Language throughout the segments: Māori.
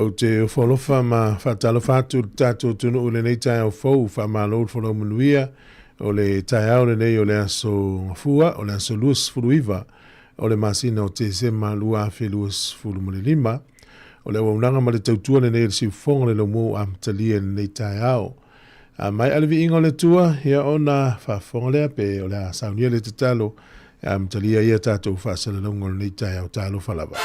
O te wholofa ma whatalo whatu tātou tunu o le nei tai au fau wha ma lord whanau manuia o le tai au le nei o le aso ngafua o le aso luas furuiva o le masina o te se ma lua awhi luas furu mani lima o le waunanga ma le tautua le nei le siufonga le lomo a mtalia le nei tai au. Mai alivi ingo le tua ia ona whafonga lea pe o le a saunia le tatalo a mtalia ia tātou whaasana longa le nei tai au talo whalava.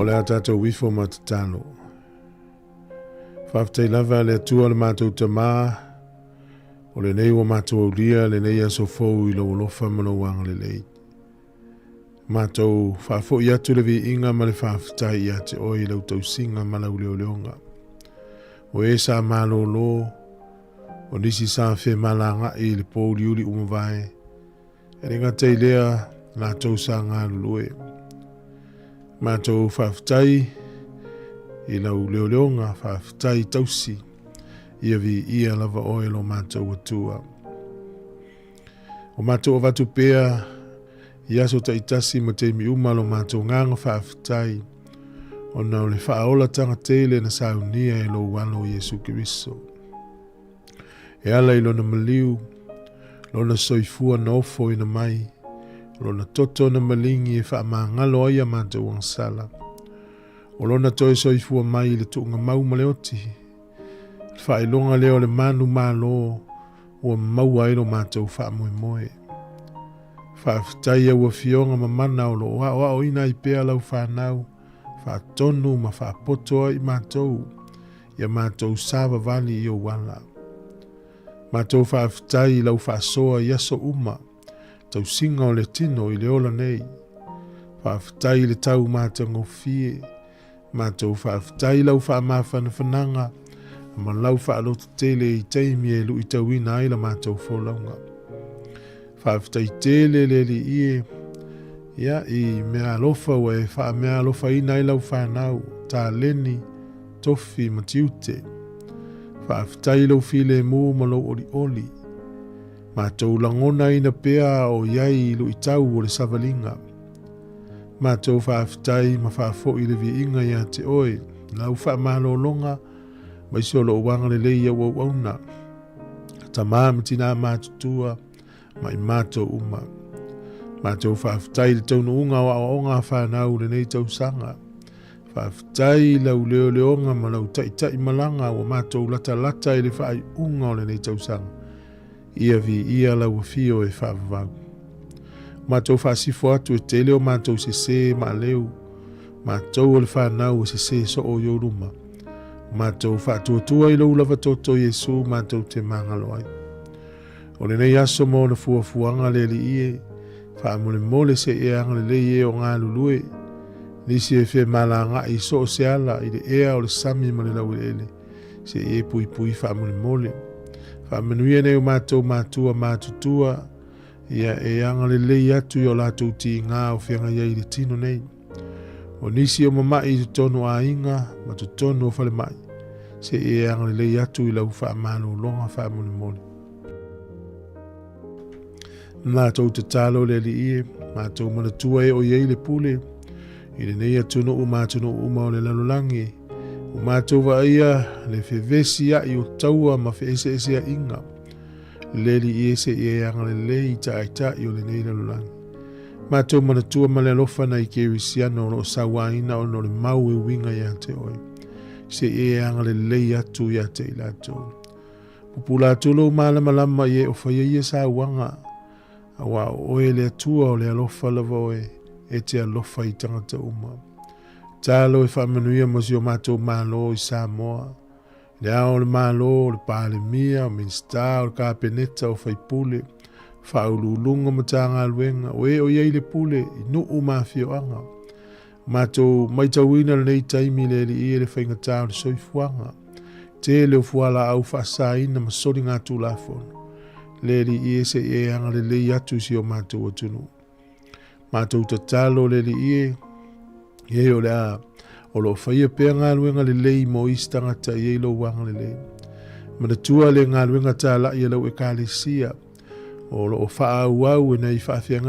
o le atatou wifo ma tatalo. Whaaftei lava le atua le mātou tamā, o le nei wa mātou aulia, le nei aso fau I lo lofa mana wanga le lei. Mātou whafo i atu levi inga ma le whaftai i ate oi lau tau singa ma lau leo leonga. O e sa malolo, o nisi sa whi malanga i le pōli uli umawai. E ringa tei lea nā tau sa ngā lue. Mātou whaftai i lau leo leonga whaftai tausi. Ia vi ia lava oi lo mātou atua. O mātou o watu pēa, ia so taitasi ma te mi umalo mātou nganga whaafitai o nau le whaola tanga tele na saunia e lo wano Yesu Kiriso. E ala i lona maliu, lona soifua na ofo ina mai, lona toto na malingi e wha maangalo aia mātou ang sala. O lona toi soifua mai le tuunga mau maleoti, wha ilonga leo le manu malo ua maua ilo mātou wha moe moe. Whaafitai au a fionga ma mana o lo o ina i pēa lau whanau, whaatonu ma whaapotoa i mātou, ia mātou sāwa vali i o wala. Mātou whaafitai lau whaasoa i aso uma, tau singa o le tino i le ola nei. Whaafitai le tau mātou ngofie, mātou whaafitai lau whaamawhana whananga, ma lau whaalotu tele i teimi e lu i tau ina aila mātou wholaunga. Whaafitai tele le li ie, ia i mea alofa we wha mea alofa ina i lau whanau, tā leni, tofi, matiute. Whaafitai lau file mū ma lau oli oli. Mātou langona ina pea o iai i lu i tau o le savalinga. Mātou whaafitai ma whaafo i le vi inga ia te oi, lau wha malo longa, mai se o lo wanga le leia wau auna. Ta māmitina mātutua, mai mātou uma. Mātou whaafitai le taunu unga o onga whanau le nei tau sanga. Whaafitai lau leo leonga ma lau tai malanga o mātou lata lata i le whaai unga o le nei tau sanga. Ia vi ia lau fio e whaavavau. Mātou whaasifo atu e tele o mātou se ma leu. Mātou o le whanau o se so o yoruma. Mātou whaatuatua i lau lava toto Yesu mātou te mangalo ai. O le nei aso mo na fuafuanga le li ie, whaamole mole se e anga le e o ngā lulue, nisi e whi malanga i so o se ala i le ea o le sami ma le lau ele, se e pui whaamole mole. Whaamanuia nei o mātou mātua mātutua, ia e anga le atu i o lātou ti ngā o whianga iai le tino nei. O nisi o mamai i tonu a inga, ma tu tonu o whale mai, se e anga le atu i lau whaamalo longa whaamole mole. Mātou te talo le li ie, mātou manatua e o iei le pule, i le nei atuno o mātuno o mao le lalolangi, o mātou wa ia le whewesi a i o taua ma wheese a inga, le li ie se ie anga le lei ta i o le nei lalolangi. Mātou manatua ma le alofa na i kerisiano o sawaina o no le mau e winga ia te oi, se ie anga le lei atu ia te ilatou. Pupula tulo malama ie o whaia ia sa wanga, awa oe le atua o le alofa lava oe, e te alofa i tangata uma. Talo e whamanuia mo si o mātou malo i Sāmoa, le ao le malo, le pālemia, o minsta, o le kāpeneta, o whaipule, whaululunga ma tā ngā luenga, oe o iei le pule, i nu u mawhio anga. Mātou maitawina le nei taimi le li i le whaingatā o le soifuanga, te le ufuala au whaasaina ma sori ngā tūlafonu. Le li ie se e anga le lei atu si o mātou atunu. Mātou tatalo le li ie o le a, o lo whaia pēr ngā luenga le lei mo istangata i lo wanga le lei. Manatua le ngā luenga tā la i lau e kālesia, o lo o wha au e nei whaafia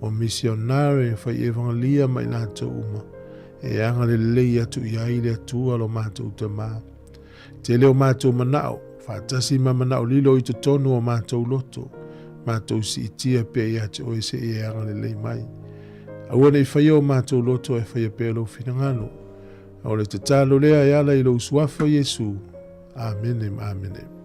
o misionare whai evangelia mai nātou uma, e anga le lei atu i aile atua lo mātou tamā. Te leo mātou manao, whaatasi mamana o lilo i te tonu o mātou loto, mātou si itia pe i ate o ese e anga le lei mai. Aua nei whaia o mātou loto e whaia pe lo finangano. O le te talo lea e ala i lo usuafa Yesu. Amenem, amenem.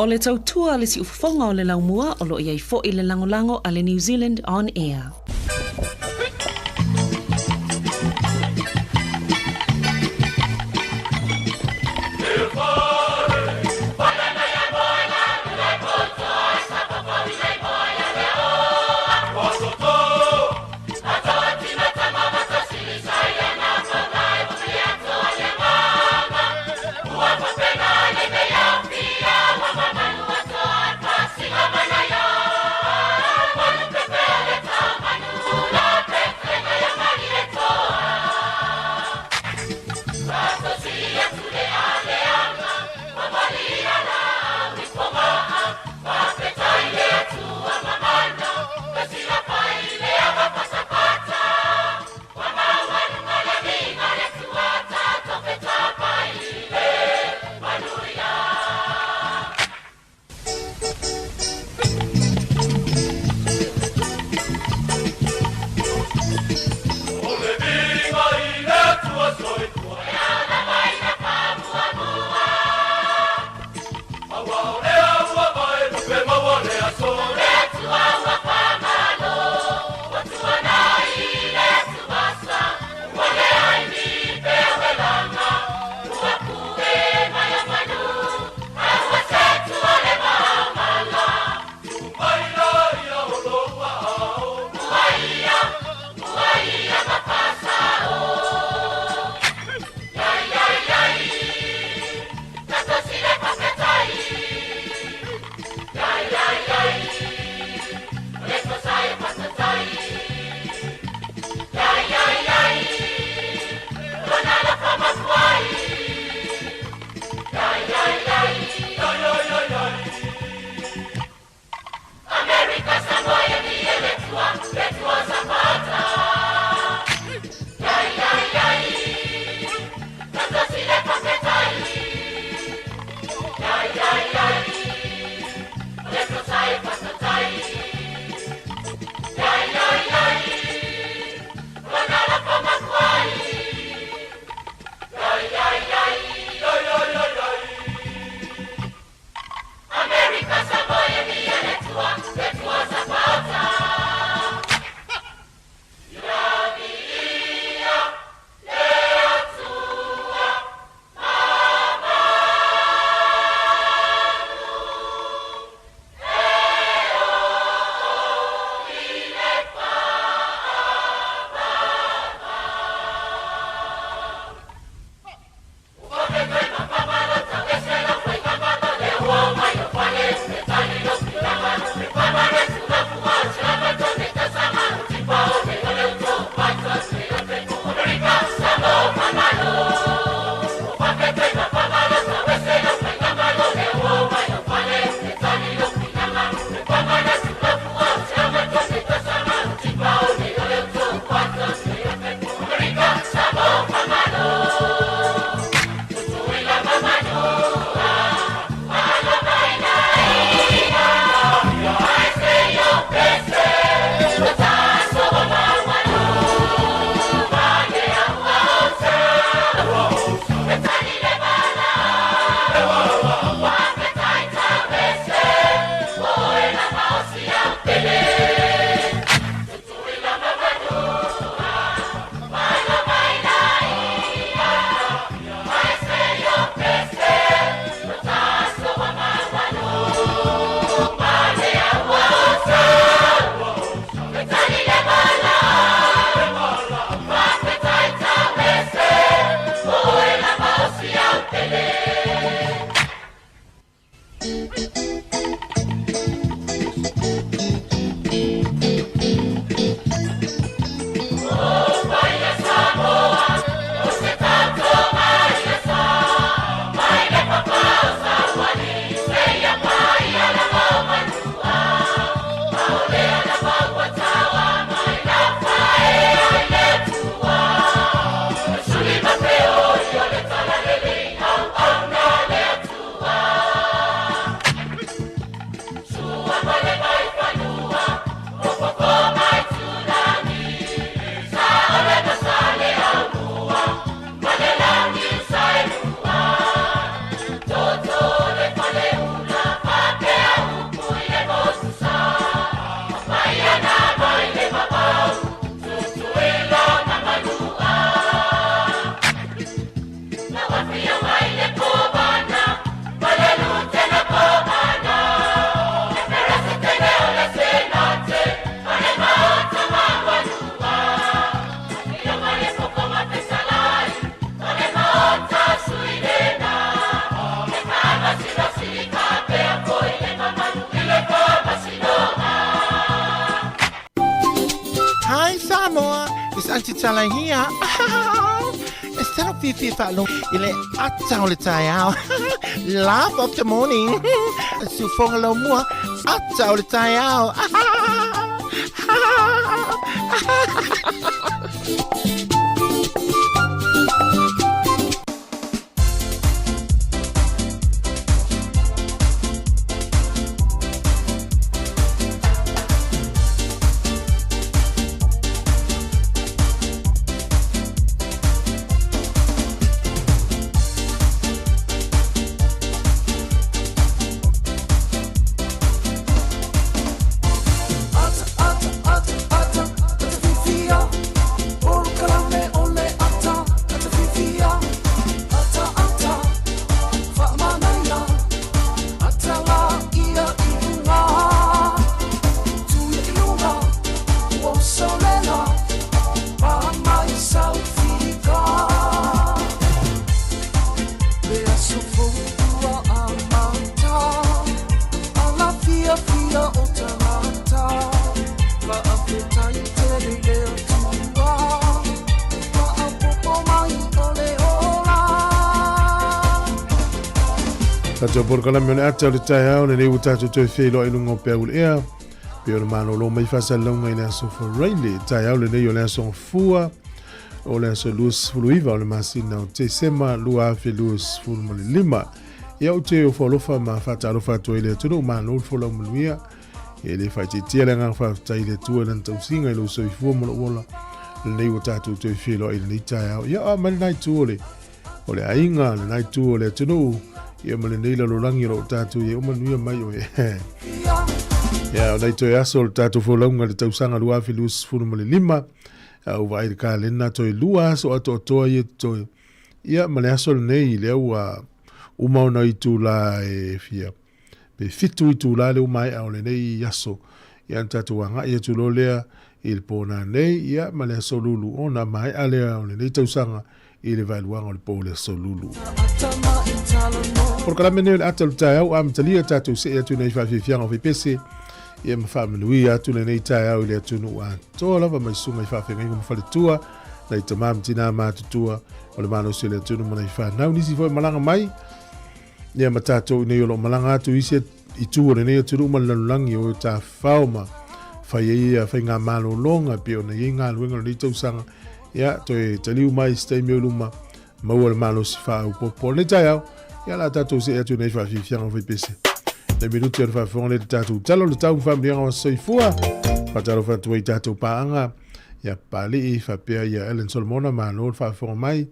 O le tautua le si ufafonga o le laumua o lo iai fo i le langolango a le New Zealand On Air. tala hia. Estero fifi falo ile ata ole tayao. Laugh of the morning. Sufonga lo mua ata ole tayao. Tato por kala mene ata o le tai au le reu tato toi whelo i lungo pea ule ea. Pea o le mano lo mai whasa launga i le aso wharaile. Tai au le rei o le aso fua. O le aso luas fuluiva o le masina o te sema lua awhi luas fulu le lima. Ia o te o whalofa ma whata alofa ato i le atunu o mano o whalau manuia. E le whaiti tia le ngang whata i le tua le ntau singa i lo so i fua mola ola. Le rei o tato toi whelo i le nei tai au. Ia a mani nai tu ole. O le ainga le nai tu o le atunu. Ia male nei la lorangi ro tatu ia manuia mai o e. Ia o nei toi aso le tatu wholaunga le tausanga lua awhi luas fulu male lima. Au vai le ka lena toi lua aso ato atoa ia toi. Ia male aso le nei le au umauna i tu la e fia. Pe fitu i tu la le umai au le nei aso. Ia tatu wanga ia tu lo lea i le pōna nei. Ia male aso lulu ona mai alea au le nei tausanga i le vailuanga o le pō le aso lulu. Por kala mene ata le tai au amtalia tatu se atu nei whawhiwhianga o whipese. Ia mawhamanui atu nei tai au i le atunu a toa lava mai sunga i whawhiwhenga ingo mawhaletua. Nei tamam tina mātutua o le mano se le atunu mana i whanau. Nisi fwoi malanga mai. Ia matato nei o lo malanga atu isi i tua nei atunu malanulangi o ta whauma. Whaiea whai ngā malo longa pio nei ngā luenga nei tausanga. Ia toi taliu mai stay me luma. Maua le malo si whau popo nei tai au. Ia la tatou se atu nei whawhiwhianga o whipese. Nei minuti ar whawhiwhanga le tatou talo le tau whamrianga o soifua. Whataro whatua i tatou paanga. Ia pali i whapea ia Ellen Solomona ma no whawhiwhanga mai.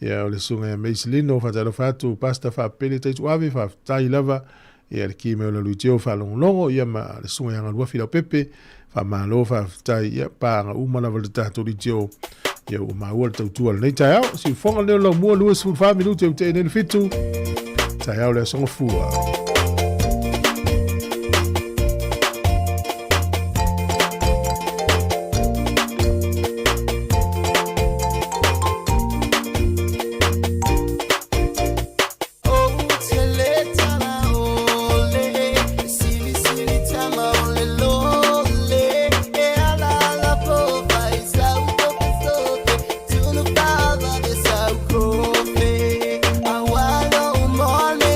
Ia o le sunga ia Meisilino whataro whatu pasta whapele taitu awe whaftai lava. Ia le ki meo le luiteo whalongolongo. Ia ma le sunga ia ngalua whila pepe. Whamalo whaftai ia paanga umana wale tatou luiteo. Ia o maua le tautua le nei tai au. Si whonga leo lau mua luas fulwha minuti au te enene fitu. Tai au le songa fua. Awalo mole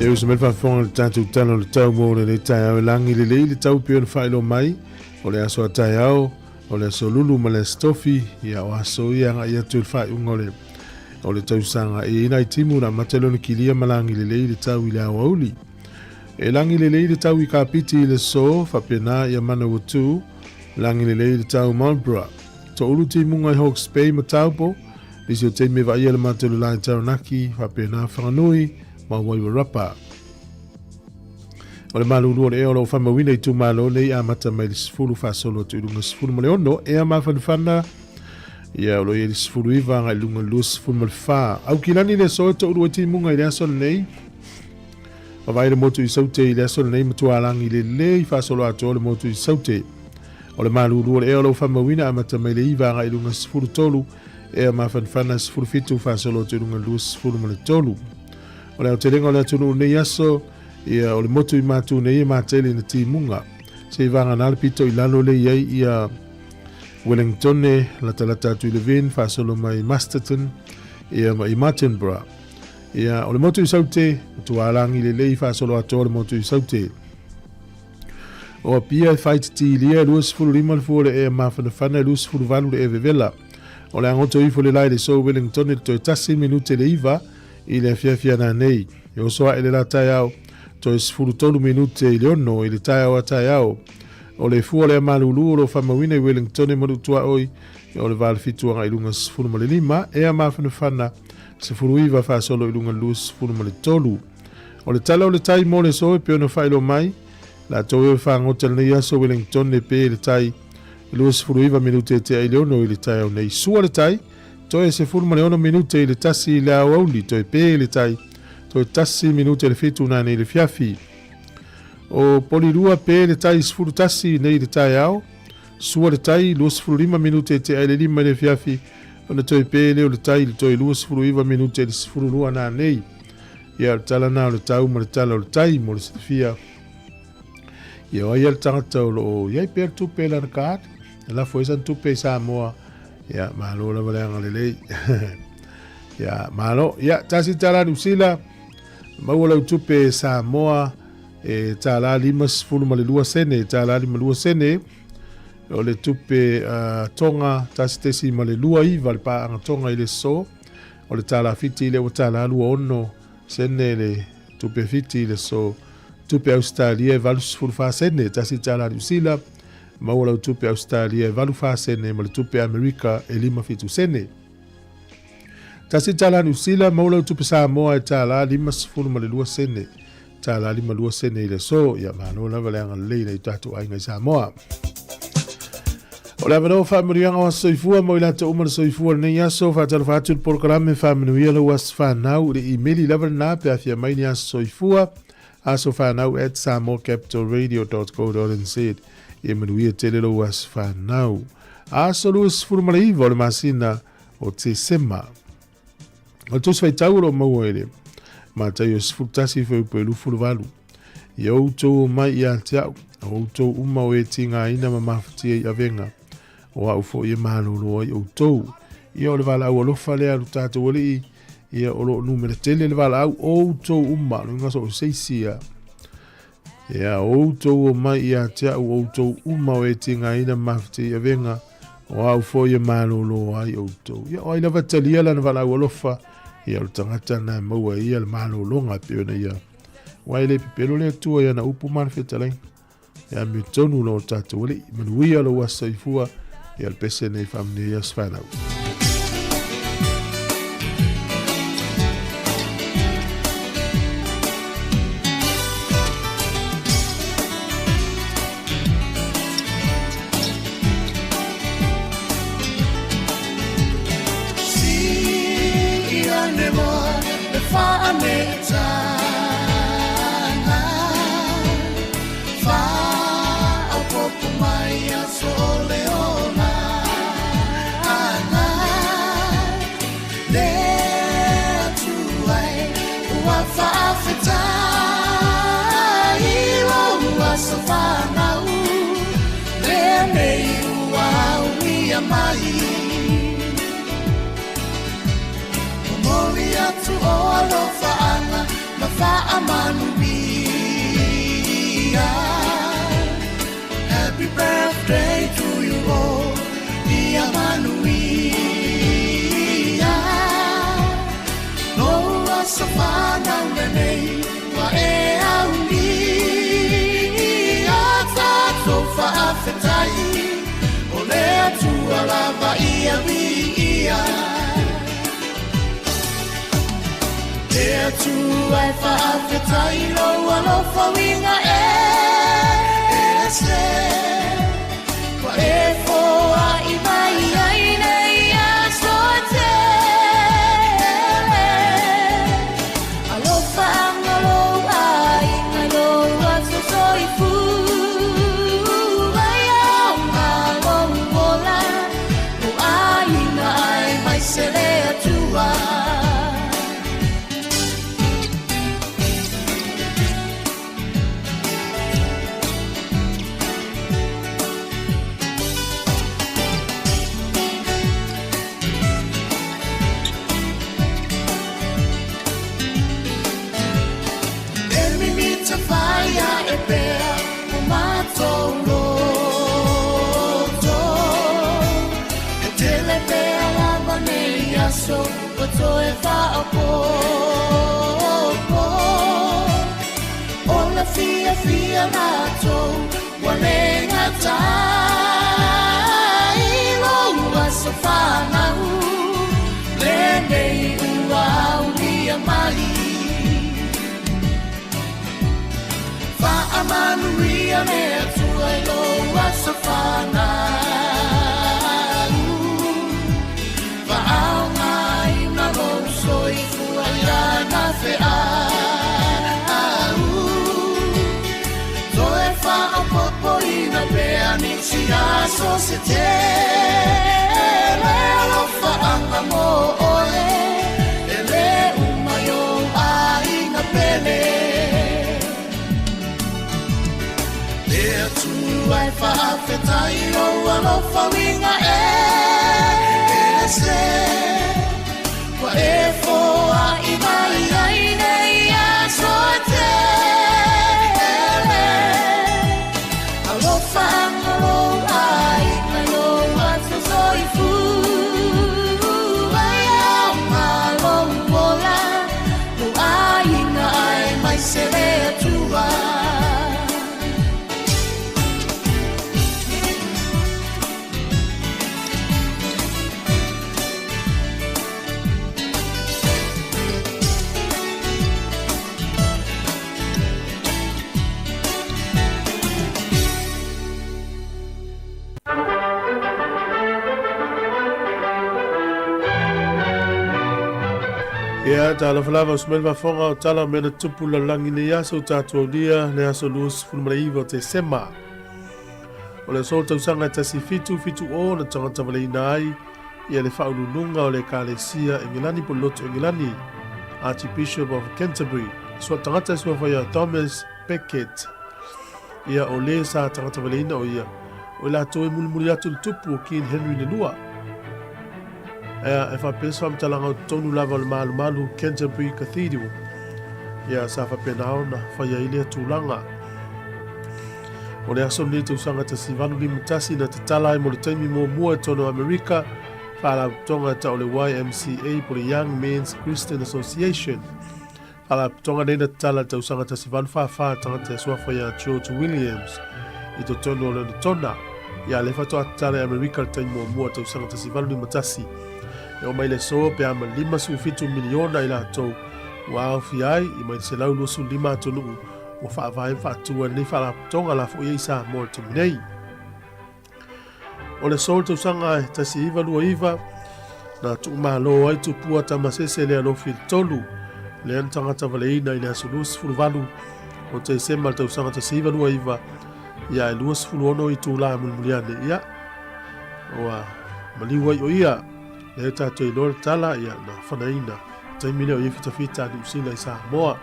E usa me whawhonga le tātou tano le tau mō le tai au langi le le tau pio le whaelo mai, o le aso a tai au, o le aso lulu ma le stofi, ia o aso ia nga ia tu le whai unga o le tau sanga e ina i timu na matelo ni kilia malangi le tau i le au auli. E langi le tau i kapiti le so, whapena ia mana watu, langi le tau Marlborough. To ulu timunga i Hawke's Bay ma taupo, lisi o teime va ia le matelo lai tau naki, whapena whanganui, ma waiwa rapa. O le malulu o le eo lo whamawina i tu malo nei a mata mai le sifuru whasolo tu ilunga sifuru ma le ono, e a mawhanwhana, ia o lo i le sifuru iwa ngai lunga lua sifuru ma le wha. Au kilani le soe to ulu o timunga i le aso nei, o vai le motu i saute i le aso nei matua alangi le i whasolo ato le motu i saute. O le malulu o le eo lo whamawina a mata mai le iwa ngai lunga sifuru tolu, e a mawhanwhana sifuru fitu whasolo tu ilunga lua sifuru ma le tolu. O le au te renga o le atunu nei aso, ia o le motu i mātu nei e mātele na timunga. Se i vanga nāle pito i lalo le iai ia Wellington la talata tu i le vin, whasolo mai Masterton, ia i Martinborough. Ia o le motu i saute, tu alangi le lei whasolo ato le motu i saute. O a pia i whaititi lia luas fulu lima le fuole e mawhanawhana luas fulu valu le e vevela. O le angoto i fule lai le so Wellington le toi tasi minute le iwa, i le fiafia na nei. E o soa ele la tai au, to is fulu tolu minute i leono, i le tai au a tai au. O le fua le malulu o lo whamawina i Wellington e marutua oi, o le vale fitua nga ilunga sifuru ma le lima, e a mawhanawhana, sifuru iwa whasolo ilunga lua sifuru ma le tolu. O le tala o le tai mo le soe pe ono whailo mai, la towe whangotel nei aso Wellington le pe le tai, lua sifuru iwa minute te i leono i le tai au nei. Sua le tai, toe se furu ma le ono minute i le tasi i le au auli, toe pe le tai, toe tasi minute le fitu na nei le fiafi. O polirua pe le tai sifuru tasi nei le tai au, sua le tai lua sifuru lima minute te ai le lima le fiafi, ona toe pe leo le tai le toe lua sifuru iwa minute le sifuru lua na nei. Ia le tala na o le tau ma le tala o le tai mo le sifia. Ia o ia le tangata o lo iai pe le tupe la na kaat, la fo isa tupe Sāmoa. Ya malo la valeanga lelei. Ya malo ya tasi tala usila maula utupe Sāmoa e tala limas fulu malua sene tala limalua sene o le tupe tonga tasi tesi malua i valpa anga tonga ile so o le tala fiti ile o tala lua ono sene le tupe fiti ile so tupe Australia valus fulu fa sene tasi tala usila maula tupe Australia e valu fa sene ma le tupe Amerika e lima fitu sene. Tasi tala New Zealand maula tupe Sāmoa e tala lima sifuru ma le lua sene. Tala lima lua sene i le so, ia mano na valeanga leila i tatu ainga i Sāmoa. O le avano whamurianga wa soifua mo i lata umana soifua nei aso whatalo whatu le porokrame whamanuia lo was whanau le emaili lava na pe afia mai ni aso soifua aso whanau at samoacapitalradio.co.nz e manuia tele lo was whanau. Aso luas furumalaiva o le masina o te sema. O tos fai tau lo maua ele. Ma tai o sfutasi fai upe lufu valu. I outou mai i atiau. Outou uma o e tinga ina ma mafatia i avenga. O au fo i malolo i outou. I o le vala au alofa lea lutato wale i. I o lo numere tele le vala au outou uma. Lunga so o seisia. Ia outou o mai i atiau outou uma o e tinga ina ma mafatia i avenga. O au fo i malolo ai outou. Ia o ila vatalia lana vala au alofa. Ia o tangata na maua ia le malolonga peona ia. Waile pipelo le tua ia na upu manfetalai. Ia me tonu lo tatu wale. Manuia lo wasa ifua. Ia le pese nei famne ia sfanau. Whaamanuia. Happy birthday to you all, Ia Manuia. Noa safana nenei, wa e aulia. Tato whaafetai, o lea tua lava ia ia. Lea tua e whaafetai, loa lofa winga se. Wa e foa i mai ai nei a sote. Alofa angalo ai ngalo a so i fu. Ai au ngalo mola. O ai na ai mai se lea tua. So, but so if I all the fear nato, walenga tai, lo was a fana, lende uaulia mali. Fa amanuia ne tu ai lo was a fana. Soy fuayana fe au Zoe fa a popo ina pea nixia so se te Leo fa anga mo ole Ele umayo a ina pele Lea tu ai fa a fetai o alo fa winga se Wa e foa i mai ai nei a sote. Alofa angalo ai ngalo atu soi fu. Ai au malo mola. O ai na ai mai se lea tua. Ia tala falava usmel vafonga o tala mena tupu la langi ne yaso tatua dia le aso luas fulmaraiva o te sema. O le sol tausanga tasi fitu o na tangata waleina ai ia le whaurununga o le kalesia Engilani po loto Engilani, Archbishop of Canterbury, sua tangata sua whaia Thomas Becket. Ia o le sa tangata waleina o ia, o la toe mulimuli atu tupu o King Henry le lua. E whapesa whamtalanga o tonu lava le malu Canterbury Cathedral. Ia sa whapenao na whaia ile tūlanga. O le aso ni tausanga ta sivanu li mutasi na te talai mo le taimi mo mua tono Amerika, whala tonga ta o le YMCA po le Young Men's Christian Association. Whala tonga neina tala tausanga ta sivanu wha tanga te swafa ya George Williams. I to tono o le tona. Ia le whatoa tala Amerika le taimi mo mua tausanga ta sivanu li mutasi. E o mai le so pe ama 5 miliona i la tau wa fi ai i mai se lau nusu 5 tonu o fa vai fa tua ni fa la tonga la fo i Sāmoa te nei o le so tu sanga ta si iva lu iva na tu malo ai tu pua ta masese le alo fil tolu le antanga ta valeina i na sulus fulvalu o te sema tu sanga ta si iva lu iva ia luas fulono i tu la mulmuliane ia o maliwa o ia le tato i lor tala ia na whanaina taimile o fita ni usila i Sāmoa.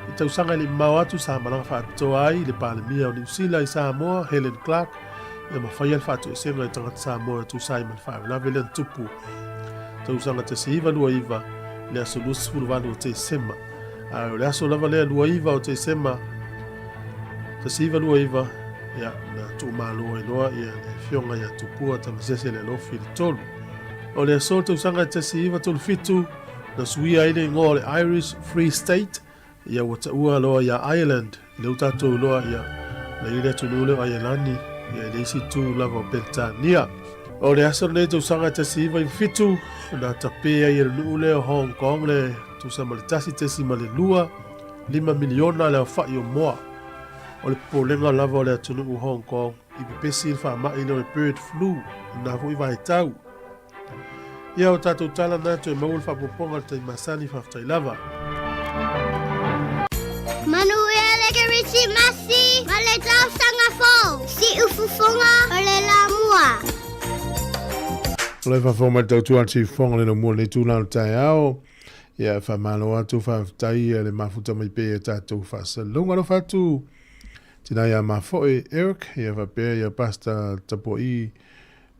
I tausanga li mawatu sa malanga whaatoa ai le palemia o ni usila i Sāmoa, Helen Clark, ia mawhai al whaatoa i senga i tangata Sāmoa tu sai man whaelave le tupu. Tausanga te siiva lua iva le asolus fulvanu o te sema. O le aso lava lea lua iwa o te sema. Te siva lua iwa. Ia, na tu malo e loa ia le fionga ia tupua ta masese le lofi le tolu. O le aso te usanga te siva tolu fitu. Na suia ile ngō le Irish Free State. Ia wata ua loa ia Ireland. Le utatou loa ia. Le ile tunule o Ielani. Ia le isi tu lava o Beltania. O le aso le te usanga te siva i fitu. Na tapea i le nuule o Hong Kong le. Tusa malitasi tesi malelua 5 miliona le whai o moa. O le polenga lava o le atunu u Hong Kong. I pepesi il whaamai le bird flu. Na hui vai tau. Ia o tatou tala natu e maul whapoponga te masani whaftai lava. Manuia le kerisi masi. Ma le tau sanga fo. Si ufufonga o le la mua. O le whafoma tau tua ti whonga le no mua le tūnau tai ao. Ia whamalo atu whaftai le mafuta mai pe e tātou whasalunga no whatu. Tina ia mafoe Eric, ia whapea ia pasta tapo i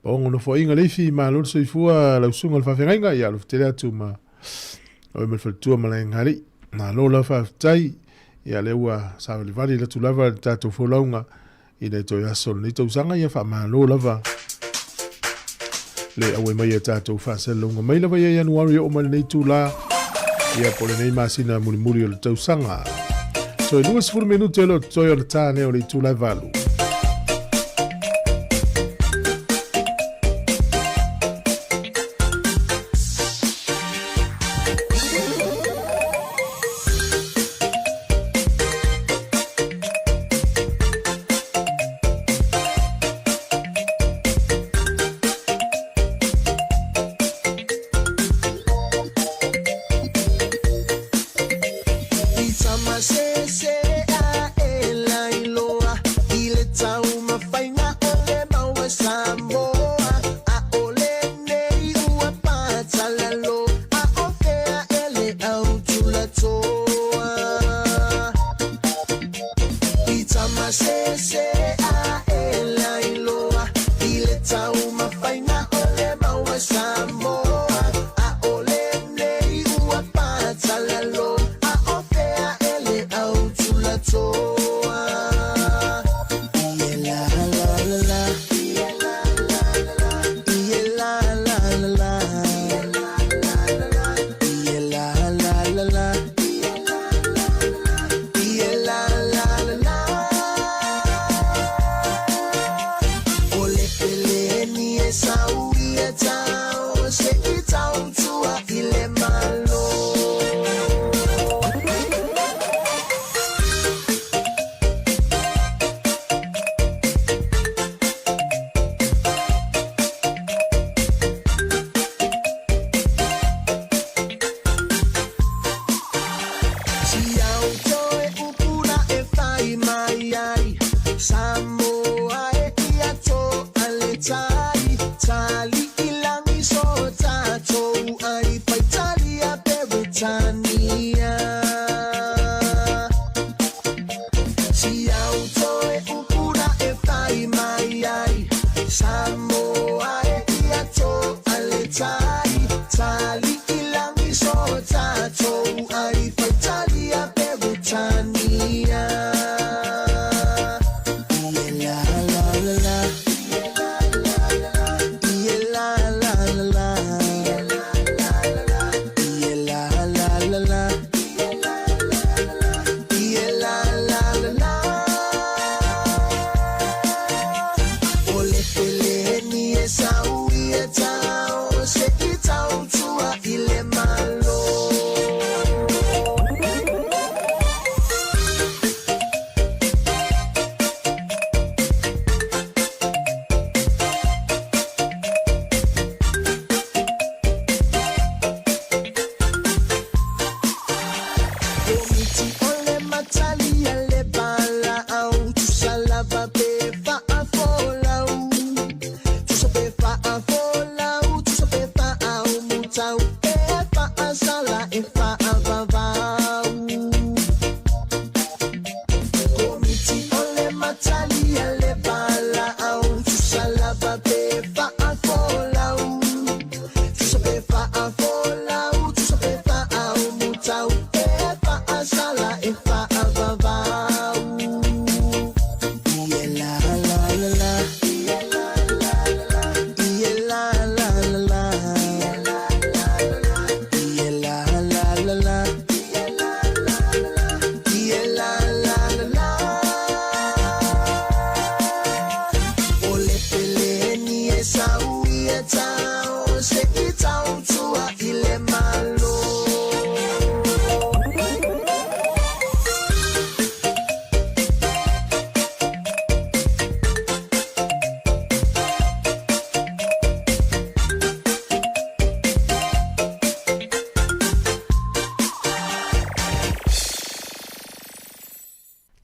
bongo no fo inga leifi ma lor soifua lausunga le whawhengainga ia luftele atu ma o me whatua malengari. Na lola whaftai ia leua sawe vali le tulava le tātou wholaunga i le toi asol ni tausanga ia whamalo lava. Le awe mai e tātou whasalunga mai lava ia Januari o mani nei tūla. Ia pole nei masina muli o le tausanga. So e 2 minuto e lo toi o le tāne o le tūlai valu.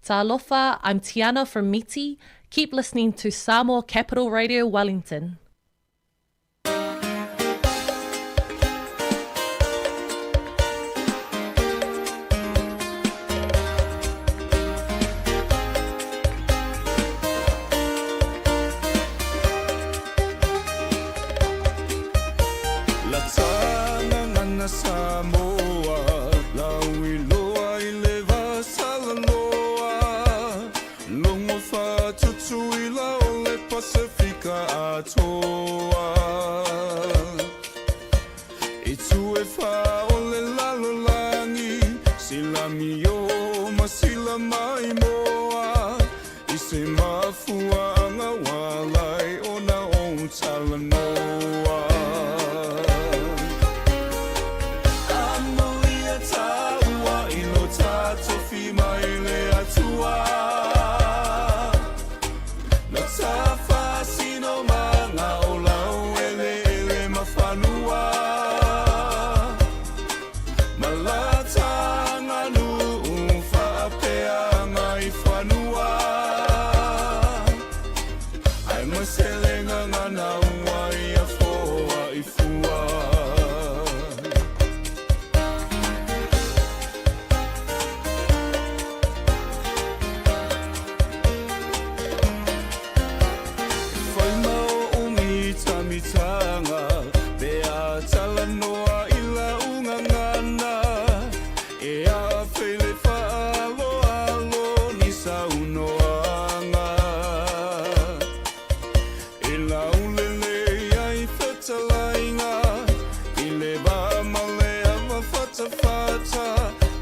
Talofa, I'm Tiana from Miti. Keep listening to Sāmoa Capital Radio Wellington. Sāmoa, laui loa I le vasala loa, longo whātutu I la o le Pasifika atoa. I tue wha o le lalolangi, silami o masila mai moa, I se mafua anga walai o na o talanoa. Tofi mai le atua na tafa sino manga o lau ele mawhanua malata nganu whapea ngai whanua ai maselenga ngana wai a foa I fua. Bea talanoa I la ungangana Ea whele whaalo alo ni saunoanga I la ulele ai whetalainga I le wamalea ma whatawhata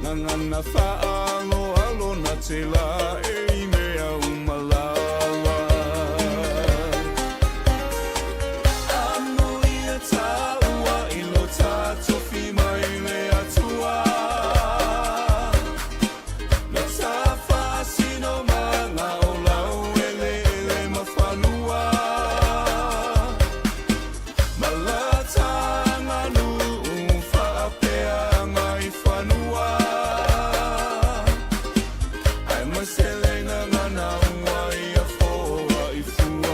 Ngangana whaalo alo na te la e mea umalawa. Tofi mai le atua na tafa sino manga o lau ele mawhanua malata nganu whapea ngai whanua ai maselenga ngana wai a foa I fua.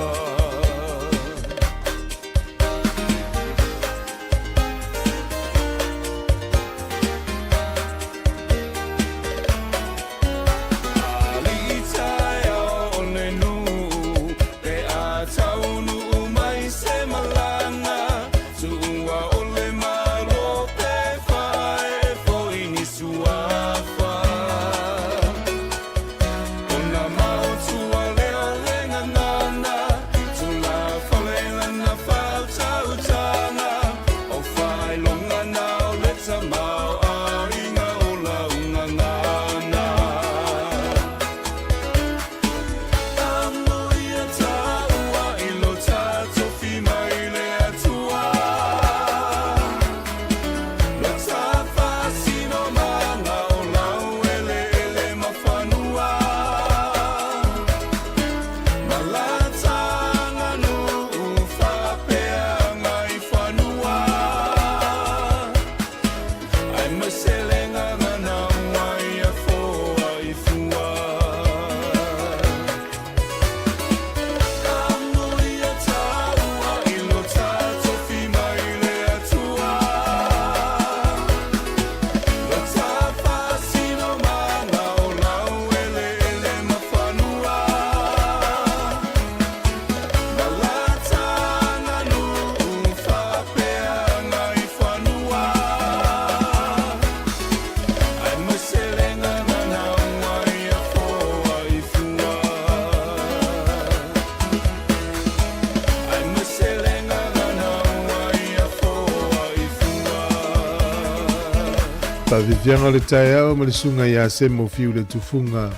Vivianga le tai au ma le sunga ia se mo fiu le tufunga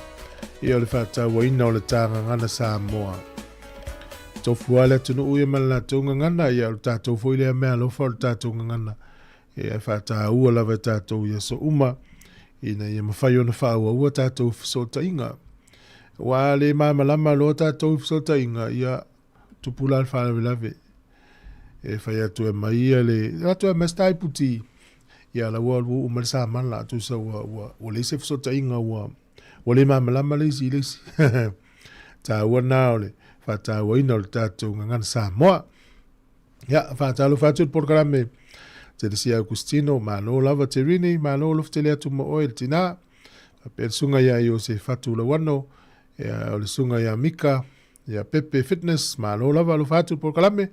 ia le whata waina o le tanga ngana Sāmoa. Tofu ale tunu uia mana tunga ngana ia o tātou foile mea lofa o tātou ngana ia whata ua lawa tātou ia so uma ina ia mawhai o na whaua ua tātou fisota inga. Wa le māmalama lo tātou fisota inga ia tupula al whalawe lawe. E whai atu e mai ia le atu e mastai puti ia la ua umar sa man la tu sa ua le se fisota inga ua Wale malama leisi leisi. Ta wana ole. Fata waina ole tātou ngangan Sāmoa. Ia, whātalo whātua porkarame. Te resi Agustino, malo lava te rini, malo lof te lea tu mo oe tina. Pe sunga ia i o se whatu la wano. Ia o le sunga ia Mika. Ia Pepe Fitness, malo lava lo whātua porkarame.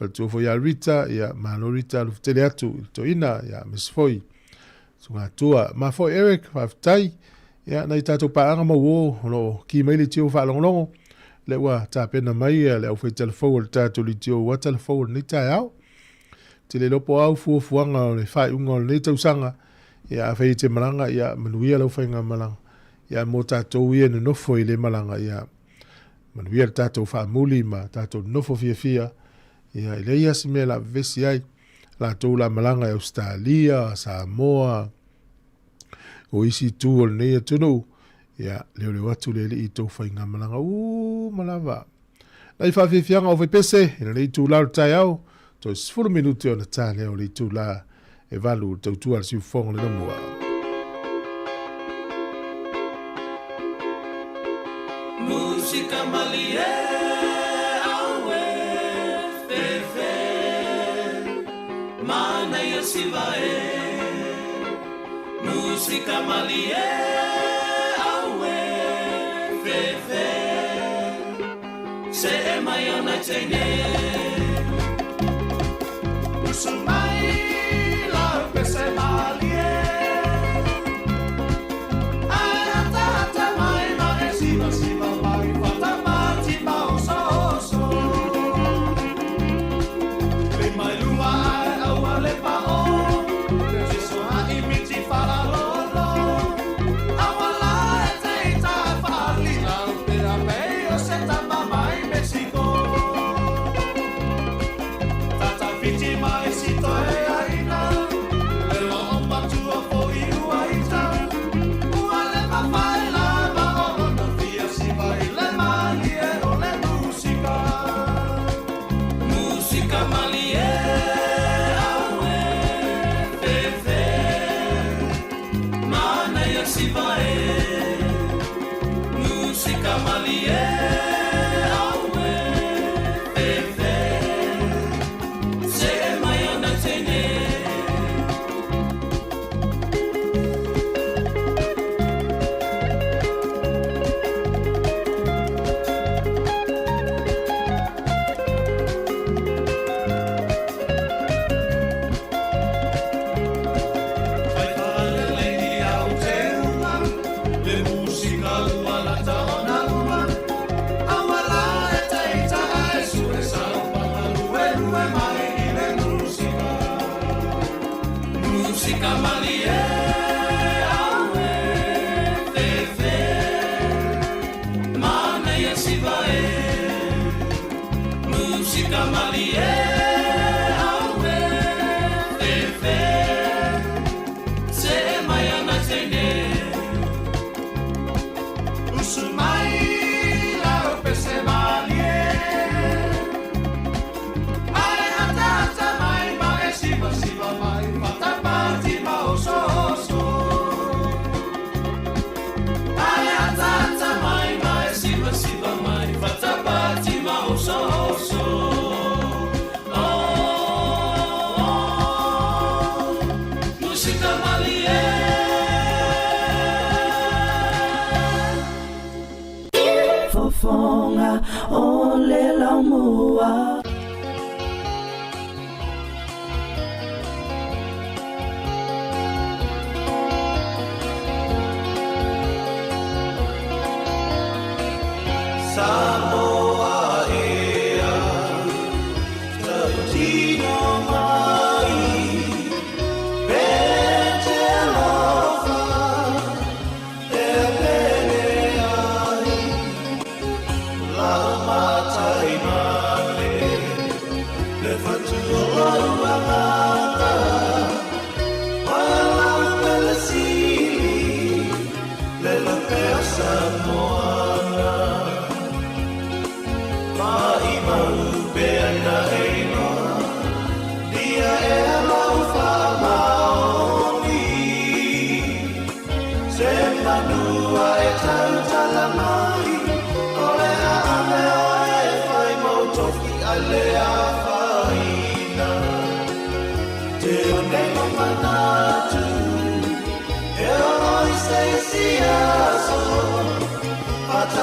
Whātua fo ia Rita, ia malo Rita lof te lea tu to ina, ia Miss Foi. Sunga tua, ma fo Eric, whaftai. Ia, nei tātou paanga mo wo, no ki maili tio whaalongolongo. Le wa ta pena mai le au fai telefou le tātou li tio wa telefou ni tai au. Te le lopo au fuanga o le whai unga o le nei tausanga. Ia whai te malanga, ia manuia lau whai ngā malanga. Ia mo tātou ia ni nofo i le malanga. Ia manuia le tātou wha muli ma tātou nofo fia fia. Ia i le ia si me la vesi ai. La tau la malanga e Australia, Sāmoa. O isi tū o le nei atunu. Ia, leo atu le i tau whai ngā malanga. Malawa. Nei whawhiwhianga o whaipese, ina nei tū lau tai au, to 10 minute o na tāne o nei tū la e walu tau tū al siu whonga le namua. Musika malie awe fefe mana ya sivae Musika malie se e mai ona tene Usumai la pese malie Ai ata mai ma e siva mai fata mati ma oso Le mai luma au ale pa o Se so a imiti fala lolo Awala e te ta fali la pera peo se tamba Fofonga o le laumua Sāmoa ea Tautino mai Pete lofa E pene ai Lau matai male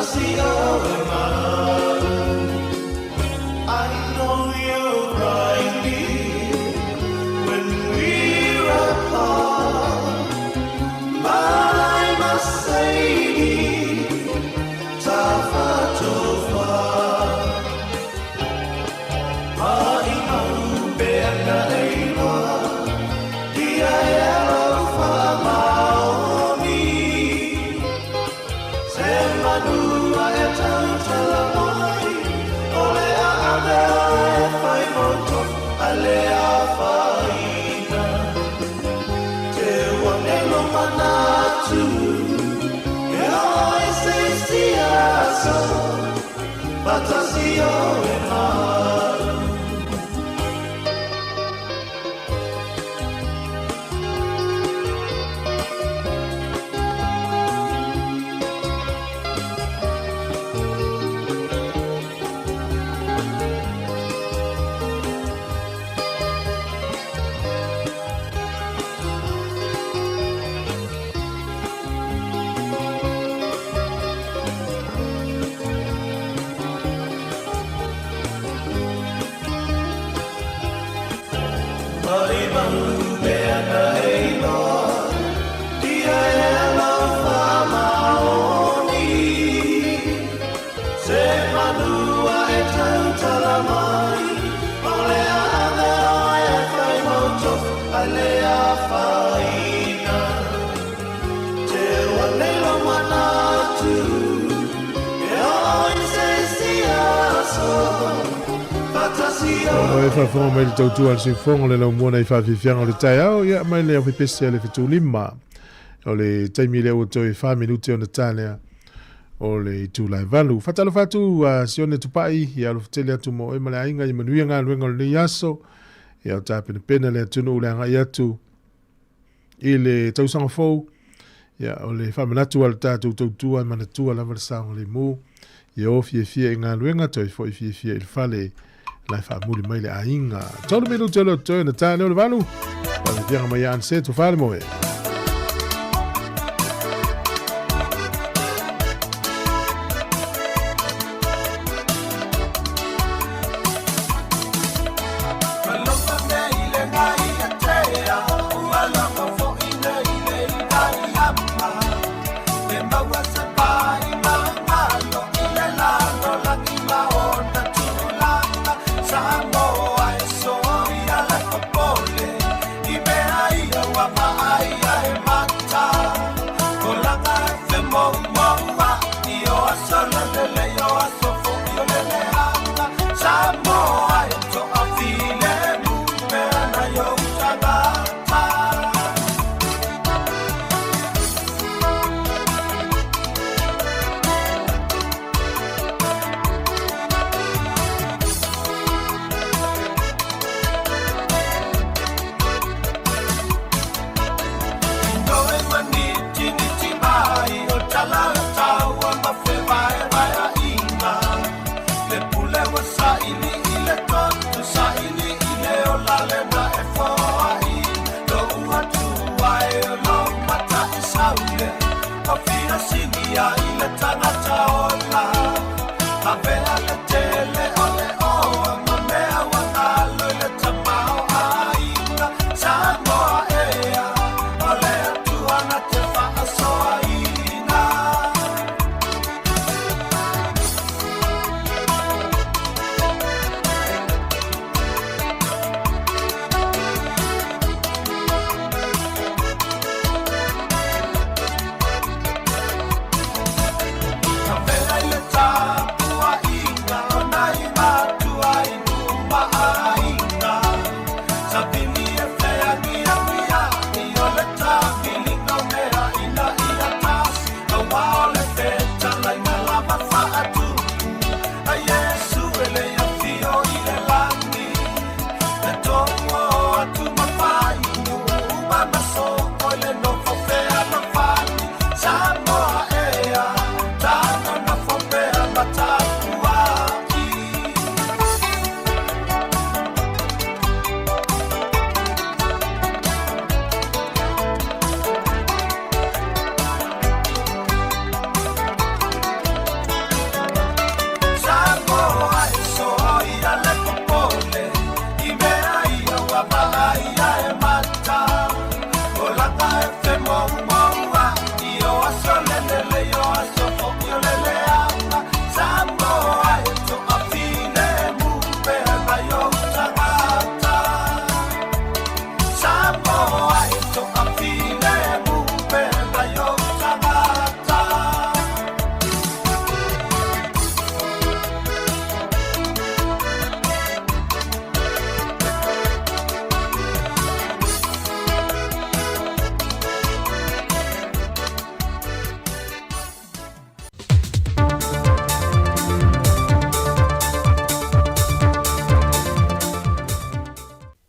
Fantasio I know you're right here when we're apart. My Mercedes, Tafatova, Ma'imau Beana Ewa, Dia Elofa Maoni, Semanua Etautalawai, Olea Adea Fai Moto, Alea Faina, Te Wanelo Manatu, Eloi Sesiaso, Batasio Emalu. O e whawhonga mai le tautua al sinfonga le lau mwana I whawhiwhianga o le tai au ia mai le au whipese le whitu lima o le taimi le au toi 5 minute o na tālea o le tu lai valu whatalo whatu sione tupai ia alo whatele atu mo e male ainga I manuia ngā luenga o le yaso ia o tāpena pena le atunu o le anga I atu I le tausanga fau ia o le whamanatu al tātou tautua manatua lava le saonga le mu ia o fie ngā luenga toi fo I fie il fale lai whaamuli mai le ainga. Tolu minu te lo toi na tāne o le valu. Pāna tianga mai anse tu whare moe.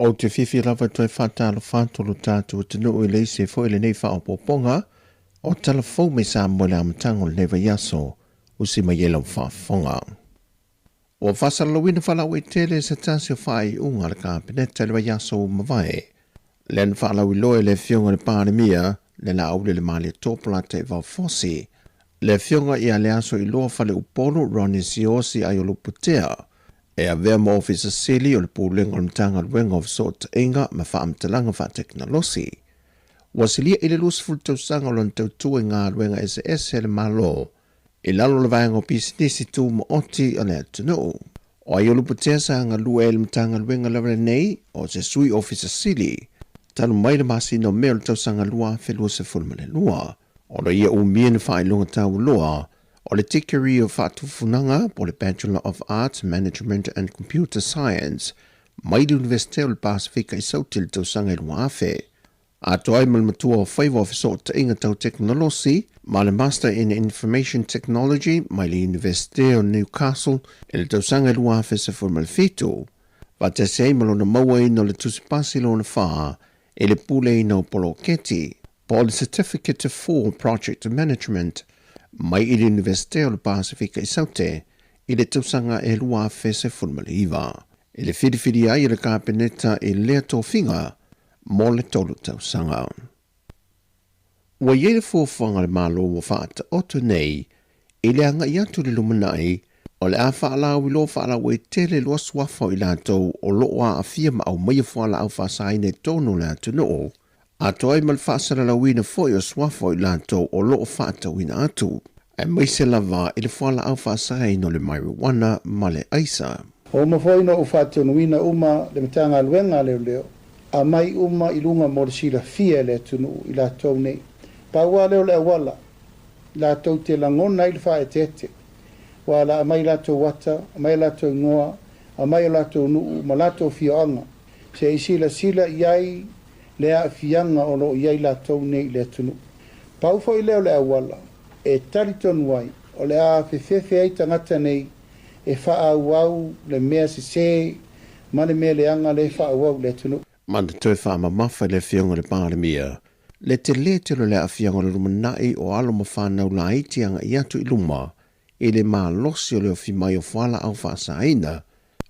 O te whiwhi lava toi whātalo whātolo tātua tunu i leise fo ile nei whaopoponga, o telefou me Sāmoa le amatango le neva yaso, usi ma yelo whaafonga. O whasalawina whalau e tele sa tasi o whai unga le kāpeneta le yaso mawai. Len whalau i loe le fionga le pānemia, le la aule le mali tōpula te wau fosi. Le fionga i ale aso i loa whale upolo Ronnie Siosi ai o luputea, e a vea mo ofisa sili o le pūlenga o mtanga luenga of sort inga ma whaamtalanga wha teknolosi. Wasilia i le lusful tausanga o lantau tua ngā luenga SS he le malo, i lalo le vaenga o pisinisi tū mo oti o le atunu. O ai o luputea sa ngā lua e le mtanga luenga lewa nei, o se sui ofisa sili, tanu mai le masi no mea le tausanga lua whelua se fulmane lua. O le ia umien whae lunga tau loa, o le tikeri o whaatufunanga po le Bachelor of Arts, Management and Computer Science, mai le Universite o le Pasifika i sauti le tausanga i lua afe. A toai mal matua o whaiva o fiso ta inga tau teknolosi, ma le Master in Information Technology, mai le Universite o Newcastle, e le tausanga i lua afe se formal fitu. Va te sei malo na maua ino le tusipasi lo na wha, e le pule ino polo keti, po le Certificate for Project Management, mai i le Universite o le Pasifika i saute, i le tausanga e lua afe se formal iwa. I le whidiwhidi ai le kāpeneta i lea tōwhinga, mo le tolu tausanga. Wa ye le fōwhanga le malo wa whaata oto nei, i le anga i atu le lumanai, o le a whaalau i lo whaalau e tele loa swafa i lātou o loa a fia ma au mai whaala au whaasaine tono le atu noo, a toi mal whaasara la wina foi o swafa i lātou o loo whaata wina atu, e mai se lava i le whaala au whaasaine o le marijuana ma le aisa. O mawhoi no u whaata wina uma le matanga luenga leo leo, a mai uma i lunga mo le sila fia le tunu i lātou nei. Paua leo le awala, lātou te langona i le whae tete. Wala a mai lātou wata, a mai lātou ngoa, a mai lātou nuu, ma lātou fianga. Se i sila iai lea fianga o lo iai lātou nei le tunu. Pau fo i leo le awala, e tariton wai, o le a fefefe ai tangata nei, e wha au le mea se, ma le mea le anga le wha au le tunu. Manda toi wha mamafa le fionga le pālemia, le te tilo le a fionga le lumanai o alo ma whanau la iti anga i atu i luma, i le maa losi o leo fi mai o whala au whaasaina,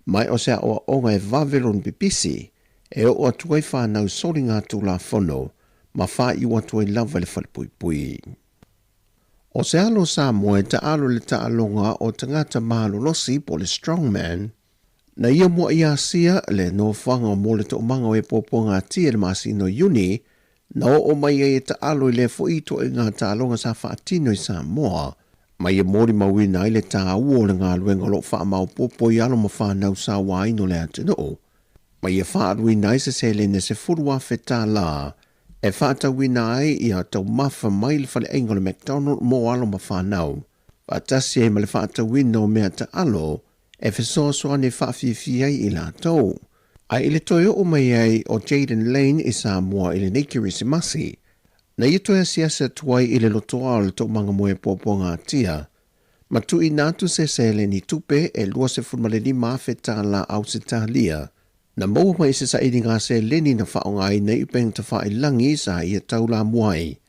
mai o sea o onga e vavelon pipisi, e o atuai whanau sori ngā tū la whono, ma wha i o atuai lava le whalepui pui. O se alo Sāmoa e ta alo le ta alonga o tangata mahalo losi po le strongman, na ia mua ia sia le no whanga o mole to manga o e poponga tia le masi no uni, na o mai e ta alo i le fo ito e ngā ta alonga sa whaatino i Sāmoa, mai e mori mawina i le ta uo le ngā luenga lo wha mau popo i alo ma whanau sa waino le atino. Mai e whaarwina i se le ne se furua wheta la, e whaatawina ai i a tau mafa mai le whale engole McDonald mo alo ma whanau, whaatasi e ma le whaatawina o mea ta alo, e whesoasoa ne whaafifi ai i la tau. Ai ile toio o mai ai o Jaden Lane i Sāmoa i le neikiri si masi. Na i toia siasa tuai i le lotoa o le tau manga moe poponga atia. Ma tu i nātu se le ni tupe e lua se furmale ni mawheta la au se talia. Na mou mai se sa ili ngā se leni na whaonga ai nei upeng ta wha i langi sa i a tau la muai.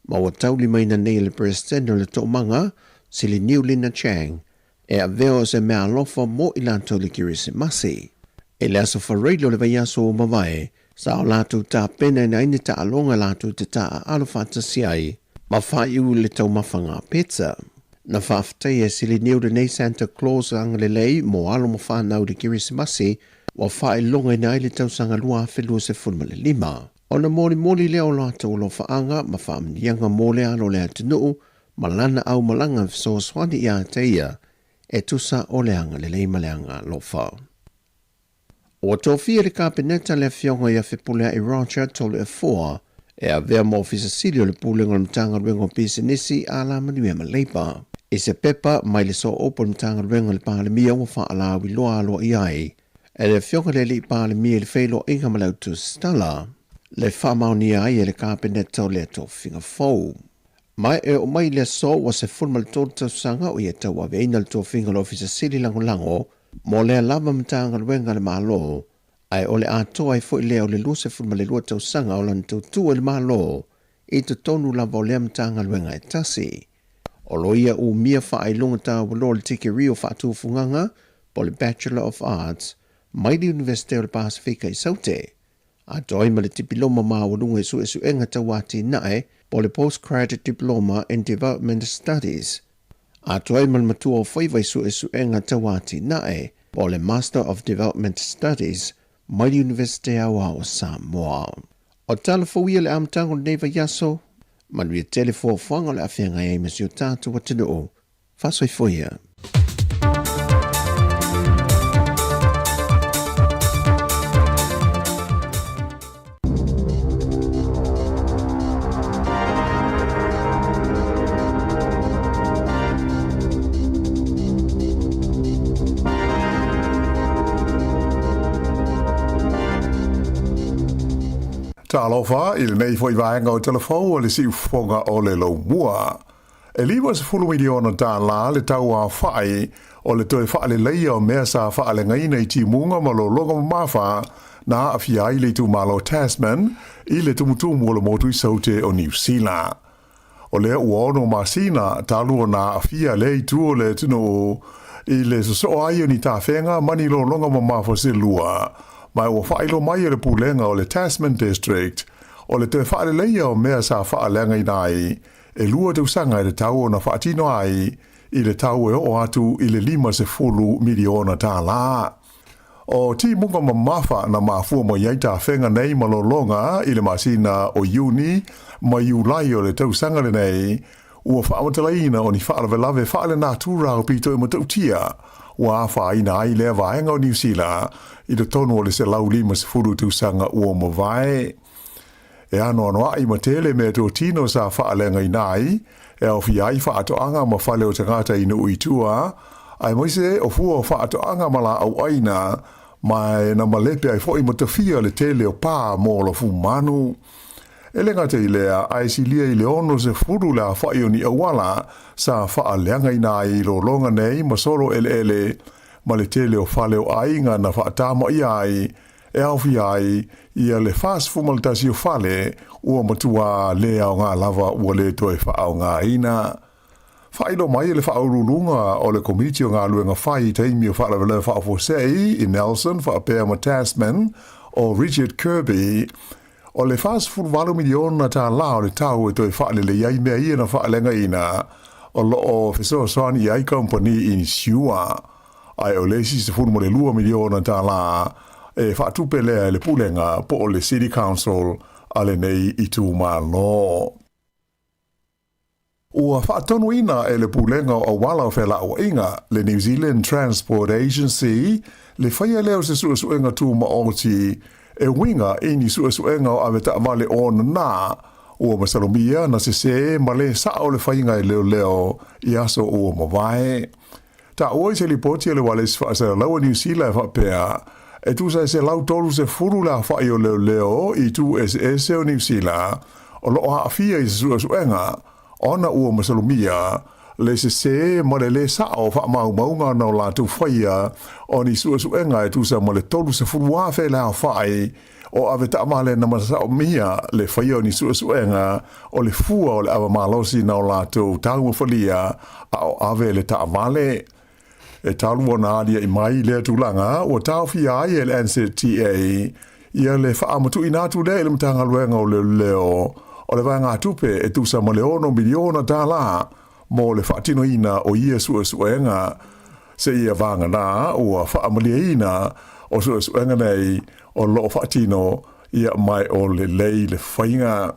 Ma wa tau li mai na nei le presidente le tau manga, si li Niu Lina Chang, e a veo se mea alofa mo i lanto le kiri se masi. E le aso whareilo le vai aso o mawai, sa o lātou tā pena na ine ta alonga lātou te tā alofa tasiai, ma whaiu le tau mawhanga pizza. Na whaafatai e sili Niu nei Santa Claus angalelei mo alo mo whanau le kiri se masi, wa whae longa ina le tau sanga lua whelua se fulmale lima. O na mori leo lātou lo whaanga, ma whaamnianga mole alo le atinuu, ma lana au malanga so swani i a teia, e tusa o le anga le leima le anga lofa. O tōwhia le kāpeneta le fionga ia whipulea i Roger tolu e 4, e a vea mo ofisa silio le pūlenga le mtanga ruenga o pisinisi a la manuia ma leipa. I se pepa mai le so opo le mtanga ruenga le pālemia wa wha ala wiloa aloa i ai, e le fionga le li pālemia le whailo inga malautu stala, le whamauni ai e le kāpeneta o le tōwhinga fau. Mai e o mai le so wa se fulma le tōru tausanga o ia tau aweina le tōwhinga le ofisa sili lango mo le lava mtanga ruenga le malo, Ai ole atoa I fo leo le luse fulma le lua tausanga o lan tautua le malo I te tonu la vo lea mtanga luenga e tasi. O loia u mia wha ai lunga ta walo le tiki rio wha atu funganga po le Bachelor of Arts mai di Universite o le Pasifika I Saute. A toi ma le diploma ma walunga e su enga tawati nae po le Postgraduate Diploma in Development Studies. A toi ma le matua o whaiva I su enga tawati nae po le Master of Development Studies mai di Universite awa o Sāmoa. O talafouia le amtango neva yaso, manuia telefo whanga le awhenga e masio tātua tino o. Fasoi foia. Talofa il nei foi vaenga o telefo o le si fonga o le lo mua. E liwa se fulu miliona ta la le tau a fai o le toe faa le leia o mea sa faa le ngai nei ti munga ma lo longa mafa na afia I le tu malo Tasman I le tumutumu o le motu I Saute o New Zealand. O le uono masina talu o na afia le tu o le tuno I le so ai ni ta fenga mani lo longa mafa se lua. Mai o whaelo mai le pulenga o le Tasman District, o le te whaale leia o mea sa whaalenga I nai, e lua te usanga I le tau o na whaatino ai, I le tau e o atu I le 5 miliona tā la. O ti munga mamafa na mafua mo yaita whenga nei malolonga I le masina o Juni, ma Julai o le tausanga le nei, ua whaamutalaina o ni whaalawelawe whaale nā tūra o pito I matautia, wa whaina ai lea vaenga o New Zealand, I le tonu o le se lau 5 tausanga ua mawai. E ano ai ma tele me to tino sa whaalenga I nai, e au fiai whaatoanga ma whale o tangata ina uitua, ai moise o fua o whaatoanga ma la au aina, mai na malepe ai fwoi matawhia le tele o pā mo la fu manu. E lenga te ilea, ai si lia I le ono se furu la whai o ni awala sa whaaleanga I nai lo longa nei ma solo ele, ma le tele o whale o ainga na whaatama I ai, e au fiai ia le fast fumaltasi o whale ua matua lea o ngā lava ua le toe whaau ngā ina. Whailo mai le whaurulunga o le komiti o ngā luenga whai teimi o whaarewele whaafosei I Nelson whaapea ma Tasman o Richard Kirby, o le fast fulwalu miliona tā la o le tau e toe whaale le iai mea ia na whaalenga ina, o loo fesoa soani I ai company in Siua. Ai o lesi se fulu mo le 2 miliona tā la, e whaatupe lea le pulenga po o le City Council ale nei I tū mā lo. Ua whaatonu ina e le pulenga o wala o whela o inga, le New Zealand Transport Agency, le whaia leo se suenga tū ma oti, e winga ni suenga o aweta amale ona na, ua masalomia na se ma le sa o le whainga e leo I aso ua mawai. Ta oi se li poti le wale se lau New Zealand whapea, e tu se lau tolu se furu la whai o leo I tu SS o New Zealand, o loo haafia I se suenga, ona ua masalomia, le se ma le sa o wha maunga na o la tu whaia, o ni suenga e tu ma le tolu se furu wafe la whai, o aweta amale na masa o mia le whaia o ni suenga, o le fua o le awa malosi na o la tu tau whalia, a o ave le ta amale. E talu o nā lia I mai lea tūlanga, o tau fia ai e le NCTA, ia le whaamatu I nātu le le mtanga luenga o leo, o le vanga tupe e tu ma le 1 miliona tā la, mo le whaatino ina o ia suenga, se ia vanga nā, o whaamalia ina o suenga nei, o loo whaatino ia mai o le lei le whainga.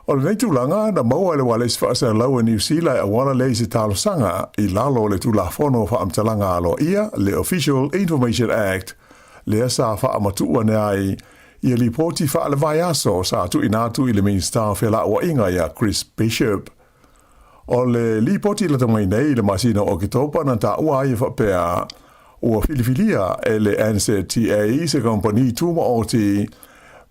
O le nei tūlanga, na maua le wale si whaasa lau New Zealand a wana lei si talo sanga I lalo le tūlafono whaamtalanga alo ia le Official Information Act, le asa whaamatua ne ai, ia li poti whaale vai aso sa tu inatu I le Minister whela ua inga ia Chris Bishop. O le li poti la tamai nei le masina o kitopa na ta ua ai whapea, ua filifilia e le NCTA se kompani tūma oti,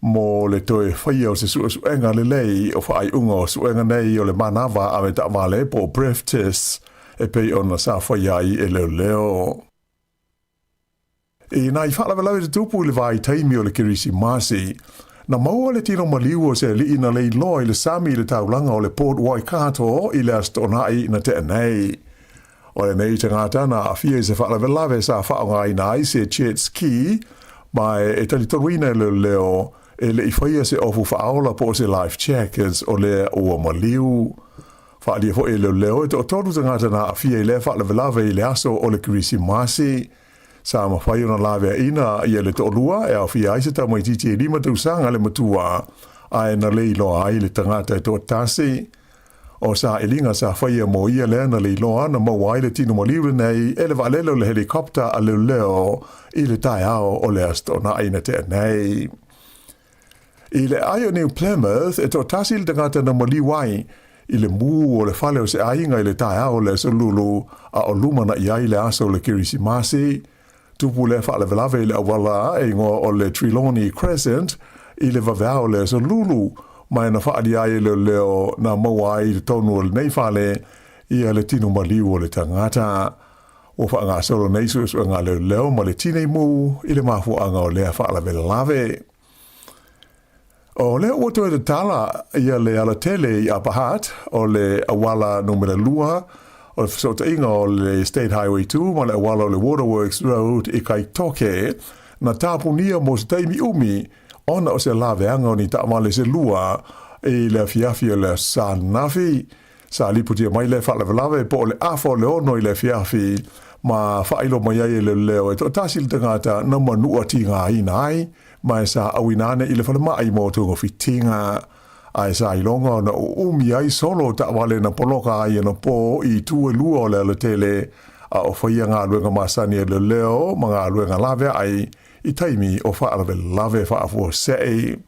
mo le toe whaia o se suenga le lei o whaai unga o suenga nei o le manawa a me ta wale po breath test e pei ona sa whaia I e leo. E nai whaalawe te tupu le vai taimi o le kirisi masi. Na maua le tino maliu o se li ina le loa i le sami i le taulanga o le Port Waikato i le astonai na te anei. O le nei te ngata na awhia i se whaalawe sa whaonga i nai se jet ski, mai e tali toruina le leo e le iwhaia se ofu whaola po se life checkers o le ua maliu. Whaalia fo e leo e to tonu te ngata na awhia i le whaalawe i le aso o le kirisi masi. Sa mawhai ona lawe ina i le to'olua e awhia ai se tau mai titi e lima tausanga le matua a e na leilo ai le tangata e toa tasi. O sa elinga sa whaia mo ia lea na leilo ana mau ai le tino maliure nei e le valelo le helikopta a leo i le tai ao o le astona aina te nei. I le aio New Plymouth e toa tasi le tangata na maliwai i le mu o le whale o se ainga i le tai ao le solulu a o lumana i ai le aso le kirisi masi. Tupu le whaalawe le awala e ngoa o le Trelawney Crescent i le vavea o le solulu mai na whaari ai le leo na maua i le tonu o le nei whale i a le tino maliu o le tangata. O whaanga solo nei su ngā leo ma le tinei mu i le mafuanga o lea whaalawe lawe. O le oto e le tala i a le ala tele i Apahat o le awala numera lua o le whasota inga o le State Highway 2 ma le awala o le Waterworks Road i kai toke na tāpunia mo se taimi umi ona o se laweanga o ni taamale se lua i le fiafi o le sanafi sa liputia mai le whaalawe po le afo le ono i le fiafi ma whailo mai ai le leo e to tasi le tangata na manua ti ngā ina ai ma e sa awinane i le whalamai mo tungo fitinga ai sa ilonga na umi ai solo ta wale na poloka ai na po i tu lua o le tele a o whaia ngā luenga masani e le leo ma ngā luenga lawe ai i taimi o whaalawe lawe whaafua sei.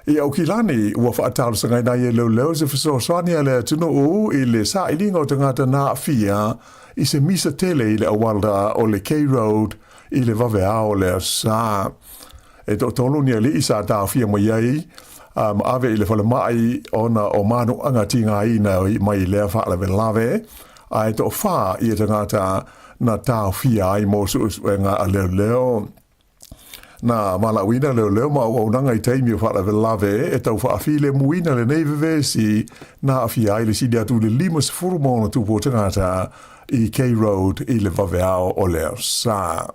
I au ki lani ua whaatalo sangai nai e leo se whasoaswani a le tunu u i le sa ilinga o tangata nā fia i se misa tele i le awalda o le K-Road i le wawea o le sa. E to tolu ni ali i sa tā fia mo iai ave i le whale mai ona o manu anga ti ngā ina mai lea whaalawe lawe a e to wha i e tangata na tā fia ai mo suuswenga a leo. Na malawina leo ma o nanga i taimi o whaalawe lawe e tau whaafile muina le neive vesi na awhia ai le sidi atu le limas furumona tupo tangata i K-Road i le waweao o leo sa.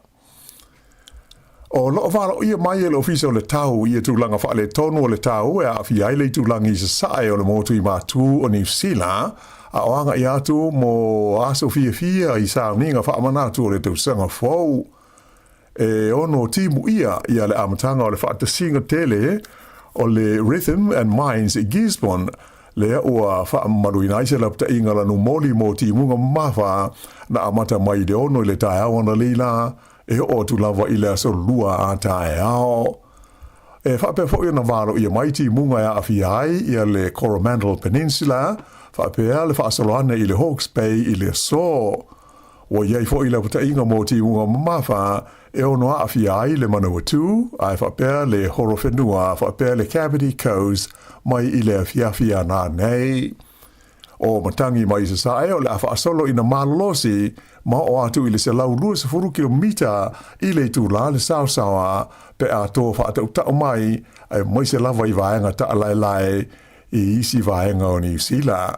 O loo whala o ia mai e le ofisa o le tau i e tūlanga wha le tonu o le tau e awhia ai le tūlanga i sa sae o le motu i mātū o New Zealand a oanga i atu mo aso fia i Sāmoa wha amanatu o le tausanga fau. E ono timu ia i le amatanga o le whaatasinga tele o le Rhythm and Minds i Gisborne lea ua whaamaruina i se lapta inga lanu moli mo timunga mawha na amata mai de ono i le tae au ana lila e o tu lava i le aso lua a tae au. E whape fo na varo i a mai timunga a awhiai i le Coromandel Peninsula whapea le whaasoloane i le Hawke's Bay i le so. O iei fo i le puta inga mo timunga mawha e ono a awhiai le Manawatu, ai whapea le Horowhenua, whapea le Cavity Coast, mai i le awhiawhia nā nei. O matangi mai sa sae o le awhaasolo ina malolosi, ma o atu i le se lau 2 kilomita i le tūla le sausawa, pe a tō whaatau tau mai, ai mai se lava i vaenga ta alailai i isi vaenga o New Zealand.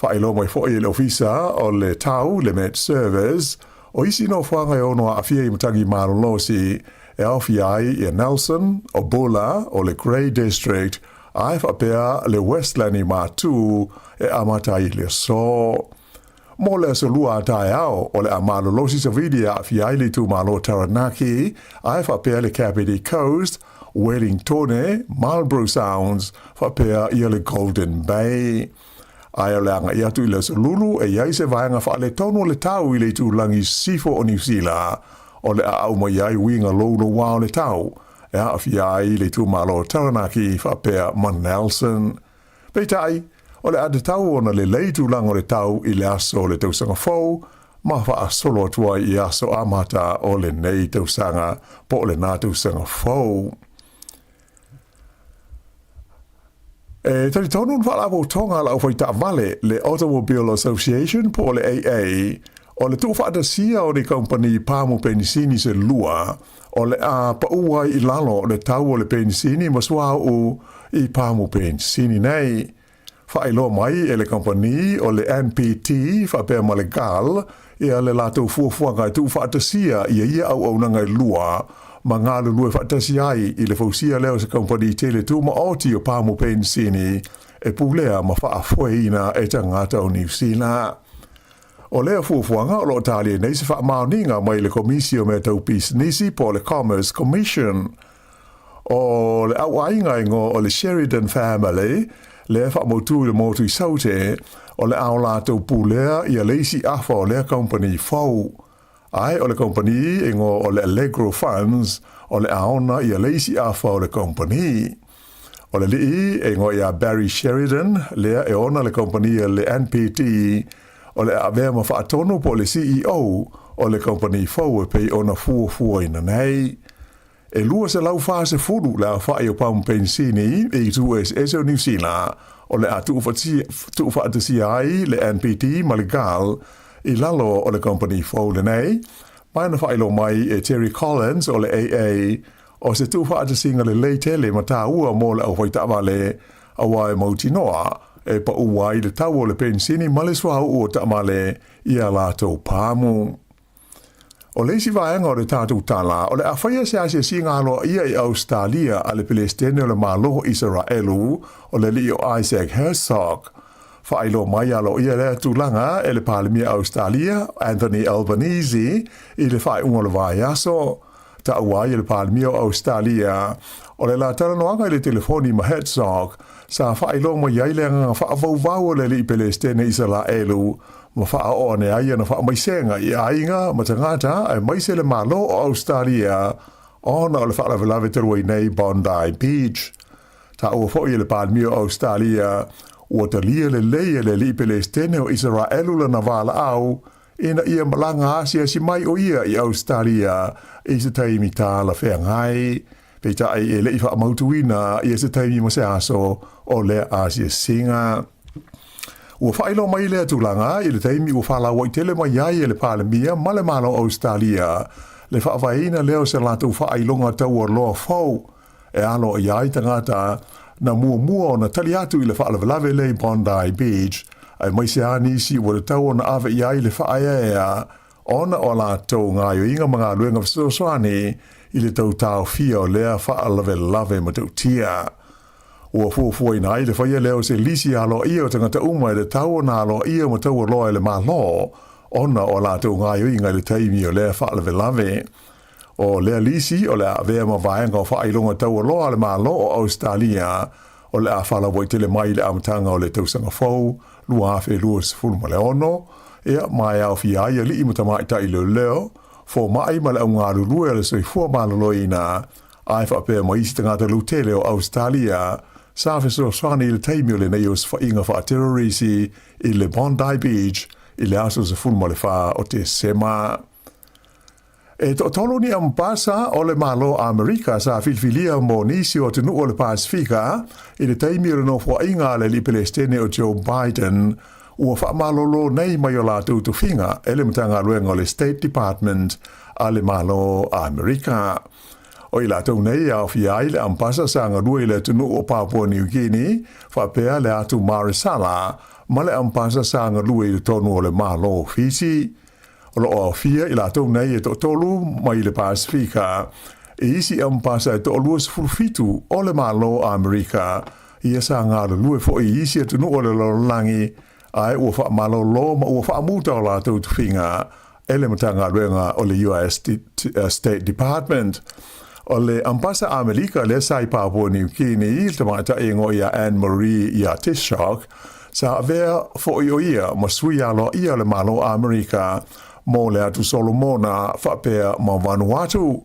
Whaelo mai fo i le ofisa o le tau, le Met Service, o isi no whanga e ono a awhia i matangi malolosi, e awhiai i Nelson, o Bulla, o le Grey District, ai whapea le Westland i mātū e amata i le so. Mo le solua tae au o le amalolosi sa vidi a awhiai le tū malo Taranaki, ai whapea le Cavity Coast, Wellington, Marlborough Sounds, whapea i le Golden Bay. Ai o le anga i atu i le solulu e iai se vaenga wha le tono le tau i le tūlangi sifo o New Zealand o le au mai iai winga lolo wā o le tau e a awhiai le tū malo Taranaki whapea ma Nelson. Peitai, o le ade tau ona le lei tūlanga o le tau i le aso o le tausanga fau ma wha a solo atua i aso amata o le nei tausanga po le nā tausanga fau. E tari tonu wha lapo tonga lau whai ta vale le Automobile Association po le AA O le tu whaatasia o le company pāmu penisini se lua, o le a pauai I lalo le tau o le penisini masua o I pāmu penisini nei. Whaelo mai e le company o le NPT whapea ma le gal ia le lātou fuafuanga tu whaatasia ia au nanga lua ma ngā lulue whaatasi ai I le fausia leo se company tele tu ma oti o pāmu penisini e pulea ma whaafueina e tangata o New Zealand. O lea fuafuanga o lo talia nei se whaamaoninga mai le komisio me tau pisnisi po le Commerce Commission. O le auainga ingo o le Sheridan family, le whaamotu le motu I saute, o le au lātou pulea ia leisi afa o lea company fau. Ai o le company ingo o le Allegro Funds, o le aona ia leisi afa o le company. O le lii ingo ia Barry Sheridan, lea e ona le company le NPT, o le avea ma whaatono po le CEO o le company fau e pei ona fuafua ina nei. E lua se lau fase furu la whae o pāmu pensini e tu es o New Zealand o le a tu whaatasi ai le NPT ma le gal I lalo o le company fau le nei. Mai na whaelo mai e Terry Collins o le AA o se tu whaatasinga le leitele ma tā ua mo le au hoitawa le awa e mautinoa e pa uai le tau o le pensini ma le swa o tamale ia lātou pāmu. O leisi vaenga o le tātou tala, o le awhaia se asia singalo ia I Australia a le Palestine o le māloho Israelu o le li o Isaac Herzog. Whaelo mai alo ia lea tūlanga e le Palemia Australia, Anthony Albanese, I le whae unga le vai aso. Ta uai le Palemia Australia, o le la taranoanga I le telefoni ma Herzog, sa whaelo mai iai le ngā whaavau le li Palestine Israelu, ma wha o ne ai na wha mai senga I ainga ma tangata ai mai se le malo o Australia ona o le wha lawe te roi nei Bondi Beach. Ta ua fo I le Palemia Australia ua talia le leia le li Palestine o Israelu le na wala au ina ia malanga asia si mai o ia I Australia I se taimi tā la whea ngai. Peita ai e le I wha mautuina I se taimi mo se aso o le asia singa. Ua whaelo mai lea tūlanga I le taimi ua whala wai tele mai iai e le Palemia ma le malo Australia. Le whaavaina leo se lātou whailonga tau o loa fau. E alo iai tangata na mua o na tali atu I le whaalawelawe le Bondi Beach. Ai mai se anisi ua le tau o na awe iai le whaaea ona o lātou ngā yo inga mga luenga whasosoani I le tau tau fia o lea whaalawelawe ma tau tia. Ua fuafua ina ai le whaia leo se lisi alo ia o tangata uma le tau na alo ia ma tau loa le malo ona o lātou ngā yo inga le taimi o lea whaalawelawe. O lea lisi o lea vea ma vaenga o whailonga tau loa le malo o Australia o lea whalawai tele mai le amatanga o le tausanga fau lua awhi lua sifuru ma le ono ea mai au fi aia li imata mai ta ilo leo fo mai ma le au ngā lulua le soifua ma laloina ai whapea ma isi tangata lutele o Australia sa so swani le taimi o le nei o sfainga wha terrorisi I le Bondi Beach I le aso sifuru ma le wha o te sema. E to tolo ni ampasa o le malo Amerika sa filfilia mo nisi o tenu o le Pasifika I le taimi o no fo inga le li Palestine o Joe Biden ua wha malolo nei mai o lātou tu whinga e le mtanga luenga o le State Department a le malo Amerika. O I lātou nei au fiai le ampasa sa ngarua I le tenu o Papua New Guinea whapea le atu Marisala ma le ampasa sa ngarua I le tonu o le malo Fiji. O lo o fia I lātou nei e to tolu mai le Pasifika e isi ampasa e to olua sfurfitu o le malo Amerika ia sa ngā lue fo I isi atu nu o le lolangi ai ua wha malo lo ma ua wha muta o lātou tu whinga e le matanga luenga o le US State Department. O le ampasa Amerika le sai Papua New Guinea te maita e ngo ia Anne-Marie ia Tishok sa vea fo I o ia ma sui alo ia le malo Amerika mo le atu Solomona whapea ma Vanuatu.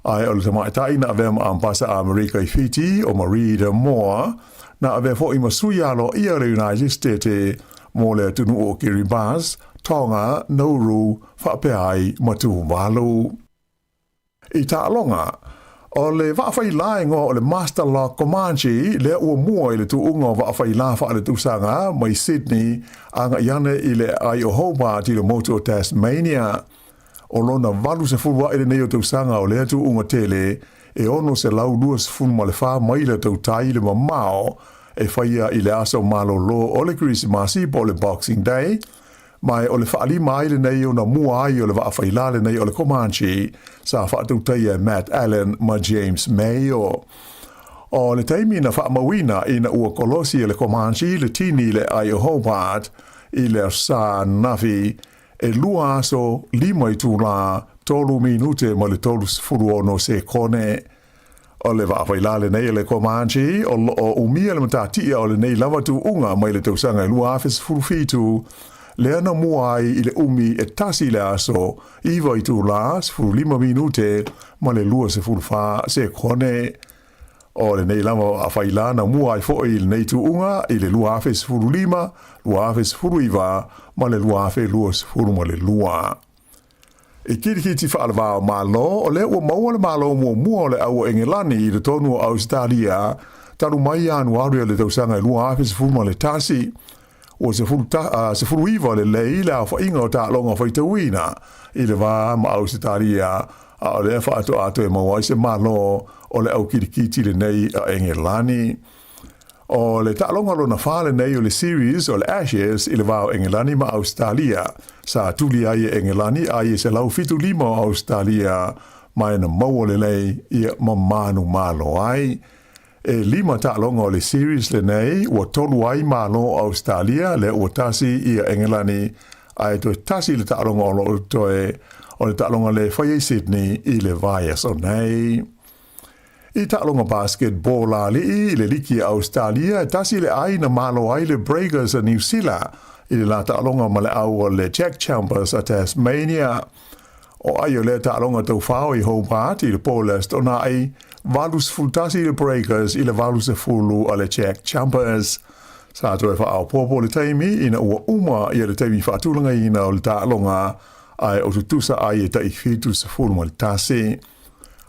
Ai o le tamaitai na avea ma ampasa Amerika I Fiji o Marie de Moa na avea fo I masui alo ia le United States mo le tunu o Kiribati, Tonga, Nauru, whapea ai ma Tuvalu. I tā alonga, O le whaafai la ingo o le Master Law Comanche le ua mua i le tu unga o whaafai la wha le tusanga mai Sydney anga iane i le ai o Hobart i le motu o Tasmania. O lona walu se fulwa i le nei o tusanga o le tu unga tele e ono se lau lua se fulu ma le wha mai le tau tai le mamao e whaia i le aso malo lo o le Christmasi po le Boxing Day. Mai o le whaali mai le nei o na mua ai o le whaafai la le nei o le Comanche sa whaatautai e Matt Allen ma James Mayo. O le taimi na whaamawina i na ua kolosi e le Comanche le tini le ai o Hobart i le sa nafi e lua aso lima i tūla tolu minute ma le tolu sifuru ono se kone. O le whaafai la le nei o le Comanche o umia le matatia o le nei lava tu unga mai le tausanga i lua afe sifuru fitu le ana mua ai i le umi e tasi le aso iwa i tū la sifuru 5 minute ma le lua sifuru wha se kone. O le nei lama a whaila na mua ai fo i le nei tū unga i le lua afe sifuru 5, lua afe sifuru iwa ma le lua afe lua sifuru ma le lua. E kirikiti whaalawao malo o le ua maua le malo mua le au Engelani i le tonu o Australia taru mai anuaria le tausanga i lua afe sifuru ma le tasi. O se furu iwa le lei le a whainga o ta longa whaitawina i le wā ma Australia a o le whaato ato e mawai se malo o le au kirikiti le nei a Engelani. O le ta longa lo na whale nei o le series o le Ashes i le wā o Engelani ma Australia sa tuli ai e Engelani ai se lau fitu 5 o Australia mai na maua le lei i mamanu malo ai. E 5 ta'alonga o le series le nei ua tolu ai malo Australia le ua tasi i a Engelani ai to tasi le ta'alonga o le ta'alonga le whai Sydney i le vaias o nei. I ta'alonga basketball la li le liki Australia tasi le ai na malo ai le Breakers a New Zealand i le la ta'alonga ma le au le Jack Chambers a Tasmania. O ai o le ta'alonga tau whao i Hobart i le Polest o na ai valus fultasi le Breakers i le valus e fulu a le Jack Chambers. Sa to e whaau popo le taimi ina ua uma i le taimi whaatulanga ina o le ta'alonga ai o tutusa ai e tai fitu se fulu ma le tasi.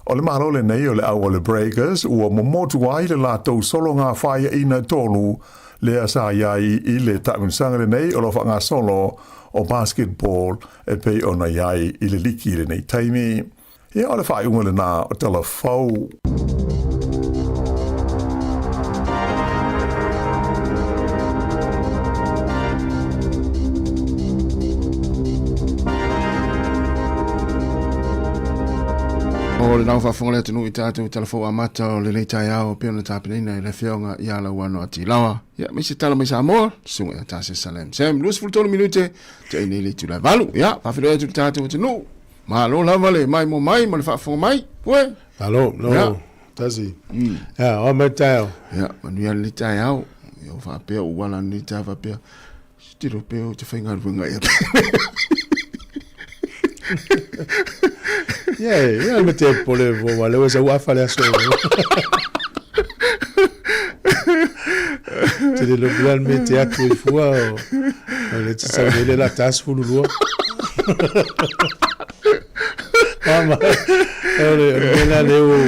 O le malo le nei o le au o le Breakers ua momotu ai le lātou solo ngā whaia ina tolu le asa iai i le ta'unsanga le nei o lo wha ngā solo o basketball e pei ona iai i le liki le nei taimi. Ia o le whai unga le nā o tala whau. O le nau whafonga le tunu i tātou telefo amata o le leitai au pia na tāpinina i le whionga i ala wano ati lawa. Ia, misi tala mai Sāmoa, sunga ia tāse salem. Sam, 23 minute, te ine le tūlai valu. Ia, whawhiro e tu tātou tunu. Malo lava le mai mo mai, ma le whaafonga mai. Pue? Alo, no, tasi. Ia, o mai tau. Ia, manuia le tai au. Ia, whaapea o wala ni tā whaapea. Stiro peo te whainga ruenga ia. Yeah, me te pole vo le was a wafa le so. Te le plan me te atu i fua o le tsa le la tas fulu lo. Mama, ole la leo.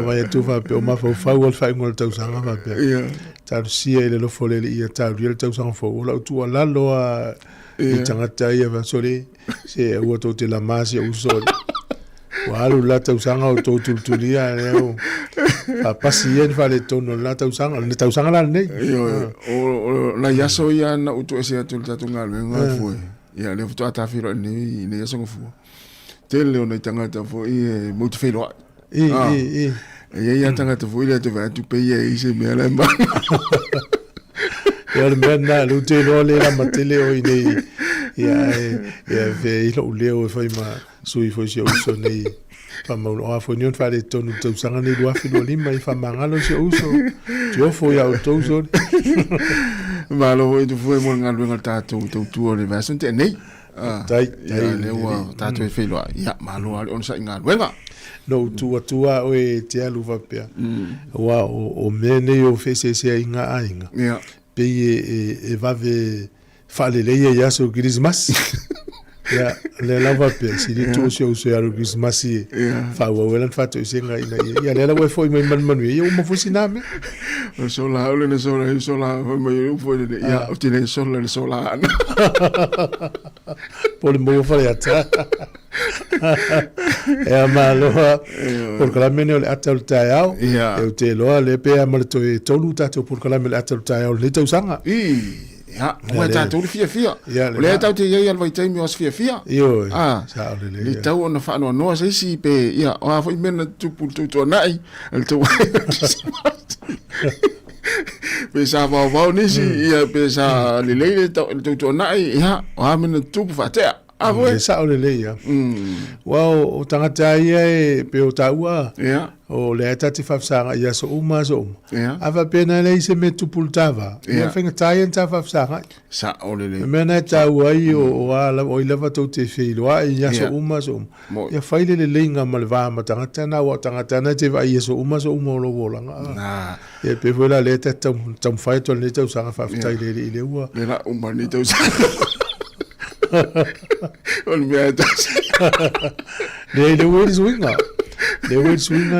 Vai tu fa pe o ma fa o fa ngol tau sanga fa pe. Ta sia ile lo fole ia ta ile tau sanga fo o tu la lo a i tangata ia va sole se o to te la masi o sol. Walu la tau sanga o to tultulia leo. A pasien fa le tono la tau sanga la nei. O la yaso ia na utu ese atu tatunga le foi. Ia le foto ata firo ni ne yaso fu. Te le ona tangata fo i mo te felo. Ia tangata fo ile te va tu pe ia i se me la ma. Ia menna lu te no le la matele o i nei. Ia ve i lo leo foi ma sui foi se uso nei. Pa ma o fo nion fa le tonu tau sanga ni lua fino lima i fa mangalo se uso. Tio fo ia o tozo. Ma lo tu foi mo ngalo ngal tatu tu le va sente nei. Tai le wa tatu e felo. Ia ma lo on sa ngalo wenga. No tua o e te alu va pe. Wa o mene o fese se inga ainga. Ia. Pe e va ve fa le ia so Christmas. Ya, le lava pe si le tu se aru Christmas e. Fa wa welan fa to se ngai na. Ya le la we foi mai man ye uma fusina me. So la ole ne so la mai u foi de ya o tine so la. Por mo fa ya ta. E malo por kala mene le atal taiao. E te lo le pe amal to e tolu ta to por kala mene atal taiao le tau sanga. Ja, maar dat doe fia. Le tau te ye alwai te mi was fia. Yo. Sa le. Le tau ona fa no se si pe ya, o fa mena tu tu nai. El tu. Pe sa va ni si ya pe sa le tu nai ya, o mena tu fa te. Ave sa ole le ya. Wow, o tangata ye pe o taua. Ja. O le tati fafsanga ya so uma. Ava pena le se me tupultava. Ya fenga taien ta fafsanga. Sa ole le. Mena taua i o ala o leva to te filwa ya so uma. Ya faile le linga malva matangata na o tangata na te va ya so uma lo volanga. Na. Ya pe vola le tam faito le tau sanga faftai le ua. Le la uma ni tau on me atas le word swinga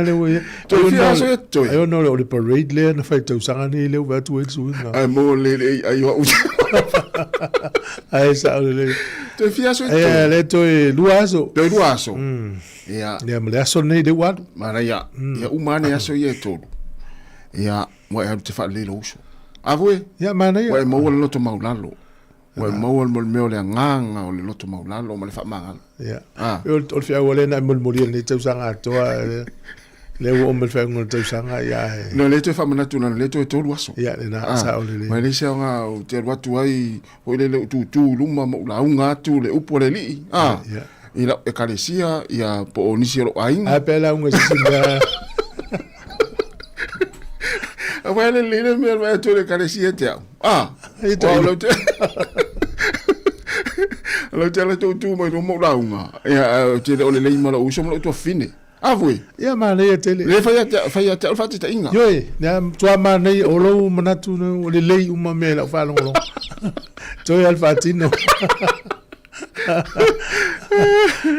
le we to I don't know the parade le na fight to sanga ni le wa to swinga ai mo le ai wa ai sa le to fia so le to luaso ya le me aso ni de wat mara ya umane aso ye to ya mo e te fa le lo so avue ya mana ya wa mo lo to maulalo wa mo le nganga o le loto maulalo ma le fa manga ya o fia wala na mo ni tau sanga to le o mo fa ngol tau sanga ya no le to fa mana tu na le to luaso ya na sa o le ma le se nga o te watu ai o le tu luma mo la unga tu le upo le li ila e kalesia ya po onisi ro ai a pela unga singa a wale le me tu le kalesia te lo te lo te la tu mai no mo la unga ya te le le ma la uso mo to fine avui ya ma le tele le fa ya te fa te inga yo na tua ma nei o lo manatu no le le uma me la fa lo to ya alfatino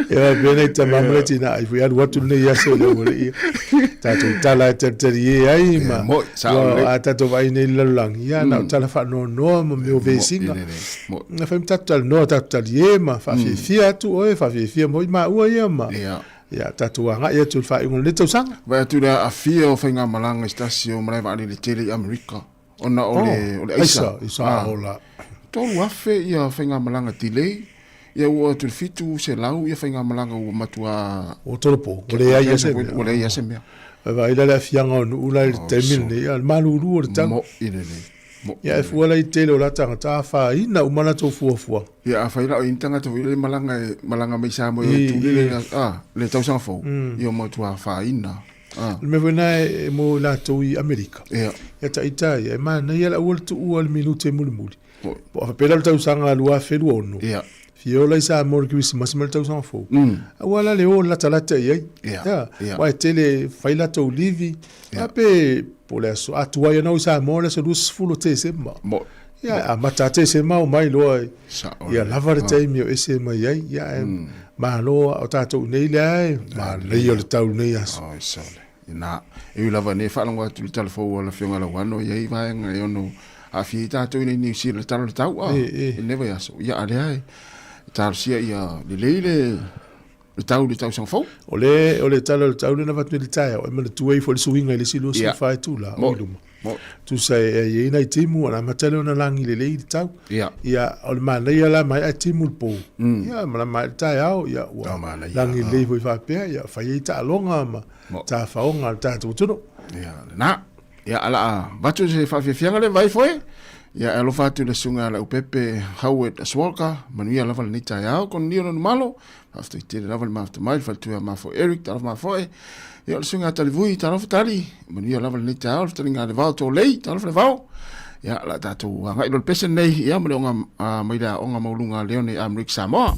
ya bene tamamle tina ai fui watu ne ya so le tatu tala terteri ai ma tatu vai nei lalang ya na tala fa no mo me vesinga na fem tatu no tatu ye ma fa fia tu o fa fia mo ma o ye ma ya tatu nga ya tu fa ngun le tu sang va tu da afia o fenga malanga stasio mai va ni tele america ona ole isa ola to wafe ya fenga malanga tile ya o tu fitu se lau ya fenga malanga o matua o tolopo ole ya se me va ila la fianga no ula temil ni al malulu o tang mo ile ya fu la tele la tanga ta fa ina o mana to fu ya fa ila o intanga to ile malanga mai sa mo tu le tau sa fo yo matua fa ina me vena mo la to i america ya ta italia ma na ya la voltu o al minute mulmuli po fa pela tau sanga lua fe luono fiola isa mor Christmas mal tau san fo wala le o la talata ye wa tele faila to livi ape por eso atua ya no isa mor le sedus fulo te sema ya amata te sema o mai lo ya lava te mi ese mai ya ma lo o tato nei le ma le yo le tau nei as na e lava ne fa longa tu telefo wala fionga la wano ye va nga yo no a fi tato ni ni si le tau never ya so ya ale tar sia ia le tau san fo ole tau na vat militaire o me tu e fo le swinga le silo so fa tu la tu sai e na timu na matelo na langi le tau ia o ma le la mai a timu po ia ma ma tai au ia langi le vo fa pe ia fa ia ta longa ma ta fa onga ta tu ia na ia ala batu se fa fianga le vai foi ya elo fatu le sunga la upepe Howard Aswalka manuia lava le nita ya kon ni no malo after it lava le mafta mai fatu ma fo Eric ta ma fo ya le sunga tali vui ta no tali manuia lava le nita ya after nga le val to lei ta le val ya la tatu nga ilo pesen nei ya mo nga mai da onga maulunga leone Amrik Sāmoa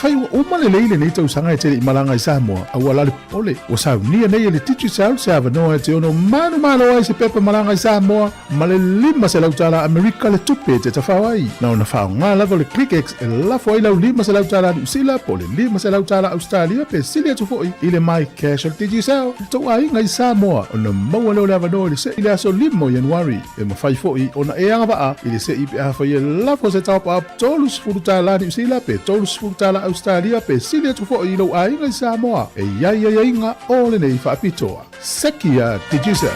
fai o male leile nei tau sanga e te malanga I Sāmoa au ala le ole o sa ni nei le titu sa se ava no te ono manu ai se pepe malanga I Sāmoa male lima se lautala Amerika le tupe te tawhawai na ona whao ngā lava le ClickX e la foi lau lima se lautala New Zealand po le lima se lautala Australia pe silia tu foi ile mai cash al titu sa to ai ngai Sāmoa ona maua leo le ava no le se ile aso limo Januari e ma fai foi ona e anga va ile se ipe a foi la fo se top up tolus furutala New Zealand pe tolus furutala Australia pe silia tu foi lo ai ngai Sāmoa e ia nga ole nei fa pitoa sekia tijisa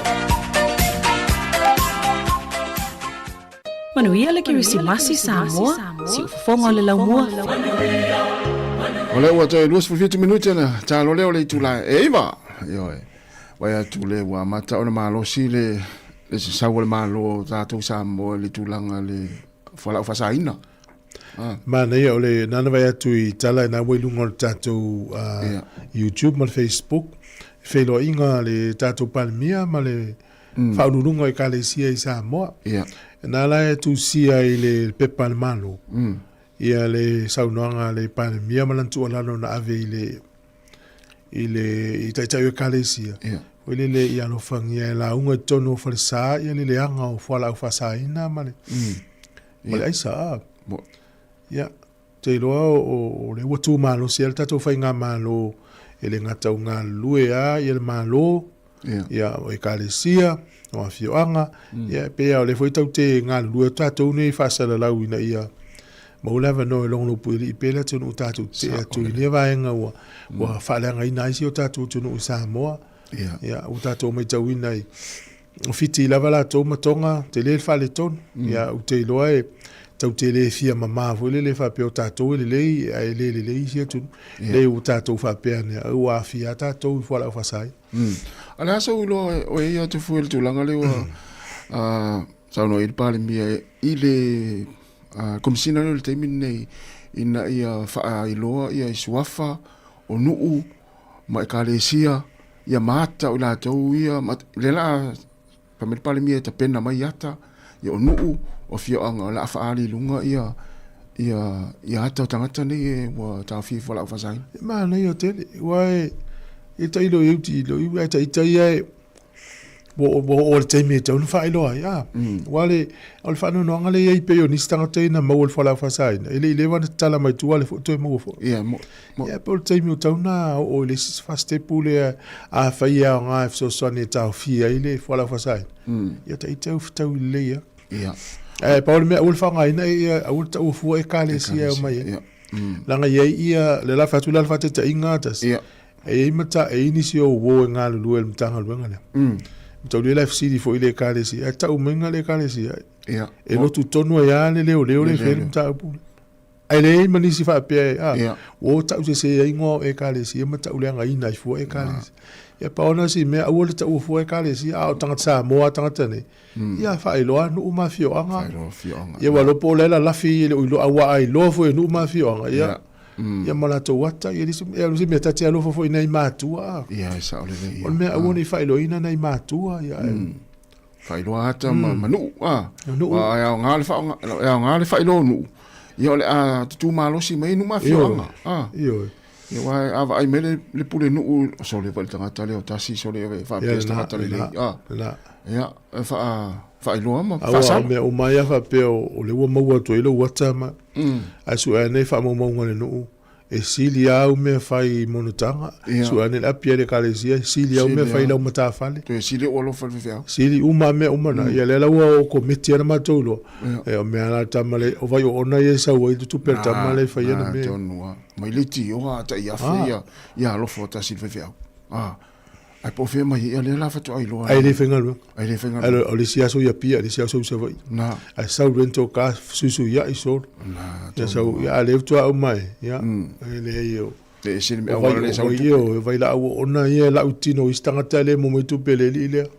Manuia le kirisi masi Sāmoa, si ufonga le laumua. Ole ua toi 2 minuti na talo leo le tula eva yo wa tu le wa mata ona malo si le sa wal malo ta tu Sāmoa le tulanga le fola fa saina mana ia ole nana vai atu I tala na wailunga o tatou YouTube ma Facebook felo inga le tatou palmia ma le faulunga I kalesia I Sāmoa na la tu sia I le pepa malo ia le saunoanga le palmia ma lantu ala no na ave ile tai kalesia Wele le ia no fangia la unga tono falsa ia le anga o fola fa saina ma le ma ai sa ya te loa o le watu malo si el tatou fai ngā malo e le ngata o ngā lue a i le malo ya o e kalesia o a fioanga ya pea o le foi tau te ngā lue tatou nei whasara lau ina ia maulava no e longo pu I pela tunu tatou te atu I le vaenga wa whaleanga ina isi o tatou tunu I Sāmoa ya o tatou mai tau ina I o fiti lava la tau matonga te le whale ton ya o te loa e tau te le fia mama vole le fa pe o tatou le le sia tu le o tatou fa pe ne o a fia tatou fo la fa sai ala so lo o ia tu fu el tu langa le sa no ir pale mia ile komsina no te minne ina ia fa ilo ia suafa o nuu ma kalesia ia mata o la tau ia le la pa me pale mia ta pena mai ata ia o nuu o fio anga la faali lunga ia ata tangata ni wa ta fi fola fa sai ma na yo te wai ita ilo yuti lo ita ia bo o te me te un fa ilo ya wale al fa no ngale ia pe yo ni tangata na mo fola fa sai ile van tala mai tu wale fo to mo fo ia mo ia po te me tu na o le fa ste pule a fa ia nga so so ni ta fi ile fola fa sai ia ta ita u fu ile ia Paul me ul fanga ina ia ul ta ufu e kalesia mai langa ia le la fatu la fatu ta inga tas e mata e inisio wo nga lu el mtanga lu nga mta le life city fo ile kalesia ta u menga le kalesia e no tu tonu ya le le fe mta pu ai le manisi fa pe o ta u se ingo e kalesia mata u le nga ina fo e kalesia ya paona si me awol ta ufu e kalesia au tanga Sāmoa tanga tane ia fa ilo no ma fio anga ia walo po le la fi ile ilo awa ai lo fo no ma fio anga ia mala to wata ia disi e me tati alo fo ina matua ia sa ole o me awoni fa ilo ina na matua ia fa ilo ata manu ia ngale fa ilo nu ia ole a tu malo si mai no ma fio anga ia wai ava ai mele le pule nu so le volta tale o tasi so le fa pesta tale ia fa ilo ma fa sa me o mai fa pe o le wo mo to ile wata ma asu ane fa mo ngone no e silia o me fai monotanga su ane la piede kalesia silia o me fai la mata fale to silia o lo fa fe sili uma me uma na ia le la o komiti na matolo e o me ala tamale o vai ona ye sa o tu per tamale fai na me mai liti o ta ia fe ia lo fo ta sil fe ai po fe mai ia le la fa to ai lo ai le fenga o le sia so ia pia le sia so se vai na ai sa rento ka susu ia iso na ya sa ia le tu au mai ya le io te sil me o le sa io vai la o ona ia la utino istanga tele mo tu pele ile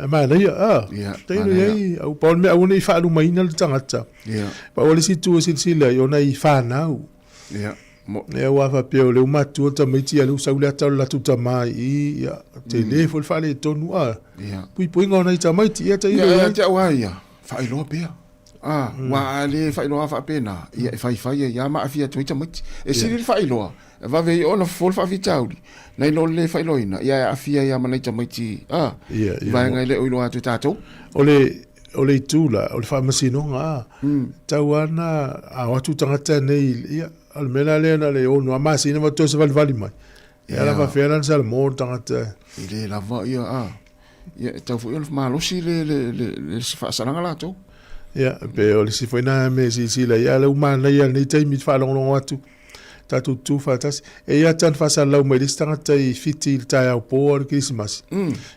ma na ia te ia au pa me au ni fa lu mai na tangata pa o le situ sila yo na I fa na ia e wa fa pe o le matu ta miti alu sa ula ta la tuta mai ia te le fo fa le tonu pui ngona I ta mai ti ia te ia te wa ia fa ilo pe wa le fa ilo fa pena ia fa ia ma afia to ita mati e siri fa ilo va ve ona fol fa vitauli na ilo le fa ilo ina ia afia ia ma ita mati va ngai le ilo atu tato ole tula ole fa masino nga tawana a watu tangata nei ia al mena le na le ono masino va to se vali mai ia la va fera sal mo tangata ile la va ia tau fu il ma lo si le fa saranga la to ia pe ole si foi na me si la ia le umana ia ni tai mi fa long atu tatu tu fatas e ia tan fa sal lau me listangata i fitil tai au por Christmas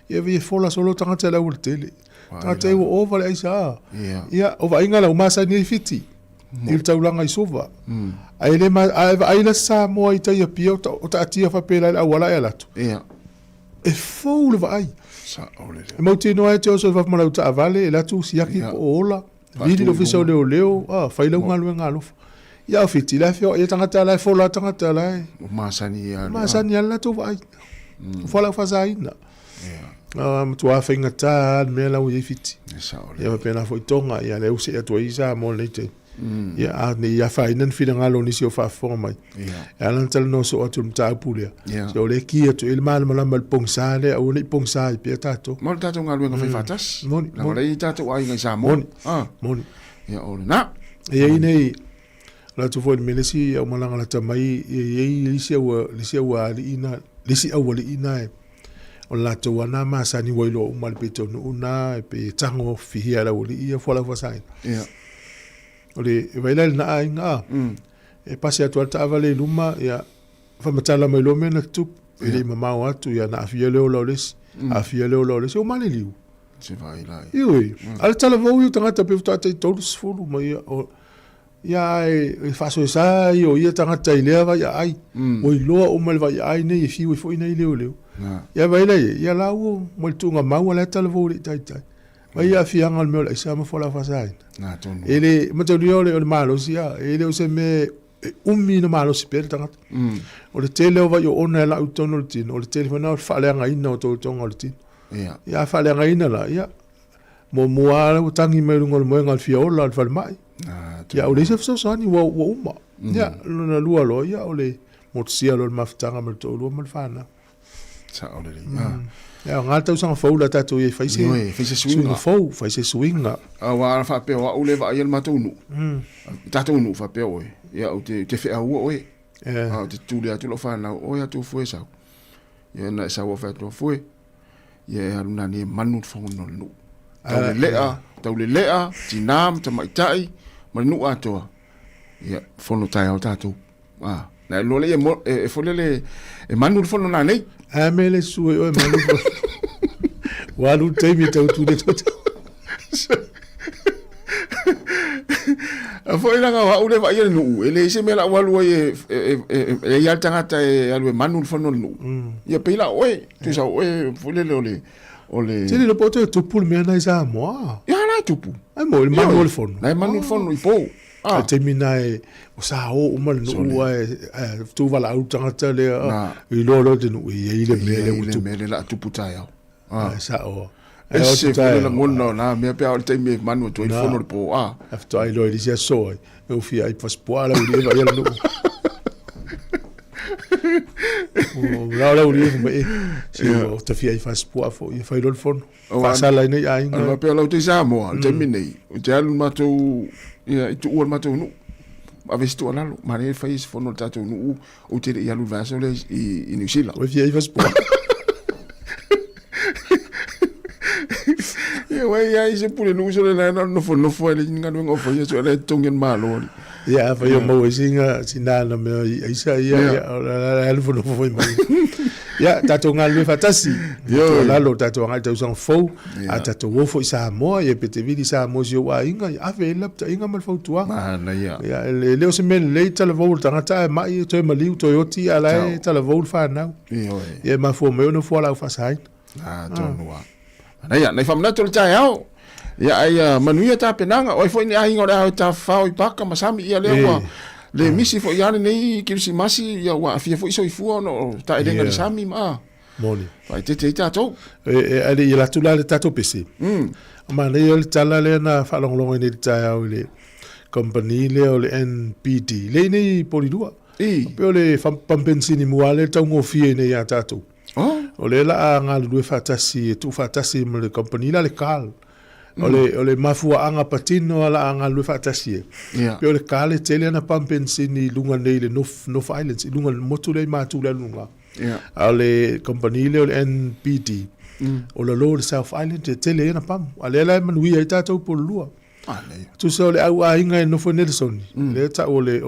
ia vi fola solo tangata la ultele tangata o over ai sa ia over inga la umasa ni fiti il taulanga i sova ai le ma ai la Sāmoa i tai pio o ta atia fa pela la wala ia latu ia e foule vai sa ole e mo tino ai te o so va mala uta vale e latu siaki o ola vidi lo fiso leo fai la ngalo ia fiti la fio ia tangata la fola tangata la masani ala tu vai fola fa zaina tu a finga ta me la u fiti ia pena foi tonga ia le usi atu isa mo lete ia ni ia fa inen fina ngalo ni sio fa forma ia lan tal no so atu mta pulia so le ki atu il mal mal pongsale au ni pongsai pe tato mo tato ngalo nga fa fatas la le tato ai nga sa mon ia ole na ia nei la tu foi melesi au malanga la tamai ia lisi au ali ina o la to wana ma sani woilo mal peto no na pe tango fihia la oli ia fola fasai ole vai la na inga e pasi atu alta avale luma ia fa matala mai lo mena tu ele mama watu ia na afia le ola o mali liu se vai lá ioi alta la vou tangata pe tata todos fulu mai ia e faso sa io ia tangata ile va ia ai o lo o mal vai ai nei fi foi nei leo ia vai lai ia la o mo tunga mau la tala vou tai vai ia fi angal me la sa mo fola fasai na tonu ele materiale o malo sia ele o se me mino malo si per tangata o le tele o vai o ona la utono tin o le telefona o fa le nga ina o to tonga tin ia fa le nga ina la ia mo moa o tangi me ngol mo ngal fiola al fal mai ia o le se so sani wo uma ia na lua lo ia o le mo sia lo maftanga me to lo mal fana sa o le ia ngal tau sanga foula tatu ia faise faise swinga wa fa pe wa o le va ia matunu tatu nu fa pe o ia o te fe a o e te tu le atu lo fana o ia tu foi sa ia na sa wo fa tu foi ia na ni manu fono no tau le lea, tinam, tamaitai, manu atoa. Ia, fono tai au tātou. Na lo le e fole le e manu fono na nei. Me le sue o e manu fono. Walu teimi tau tu de tota. A foi langa wa ule va ia no ele se mela walu e ia tangata e alu manu fono no. Ia pila oe, tu sa oe fole le ole. Tele le poto tu pul me na Sāmoa. Ya na tupu. Ai mo il manu fono. Na manu fono i po. A termina e o sa o mal no tu vala au tangata le i lo de no i le me la tupu tai au. Sa o. E se fole la ngono na me pe au te me manu to i fono po after I lo di sia so eu fi ai paspoala u le va ia no. La uri me si o te fi ai paspoa fo i fai lo fono. Fa sala nei ai. Ma pe la te Sāmoa te minei. Te alu matou ia itu ua matou nu a vestu ala ma le fai se fono tatou nu o te ia lu vaso le i New Zealand. O fi vas po. Ia wai ai se pule nu so le no fo le nga no fo ia so le tongen malo. Ia fa yo mo singa sinana me ai sa ia ala fo no fo mai. Ya tatou ngal fatasi yo la lo tatou ngal tau sang fo a tatou wo fo Sāmoa e pete vidi Sāmoa yo wa inga a ve la ta inga mal fo tua na ya le se men le tala vo tangata mai to maliu toyoti ala tala vo fa na ye ma fo me no fo la fa sai tonua na ya na famna to ta ya ya ai manuia ta penanga o fo ni ai ngora ta fa o paka masami ia le wa le misi fo ia nei kirisi masi ia wa fia fo iso i fu no ta elenga de sami ma Moni. Pai te tātou. Ale i la tula le tato pese. Ma le le tala le na whalonglongo ni tai au le company le o le NPD. Le nei polidua. Pe o le pampensini muale tau ngofie nei a tatou. O le la ngā lue whatasi, tu whatasi mo le company la le kāl. O le mafua anga patino ala anga lue whatasi. Pe o le kāl e tele ana pampensini lunga nei le North Islands. Lunga motu le mātu le lunga. O le company le o le NPD. O le lo le South Island e tele ana pam. A le la manuia i tātou po lua. Tu se o le au a inga e nofo Nelson. Le ta o le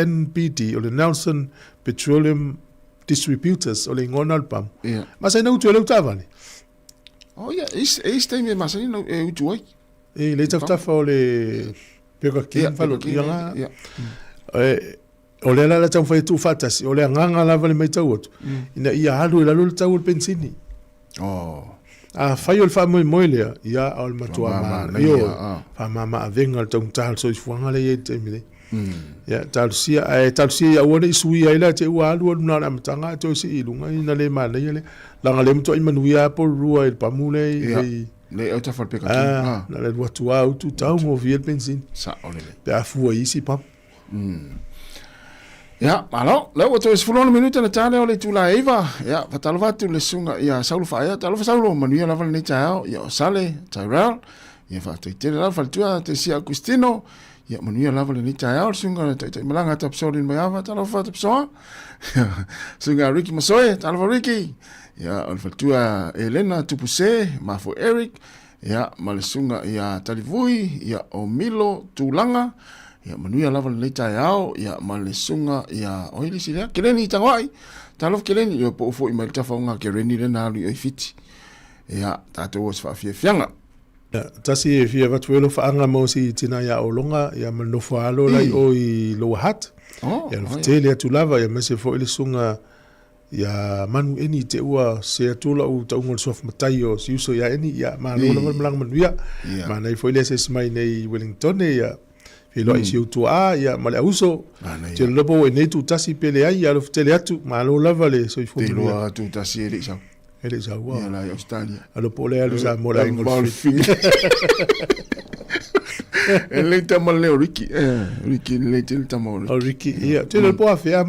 NPD, o le Nelson Petroleum Distributors, o le ngona al pam. Ma sai na utu e lau tawani. Oh yeah, stay me ma sai na utu ai. Le taftafa o le peka king falo kianga. O le la tau fai tu fatasi, o le nganga lava le mai tau otu. Ina ia halu e lalo le tau o le pensini. Fai o le wha moe lea, ia au le matua ma. Io, wha mama a venga le tau tāl so i fuanga le iei te mire. Ya talusia ia ua isui ai la te ua alu na na matanga to si ilunga ina le mana ile la ngale mto i manuia po rua il pamule le auta fal peka na le watu au tu tau mo viel pensin sa ole pe afu isi pam ya malo le o to is fulon minuta na tale ole tu la eva ya fatalva tu le sunga ya saulu fa ya talo saulu manuia la val ne tao ya sale Tyrell ya fa te la fal tu te sia Agustino ya manuia lava le nita au sunga te malanga tap so din maiava talo fa tap so sunga Ricky Masoe talo Ricky ya alfatua Elena Tupuse mafo Eric ya malesunga ya talivui ya Omilo Tulanga ya manuia lava le nita au ya malesunga ya oili silia keleni tangwai talo keleni yo po fo imal tafonga keleni le na lu ifiti ya tato was fa fianga tasi e fia watuelo whaanga mo si tina ya olonga ya manofo alo lai o i loa hat ya lofitele atu lava ya mese fo ili sunga ya manu eni te ua se atula u taunga le sof matai o si uso ya eni ya maa lola malang manuia maa nei fo ili ase smai nei Wellington ya filo isi utua ya male auso te lopo e nei tu tasi pele ai ya lofitele atu maa lola vale so i fo manuia te loa tu tasi eri sao ele sa wa ya la Australia alo pole alu sa mora golfi ele tamal le Ricky le tamal Ricky ia te le po afia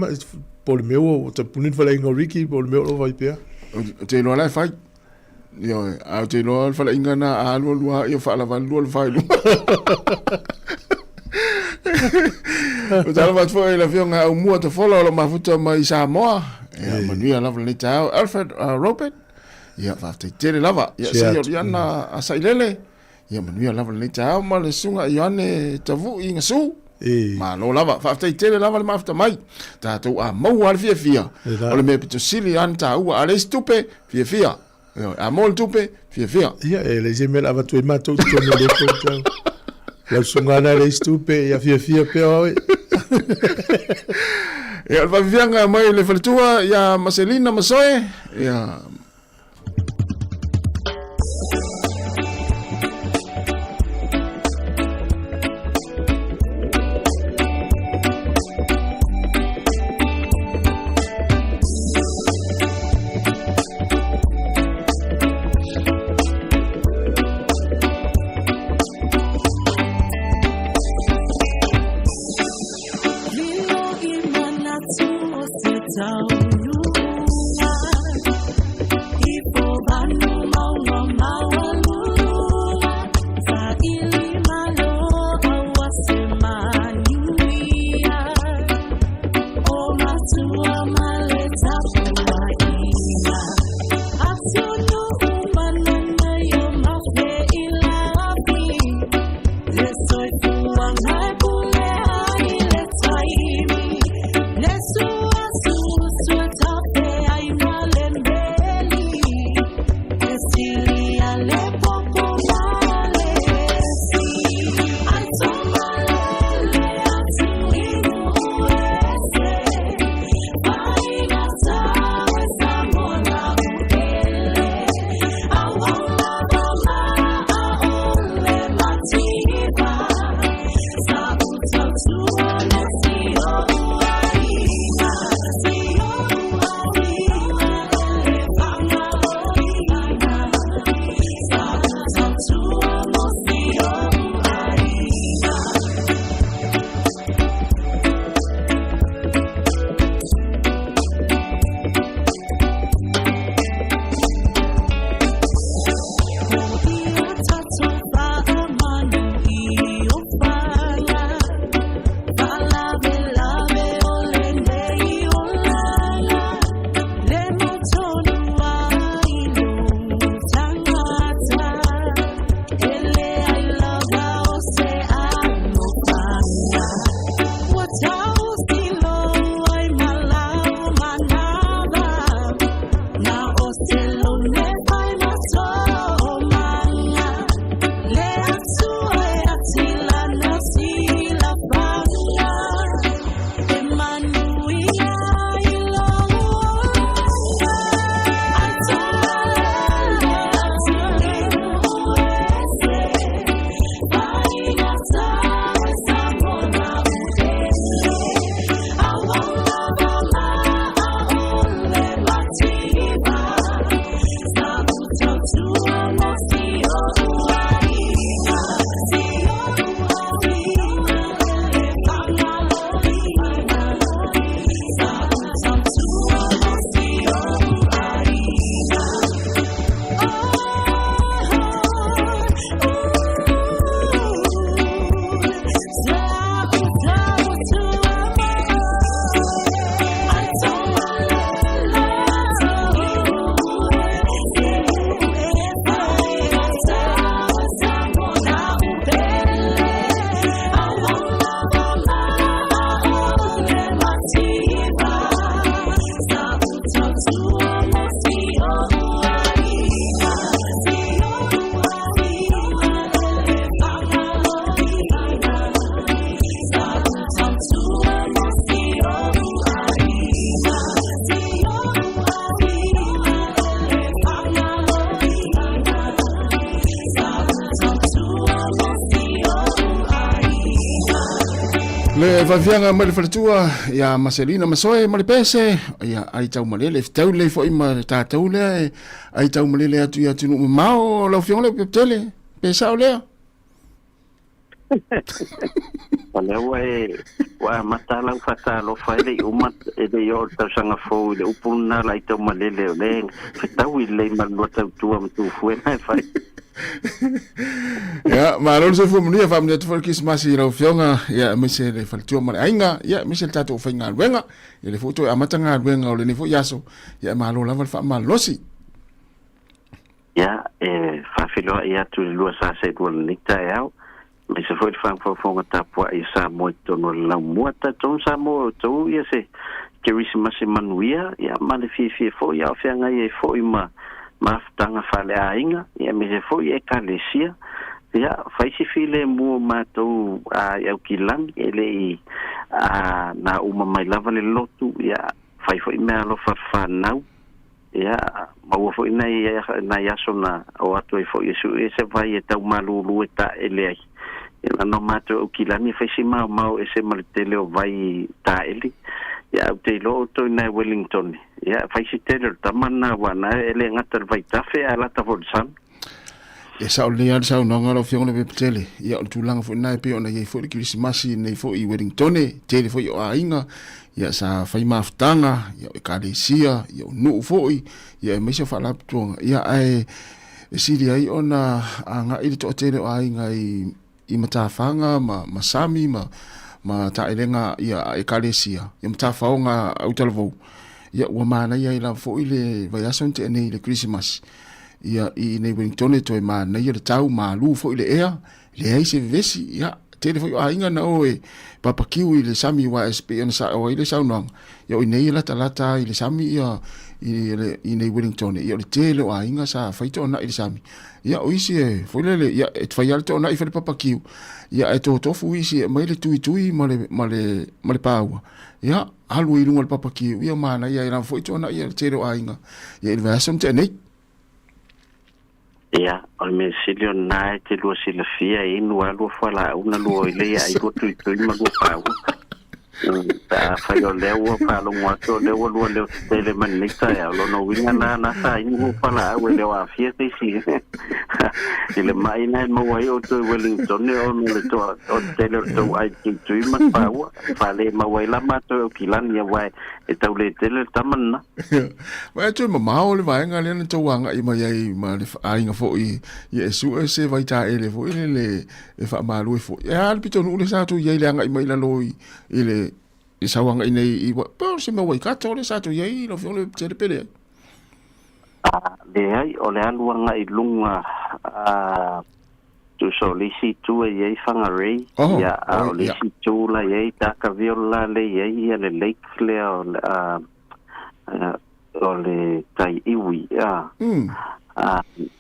pole meu te punin fala ingo Ricky pole meu vai pe te lo la fai yo a te lo fala inga na alu lua yo fala van lu fai lu o tala mat foi la fiona o mua te fola o ma futa mai Sāmoa ya manuia lava le tau Alfred Robert ya fa te lava ya se yana asailele ya manuia lava le tau ma le sunga yane tavu inga su ma no lava fa te lava le mafta mai ta tu a mau al fia o le me pito sili anta u ale stupe fia a mol tupe fia ya le jemel ava tu ma tu le ko la sunga na le stupe ya fia pe ya va vianga mai le faltua ya Marcelina Masoe ya Le fafianga ma le faletua ia Marcelina Masoe ma le pese ia ai tau malele tau le fo ima tatau le ai tau malele atu ia tunu mao la fiona le tele pesa ole Wala wa matala fata lo faile umat e yo tau sanga fo le upuna la tau malele le tau le mal tau tua tu fuena fai ya malon se fu munia fam net for Christmas ira fionga ya mise le faltio mar ainga ya mise tato fainga wenga ele foto amatanga wenga ole ni fo yaso ya malo la fa malosi ya fa filo ya tu lu sa se ko nikta ya mise fo fa fo tapua isa mo tono la muata ton samo to ya se Christmas manuia ya malefi fo ya fianga ye fo ima maftanga fale ainga ia me se foi e kalesia ia fai si file mo matou a eu kilang ele na uma mai lava le lotu ia fai foi me alo fa nau ia mau foi na yaso na o atu foi su ese vai e tau malulu eta ele ai ina no matou kilang fai si mau ese maltele o vai ta ele ia te lo to na Wellington ia fai si tele tamana wana ele ngata vai tafe ala ta forsan e sa ole al sa no ngalo fiona be tele ia tu langa fo na pe ona ye fo ki Christmas nei fo I Wellington tele fo yo ainga ia sa fai maftanga ia e kalesia ia no fo ia me se fala tu ia ai siri ai ona anga I to tele ainga I matafanga ma sami ma ta elenga ia e kalesia ia mta faonga autalvo ia wa mana ia ila fo ile vai asonte nei le Christmas ia I nei Wellington to ma na ia tau malu fo ile ea le ai se vesi ia tele fo ainga na oe papa kiu ile sami wa sp on sa o ile saunang ia nei la talata ile sami ia I nei Wellington ia le tele o ainga sa faito na ile sami ia o isi fo ile ia et faial to na I fa papa kiu ia e to fu isi mai le tui male paua ia alu I lunga le papa kiu ia mana ia ira fo to na ia tele o ainga ia il vason te nei ia o me silio na te lo silafia inu alu fala una lo ile ia I go tui ma go paua ta fai o leo pa lo moto leo lo tele manita ya lo no winga na sa inu pala we leo a fiesta si ile mai na mo wai o to Wellington o no le to o tele to ai tu ma pa wa fa le ma wai la ma to kilan ya wai e tau le tele tamanna wa tu ma o le vai nga le to wanga I mai ai ma le ai nga fo I Yesu se vai ta ele fo ile le e fa ma lu fo ya al pito no le sa tu ye le nga I mai la loi ile I sawanga I nei I po se ma wai ka to le sa tu ye lo fo le tele pele le ai o le aluanga I lunga tu solisi tu e ye fanga rei ya o le si tu la ye ta ka viola le ye le lake le o le tai iwi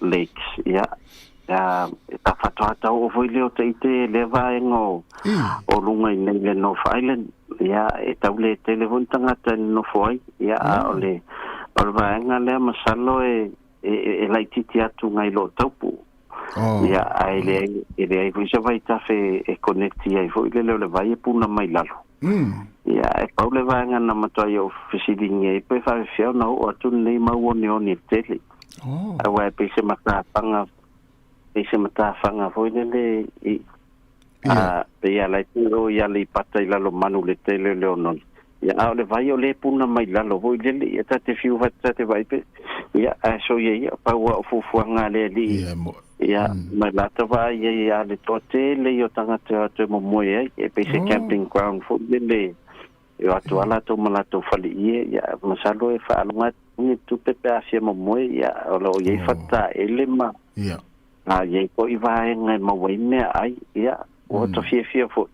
lakes ya ta fatata o foi le o te le vai ngo o lunga I nei le North Island ya e tau le telefon tangata no foi ya o le vai nga le masalo e lai titi atu ngai lo taupu ya ai le foi se vai tafe e connecti ai foi le vai puna mai lalo ya e pau le vai nga na matoi o fisilinge e pe fa fia no o tu nei ma oni tele awa pe se mata fanga foi le pe ya lai tiro ya le pata ila lo manu le tele le onon ya le vai o le puna mai lalo voi le ya te fiu va te vai pe ya so ya pa wa fu nga le li ya ma la to va ya le tote le yo tanga te mo moe e pe se camping ground fu le yo atu ala to mala to fali ya masalo e fa alunga ni tu pe pe asia mo moe ya o lo ye fata ele ma ya ye ko I vai nga mo we me ai ya o to fie fu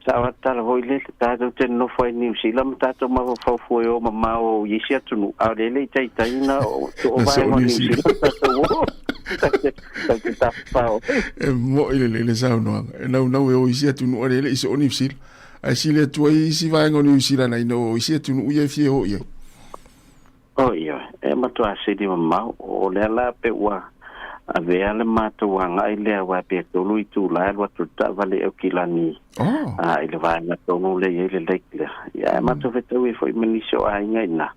sa ta ho ile ta do te no foi New Zealand ta to ma fo foi o ma o yisia tunu a le tai na o vai mo New Zealand ta to ta pa mo ile sa no no o yisia tunu le iso New Zealand ai si le tu isi vai ngo New Zealand ai no yisia tunu ye fie o ye o ia e ma to a se di ma o le la pe wa a vea le mātuanga i lea wā pia tonu i tūlai watu ta vale au kilani. I le vai matonu le i le leikle. Ia matu whetau e fwoi manisio a inga ina.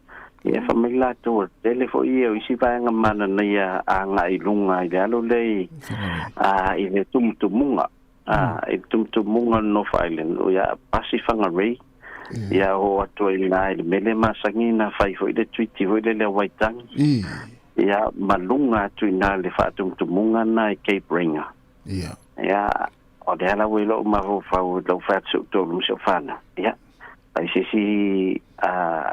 Ia whamila tō tele fwoi e o isi vāenga mana na ia a ngā i lunga i le alo lei i le tumutumunga. I tumutumunga North Island o ia pasi whangarei. Ia o atua i nā i le mele masangina whai fwoi le tuiti fwoi le waitangi. Ia malunga atu i nā le whaatumutumunga na i Cape Ranger. Ia o le ala wei lo maho whau lau whaatsu tōlu msio whana. Ia ai sisi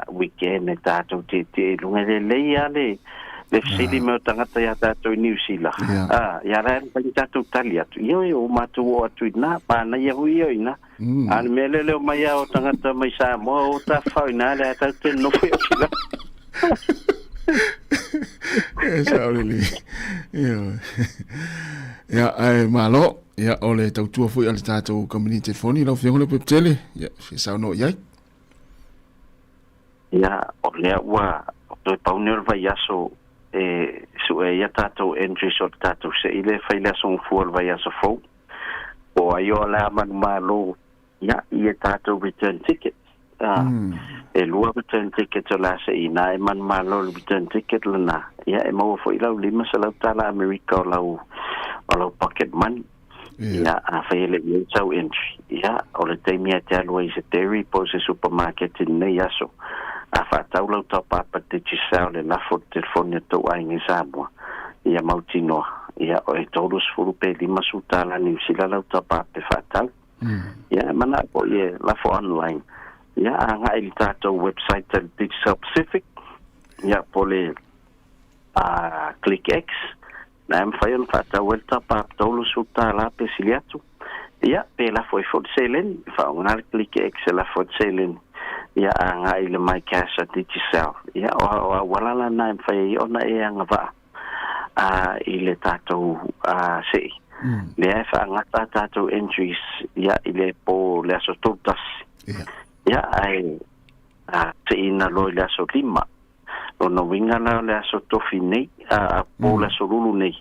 weekend e tātou te lunga le leia le fsili meo tangata ia tātou i New Zealand. Ia rai pai tātou tali atu. Ia o mātou o atu i nā, pāna ia hui o i nā. Ane mele leo mai au tangata mai Sāmoa o tā whau i nā le a tātou te nofu o sila. Saulili. Ja, ai malo. Ja, ole tautua foi al tātou community telefoni lau whiangole pe tele. Ja, sau no iai. Ja, o lea ua toi pauneur vai aso su e ia tātou entry shot tātou se ile whaile aso fuol vai aso fau. O aio la manu malo ia ia tātou return ticket. E lua return ticket o la se ina e man malo return ticket lana. Ia e mau foi lau lima sa lau tala Amerika o lau pocket money. Ia a whaile i tau entry. Ia o le teimia te alua i se dairy po se supermarket in nei aso. A whaatau lau tau papa te tisau le lafo telefoni tau aingi Sāmoa. Ia mautinoa. Ia o e tōrus furu pe lima sutala New Zealand lau tau papa whaatau. Ia mana po i lafo online. Ia a ngā ili tātou website te Digital Pacific. Ia po le Click X. Na em whaion whaatau el tau papa tōlu sutala pe siliatu. Ia pe lafo i fod selen. Whaongar Click X e lafo selen. Ia anga i le mai casa digital. Ia o walala na em whai ona e anga wā. I le tātou sei. Le e whaangata tātou entries. Ia i le po le aso tōtasi. Ia ai te ina loi le aso lima. Ono winga na le aso tofi nei. Po le aso lulu nei.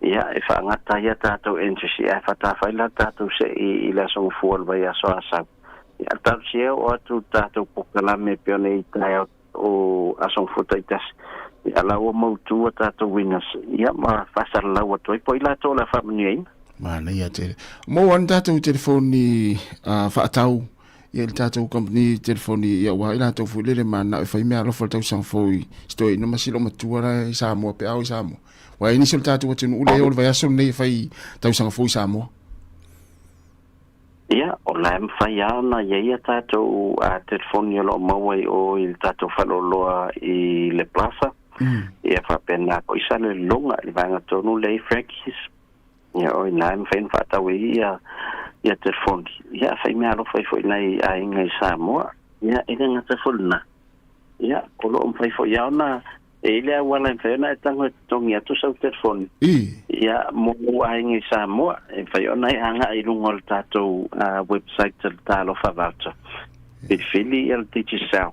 Ia e whaangata ia tātou entries. Ia e whatawhaila tātou sei i le aso fuol vai aso asau. Ia tau sia o atu tātou pokalame peone i tai o asong futaitas. Ia lau o mautua tātou winners. Ia ma whasara lau atu. I poi lato la whamanu ein. Mana ia tere. Mau an tātou telefoni whaatau. Ia il tātou company telefoni ia wa i lato fulele mana e whai mea lofa tau sang fōi. Stoi no masilo matuara i Sāmoa pe au i Sāmoa. Wa inisio tātou atenu ule o le vai aso nei whai tau sang fōi Sāmoa. Ia, o la em whai ana ia tātou telefoni o lo mawai o il tātou whaloloa i le plaza. Ia whapena ko isa le longa i vanga tonu le i Frankis. Ia o ina em whain whatau ia telefoni. Ia whai mea alo whai fwoi nei a inga i Sāmoa. Ia ina ngā telefoni na. Ia, o lo whai fwoi ana e lea wala em whaiona e tango e tongi atu sau telefoni. Ia mo aingi Sāmoa e whaiona e hanga i lungo le tātou website te tālo whawauta. E whili i al digital.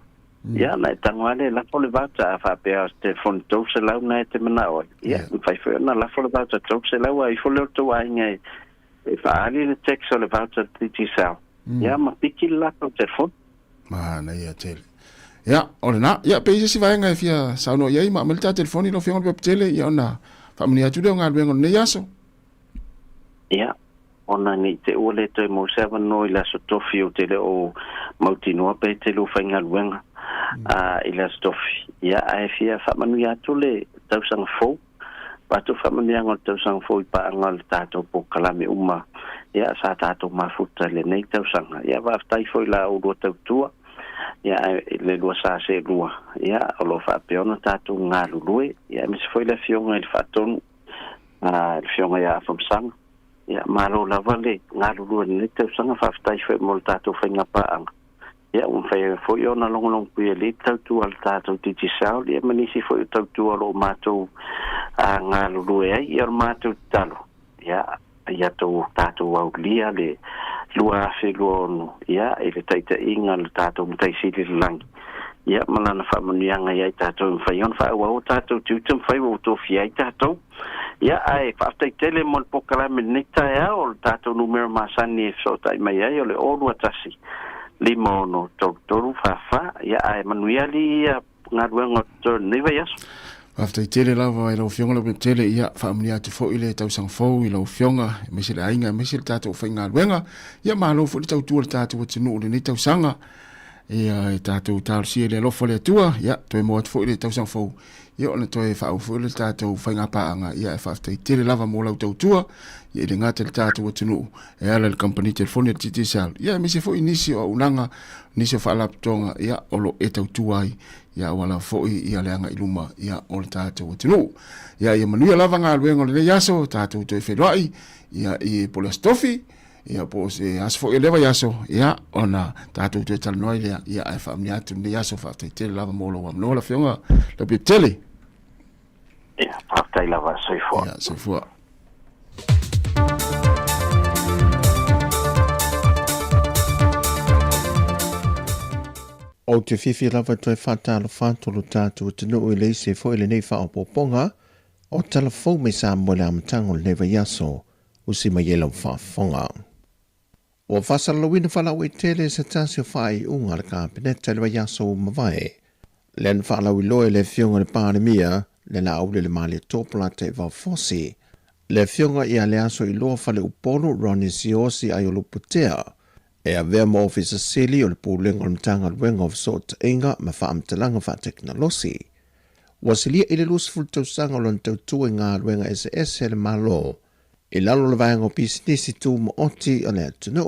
Ia na e tango ane lafo le wauta a whapea telefoni tau se lau na e te manaoi. Ia whaiona lafo le wauta tau se lau a i whole o tau ainga e whaali le text o le wauta digital. Ia ma piki le lafo telefoni. Mana ia tele. Ja, ole na, ja, peise si vaenga e fia sauno iai, ma amelita telefoni lo fiangon pe tele, ia ona, whamani atu leo ngā luengon ne yaso. Ia, ona ni te ua le toi mo sewa no i laso tofi o tele o mautinoa pe te lo whainga luenga i laso tofi. Ia, ae fia whamani atu le tausanga fau, patu whamani ango tausanga fau i pa ango le tātou po kalame uma. Ia, sa tātou mafuta le nei tausanga. Ia, waftai fau i la o lua tautua. Ia le lua sa se lua. Ia o lo whapeona tātou ngā lulue. Ia me se foi le fionga i le whaatonu. Le fionga ia afamsanga. Ia malo lava le ngā lulue ni tau sanga whaftai foi mo le tātou whainga paanga. Ia whai foi ona longolong pui le tautu al tātou titi sao. Ia manisi foi tautu alo mātou ngā lulue ai. Ia mātou talo. Ia ia tātou au lia le lua afe lua onu. Ia, e le taita inga le tātou mtaisili le langi. Ia, malana whamanianga iai tātou mwhaion. Whaewa o tātou tiutam whaiwa o tofi ai tātou. Ia ai whaftaitele mo le pokalame nita ea o le tātou numero masani e sotai mai ai o le olu atasi. Lima ono toru whawha, ia ai manuia li ia ngaruenga o niva yaso. Whaftaitele lava i lau fionga le tele ia whaamuni atu fo i le tausang fau i lau fionga, mesi le ainga, mesi le tātou whai ngaruenga, ia mahalo fo le tautua le tātou wa tinu o le ni tausanga, ia e tātou tālusia le alofa le atua, ia toi mo atu fo i le tausang fau. Ia ona toi whau fo le tātou whai ngapaanga, ia e whaftaitele lava mo lau tautua, ia e ngata le tātou atunu, e ala le company telefoni le titi sal. Ia misi fo i nisi o unanga, nisi o whaalaptonga, ia olo e tautua ai, ia wala fo i ia leanga iluma, ia o le tātou atunu. Ia manuia lava ngā luenga le yaso, tātou toi whelai, ia i polastofi, ia po se asfo i lewa yaso, ia ona tātou toi talanoi lea, ia e whaamni atu le yaso whaftaitele lava molo wa mnola whionga, le piptele. Ia, whaftai lava soifua. Ia, soifua. O te whiwhi lava toi whātalo whātolo tātou tino o le se fo ele nei whaopoponga, o talafou me Sāmoa le amatango le newa yaso, usi mai elau whaafonga. O whasalawina whalau e tele se tasi o whai unga le kāpeneta le wa yaso o mawai. Len whalau i loe le fionga le pānemia, le la aule le mali tōpula te wau fosi. Le fionga i ale aso i loa whale upolo Ronnie Siosi ai o luputea, e a vea mo ofisa sili o le pūlenga o le mtanga luenga o sot inga ma whaamtalanga wha teknolosi. Wasilia i le lusful tausanga o lon tautua ngā luenga SS le malo, i lalo le vāenga o pisinisi tū mo oti o le atunu.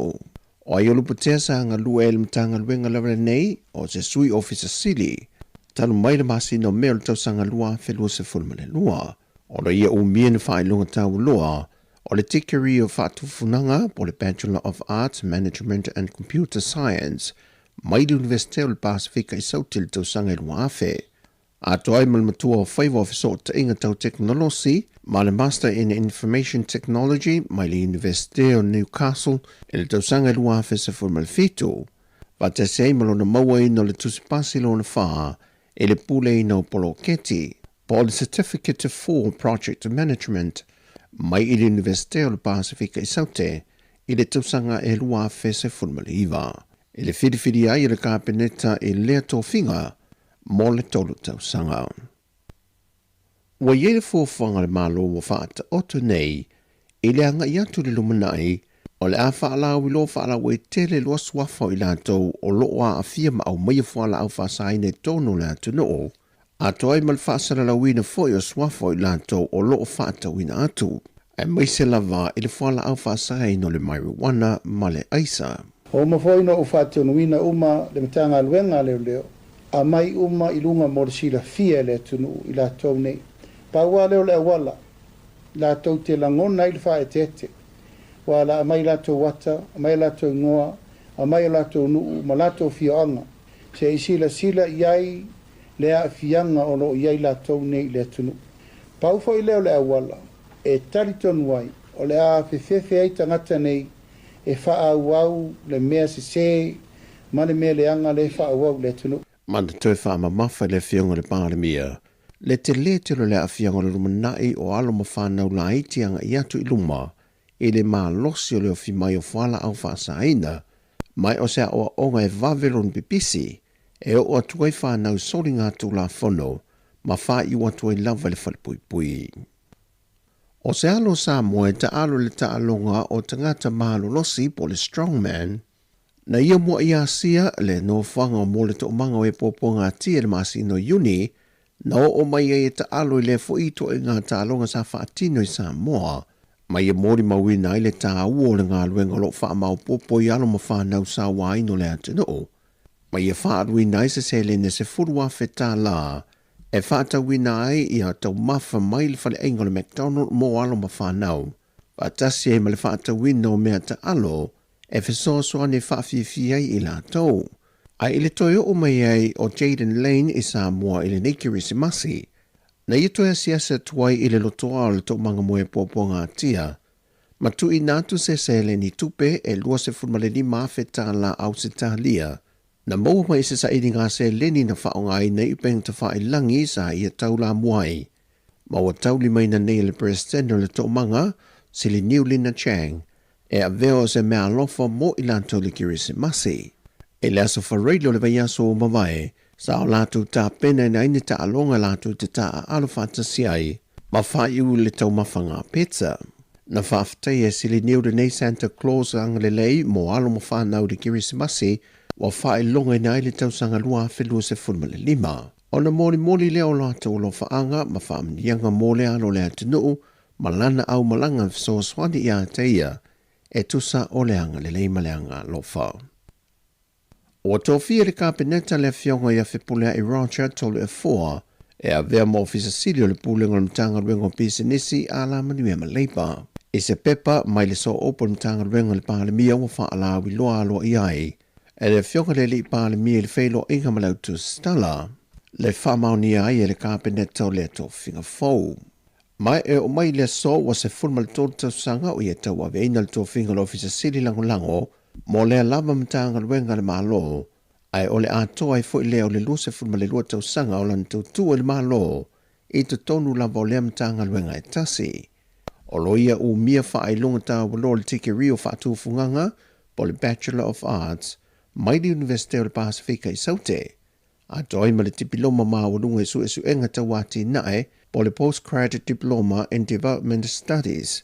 O ai o luputea sa ngā lua e le mtanga luenga lewa nei o se sui ofisa sili, tanu mai le masi no mea le tausanga lua whelua se fulma le lua. O le ia umia ni whae lunga tau lua, o le tikeri o whatufunanga po le Bachelor of Arts, Management and Computer Science, mai le Universite o le Pasifika i sauti le tausanga i lua afe. A toai mal matua o whaiwa ofiso ta inga tau teknolosi, ma le Master in Information Technology, mai le Universite o Newcastle, e le tausanga i lua afe se fulma le fitu. Va te sei malo na maua ino le tusipasi lo na wha, e le pule ino polo keti, po le Certificate for Project Management, mai i le Universite o le Pasifika i saute, i le tausanga e lua afe se fulma le iwa. I le whiriwhiri ai i le kāpeneta i lea tōwhinga, mo le tolu tausanga. Wa ye le fōwhanga le malo wa whaata oto nei, i le anga i atu le lumanai, o le a whaalau i lo whaalau e tele loa swafa i lātou o loa a fiama au mai whaala au whaasaine tonu le atu noo, a toai mal whaasara la wina foi o swafa i lātou o loa whaata wina atu, e mai se lava i le whaala au whaasaine o le marijuana ma le aisa. O mawhoi no o whaata wina uma le matanga luenga leo leo, a mai uma i lunga mo le sila fia le tunu i lātou nei. Paua leo le awala, lātou te langona i le whae tete. Wala a mai lātou wata, a mai lātou ngoa, a mai lātou nuu, ma lātou fioanga. Se i sila iai le a fianga o no iai lātou nei le tunu. Pau fo i leo le awala, e taliton wai, o le a fefefe ai tangata nei, e wha au le mea se, ma le mea le anga le wha au le tunu. Manda toi wha mamafa le fionga le pāramia, le te le a fianga le rumanai o alo ma whanau la itianga i atu i luma, e le maa losi o leo fi mai o whala au whaasaina, mai o sea o onga e vavelon pipisi, e o atuai whanau sori ngā tu la whono, ma wha i atuai lava le whalipui. O se alo Sāmoa e ta alo le ta alonga o tangata mahalo losi po le strongman, na ia mua ia sia le no whanga o mole to manga o e poponga tia le masi no uni, na o mai e ta alo i le fo ito e ngā ta alonga sa whaatino i Sāmoa, mai e mori mawina i le ta uo le ngā luenga lo wha mau popo i alo ma whanau sa waino le atino. Mai e whaarwina i se le ne se furua wheta la, e whaata wina ai i a tau mafa mai le whale aingo le McDonald mo alo ma whanau. Whaatasi e ma le whaata wina o mea ta alo, e whesoasoa ne whawhiwhi ai i la tau. Ai ile toi o mai ai o Jaden Lane i Sāmoa i le nekiri si masi. Na i toia siasa tuai i le lotoa o le tau manga moe popo ngā tia. Ma tu i nātu se le ni tupe e lua se furmale ni mawheta la au se talia. Na mau mai se sa idi ngā se leni na whaonga i nei upeng ta wha i langi sa i a tau la muai. ma ua tauli mai na nei le presidente o le toʻamaga sili Niulina Chang e aveo se mea alofa mo i latou le kirisimasi. E le aso whareilo le vaiaso o mawai, sa o latou tā pena ina ine ta alonga latou te tā alo whatasi ai, ma whai u le tau mawhanga pizza. Na whaafatai e sili niure nei Santa Claus anga le lei mo alo mo whanau le kirisimasi, wa whai longa ina le tau sanga lua whelua se fulma le 5. O na moli leo latou o lo whaanga, ma whaamnianga mole alo le atunuu, ma lana au malanga so swani ia teia, e tusa o leanga le lei maleanga lo whao. O tofia le kapeneta le fionga ia whipulea i Roger tolu e 4, e a vea mo ofisa sili o le pulenga le mtanga ruenga pisinisi a la manuia maleipa. I se pepa mai le so opo le mtanga ruenga le pahalemia wa wha ala wiloa alo i ai, e le fionga le li pahalemia le feilo inga malautu stala, le wha mauni ai e le kapeneta o le tofinga fau. Mai e o mai le so wa se fulma le tolu tau sanga o ia tau a veina le tofinga le ofisa sili lango mo le lava mtanga ruenga le malo, ai o le atoa i fo i leo le luse fulma le lua tau sanga o lan tau tua le malo, i to tonu lava o le mtanga ruenga e tasi. O lo ia u mia wha ai lunga ta walo le tiki rio wha atu funganga, po le Bachelor of Arts, mai di Universite o le Pasifika i Saute. A doi ma le diploma ma walunga isu enga ta wati nae, po le Postgraduate Diploma in Development Studies.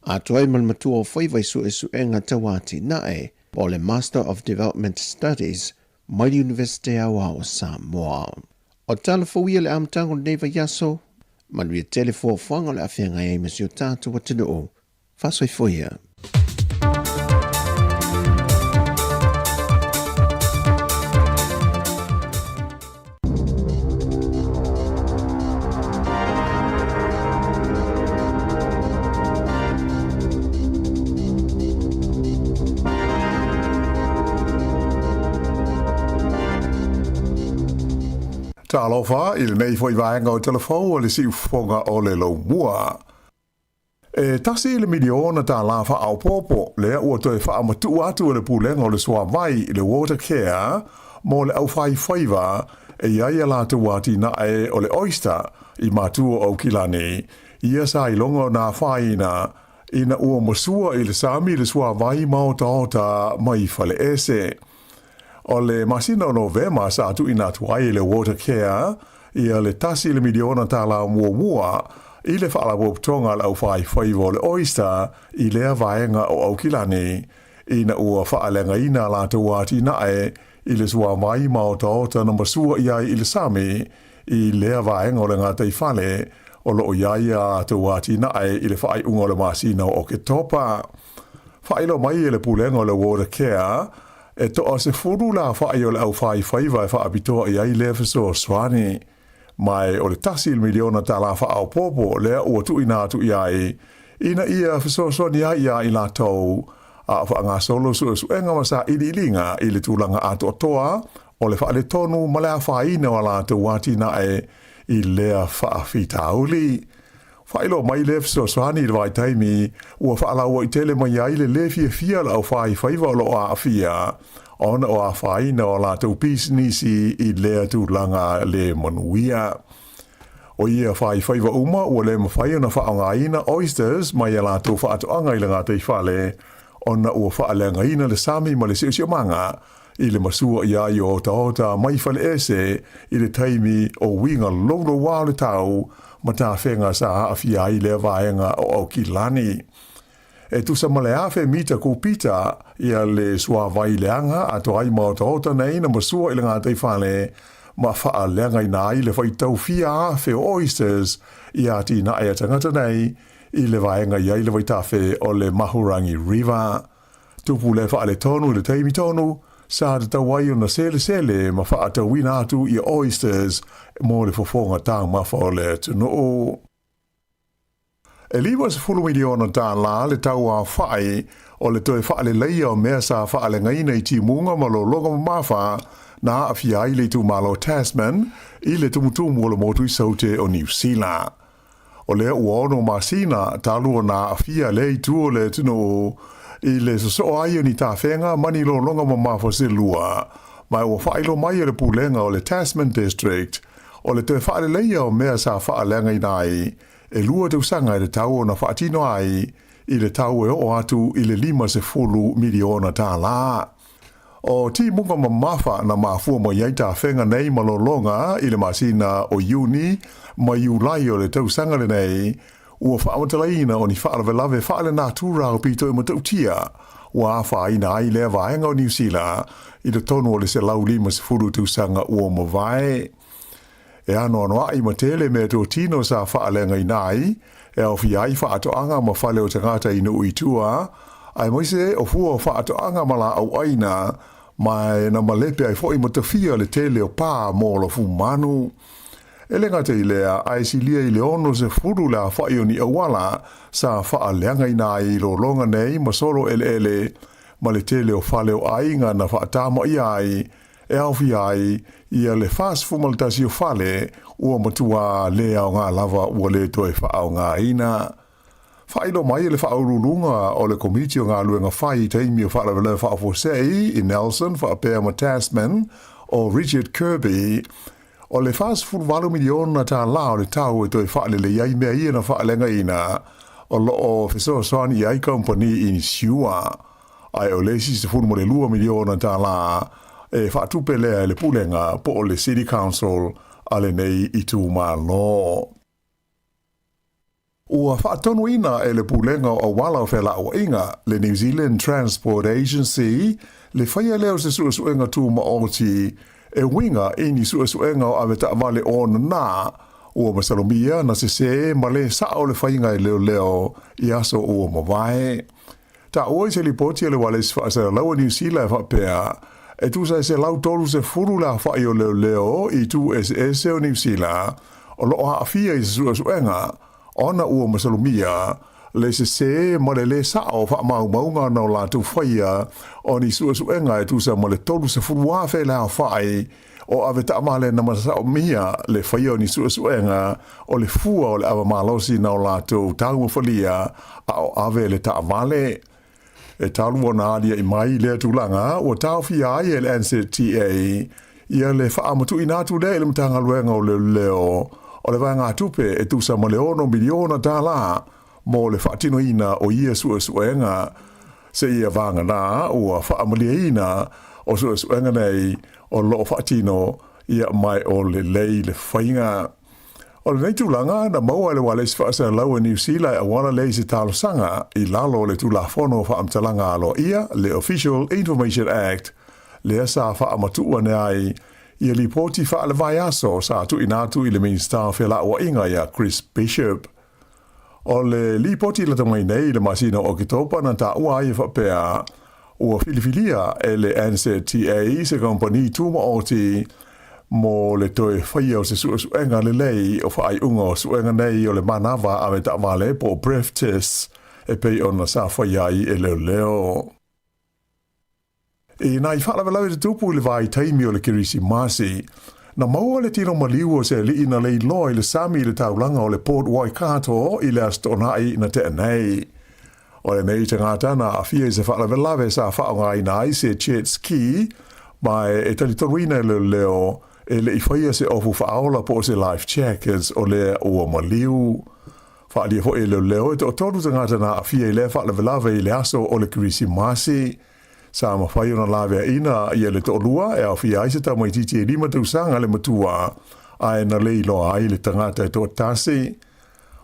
A toi mal matua o whaiva isu enga tawati nae, po le Master of Development Studies, mai Universite awa o Sāmoa. O talafawia le amtango neva yaso, manuia telefo whanga le awhianga e masio tātu wa tino, fasoi foia. Ta alofa, il nei foi vaenga o telefon o le si ufonga o le lo mua. E tasi le miliona ta lafa au popo, le ua toi wha amatu atu le pulenga o le soa vai le water care, mo le au fai faiva, e iaia la tu wati na e o le oyster, i matua o kilani, ia sa i longo na faina, ina ua masua i le sami le soa vai mao taota mai fale ese. O le masina o novema sa atu ina tuai le water care, ia le tasi le miliona ta la mua, i le whaala woptonga le au whai whaivo le oyster, i lea vaenga o Aukilani, ina ua whaalenga ina la tuati nae, i le sua mai mao taota na masua iai i le sami, i lea vaenga o le ngata i whale, o lo iaia tuati nae i le whai unga le masina o ke topa. Whailo mai e le pulenga o le water care, e toa se furu la whaai o le au whai whaiva e whaapitoa i ai lefiso swani. Mai o le tasi il miliona ta la wha au popo lea ua tu ina tu iai. Ina ia fiso swani ia i la tau a wha ngā solo su enga masa ili ilinga i le tūlanga ato toa o le wha le tonu ma lea whaina o la tu wati na e i lea wha whitauli. Whailo mai lefiso swani i vai taimi ua wha ala ua i tele mai ai le lefia fia la au whai whaiva o lo a fia. Ona o a whaina o la tau pisinisi i lea tūlanga le manuia. O ia whai whaiva uma ua le mawhai ona whaongaina oysters mai a la tau whaatoanga i le ngā tei whale. Ona ua whaalengaina le sami ma le siusio manga i le masua ia i o taota mai whale ese i le taimi o winga lolo wā le tau ma tā whenga sa awhia i le vaenga o Aukilani. E tu sa male afe mita ko pita ia le sua vai leanga a to ai mau taota nei na masua i le ngā teifale ma wha leanga i nai le whai tau fia afe oysters i ati na ea tangata nei i le vaenga i le waitafe o le Mahurangi River. Tupu le wha le tonu le teimi tonu sa te tawai o na sele ma wha tau wina atu i oysters mo le fofonga tang mawha o le tunu. E liwa se fulu miliona tā la le tau a whai o le toi wha le leia o mea sa wha le ngaina i ti munga ma lo longa mawha na a fia i le tu malo Tasman i le tumutumu o le motu i saute o New Zealand. O le uono masina talua na a fia le i tu o le tino i le so ai ni tā whenga mani lo longa mawha se lua. Mai o whailo mai le pulenga o le Tasman District o le te whaare leia o mea sa whaalenga i nai, e lua te usanga i le tau o na whaatino ai, i le tau e o atu i le 5 miliona tā la. O ti munga mamafa na mafua mo iaita whenga nei malolonga i le masina o Iuni, ma Iulai o le tausanga le nei, ua whaamantalaina o ni whaalawe whaale nā tūra o pito i matautia, ua whaina ai lea vaenga o New Zealand, i le tonu o le se lau 5 tausanga ua mawai. E ano anoa i matele me tō tino sa whaalenga i nai, e au fiai whaatoanga ma whale o tangata i nui tua, ai moise o fua whaatoanga mala au aina, mai na malepe ai fwoi matawhia le tele o pā mō la fu manu. E le ngata i lea, ai si lia i le ono se furu la whai o ni awala sa whaaleanga i nai lo longa nei ma soro ele, ma le tele o whale o ainga na whaatama i ai, e au fiai ia le fast fumaltasi o whale ua matua lea o ngā lava ua le toe whaau ngā ina. Whailo mai le whaurulunga o le komiti o ngā luenga whai teimi o whaarewele whaafosei i Nelson whaapea ma Tasman o Richard Kirby o le fast full miliona tā la o le tau e toe whaale le iai mea ia na whaalenga ina o loo whesoa soani i ai company in Siua. Ai o lesi se funu mo le 2 miliona tā la e whaatupe lea le pulenga po o le City Council ale nei i tū mā lo. Ua whaatonu ina e le pulenga o wala o whela o inga le New Zealand Transport Agency le whaia leo se suenga tū ma oti e winga e ni suenga o aweta vale o na ua masalomia na se ma le sao le whainga e leo i aso ua mawai. Ta oi se li poti le wale se laua New Zealand whapea e tu se lau tolu se furu la whai o leo i tu SS o New Zealand o loo haafia i se suenga ona ua masalumia le se ma le sao wha maunga na o la tu whaia o ni suenga e tu sa ma le tolu se furu wafe la whai o aweta amale na masao mia le whaia o ni suenga o le fua o le awa malosi na o la tu tau mawhalia a o ave le ta amale. E talu o nādia i mai lea tūlanga, o tau fia ai e le NCTA, ia le whaamatu i nātu le le mtanga luenga o leo, o le vanga tupe e tusa ma le 1 miliona tā la, mō le whaatino ina o ia suenga, se ia vanga nā, o whaamalia ina o suenga nei, o loo whaatino ia mai o le lei le whainga. O le nei tūlanga, na maua le wale si whaasa lau e New Zealand a wana lei se talo sanga i lalo le tūlafono whaamtalanga alo ia, le Official Information Act, le asa whaamatua ne ai, ia li poti whaale vai aso sa tu inatu i le Minister Whela o inga ia Chris Bishop. O le li poti la tamai nei le masina o kitopa na ta ua ai whapea, ua filifilia e le NCTA se kompani tūma oti, mo le toe whaia o se suenga le lei o whaai unga o suenga nei o le manawa a me ta vale po breath test e pei ona sa whaia i e leo. E nai whaalawe te tupu le vai taimi o le kirisi masi, na maua le tino maliu o se li ina lei loi le sami le taulanga o le Port Waikato i le astonai na te nei. O le nei te ngata na a fia i se whaalawe sa whaonga i nai se jet ski, mai e talitoruina leo e le iwhaia se ofu whaola po se life checkers o le ua maliu. Whaalia ho e leo e to tonu tangata na a fia i le whaalawe i le aso o le kirisi masi. Sa ma whai ona lawe ina i le tolua e au fia i se tamai titi e 5 tausanga le matua a e na leilo ai le tangata e to tasi.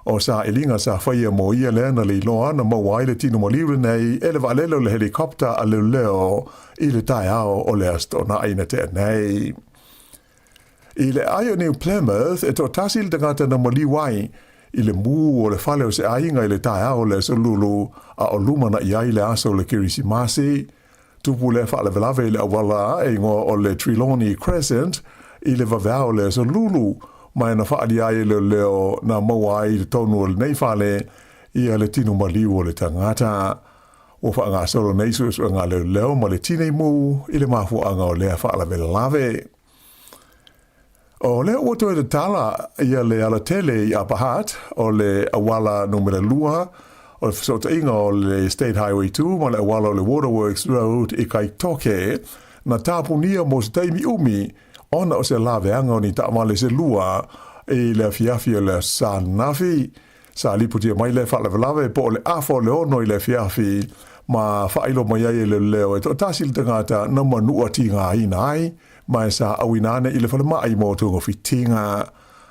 O sa ilinga sa whaia mo ia le na leilo ana mawai le tino maliu nei e le valelo le helikopta a leo i le tai ao o le astona aina te nei. I le aio New Plymouth e to tasi le tangata na maliwai i le mū o le whale o se ainga i le tai ao le solulu a o lumana i ai le aso le kirisi masi. Tupu le whaale velave i le awala e ngō o le Trelawney Crescent i le vavao le solulu mai na whaali ai le leo na maua ai le tonu o le nei whale i le tino maliu o le tangata. O whaanga solo nei su ngā leo ma le tinei mū i le mafuanga o lea whaala velave. O le oto e le tala ia le ala tele i Apahat o le awala numera 2 o le sota inga o le State Highway 2 ma le awala o le Waterworks Road i Kaitoke na tapunia mo se taimi umi Ona o se lawe anga o ni taamale se lua e le fiafi o le sanafi. Sa liputia mai le whalawe po le afo le ono i le fiafi ma whailo mai ai le leo e to tasi le tangata na manua ti ngā ina ai ma e sa awinane i le whalamai mo tungo fitinga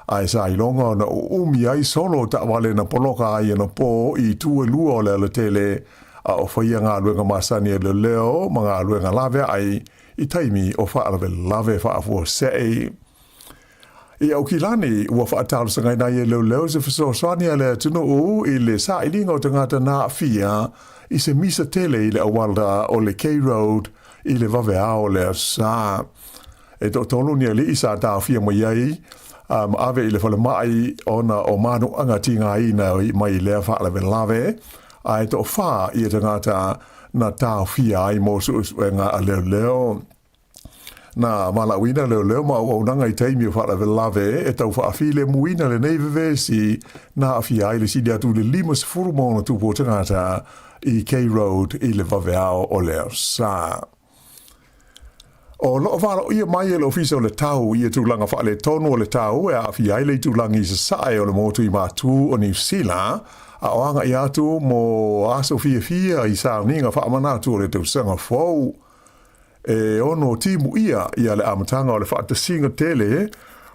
ai sa ilonga na umi ai solo taamale na poloka ai na po i tue lua o le tele a o whaia ngā luenga masani e le leo ma ngā luenga lawe ai i taimi o whaalawe lawe whaafua sei. I au ki lani, ua whaatalo sa ngai nai e leo se whasoaswani a le tunu u i le sa ilinga o tangata nā fia i se misa tele i le awalda o le K-Road i le wawe ao le sa. E to tolu ni a li isa tā fia mo iai, ave i le whale mai ona o manu anga ti ngā ina i mai lea whaalawe lawe, a e to wha i e tangata na tā fia ai mo suuswenga a leo. Na malawina leo ma o nanga i taimi o whaalawe lawe e tau whaafile muina le neive vesi na awhia ai le sidi atu le 5 furumona tupo tangata i K-Road i le waweao o leo sa. O loo wala o ia mai e le ofisa o le tau i e tūlanga whaale tonu o le tau e awhia ai le tūlangi sa sae o le motu i mātū o New Zealand a oanga i atu mo aso fia i sa ninga whaamanatu o le tausanga fau. E ono timu ia le amatanga o le whaatasinga tele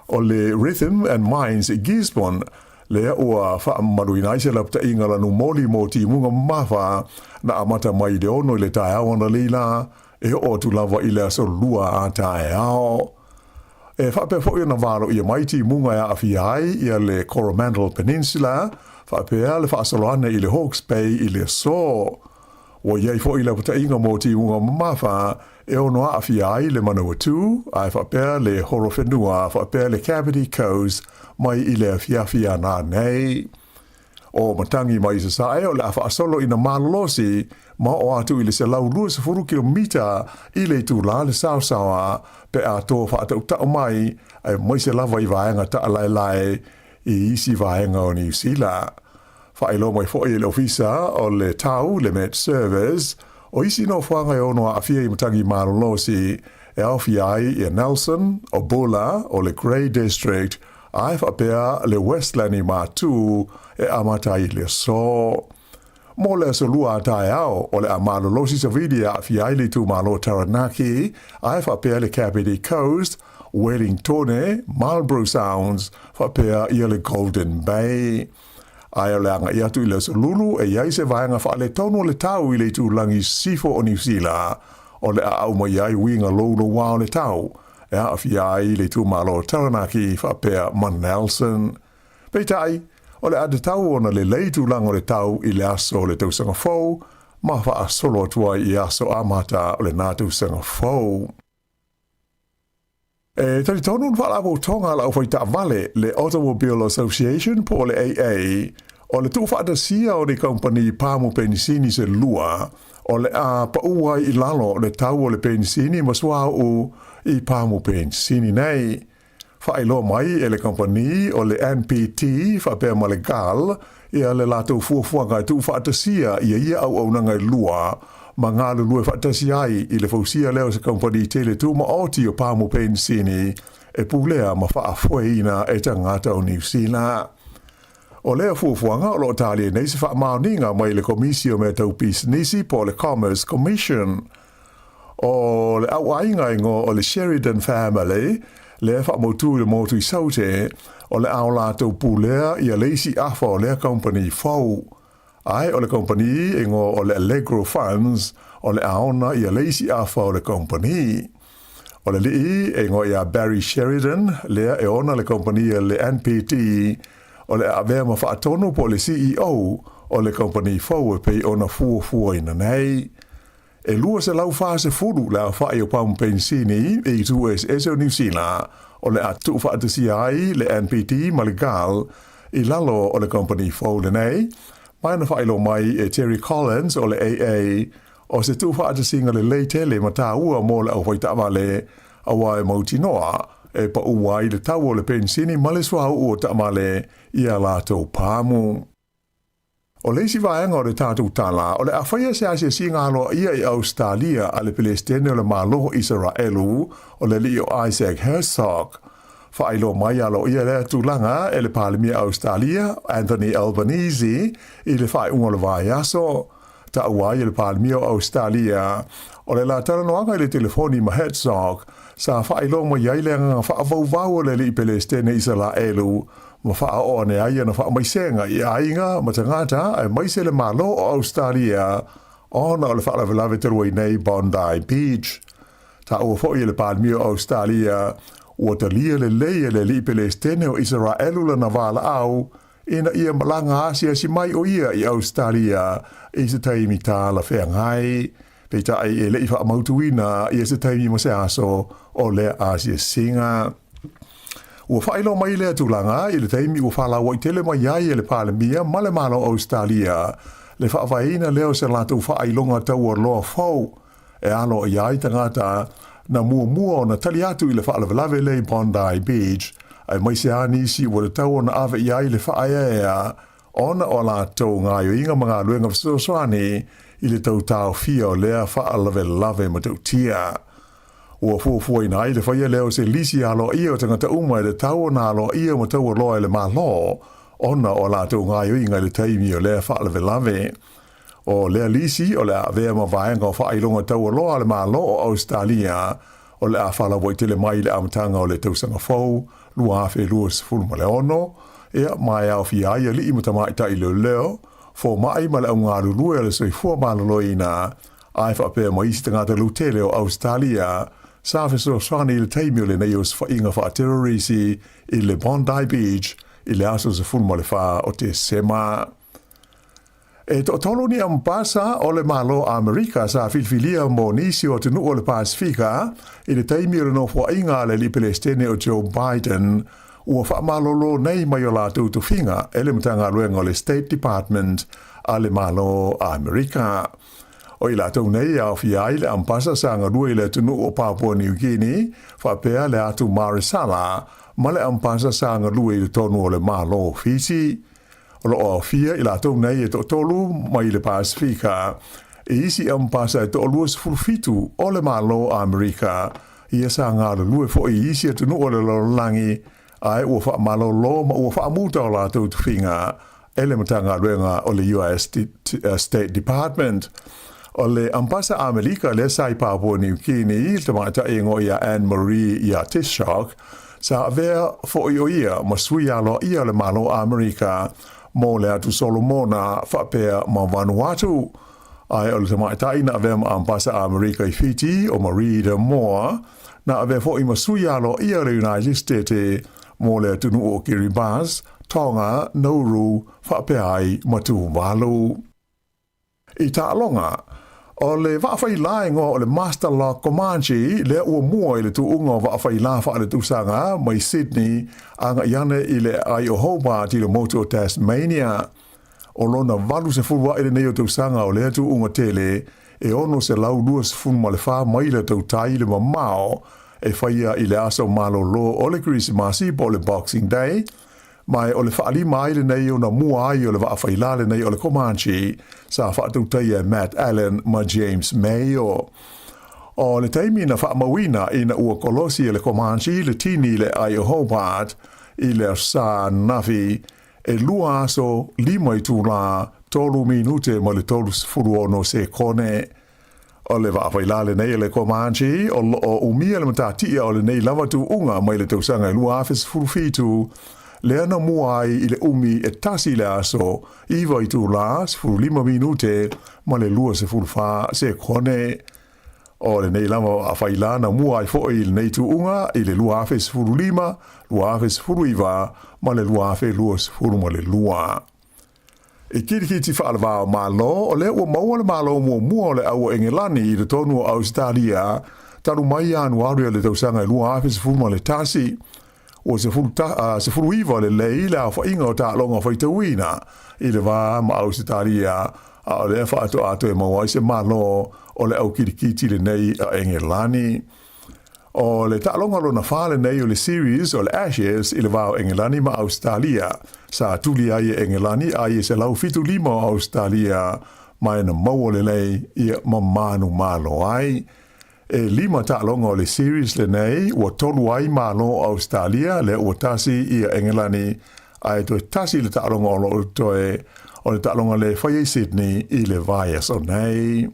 o le Rhythm and Minds i Gisborne le ua whaamaruina i se lapta inga lanu moli mo timunga mawha na amata mai de ono i le tae au ana lila e o tu lava i le aso lua a tae au. E whape fo na varo i mai timunga e awhi ai i le Coromandel Peninsula whapea le whaasoloane i le Hawke's Bay i le so. O iei fo i le pata inga mo timunga mawha e ono a awhi ai le Manawatu, ai whapea le Horowhenua, whapea le Cavity Coast, mai i le awhiawhia nā nei. O matangi mai sa sae o le awha asolo ina malolosi, ma o atu i le se lau 2 kilomita i le tūla le sausawa, pe a tō whaatau tau mai, ai mai se lava i vaenga ta alailai i isi vaenga o New Zealand. Whaelo mai fo i le ofisa o le tau, le Met Service, o isi no whanga e ono a awhia i matangi malolosi, e awhi ai i Nelson, o Bulla, o le Grey District, ai whapea le Westland i mātū e amata i le so. Mo le so lua tae ao, o le a malolosi sa vidi a awhi ai le tū malo Taranaki, ai whapea le Cavity Coast, Wellington, Marlborough Sounds, whapea i le Golden Bay. Ai o le anga i atu i le solulu e iai se vaenga whaale tonu le tau i le tūlangi sifo o New Zealand o le au mai iai winga lono wā o le tau e a awhi ai le tū malo Taranaki whapea man Nelson. Peitai, o le ade tau ona le lei tūlanga o le tau i le aso o le tausanga fau ma wha a solo atua i aso amata o le nā tausanga fau. E tari tonu whalapo tonga la ufai ta vale le Automobile Association po le AA o le tu whaatasia o le company Pāmu Penisini se lua o le a pauai i lalo o le tau o le Penisini masua u i Pāmu Penisini nei. Whaelo mai e le company o le NPT whapea ma le gal i a le lato fuafuanga tu whaatasia i a ia au nanga i lua ma ngā lulue whaatasi ai i le fausia leo se company tele tu ma oti o Pāmu Penisini e pulea ma whaafueina e tangata o New Zealand. O lea fuafuanga o lo talia nei se whaamauninga mai le komisio me tau pisinisi po le Commerce Commission. O le au ainga ingo o le Sheridan family le whaamautu le motu i saute o le au lato pulea i a leisi afa o lea company fau. Ai o le company ingo o le Allegro Funds o le aona i a leisi afa o le company. O le lii ingo i a Barry Sheridan lea e ona le company le NPT o le avea ma whaatono po le CEO o le company fau e pei ona fuafua ina nei. E lua se lau fase furu le a whae o Pāmu Penisini e i tu SS o New Zealand o le atu whaatasi ai le NPT ma le gal i lalo o le company fau le nei. Mai na whaelo mai e Terry Collins o le AA o se tu whaatasinga le leitele ma tā ua mo le au whaitawale a wae mauti noa e pa uai le tau o le Penisini ma le swau o tamale i a lātou Pāmu. O le isi vaenga o le tātou tala, o le awhaia se ase singalo ia I Australia a le Palestine o le māloho Israelu o le li o Isaac Herzog. Whailo mai alo ia le tūlanga e le Palemia Australia, Anthony Albanese, I le whai unga le vai aso. Ta uai le Palemia Australia, o le la taranoanga I le telefoni ma Herzog, sa whailo mai ai le ngā whaavau le li Palestine Israelu, ma wha o ne ai na wha mai senga I ainga ma tangata ai mai se le malo o Australia ona o le wha lawe te roi nei Bondi Beach. Ta ua fo I le Palemia Australia ua ta lia le leia le li Palestine o Israelu la na wala au ina ia malanga asia si mai o ia I Australia I se taimi tā la whea ngai pe ta ai e le I wha mautuina I se taimi mo se aso o le asia singa. Ua whaelo mai lea tūlanga I le taimi ua whala wai tele mai ai e le Palemia ma le malo Australia le whaavaina leo se lātou whaelonga tau o loa fau e alo I ai tangata na mua o na tali atu I le whaalawelawe le Bondi Beach ai mai se anisi ua le tau o na awe I ai le whaaea ona o lātou ngā yo inga mga luenga whasosoani I le tau tau fia o lea whaalawelawe ma tau tia. Ua fuafua ina ai le whaia leo se lisi alo ia o tangata uma le tau na alo ia ma tau loa le malo ona o lātou ngāio inga le taimi o lea whaalawelawe. O lea lisi o lea vea ma vaenga o whailonga tau loa le malo o Australia o lea whalawai tele mai le amatanga o le tausanga fau lua awhi lua sifuru ma le ono ea mai au fi aia li imata mai ta I leo fo mai ma le au ngā lulue le soi fua malaloina ai whapea ma isi tangata lutele o Australia sa so swani le taimi o le nei o sfainga wha terrorisi I le Bondi Beach I le aso se funma le wha o te sema. E to tolo ni ampasa o le malo Amerika sa filfilia mo nisi o tenu o le Pasifika I le taimi o le no whainga le li Palestine o Joe Biden ua wha malolo nei mai o la tu finga ele mtanga luenga o le State Department a le malo Amerika. O I lātou nei au fi ai le ampasa sa ngarua I le tunu o Papua New Guinea, whapea le atu Marisala, ma le ampasa sa ngarua I le tonu o le malo Fiji. O lo o fia I lātou nei e tolu mai le Pasifika, e isi ampasa e tolu sfurfitu o le malo Amerika, ia sa ngāru lue fo I isi e tunu o le lolangi, ai ua wha malolo ma ua wha amuta o lātou tuwhinga, ele matanga ruenga o le US State Department. O le ampasa Amerika le sai Papua New Guinea, te maita e ngoia Anne-Marie ia Tishok, sa vea fo I o ia ma sui alo ia le malo Amerika, mo le atu Solomona whapea ma Vanuatu. Ai o le te maita ina vea ma ampasa Amerika I Fiji o Marie de Moore, na vea fo I ma sui alo ia le United States, mo le tunu o Kiribati, Tonga, Nauru, whapea ai ma Tuvalu. I tālonga, o le whaafai laenga o le Master Lock Comanche le ua mua I le tuunga o whaafai la wha le tusanga mai Sydney anga iane I le ai o Hobart I le moto o Tasmania. O lona valu se fulwa I le neo tusanga o le tuunga tele e ono se lau lua se fulma le wha mai le tautai le mamao e whaia I le aso malo lo o le Christmasi po le Boxing Day mai o le whaali mai le nei o na mua ai o le waawhai la le nei o le Comanche sa whaatautai e Matt Allen ma James Mayo. O le taimi na whaamawina I na ua kolosi e le Comanche le tini le ai o Hobart I le sa nafi e lua aso lima I tūla tolu minute ma le tolu sifuru ono se kone. O le waawhai la le nei le Comanche o umia le matatia o le nei lava tu unga mai le tausanga lua afes sifuru fitu le ana mua ai I le umi e tasi le aso iwa I tu la sifuru 5 minute ma le lua sifuru fa se kone. O le nei lama a whaila na mua ai fo I le nei tu unga I le lua afe sifuru 5, lua afe sifuru iwa ma le lua afe lua sifuru ma le lua. E kirikiti whaalawao malo o le ua maua le malo mua le au Engelani I le tonu o Australia taru mai anuaria le tausanga I lua afe sifuru ma le tasi. O se furu iwa le lei le a whainga o tālonga whaitawina I le wā ma Australia a o le whaato ato e maua I se malo o le au kirikiti le nei a Engelani. O le ta'alonga lo na whale nei o le series o le Ashes i le wao Engelani ma Australia. Sa tuli ai Engelani ai se lau fitu lima o Australia mai na mau le lei i mamanu malo ai. E lima ta'alonga o le series le nei ua tolu ai malo o Australia le ua tasi i Engelani ai toi tasi le ta'alonga o le ta'alonga le whai Sydney i le vaias o nei.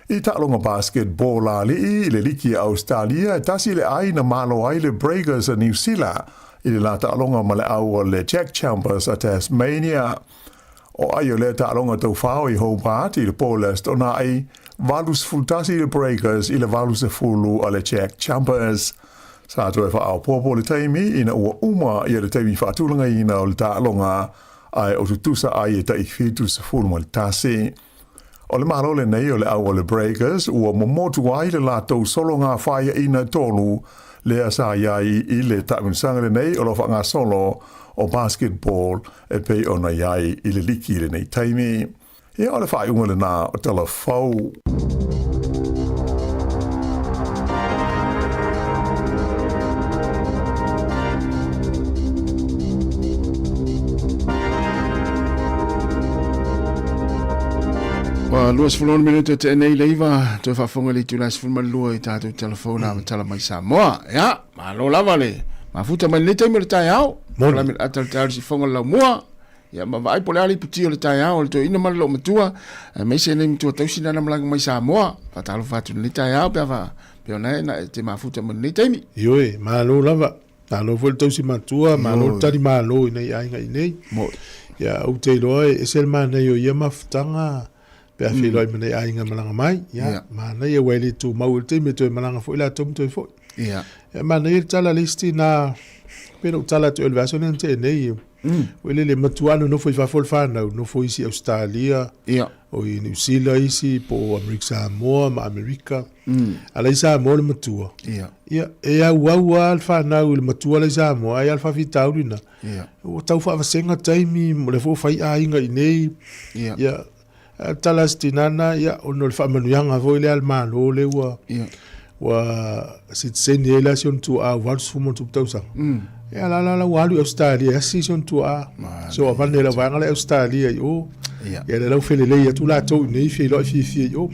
I ta'alonga basketball ali i le liki Australia, tasi le ai na malo ai le Breakers a New Zealand, i le la ta'alonga ma le au le Jack Chambers a Tasmania. O ai o le ta'alonga tau whao i Hobart i le Polest, o na ai valus fultasi le Breakers i le valus e fulu a le Jack Chambers. Sa tu e whaau popo le taimi ina ua uma i le taimi whaatulanga ina o le ta'alonga ai o tutusa ai e tai fitu sa fulu ma le tasi. O le malo le nei o le au o le Breakers, ua momotu ai le lātou solo ngā whaia ina tolu le asa iai i le tāminsanga le nei o lo wha ngā solo o basketball e pei ona iai i le liki le nei taimi. Ia o le whai unga le nā o tala whau. Luas fulon minuto te nei leiva to fa fonga le tulas ful malua i tatu telefona ma tala mai Sāmoa ya ma lo lava le ma futa mai le taimi le tai au la mi atal tar si fonga la mua ya ma vai pole ali puti le tai au to ina malo matua me se nei matua tau sina na mlang mai Sāmoa fa talo fatu le tai au pe va pe ona na te ma futa mai le taimi Yoi ma lo lava ta lo fol tau si matua ma lo tari ma lo nei ai ngai nei mo ya o te loe e sel ma nei o ia maftanga pe afi loi mene ai nga malanga mai ya ma na ye weli tu mau te me to malanga fo ila tom to fo ya ma na ye tala listi na pero tala to elvason ente nei weli le matuano no foi fa fol fa no foi si Australia ya o i New Zealand isi po America Sāmoa ma America ala i Sāmoa le matua ya e a wa alfa na le matua le Sāmoa ai alfa fitaulina ya o tau fa senga taimi mo le fo fai ai nga nei ya talas tinana ya ono le whamanuianga voi le almano le wa sitseni relation tu a warsfumo tu tausang ya la walu Australia season tu a so avane la vanga le Australia yo ya le fele le tu la to nei fi lo fi yo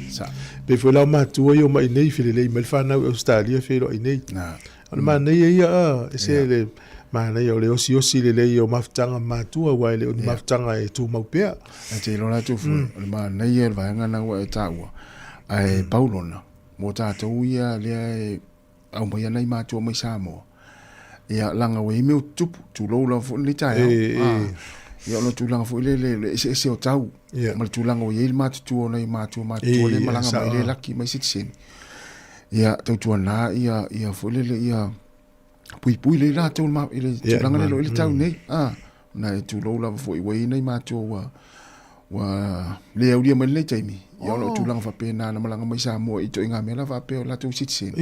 pe fo la ma tu yo ma nei fele le mal fa na Australia fi lo nei on ma nei ya ese le ma na yo le osi le yo maftanga matua wa le maftanga e tu maupea te lo la tu fu ma na ye va nga na wa ta wa ai paulona mo ta to ia le au mai na ma tu mai Sāmoa ia langa we me tu lo la fu le ta ia no tu langa fu le se o tau ma tu langa we il ma tu ona ma tu le malanga mai le laki mai sitsen ia tu na ia fu le ia pui le la tu ma ile tulanga le ile tau nei na tu lo la fo i wei nei ma tu wa le au dia mai le taimi ia lo tulanga fa pena na malanga mai Sāmoa i to inga mela fa pe la tu sitsen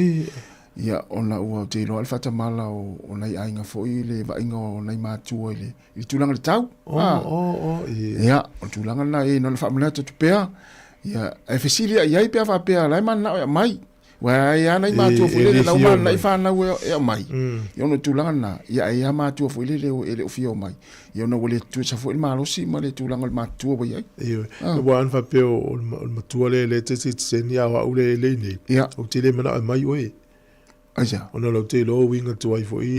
ia ona ua te lo alfa ta mala o nei ainga fo i le va inga o nei ma tu ile i tulanga le tau ia o tulanga na e no fa mala tu pea ia e fesilia ia i pe fa pe la man na mai wa ya na ma tu fu le la uma na fa na we e mai yo no tu langa na ya ma tu fu le ele o fio mai yo no le tu sa fu ma lo si ma le tu langa ma tu bo ya yo wa an fa pe o ma tu le te se ni a wa le ni o ti le mana mai we aja o no lo te lo winga tu ai fo i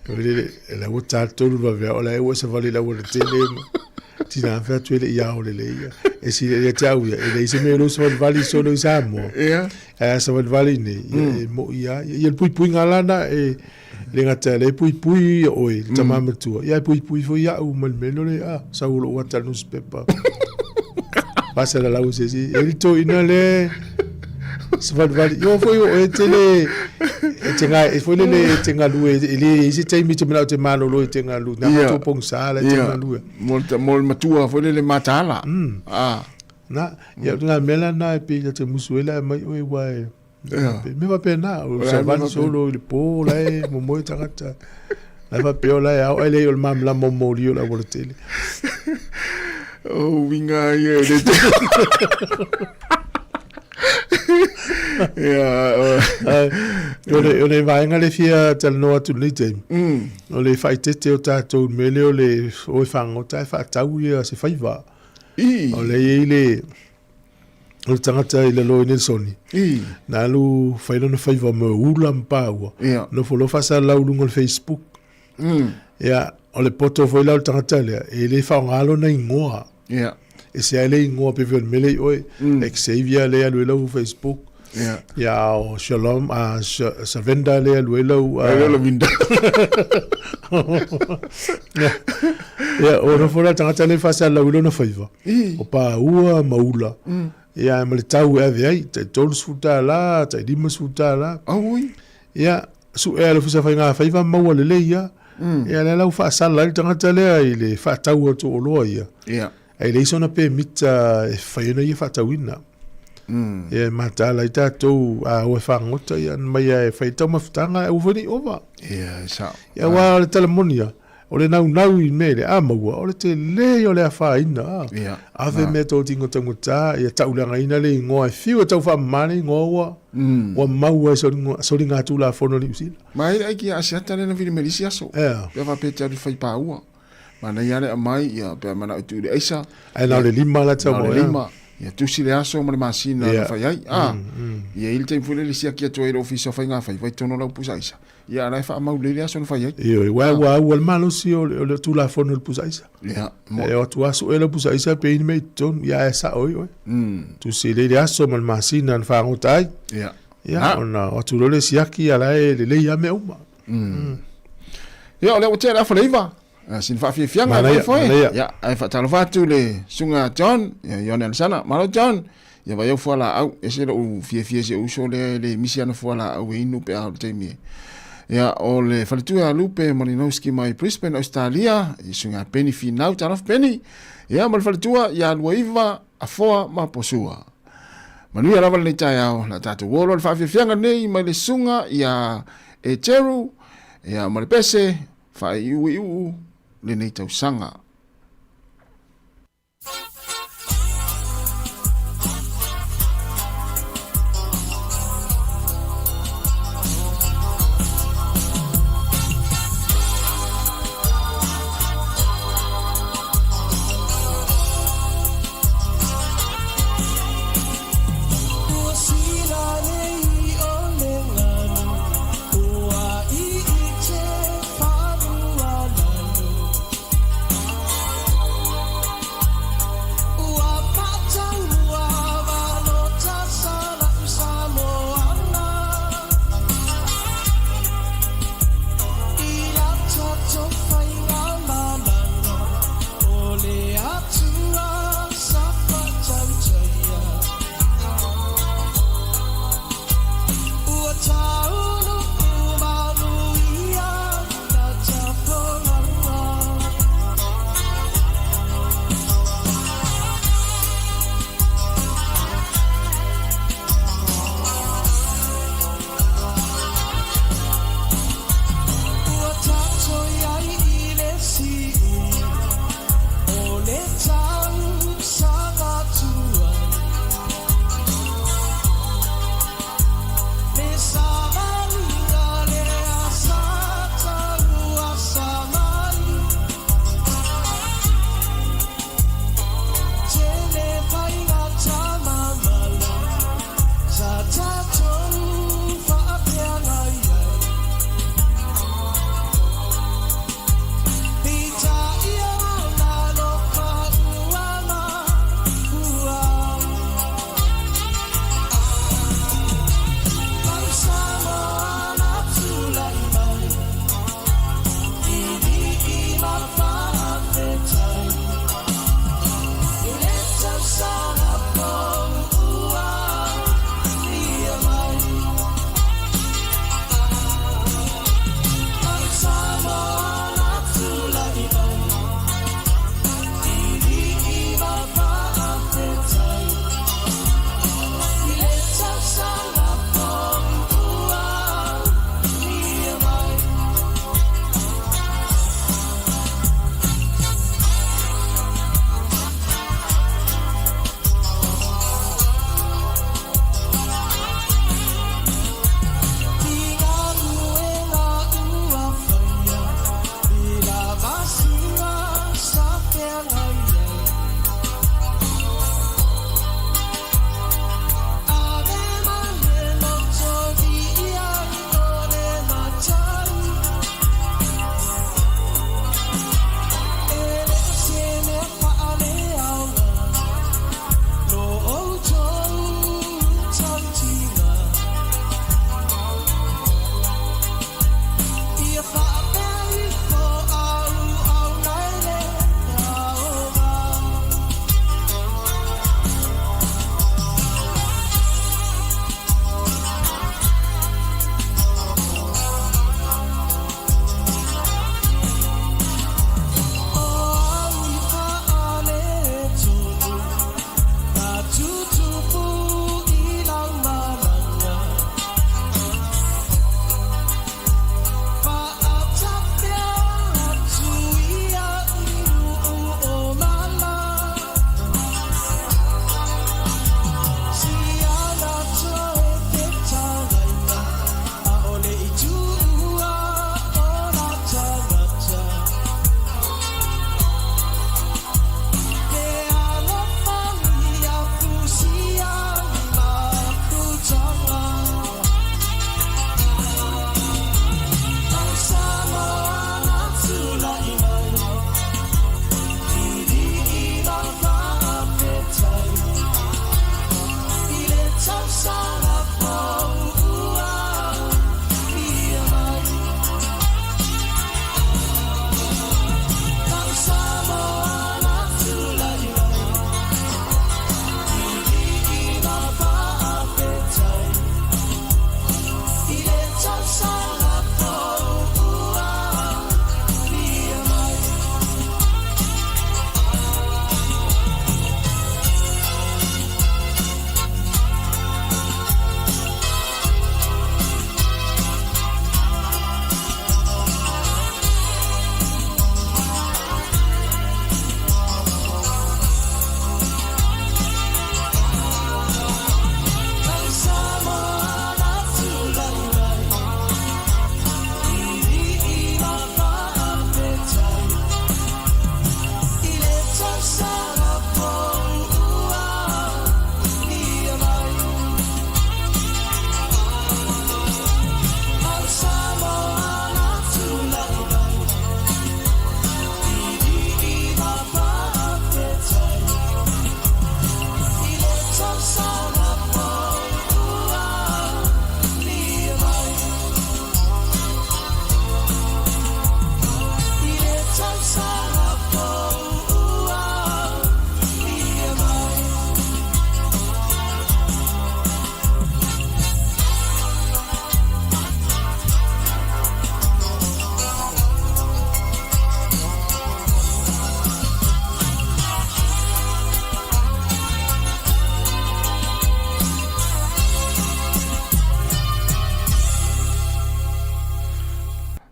le la o ta to va ver o la e se va le la o te le ti na fa tu le ya o le e si le tau ya e se me lo so vali solo i Sāmoa sa vali ni mo ya il pui ngalana e le ngata le pui o i tamama tu ya pui fo ya o mal melo le sa ulo wata no spepa pasa la u se si el to ina le sa vali yo fo yo e tele tenga e fo le tenga lu e si te mi te mana te mano lo tenga lu na to pong sala tenga lu mol matua fo le matala na ya tunga mela na pe ya te musuela mai oi wai me va pena o sa van solo le po la mo mo tangata la va pe ola ya ele o mam la mo mo rio la voltele o winga ye Ole vaenga le fia tal no atu ni te. Ole fai te o tātou mele ole o whango tai whaatau ia se whaiva. Ole ile o tangata i le loe Nelsoni. Nā lu whaino na whaiva mo ula mpāua. No folo whasa laulunga le Facebook. Ia, ole poto foi lau tangata lea. E le whaongalo na ingoa. E se ai le ingoa pewe mele oe. Xavier le alu lau Facebook. Ia o Shalom, Savenda le alu lau. Alu vinda. Ia, o na fora tangata le whasa laulo na whaiva. O pa ua maula. Ia, ma le tau e ave ai. Tai tolu suta la, tai lima suta la. Aui. Ia, su e alo fisa whainga whaiva maua le le ia. Ia, le lau whaasala le tangata lea i le whaatau atu o loa ia. Ia. Ai le isona pe mita e whaina ia whaatauina. Ia, matala i tātou a ue whangota ia, mai e whaitau mawhitanga e uvani ova. Ia, sa. Ia, wā le talamonia. O le nau i me le amaua, o le te le o le a whaina. Ia. Ave me tō tingo tangota, ia taulanga ina le ingoa e whiu e tau whamane ingoa wa maua e sori ngā tūla whono li usila. Mai ai ki a asiata le na vini melisi aso. Ia. Pea whapete atu whai pāua. Mana iare a mai, ia pea mana o tūre eisa. Ai nau le lima la tau mo. Nau le lima. Ia tusi le aso ma le masina na whai ai. Ia ili teim fule le sia kia tua ero ofisa whai ngā whai tono lau pusa isa. Ia rai wha mau le aso na whai ai. Ia, wa al malosi o le tūla whono le pusa isa. Ia. E o tu aso e le pusa isa pe ini mei ton, ia e sa oi oi. Tusi le aso ma le masina na whangota ai. Ia. Ia, ona o tu le siaki ala e le ia me uma. Ia, o le o te rafa leiva. Sin whawhia fianga e whai. Ia, ai whatalo whatu le sunga John, ia Ione Alasana, malo John. Ia vai au whala au, e se o fia se uso le misi ana whala au e inu pe au te mie. Ia, o le whalitua lupe Malinowski mai Brisbane, Australia, i sunga Penny Finau, tanof Penny. Ia, ma le whalitua, ia lua iwa, a foa ma posua. Manui alawa le tai au, la tatu wolo le whawhia fianga nei, mai le sunga, ia e teru, ia ma le pese, whai iu, le nei tau sanga.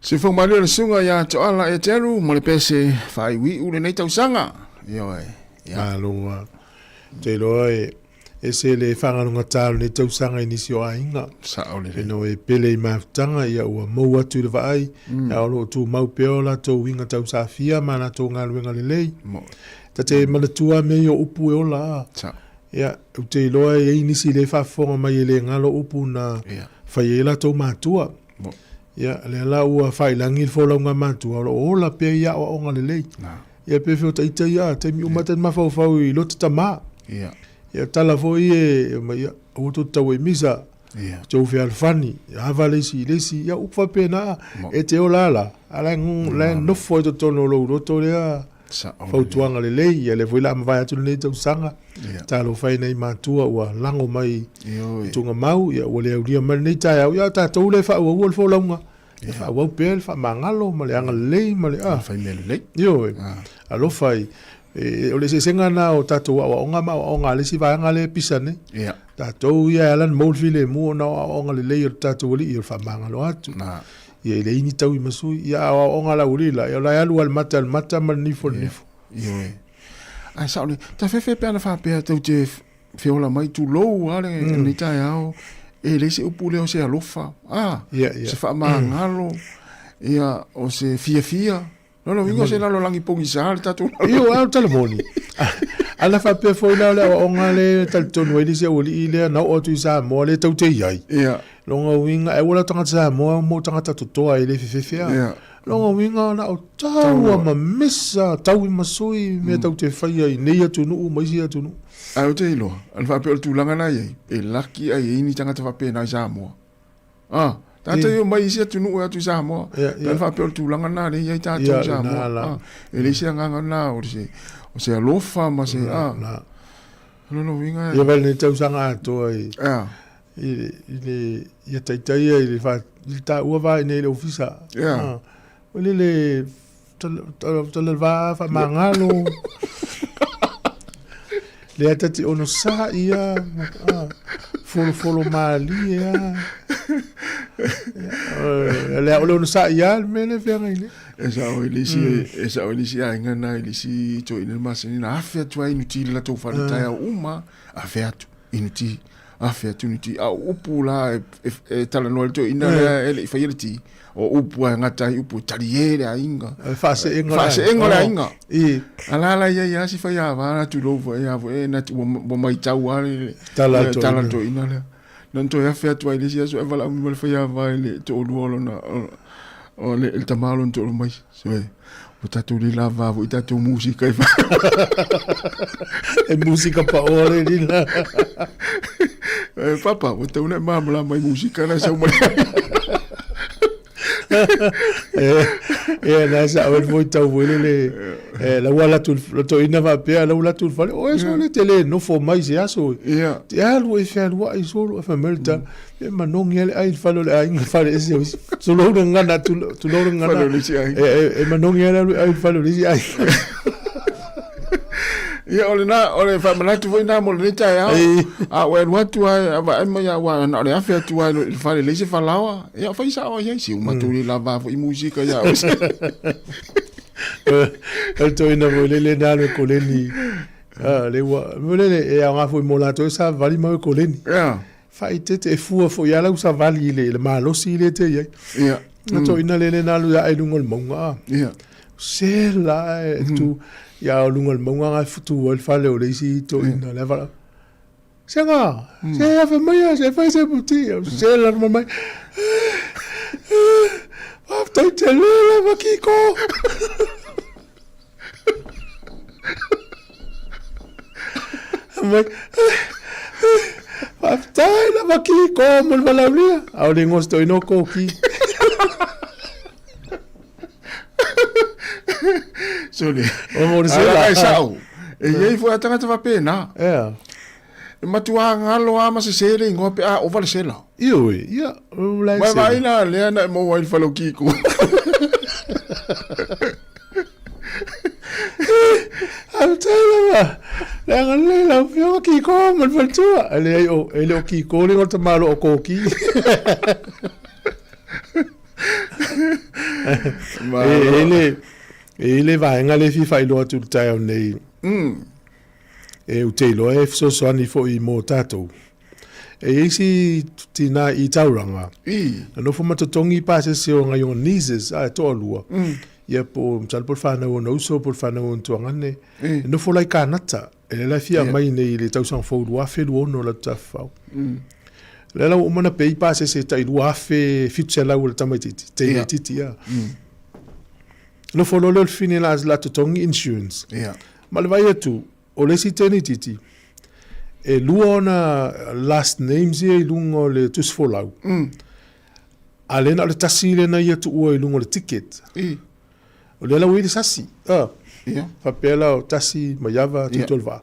Se fo mali le sunga ya to ala e teru mo le pese fai wi u le nei tau sanga. Yo e. Ya lo te lo e se le whangarunga tālu ne tau sanga inisio ainga. Sa o le. E no e pele I maftanga ia ua mau atu le vai. Ya olo tu mau peola tau winga tau safia mana tau ngaluenga le lei. Ta te manatua me yo upu e ola. Sa. Ya te loa e inisi le whafonga mai e le ngalo upu na whaiela tau matua. Ya le la ua whailangi le wholaunga matua. Ola pe ia o onga le lei. Ia pe whio taita ia. Te mi umatan mawhau I lota tama. Ia tala fo I e auto tau e misa. Tau whi alfani. Hava lesi. Ia upa pena. E te o lala. Ala nofo e to tono lo roto lea. Fautuanga le lei. Ia le fuila ma vai atu le tau sanga. Talo whai nei matua ua lango mai. Tunga mau. Ia ua lea uria mani nei tai au. Ia tātou le wha ua ua le wholaunga. Ia wha pel wha mangalo. Ma le anga lei. Ma le whai mea lei. Io e. Alo whai. O le se senga na o tātou a onga ma o onga le si vai anga le pisane. Tātou ia alan maulfile mua na o onga le lei o tātou wali I o wha mangalo atu. Ia le ini tau I masui. Ia o onga la ulila. Ia la alu al mata ma nifo. Io e. Ai saule, ta fefe pe ana fa pe tau te feola mai tu lou ale ni tai ao. E le se upu leo se alofa. Se fa mangalo. Ia o se fia. No, vingo se lalo langi pongi sa tatu. Io au telefoni. Ala fa pe foi la o ngale tal tonu e se oli ile na o tu Sāmoa le tau te iai. Longa winga e wala tanga Sāmoa mo tanga tatu toa ile fefefea. Longa winga na o tau ma missa tau I masui me tau te faia I nei atu nu mai si atu nu. Ai te ilo. An fa pe tu langa na ye. E laki ai ni tanga te fa pe na Sāmoa. Tata yo mai sia tunu atu Sāmoa. Dan fa pe tu langa na le ye tata Sāmoa. Ele se nganga na o se alofa ma se no winga. Ia vel ne tau sanga to ai. Ile ia taitai ile fa ta ua vai nei le ofisa. Ole le tole va fa mangalo. Le atati ono sa ia folo mali ia. Le ono sa ia me le fianga ile. Esa o ilisi a ngana ilisi to ina masini na afia tu inutile la to fala tai uma afia tu inutile afia tu inutile a upula e tala no to ina ele failiti o upu ngata upu taliere ainga fase engola ainga ala ya si fa ya va tu lo ya na tu mo mai tau ale tala to ina le non to afia tu ilisi so e vala mo fa ya va le to luolo na o le el tamalo nto mai so o tatu li lava o tatu musica e musica pa ore li la papa o te una mamla mai musica na sa uma na sa o foi tau le la wala tu to ina va pe la wala tu fale o eso le tele no fo mai se aso te algo e fa wa iso fa melta e manong ele ai falo le ai fale ese so lo ngana tu lo ngana e manong ele ai falo le ai ia ole fa manatu foi na mo le tai a we watu ai ma ya wa na le afia tu ai le fale le se falawa ia fa isa o ia si uma tu la va foi musica ya el to ina mo le na le koleni le wa le e a foi mo la to sa vali mo koleni fa ite fu fo ya la sa vali le malo si le te ia to ina le na lu ai lungol monga se la tu ya lungal monga futu wal fale o leisi to ina leva senga se fa mai se fa se puti se la mai after te le vakiko mai after la vakiko mo la via au de ngosto ino koki Sole. O mo se la sao. E ye foi atanga te va pena. Ma tu ngalo ama se sele ngope a o vale sela. Io ia la. Ma vai na le na mo vai falo kiko. Al tela. La ngale la fio kiko mo fal tu. Ale o kiko le o malo o koki. ele vaenga le fifa ilo tu tai nei u te ilo e so soani fo I mo tatou isi tina I tauranga no fo matotongi pase se o ngai on nieces a to lua ia po msal por fana o no so por fana o tuangane no fo lai kanata ele la fia mai nei le tau sang fo lua fe lu no la tafau le la o mana pe pase se tai lua fe fitchela o tamatiti te titi ya no fo lo fini la totongi insurance ma le vai tu o le si teni titi e luona last names e lungo le tus folau alena le tasile na ia tu o lungo le ticket o le la wi sasi fa pela o tasi mayava tu tolva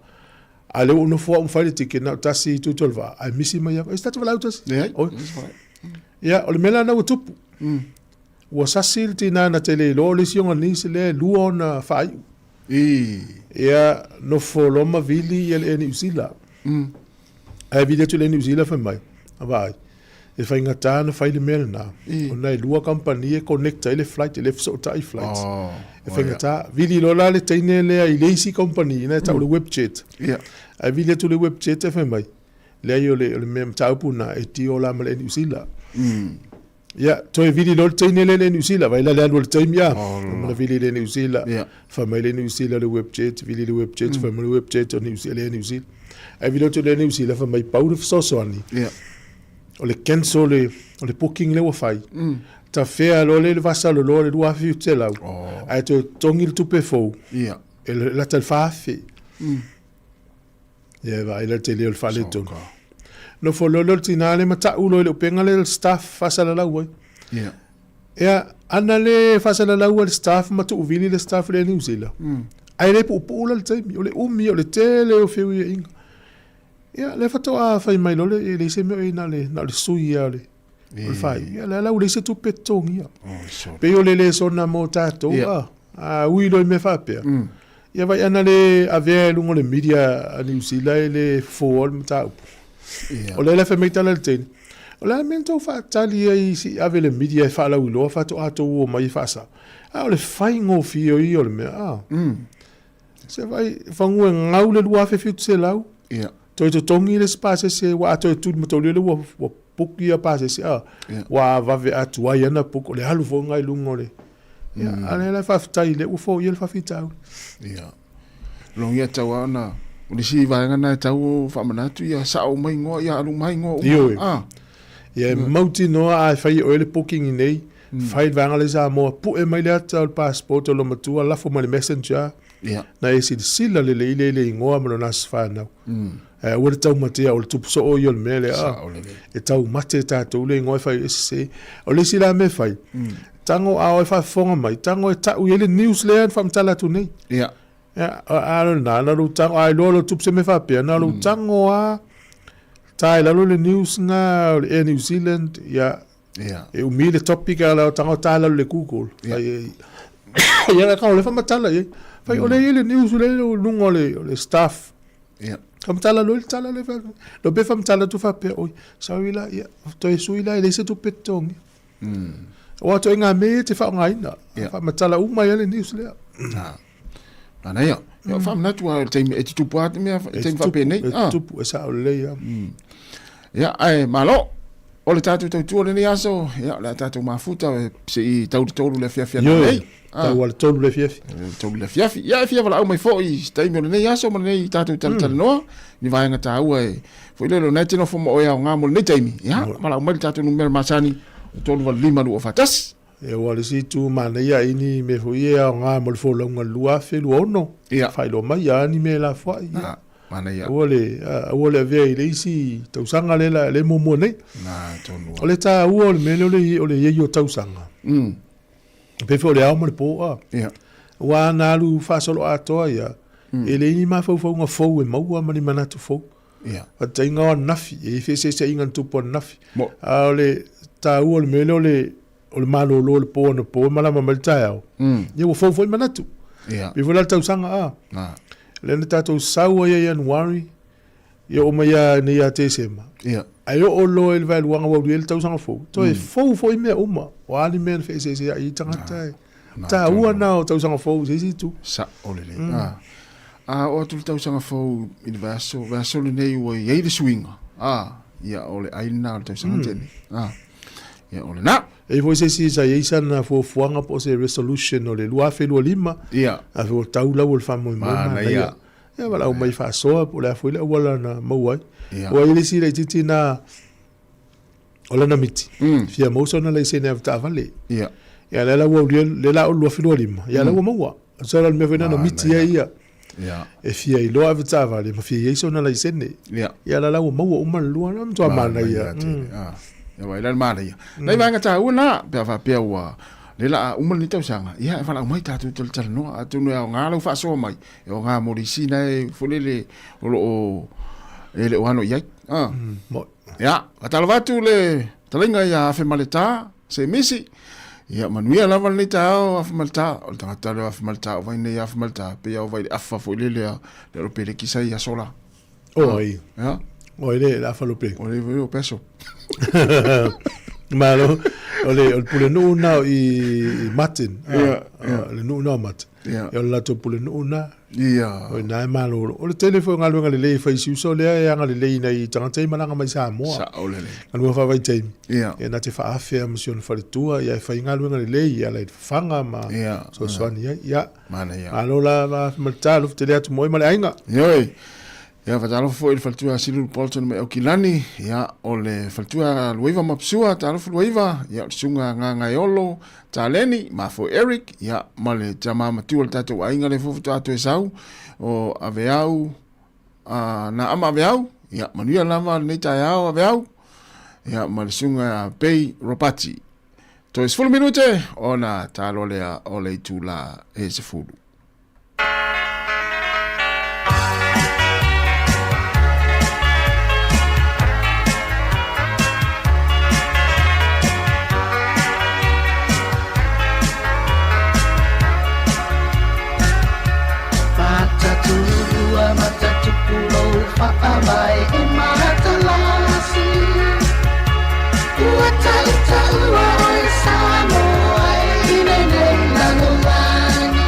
ale uno fo un file ticket na tasi tu tolva ai misi mayava sta tu vala utas ya o le mela na utupu o sasi tina na tele lo le sionga ni se le luona fa ya no fo lo ma vili ele ni usila ai vile tu le New Zealand fa mai vai e fa ingata na fa ile mel na ona lua company connect ile flight ile so tai flights e fa ingata vile lo la le tine le ai lazy company na ta le webjet ai vile tu le webjet fa mai le yo le mem ta puna e ti ola ma le New Zealand to e vile lo tine le New Zealand vai la le time ya na vile le New Zealand fa mai le New Zealand le webjet vile le webjet fa mai le webjet New Zealand ai vile tu le New Zealand fa mai pau so soani o le cancel o le booking le wa fai ta fea lo le vasa lo le dua fi tela ai to tongil tu pe fo e la tel fa fi va ile te le fa le ton no fo lo tinale mata ulo le penga le staff fasa la wa ana le fasa la wa staff mata u vili le staff le New Zealand ai le pu le time o le umi o le tele o fe wi le fato a fai mai lo le se me na le sui ya le fai la le se tu petongi pe yo le so na mo tato ui lo me fa pe ia vai ana le ave lungo le media a New Zealand le for mata o le fa meta le ten o la mento fa tali ai si ave le media fa la ulo fa to ato o mai fa sa o le fai ngo fi o le me se vai fa ngo ngau le lua fe fitu se lau to tongi le space se wa to tu mo le wa puki a passe se wa va ve atu wa yana puko le halu fo ngai lungo le ale la fa tai le u fo yel fa fitau long ya tawa na o si va ngana tau fa manatu ya sa o mai ngo ya lu mai ngo mauti no a fai o le booking nei fai va ngale sa mo pu e mai le ata passport lo matua la fo mai messenger na e si sila le ngo mo na sfa na o le tau matea o le tupu so o yo le mele e tau mate tatou le ngoi fai se o le sila me fai tango a o fai fonga mai tango e tau ele news le an fam tala tu nei a lo na lu tango a lo tupu se me fai pe na lu tango a tai la le news nga e New Zealand e umi le topic ala tango tala le Google ia ka o le fam tala fai o le news le lungo le staff Kam tala lo lo be fam tala tu fa pe oi sa wila ya to e suila ile se tu petong o to nga me te fa ngai na fa matala u mai le news le ana ya fam na tu te e tu pat me te fa pe nei tu sa le ya ai malo o le tatu tu le ni aso ya la tatu mafuta se i tau le fia nei wal tolu le fiafi ya fia wala au mai fo i stai mo nei aso mo nei tatu tal no ni vai nga tau e fo ile lo neti no fo mo ya nga mo nei taimi ya mala o mai tatu no mer masani tolu wal lima lu fatas e wal si tu mana ya ini me fo ia nga mo fo lo nga lua fe lu ono fai lo mai ya ni me la fo ya mana ya ole ve ile si tau sanga le mo mo nei na tonu ole ta o le me le ye yo tau sanga pe fo le amo le po wa na lu fa solo ato ya ele ni ma fo nga fo e mau ma ni mana tu fo pa tinga nafi e fe se inga tu po nafi ole ta o le melo le malo lo le po no po mala ma malta ya ye fo mana tu pe fo la tau sanga le na tato sawa ya January Ia o mai a ni a te sema. Ia. Ai o lo el vai luanga wa el tau sanga fo. To e fo I mea uma. O ali mea fe se ai tangata e. Ta ua na o tau sanga fo se tu. Sa olele. O tu tau sanga fo I vaso le nei o ia de swinga. Ia ole ai na tau sanga tene. Ia ole na. E voi se sa ia na fo fuanga po se resolution o le lua fe lua lima. Ia. A fo tau la o famo ma ia. Ia wala o mai fa soa po le foi le wala na mauai. O ile si le titi na ola na miti. Fia mo so na le se ne ta vale. Ia. Ia le la wo le la o lo fi lo lima. Ia la wo maua. So la me vena na miti ia. Ia. E fia I lo ave ta vale, ma fia so na le se ne. Ia. Ia la wo maua o man lo na mto mana ia. Ia wa ile mana ia. Nei vanga ta una pe va pe wa le la uma ni tau sanga ia fa la mai ta tu tel no atu no nga lo fa so mai o nga morisi nei fulele o ele o ano ia ya atala vatu le talinga ia fe maleta se misi ia manuia lava ni ta o fa malta o ta le fa malta o vai nei fa malta pe o vai afa fulele le pe le kisa ia sola oi ya oi le la fa lo pe o le o peso malo ole pule no na I Martin le no na mat yo la to pule no na o na malo o le telefone ngalo ngale le fa isu so le ya ngale le na I tanga tai malanga mai Sāmoa sa ole le ngalo fa vai tai e na te fa afia mission fa le tua ya fa ngalo ngale le ya le fanga ma so so ni ya mana ya alo la malta te le atu moi male ainga yoi ia fatalo fo il faltua silu Bolton me okilani ia ole faltua luiva mapsua talo luiva ia sunga nga yolo taleni ma fo Eric ia male jama matu tato ainga le fo tato esau o aveau na ama aveau ia manuia lama ne taiao aveau ia male sunga pei ropati to es full minute ona talo le ole tula e se fulu Whaabai e matalasi Ua taua oi Sāmoa I nei langolani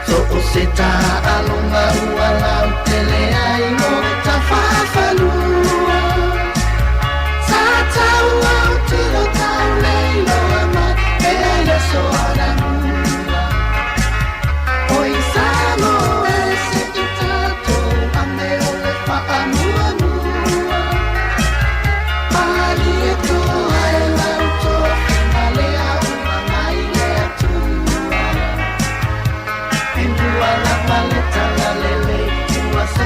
So o se tā alonga ua lau tele ai mo ta whawhalua Sa tau au tiro tau leilo ama e aia so aranua Oi Sāmoa So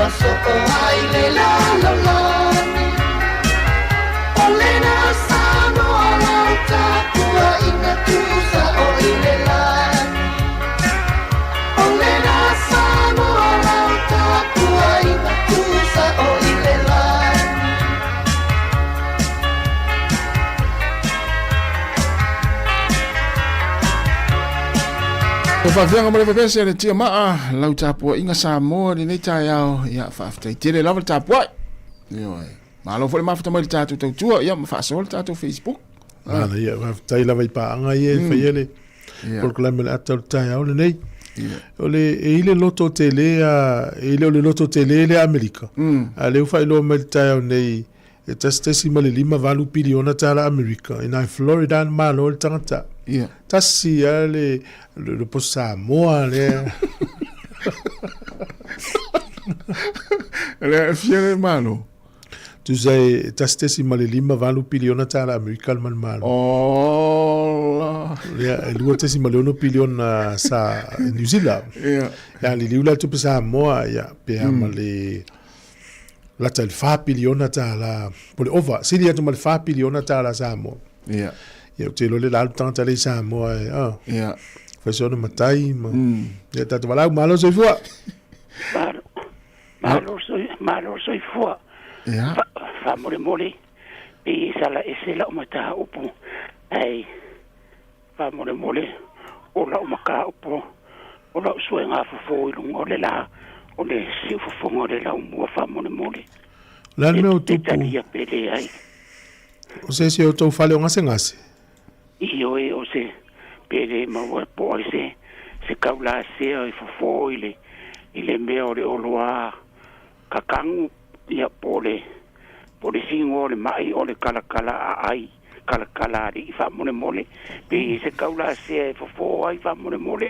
ua soko ai le la la la ole na Samoa lau tāpua ina tusa o i le la ole na Samoa lau tāpua ina tusa o i le la O whawhianga mare whapese le tia maa lau tāpua inga Sāmoa ni nei tai au ia whaafitai tere lawa le tāpua Malo fo le mafata mai le tātou tautua ia ma whaasoa le tātou Facebook Mana ia whaafitai lawa i paanga ia e whaiele Porkalame le atau tai au le nei Ole e ile loto tele e ile ole loto tele le Amerika a le ufa ilo mai le tai au nei e tasi ma le 5 piliona tala Amerika ina Florida malo le tangata Tasi le po Sāmoa le Le fiere malo Tu sai tasi ma le 5 piliona tala Amerika man malo Oh e lua tasi ma le 1 piliona sa New Zealand ya li liula tu po Sāmoa ya pe ma le la tal 5 piliona tala po le over sili atu ma le 5 piliona tala Sāmoa ia te lo le la tanta le Sāmoa fa so no matai ma ia tatu wala malo so fua malo so fua fa mole pe sala esela o mata upu ai fa mole o la maka upu o la suenga fo ilungo le la o le si fo ngore la mo fa mole la me o tupu ia pele ai o se o to fale o ngase Io o se pere ma po se kaula se o fo ile me o le oloa kakangu ia pole singo le mai o le kala ai kala ri fa mole pe se kaula se fo ai fa mole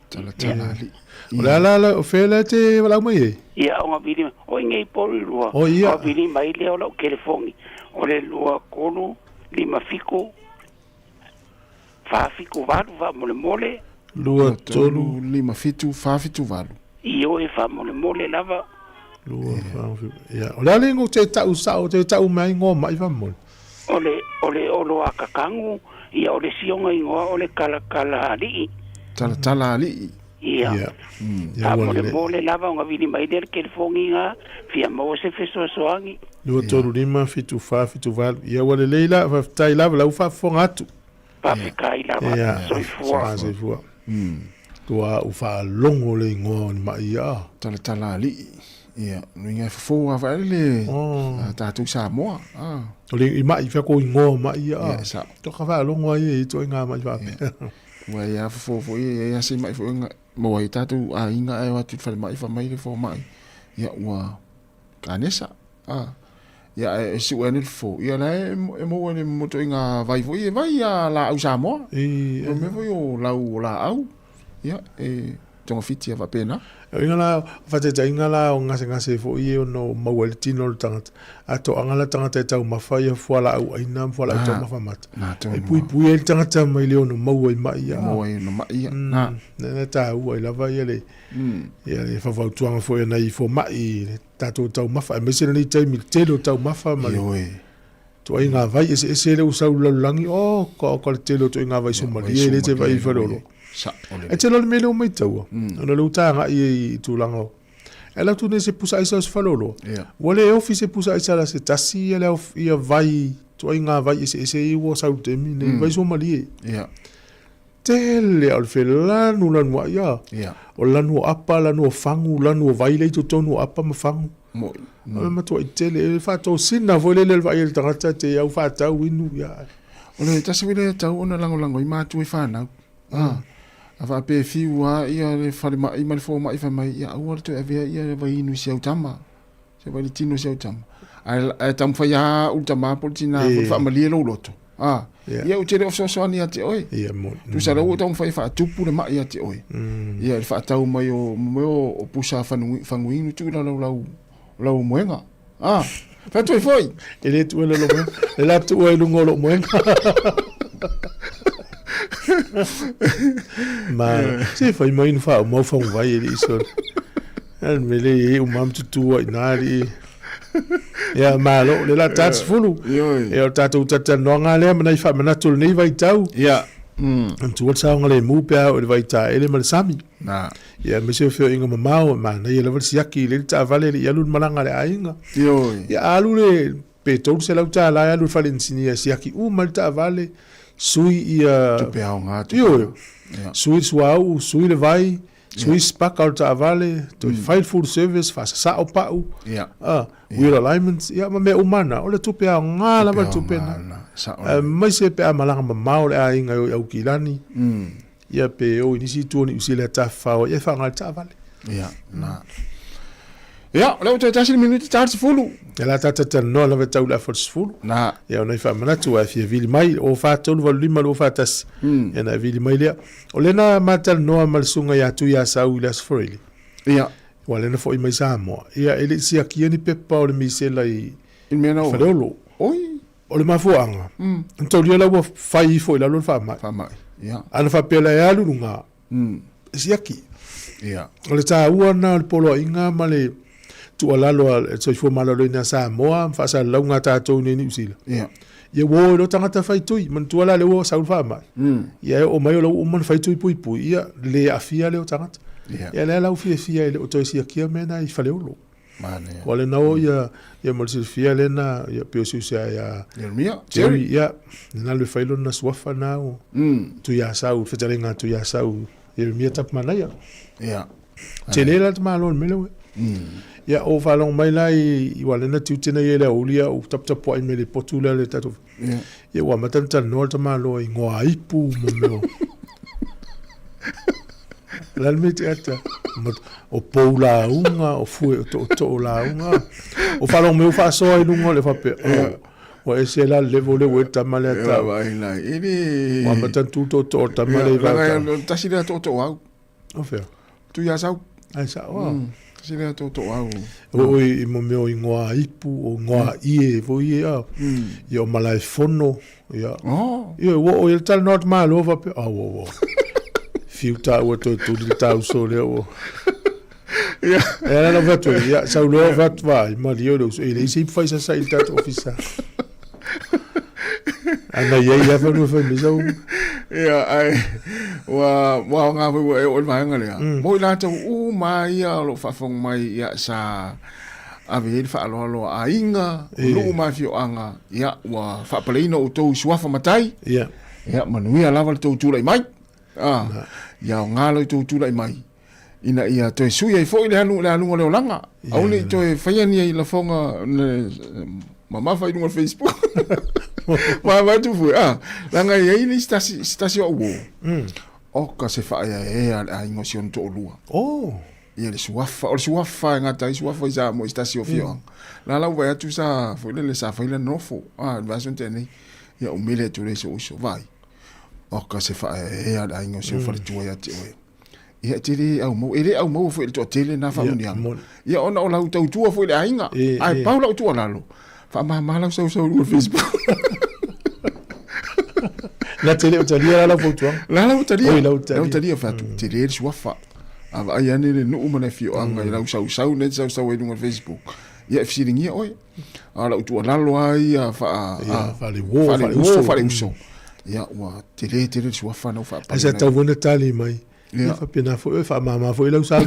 tala li la o fela te wala mai ia o ngavili o ngei pole lua o vili mai le o lo telefoni o le lua kolu lima fiko Fafiku valu va mole lua tolu 5 fitu fafitu valu io e fa mole lava lua ia o la lengo te tau sao te tau mai ngo mai fa mole ole olo akakangu ia ole sionga ingoa ole kala li tala li ia mole lava nga vini mai der ke fonginga fia mo se feso soangi lua tolu 5 fitu fafitu valu ia wale leila fa tai lava la ufa fongatu Papikai lava soifua tua ufa longo le ngo ni mai ia tala li ia ninga fo ava le tatu Sāmoa ole i mai fa ko ngo mai ia to ka va longo ai to nga mai va wa ia fo ia se mai fo mo ai tatu a inga ai wa tu fa mai le fo mai ia wa kanesa ia e si wena fo ia la e mo ne moto inga vai la au Sāmoa me foi la au ia e tonga fiti va pena inga la fa inga la o ngase fo ia no mawel tino tanga ato angala tanga te tau mafai fo la au ina fo la tau mafamat e pui el tanga mai le no mawai mai na ta u la vai le ia le fa tuanga fo na i fo mai tato tau mafa me se ni tai mi telo tau mafa ma to inga vai ese le usau langi ko telo to inga vai so ma le te vai fa lolo e te lo me lo mai tau no lo tanga i tu lango ela tu ne se pusa isa fa lolo wole office pusa isa la se tasi ela ia vai to inga vai ese i wo sau te mi ne vai so ma tele al felanu lanu ia o lanu apa lanu fangu lanu vai le to tonu apa ma fangu ma to tele fa to sina vole le vai le tata te au fa ta winu ya ole ta se vile ta ona lango i ma tu fa na ava pe fiwa ia le fa ma i ma fo ma i fa mai ia o to avea ia vai nu se utama se vai tino se utama ai tam fa ya utama portina fa ma le lo loto ia o tere o so ani ate oi ia mo tu sa ro tong fa tupu le mai ate oi ia fa tau mai o pusa fanguinu tu la moenga fa tu foi ele tu le lo ele tu o lungo lo moenga ma se foi mai no fa mo fa vai ele so Al mele mam tutua inari. Ya malo le la tats fulu. E o tatu tata nonga le mana fa mana tul nei vai tau. Ya. Tu wat sa ngale mu pea o le vai ta ele mal sami. Na. Ya me se fe inga mamao mana ye le val siaki le ta vale le yalu malanga le ainga. Yo. Ya alu le pe tau se la ta la alu falensini ya siaki mal ta vale sui ia tu pe au nga. Yo. Sui suau sui le vai. Sui spak al ta vale to fight full service fa sa o pau. Ya. Wheel alignments ya ma me umana o le tupe a ngala ma tupe na. Mai se pe a malanga ma mau le a inga o kilani. Ya pe o inisi tuoni usile ta fa o e fa ngal ta vale. Ya, na. Ja, le o te tasi minuti tarsi fulu. Ya la tata no la veta ula for fulu. Na. Ya ona fa mana tu a fi vili mai o fa tonu va lima o fa tas. Ya na vili mai le. O le na matal no mal sunga ya tu ya sa ula sforili. Ya. Wale na foi mai Sāmoa. Ia ele si aki ni pepa o le misela i mena o. Whareolo. Oi. O le mafuanga. Ntori ala ua fai foi la lor fa mai. Fa mai. Ya. Ana fa pela e alu nga. Si aki. Ya. O le ta ua na le polo inga ma le tu alalo e so fo malo le na Sāmoa fa sa launga tātou ni usila. Ya. Ia wo lo tangata fai tui man tu ala le wo sa fa mai. Ia o mai o lo man fai tui pui pui ia le afia le o tangata. Ya le la fia ele o toi sia kia mena I fale olo. Mane. Wale na ya mo se fia le na ya pe se ya Jeremia. Ya na le failo na swafa na o. Tu ya sa u fetalenga tu ya sa u Jeremia tap mana ya. Ya. Telela te malon mele. Ya o falong mai la I wale na tu tena ye le olia o tap tap po mele potula le tatu. Ya wa matanta no te malo I ngoa ipu mo. Lalmeti ata o poula unga o fue to la unga o falong me fa so I lungo le fa pe o ese la le vole o tamale ata vai la ele o matan tu to tamale va ta sila to au o fe tu ya sa ai sa o sila to au o I mo me o ngoa ipu o ngoa ie vo ie a yo malai fono ya yo o el tal not mal over pe o fiuta o to di tau so le o ya era la vato ya sa lo vat vai ma dio lo ele si fai sa il tat officer ana ya fa no fa miso ya ai wa nga o va nga le mo la to u mai ya lo fa fong mai ya sa ave fa lo a inga lo ma fi anga ya wa fa palino o to suafa matai ya manuia lava to tu lai mai ya ngalo tu tu lai mai ina ia to sui ai foi le anu le langa au ni to fai ni la fonga mama fai no Facebook ma tu fu langa ia ni stasio wo o ka se fa ia a emotion to lua ia le suafa ngata suafa za mo stasio fio la vai tu sa foi le sa fai le nofo va son tene ia o mele tu le so vai o ka se fa ia a emotion fa tu ia te ia tiri au mo foi to tele na fa unia ia ona o la tu tu foi le ainga ai paula tu lalo fa ma la so no Facebook la tele o talia la foto la talia fa tu tele suafa ava ai ane le no mana fio anga la sau net sau no Facebook ia firingia oi ala tu lalo ai fa le wo fa le uso ia wa tele suafa no fa esa tau vona tali mai ia fa pena fa mama foi la sau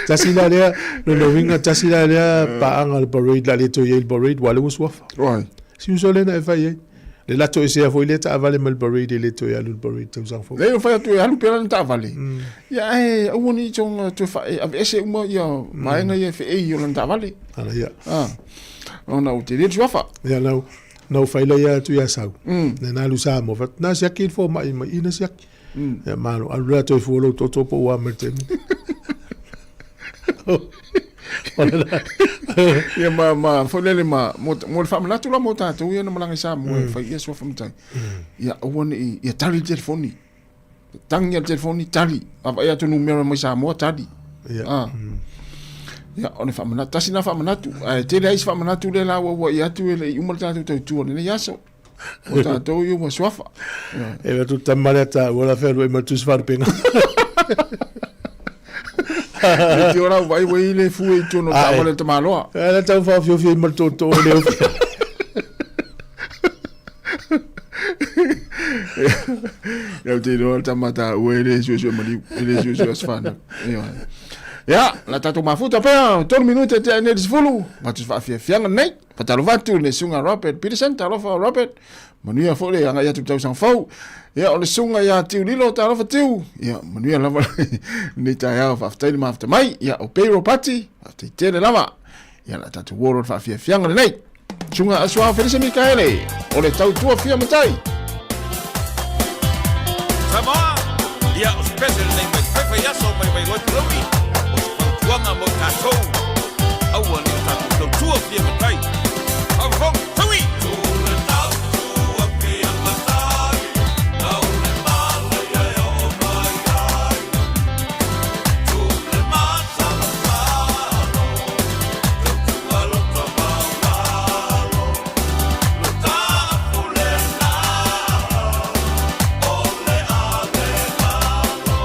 tasila lea no winga tasila lea pa angal parade la le to yel parade wala uswafa right si usole na fa ye le la to ese foi le ta avale mal parade le to yel parade to sang fo le fa to yel pela ta avale ya o ni chong to fa ese uma ya mai nga ye fe yo lan ta avale ala ya ona o te le uswafa ya no fa ile ya tu ya sau na lu sa mo fa na sia kid fo mai ina sia ya malo alu to fo lo to po wa merten ya ma folele ma mo famla tu la mota tu ya no malanga sa mo fa ya so fam tai ya woni ya tali telefoni tang ya telefoni tali ava ya tu numero mo sa mo tali ya on famla tasina famla tu tele is famla tu le la wa ya tu le umar ta tu ne ya so o ta to yo mo swafa e tu tamaleta wala fer we ma tu sfar penga Ti ora vai le fu e tu no tavole te malo. La tau fa fio molto to le. Eu te ro tamata uele su mali ele su asfana. Ja, la tatu mafuta pa 2 minute te ne disfulu. Wat is va fianga nei. Patalo vatu le sunga Robert Peterson talo fa Robert. Manuia fole anga ya tu sang fau. Ja, ole sunga ya tiu lilo talo fa tiu. Ja, manuia lava ni ta ya fa after ma after mai. Ja, o payroll party. After tele lava. Ja, la tatu woro fa fianga nei. Sunga aswa Felisa Mikaele. Ole tau tua fia matai. Sāmoa, ia o special nei mai pepe yaso mai watu lomi. Wanga mo tātou aua ni o tātou tua fia matai Avong Tawi Tūle tātou a fia matai Naune mala ia o mai ai Tūle mata la whalo Tūtua lota wawalo Lo tāpu le nā O le ale malo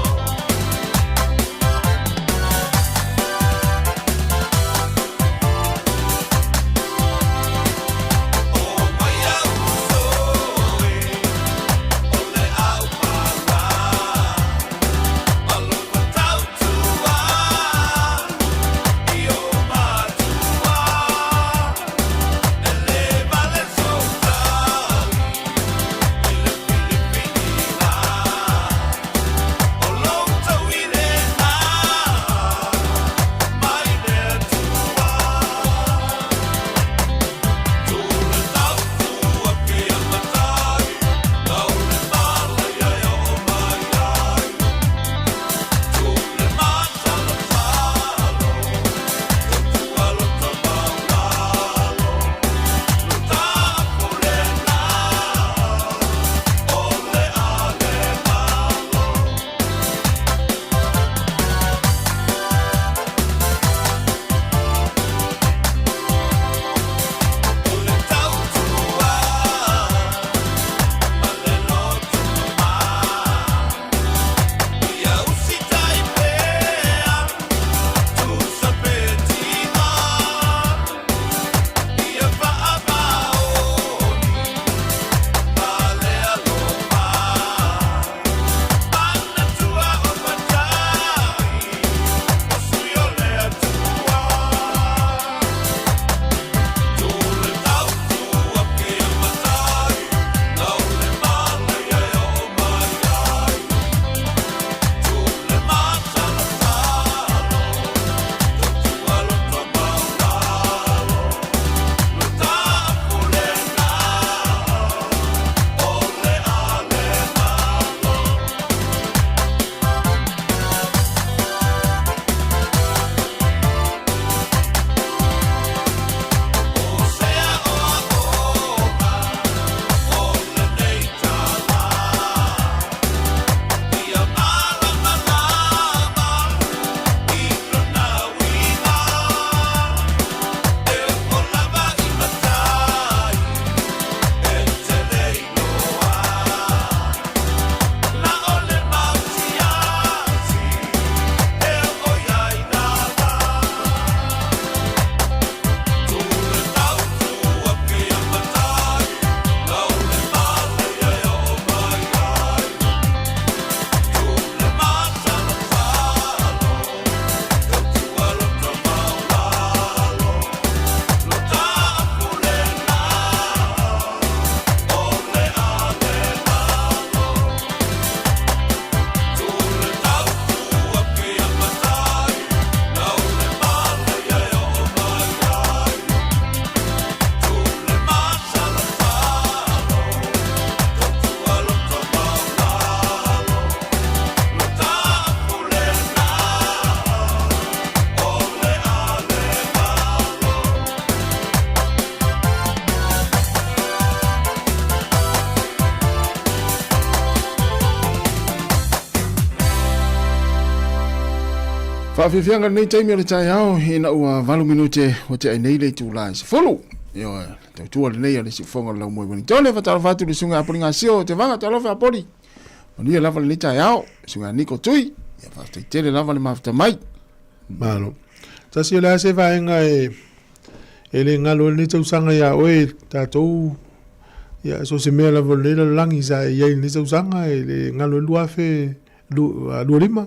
Whawhiwhianga nei taimi ale tai hao, ina ua 2 minute o te ai nei le tu lai se folu. Io, tau tua le nei ale si whonga lau moi wani. Tole whatara whatu le sunga apori ngā sio, te wanga te alofa apori. O nia lava le nei tai hao, sunga Niko Tui, ia fa te tele lava le mafta mai malo tasi la se vaenga ele ngalo ni tau sanga ya oe tatou ya so se mea la volera langi sa ia ni tau sanga ele ngalo luafe lu lima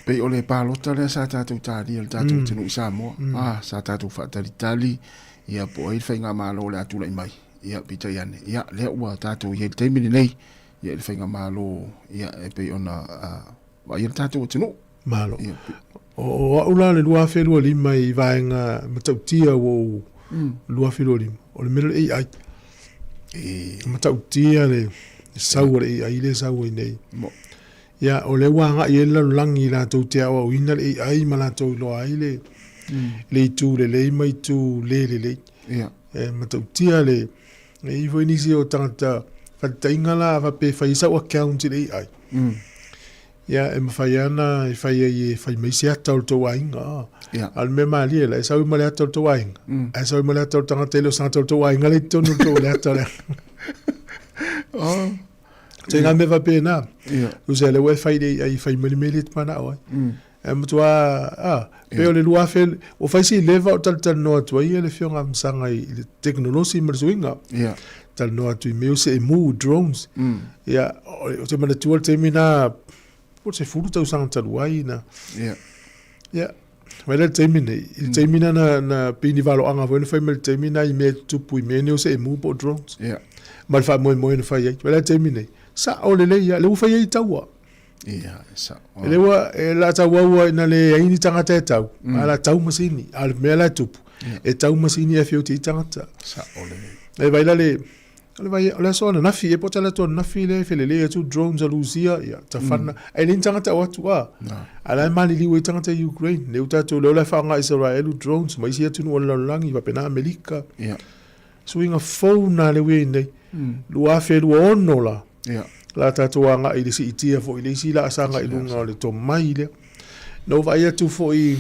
pe ole palota le sa tatou tali le tatou tenu Sāmoa sa tatou fa tali ia po ai fainga malo le atula mai ia pita iane ia le ua tatou ia te mini nei ia le fainga malo ia pe ona wa ia tatou tenu malo o ula le luafe lu lima i vaenga matautia wo luafe lu lima o le mele ai matautia le sau ai le sau nei ya o le wanga i la langi la tau te awa wina le ai mala tau lo ai le tu le mai tu le matautia le i foi nisi o tangata whatainga la wape whaisa o account le ai ya e mawhaiana e whai mai se atau tau ainga al me mali la e sau mali atau tau ainga e sau mali atau tangata ilo sang tau ainga le tonu tau le atau le te ngā me wape nā usa le wai whai ai whai mele mana o ai e matua pe o le luafe o whai si leva o tal noa tua ia le whionga msanga i le teknolosi marasuinga tal noa tui me o se e mu drones ia o te mana tua te mina o se furu tau sanga talu ai na ia mai le te mina na pini valo anga vone whai me le te mina i me tupu i me ne o se e mu po drones ma le wha moe na whai ai mai le te mina sa o le ia le uwhai ai taua sa ele wa la taua na le aini tangata e tau ala tau masini ala mea la tupu e tau masini e whiuti tangata sa o le vai le so na nafi e pota la to nafi le fele le tu drones a Lucia ia ta fana e ni tangata o tua ala mali liwe tangata Ukraine le uta to le fa Israel drones mai sia tu no langi va pena Amerika swinga phone le we nei lu afe lu ono la la tatuanga i si itia fo i si la sanga i lunga le to mai le no vai atu fo i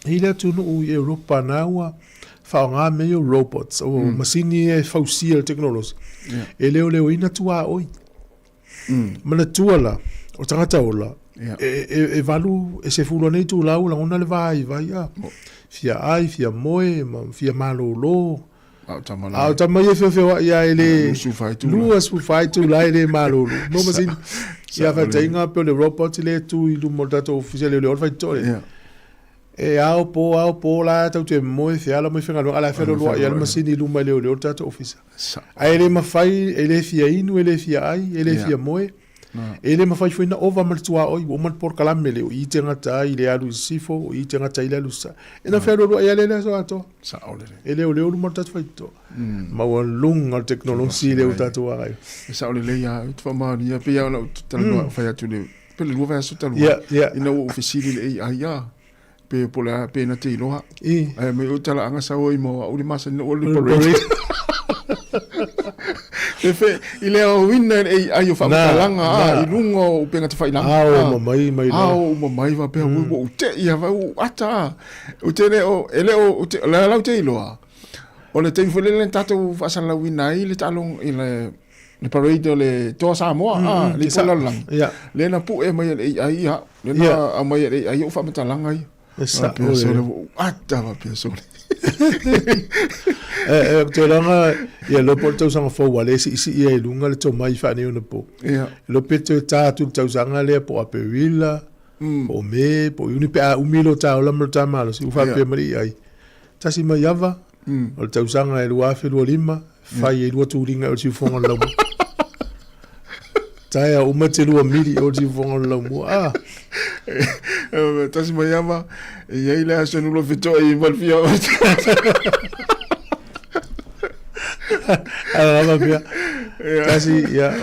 le tu no i Europa naua fa nga me robots o masini e fausia technology e leo ina tua oi mana tua la o tangata ola e valu e se fulo nei tu la ona le vai fia moe fia malolo tama ye fe ya ele lu su fai tu la ele malolo no masin ya fa tenga pe le robot le tu i lu mortato ufficiale le orfai tole e au po la tau te mo fe ala mo fe ngalo ala fe lo ya masin i lu mai le ortato ufficiale ai ele ma fai ele fia inu ele fia ai ele fia moe ele ma fai fina over mal tua oi o man por kala mele o itenga ta ile alu sifo o itenga ta ile alu sa ena fe lo ya le so ato sa ole ele o le o mortat fai to ma o lunga teknologi le o tatu ai sa ole le ya tu ma ni pe ya no tala fai atu le pe le va so tala ina o ofisili le ai ya pe pola pe na te loha me o tala anga sa o mo o le masa no o le Efe ile o winner ai o famalanga i lungo o penga te fai langa o mai va pe o te ia va o ata o te o ele o la la te loa o le te fole le tato fa san la winner ile talong ile le parade le to Sāmoa le pola lang le na pu e mai ai ha le na a mai ai o fa matalanga ai sa o ata va pe so te langa ia lo porto sanga fo wale si ia lunga le to mai fa ne ona po lo peto ta tu tau sanga le po ape villa o me po uni pe u milo ta o la mata malo si fa pe mari ai ta si mai ava o tau sanga e lua fe lo lima fa ia lo tu ringa o si fonga lo ta ia o mate lo mili o si fonga lo ta si mai ava ia ile aso no lo fito e volvia ala bia kasi ya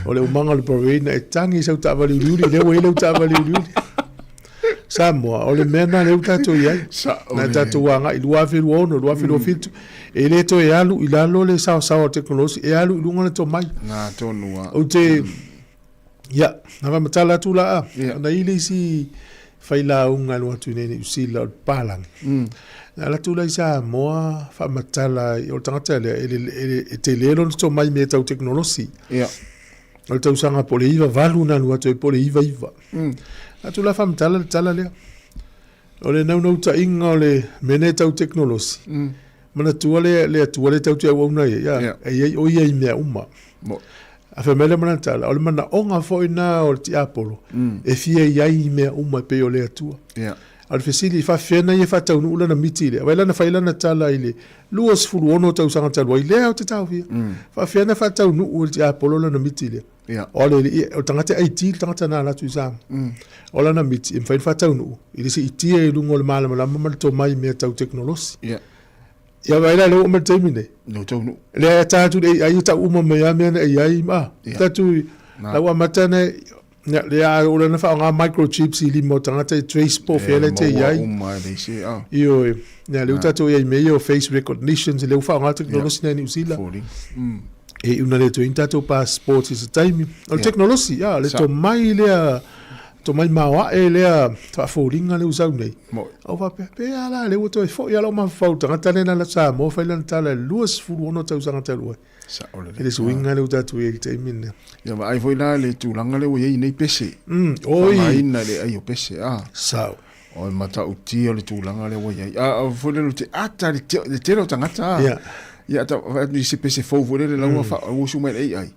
ole umanga le parade e tangi sa ta vali luri le we le ta vali luri Sāmoa ole mena le ta to ia na ta to wanga i lua fi ono lua fi lo fitu e le to e alu i lalo le sa teknologi e alu lunga le to mai na to nua o te ya na va matala tu la na ile si faila unga lo tu ne si la palang na la tu la Sāmoa fa matala o tangata le te le lo to mai me tau teknologi O le tausanga po le iwa valu na lua toi po le iwa. Atu la fam tala lea. O le nau ta inga o le mene tau teknolosi. Mana tua le tau te au na ia. O ia I mea uma. A fe mele mana tala. O le mana onga fo ina o le ti apolo. E fia iai mea uma pe o le atua. Al fesili fa fena ia fa tau nu na miti le. Wa lana fa ilana tala ile. Luas fulu ono tau sanga tala ile o te tau fia. Fa fena fa tau nu o te apolo na miti le. O le o tangata IT tangata na la tu sang. O lana miti im fa tau nu. Ile se IT e lungo le mala mala mal to mai me tau teknolosi. Ya wa ila le o mal termine. No tau nu. Le ta tu e ai ta uma me ya me ai ma. Ta tu la wa matane le a o na fa nga microchips ili mo tangata trace po fele te yai io ya le utato ye me yo face recognition le fa nga technology na ni usila e una le to intato passport is time o technology ya le to mai le to mai mawa e le fa foldinga le usau nei o va pe ala le to fo ya lo ma fa tangata na la sa mo fa le tala luas fu ono tau sanga talo ele swinga le utato ye time ya ma ai foi la le tulanga le ye nei pese oi ina le ai o pese sao o mata uti o le tulanga le ye foi le te ata le te lo tangata ya ta ni se pese fo vo le la fa o su mai ai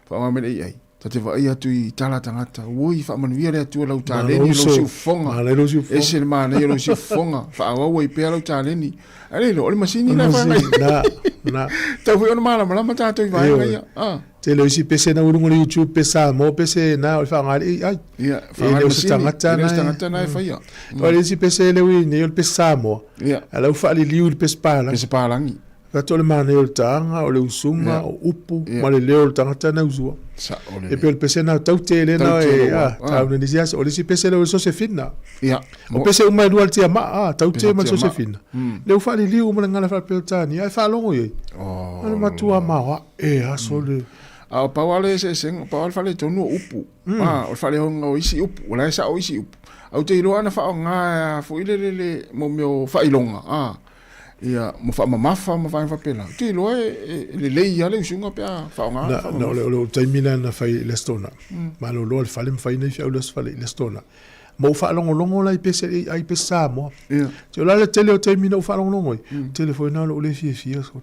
fa ma mai ai ta te vai atu I tala tangata oi fa manuia le atu la utale ni lo su fonga e se ma ne lo su fonga fa o i pe la utale ni ale lo le masini na fa na ta foi ona mala mata to vai ai te lo si pese na urungo le YouTube pesa mo pese na o fa ngali ai fa le tangata na fa ia o le si pese le wi ne o pesa mo ala fa le liu le pesa langi fa to le mane o tanga o le usunga o upu ma le leo tangata na uzua e pe le pese na tau te le na e ta o le o le si pese le so se fina o pese o mai dual tia ma tau te ma so se fina le fa le liu mo le ngala fa pe tani ai fa longo ye o ma tua ma e aso le a pawale se seng pawal fale tonu upu o fale o isi upu wala sa o isi upu au te ilo ana fa nga fo ile le mo mio fa ilonga ia mo fa mafa mo fa pela te ilo le ia le usunga pe fa nga no le taimina na fa lestona ma lo fale fa ina fa lo fale lestona mo fa longo la ipese ai pesa mo te la le tele o taimina fa longo telefona lo le fie so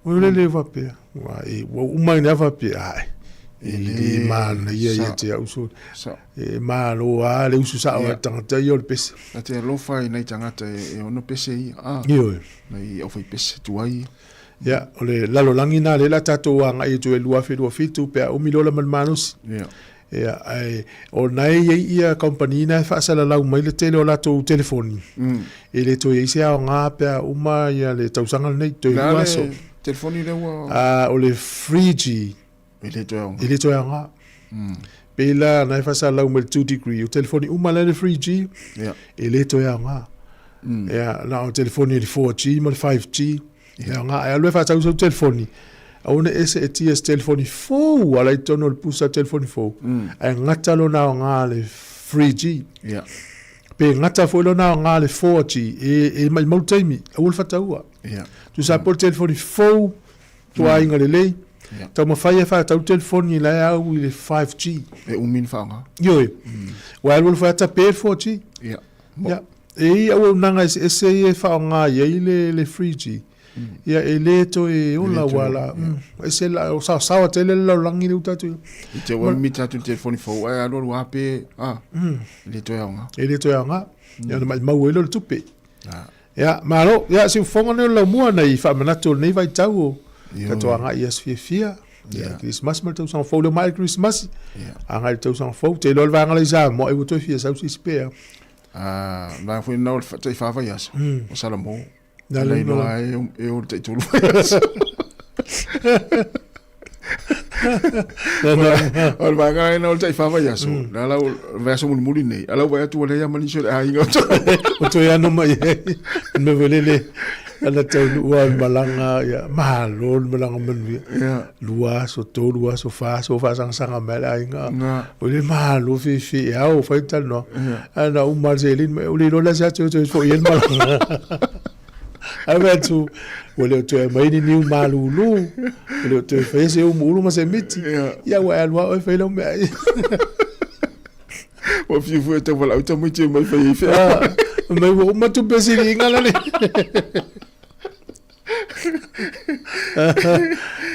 o le va pe o mai na va pe ai e man ia te uso e malo le uso sa o tangata yo le pese te lo fai nei tangata e ono pese io nei o fai pese tu ai ya o le lalo langina le la tato anga e tu e lua fitu pe o milola malmanos ai o nai ia kompanina fa sala la mai le tele o la to telefoni e le to ia se nga pe uma ia le tausanga nei to waso telefoni le wa o le 3G ele to nga pela na fa sala o 2 degree o telefoni uma le 3G ele to nga na o telefoni le 4G mo 5G nga ai lo fa tau so telefoni ona ese ets telefoni fo wala itono le pusa telefoni fo ai ngata lo na nga le 3G pe ngata fo lo na nga le 4G e mai mo taimi o fa tau tu sa por telefoni fo tu ai ngale le ta ma fa fa tau telefoni la au le 5G e min fa nga yo wa lo fa ta pe 4G e o nanga ese fa nga ye le 3G ia ele to e ola wala ese la o sa tele la langi le utatu te wa mi tatu telefoni fo ai alo wa pe le to nga ya ma welo le tupe ya malo ya si fonga ne la mua nei fa manato nei vai tau ka to nga yes fia ya Christmas mal tau san fo le mal Christmas anga tau san fo te lo va nga le za mo e to fia sa si spare na fo no te fa va yas o sala mo na le no e o te tulu o va ga no te fa va yas na la verso muli nei ala va tu le ya mani so ai ngo o to ya no mai me volele ala tau ua malanga ya malo malanga manvi lua so fa sanga mala inga o le malo fi ya o fa tal no ana un marzelin me o le lo la sa to fo yel malanga Ave tu ole tu e mai ni niu malulu. Ole tu e fese o mulu ma se miti. Ya wa alwa o fe lo me. Wa fi fu te wala uta muti mai fe fe. Mai wo ma tu pesi ni ngala ni.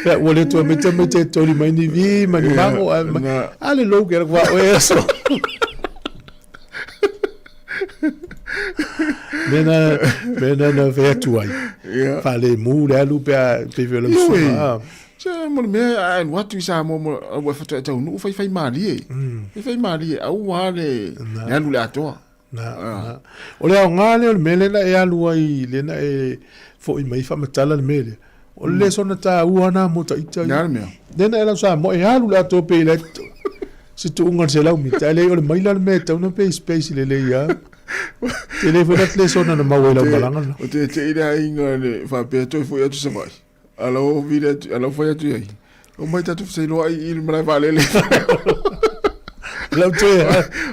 Ya ole tu me te tori mai ni vi ma ni mango. Ale lo que wa o eso. Mena na ve tu ai. Fale mu le lu pe velo so. Ja mo me ai wat tu sa mo wa fa tu no fai mali. Fai mali au wa le. Na lu la to. Na. Ole o ngale o mele na e alu ai le na e fo i mai fa matala le mele. O le sona ta uana mo ta ita. Na me. Dena ela sa mo e alu la to pe le. Se tu ungan se lau mi ta le o le mai la me ta una pe space le ya. Telefona le sona na mawela malanga. O te ida inga le fa pe to fo ya tu se mai. Alo vile alo fo ya tu ai. O mai ta tu se lo ai il mai vale le. Lau te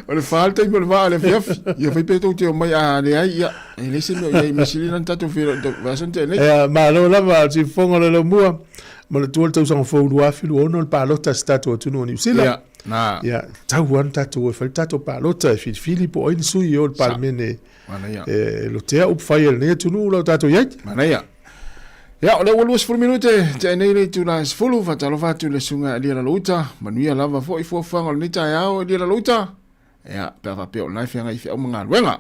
o le falta il vale fiaf. Ia fai pe to te mai a le ai ia. E le se no ia misili nan ta tu filo va sente ne. Ma lo lava si fonga le mua. Ma le tu tu sang fo lu afilu ono le pa lo ta stato tu no ni sila. Na. Ya, tauan tatu e faltato palota e Filippo o in sui o il palmene. Lo tea up fire ne tu nulo tato yet. Manaya. Ya, ole wolus for minute, te nei le tu las fulu fa talo fa tu le sunga dia la luta, manuia lava fo i fo fanga ni ta ya dia la luta. Ya, pa fa pe o life nga i fe o mga wenga.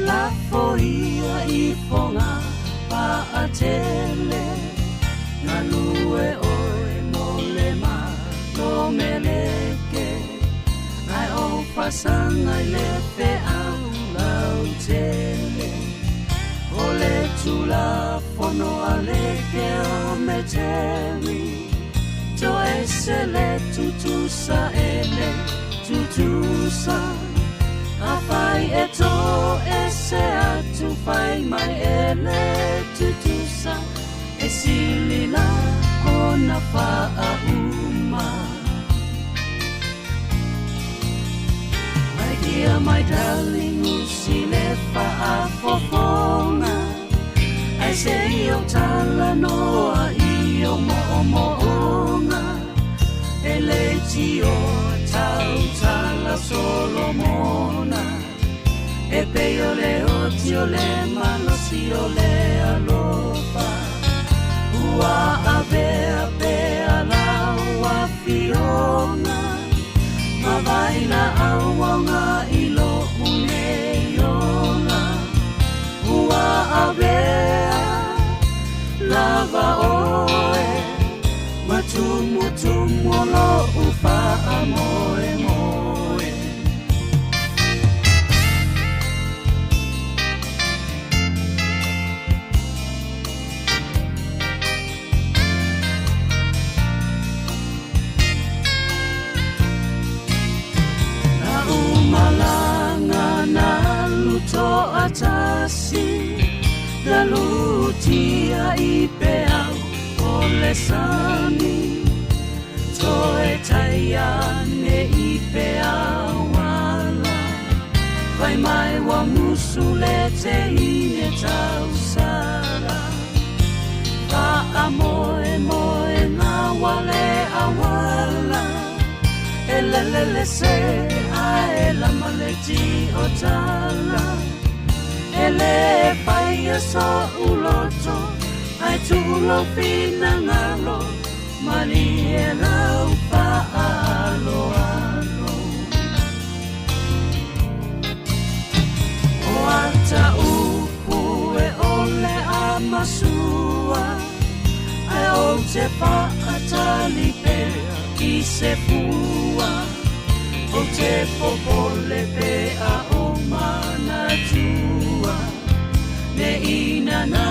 la foia I fonga pa atele na lue oe mole ma no meleke ai o pasanga le pe au lau tele ole tula fono aleke o meteri to esele tutusa ele tutusa Afai eto ese atu fai mai ele tutusa esilila ona fa uma My dear, my darling, usile fa afofona I say yo tala noa io mo'omo'onga ele tio tau tala Solomona e peo le otio le malosi o le alofa ua ave la ua fiona ma vai la awanga ilo uneona ua ave lava oe Matumutumu lo ufa amoe moe Na umalanga na luto atasi Da lutia ipeau Ole sani toe taiane ipe awala Vai mai wa musule te ine tausara Ka amoe moe na wale awala Elelele se ae la maleti o tala Ele paia so uloto Ai tulo fina ngalo Mali e lau pa alo alo O ata upu e ole a masua Ai o te pa atali pe I se pua O te popole pe a o mana tua Ne ina na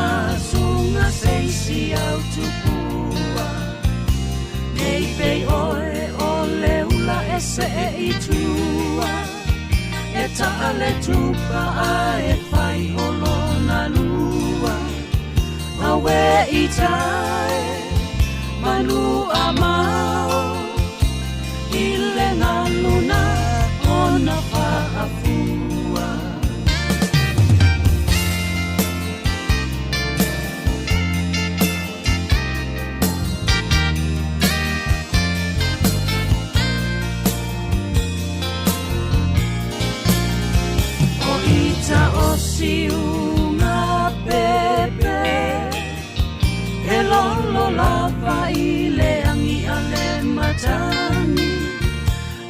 sunga seisi au tupua Nei pei oe o leula ese e itua E taale tupa a e fai o lona lua Awe I tae manu a mao I le ngaluna ona pa afua Ita o siunga pepe E lolo lava I le angi ale matani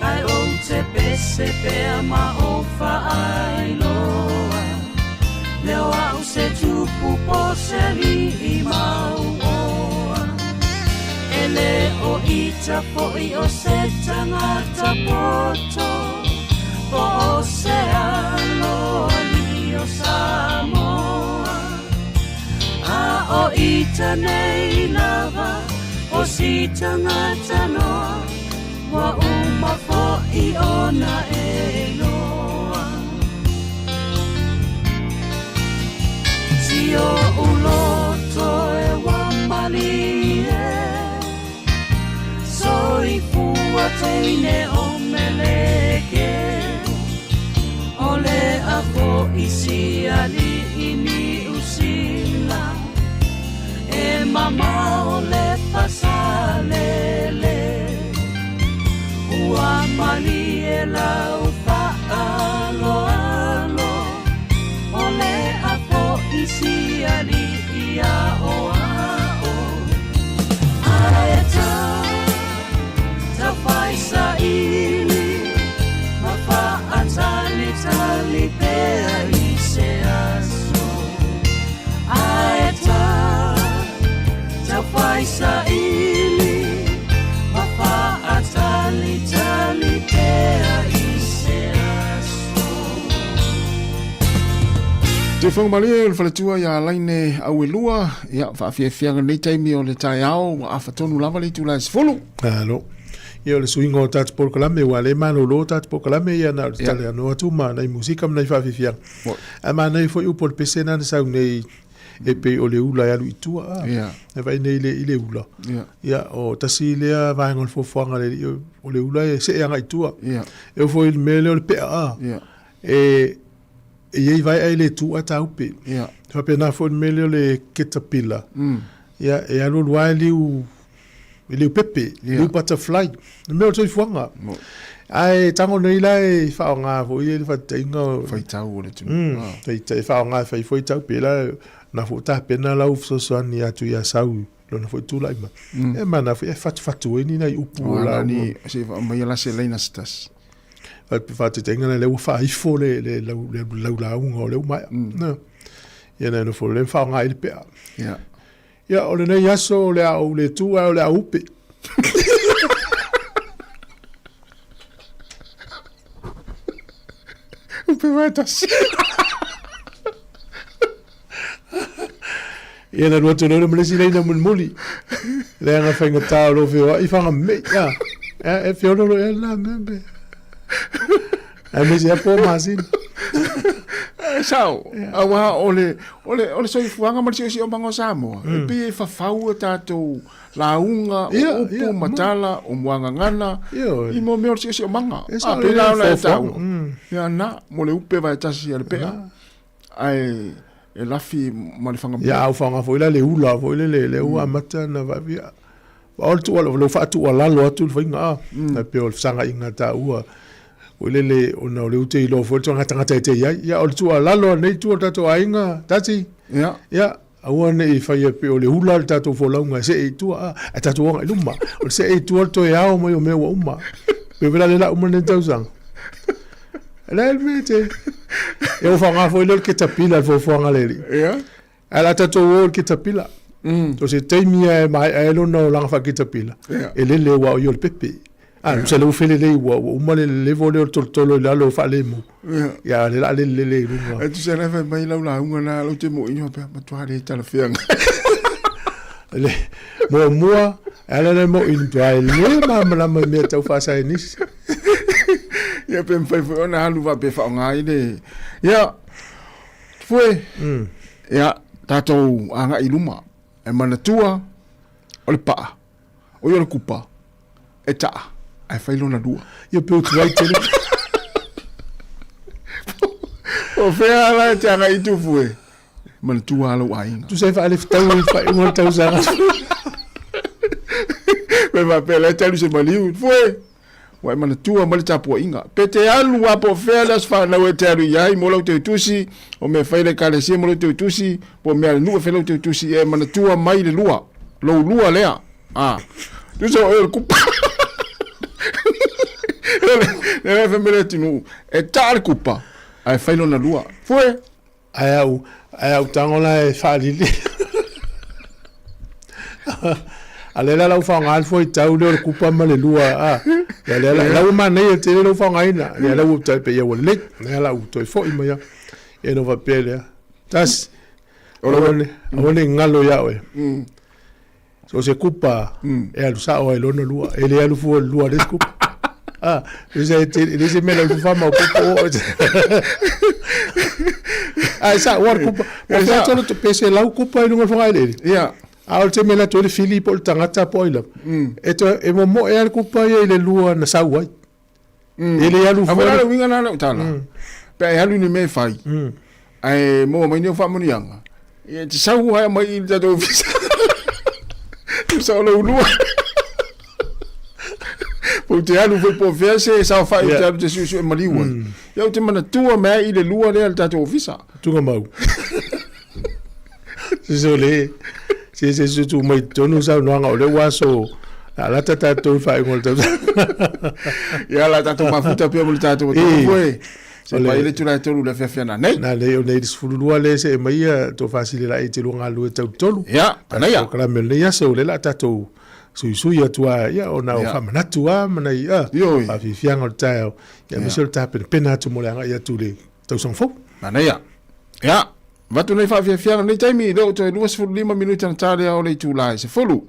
Ai o te pese pea ma o ai loa Leo au se tupu po se li I mau oa Ele o ita po I o se tangata poto Po o se aloa li o Sāmoa A o ita nei lava O si tangata noa Wa uma fo I ona e loa Si o uloto e wa mali e So I fua teine o meleke Ole a fo I si ali ini usila E mama ole pasalele Ua mali e lau fa alo alo Ole a fo I si ali ia o a o Aeta ta fai sa ili Ma fa atali tali pea I se Te whanga mali e whale tua ia laine au e lua, ia whaafiafianga nei taimi o le tai ao, wa awhatonu lava le tūlai sifulu. Alo. Ia le suinga o tatu pokalame, wa le mano lo tatu pokalame, ia na tale anu atu ma nei musika ma nei whaafiafianga. A ma nei fo upo le pese na sau nei e pe o le ula e alu itua. E vai nei le ile ula. Ia o tasi lea vaenga le fofuanga le o le ula e se e anga itua. E o fo il mele o le pea. E iei vai ai le tu ata upe. Fa pena fo mele le caterpillar. Ia e alu lua liu pepe, liu butterfly. Meo toi fuanga. Ai tango nei la e fa nga fo i le fa tinga fa tau le tu. Te fa nga fa fo tau pe la na fo ta pena la uf so so ni atu ya sau. Lo na fo tu la ima. E mana fo e fatu ni na upu la ni se mai la se leina stas. Fa te tenga le fa i fo le la un le mai. No. Ia na no fo le fa nga i pe. Ia o le nei aso le au le tu au le upe. Upe vatas. Ia na roto no le sile na muli. Le nga fenga ta lo fe I fanga me ya. E fe lo e la membe. A me se po masin. Sao, awa ole so fuanga ma si o bango Sāmoa. E pe fa fau tatou launga upu matala o muanga ngana. I mo me si o manga. A pe la la tau. Ya na mo le upe vai tasi ale pe. Ai e lafi ma le fanga. Ya au fanga foi la le ula, foi le ua mata na va via. Ol tu lo fa tu la lo tu finga. Na pe ol sanga inga ta ua. O le ona o le ute I lo fo tanga tanga te ia o tu la lo nei tu tato ainga tati ia aua nei fa ia pe o le hula tato fo launga se e tu a tato nga luma o se e tu to ia o me o uma pe vela le la uma nei tausang la el mete e o fa nga fo le caterpillar fo nga le ia ala tato o caterpillar to se te mia mai e lo no la fa caterpillar e le wa o le pepe. Se lo fele le wa uma le vole o tolo la lo fa le mo. Ya le lunga. E tu se leva mai la unga na lo te mo inho pe ma tu hare tala fianga. Le mo ala le mo in dry le ma me tau fa sa nis. Ya pe mfai fo ona halu va pe fa nga ile. Ya foi. Ya tato anga iluma. E mana tua o le pa. O yo le kupa. E ta. Ai fai lona dua. Ia pe tu vai tele. O fea la te anga I tu fue. Man tu alo ainga. Tu sai fa ale tau fa un tau sa. Me va pe la tau se maliu fue. Wai man tu mal tapo inga. Pe te alu wa po fea las fa na we te alu yai mo lo te tusi o me fai le kale se mo lo te tusi po me alu no fe lo te tusi e man tu mai le lua. Lo lua lea. Tu so el kupa. Le famiglia tinu e tal kupa ai fai lona lua foi ai au tangola e fali ale la fa ngal foi tau le kupa ma le lua ya la uma nei te le fa ngaina ya la u te pe ya le ya la u to foi ma ya e no va pele tas ole ngalo ya we so se kupa e alu sa o e lona lua e le alu fu lua de kupa Dice me lo fama ocupo. Sa war kupa. O fa tolo to pese la kupa I no fa ile. Ya. Al te me la to Filipo il tangata poila. Eto e mo e al kupa ile lua na sa wai. Ele alu fa. Agora winga na tala. Pe alu ni me fai. Ai mo mai no fa mo nianga. E te sa wai mai il da do visa. Tu sa lo lua. O te alu foi po vese sa fa I te alu te su maliwa. Ya te mana tua me I le lua le tato ofisa. Tunga mau. Se tu mai tonu sa no nga o le waso. La tata to fa ngol ta. Ya la tato mafuta pe mo tato to foi. Se mai le tula tolu le fe na nei. Na le o nei disfulua le se mai to fasile la I te lunga lu te tolu. Ya, na ya. Kala me le ya so le la tato. Sui atua ia o na o fa manatua mana ia a fi fianga o tau ia me sol tape pena tu mo langa ia tu le tau son fo mana ia Vatu nei whawhiawhianga nei taimi leo toi 25 minuti na tare o le tūlai se fulu.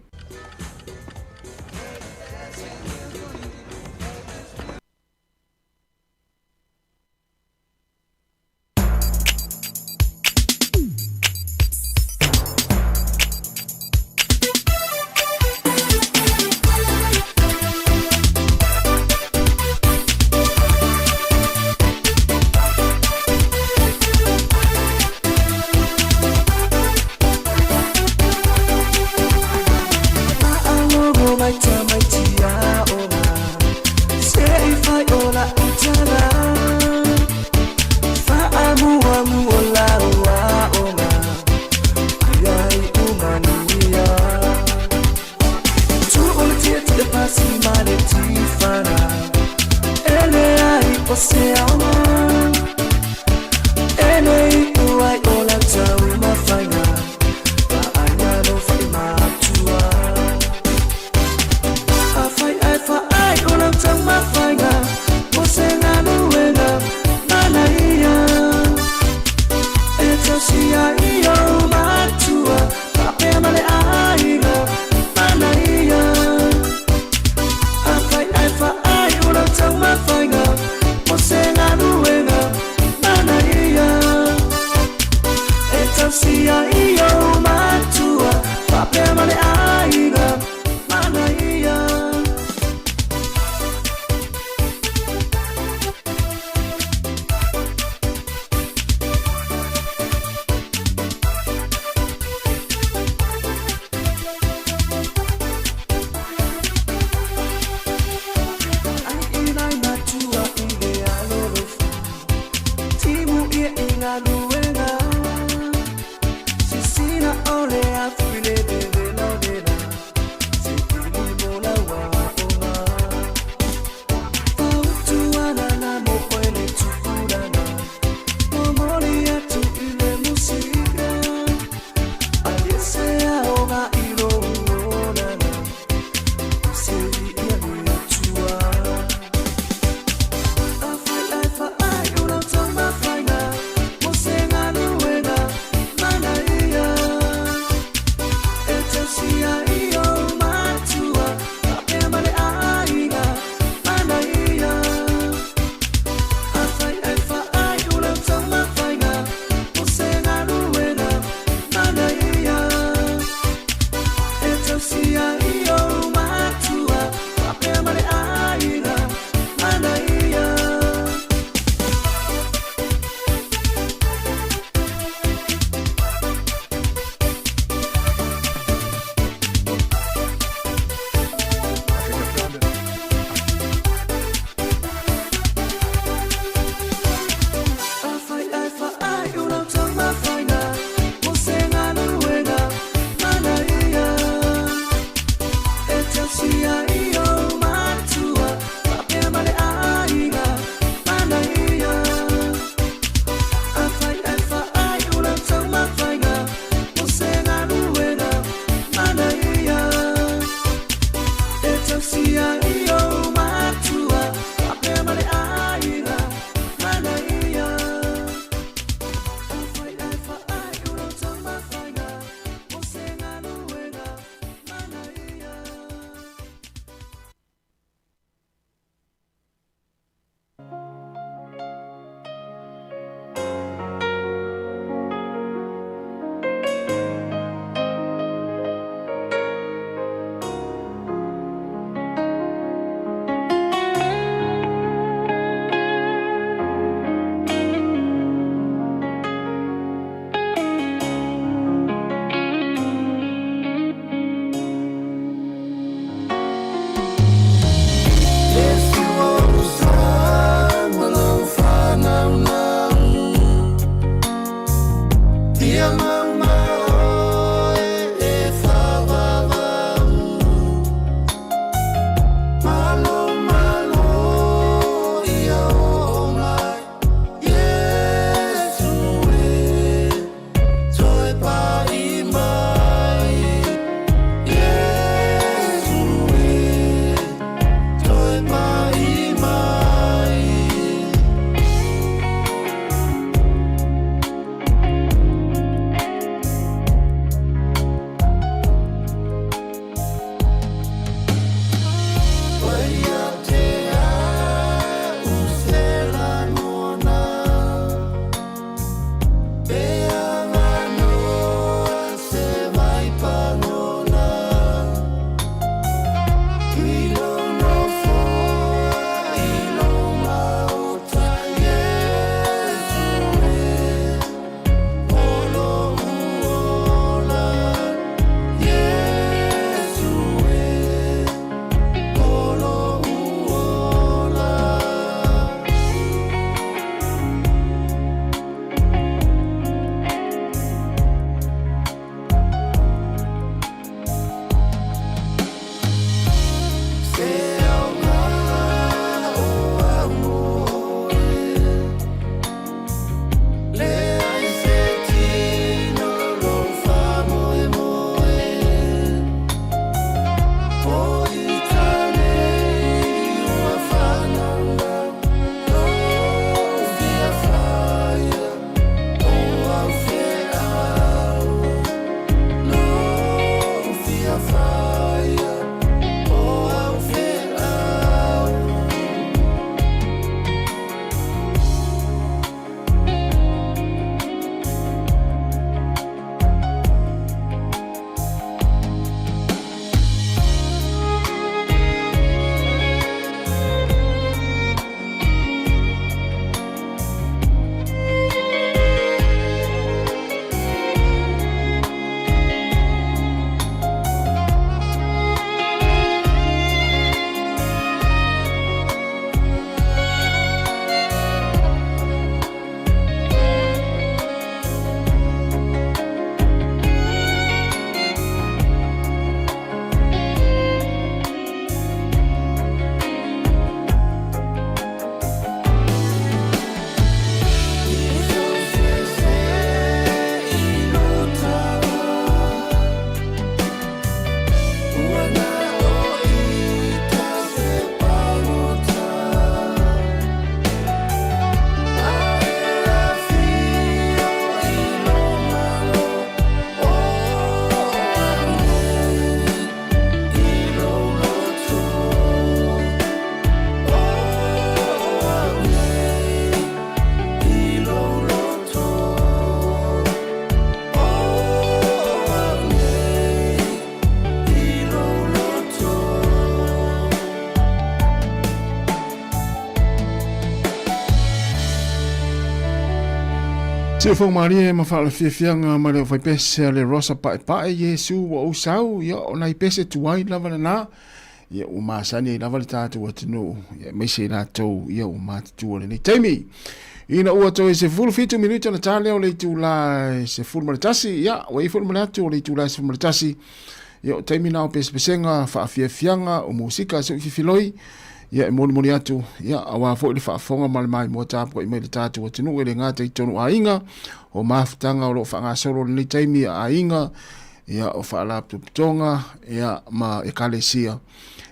Te fo maria ma fa la fianga ma le fai pese le rosa pa Yesu wa usau ya ona pese tuai lava na ya o masani lava tatu wa tino ya me se na to ya o mat tu le temi ina o to se full fitu minuto na tale o le tu la se full maritasi ya o i full manatu le tu la se maritasi ya temi na pese pesenga fa fianga o musika se filoi ya moni atu ya awa fo le fa fonga mal mai mo tapo i me le tatu o tinu le ngata i tonu ainga o mafutanga o lo fanga solo ni taimi ainga ya o fa laptop tonga ya ma ekalesia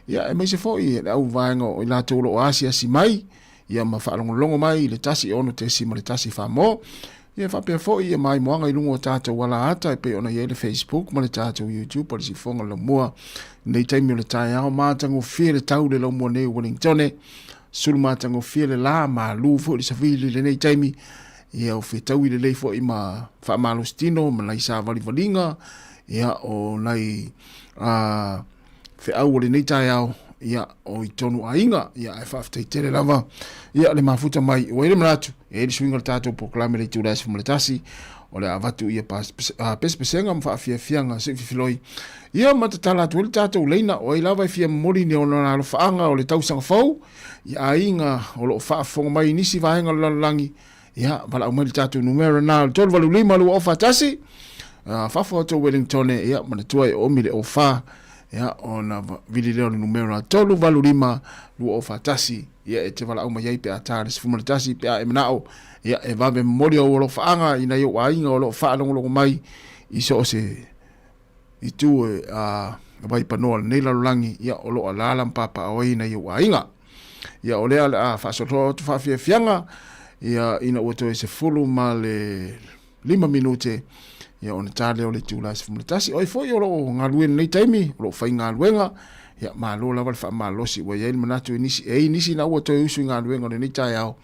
ya me se fo i au vainga o la tolo o asia si mai ya ma fa longo mai le tasi ono te si le tasi fa mo ya fa pe fo i mai mo nga i lungo tatu wala ata pe ona ye le Facebook ma le tatu YouTube por si fonga lo mo nei taimi le tai au matango fie le tau le lo mo nei Wellington sul matango fie le la ma lu fo le savili le nei taimi ia o fetau i le leifo i ma whaamalostino ma lai sa valinga ia o lai fe au o le nei tai au ia o i tonu ainga ia e whaaftei tere lava ia le mafuta mai o ele manatu e le swinga le tato proklame le tulas fumaletasi o le avatu ia pespesenga ma whaafiafianga se fifiloi ia matatala atu ele tato leina o i lava i fia mori ne o na lo whaanga o le tausanga fau ia ainga o lo whaafonga mai nisi vahenga lalangi ya bala umeli tatu numero na tol valu lima lu ofa tasi fa foto Wellington ya mana tuai o mile ofa ya ona vili leo numero tolu valu lima lu ofa tasi ya e te vala uma yai pe atare se fumale tasi pe e manao ya e va be mori o lo faanga ina yo ainga o lo fa lo mai iso se i tu vai panoa nei la langi ya o lo ala papa o ina yo ainga ya o le ala fa so to fa fianga ia ina oto se fulu ma le 5 minute ia ona tale o le tula se fumutasi oi foi o lo ngaluen nei taimi lo fai ngaluenga ia ma lo lava fa ma lo si wa ia manatu nisi na oto usu ngaluenga nei tai au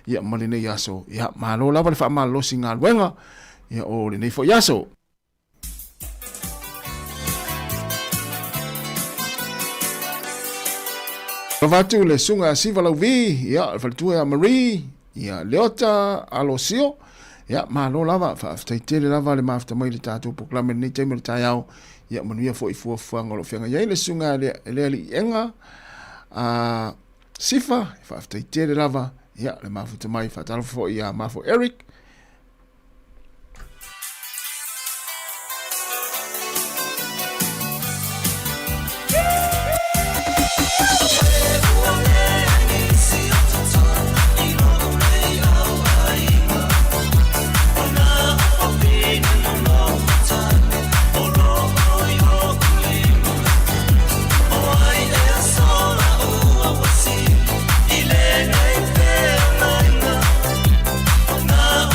ia ma le nei aso ia ma lo lava fa ma lo si ngaluenga ia o le nei fo yaso Ravatu le sunga siva lau vi ia faltua ya Marie ia leota alosio ia malo lava fa tele lava le mafta mai le tatu proklame ni te mil taiao ia manuia fo ifu fuanga lo fenga ia le sunga le enga sifa fa tele lava ia le mafta mai fa talo fo ia mafo Eric Now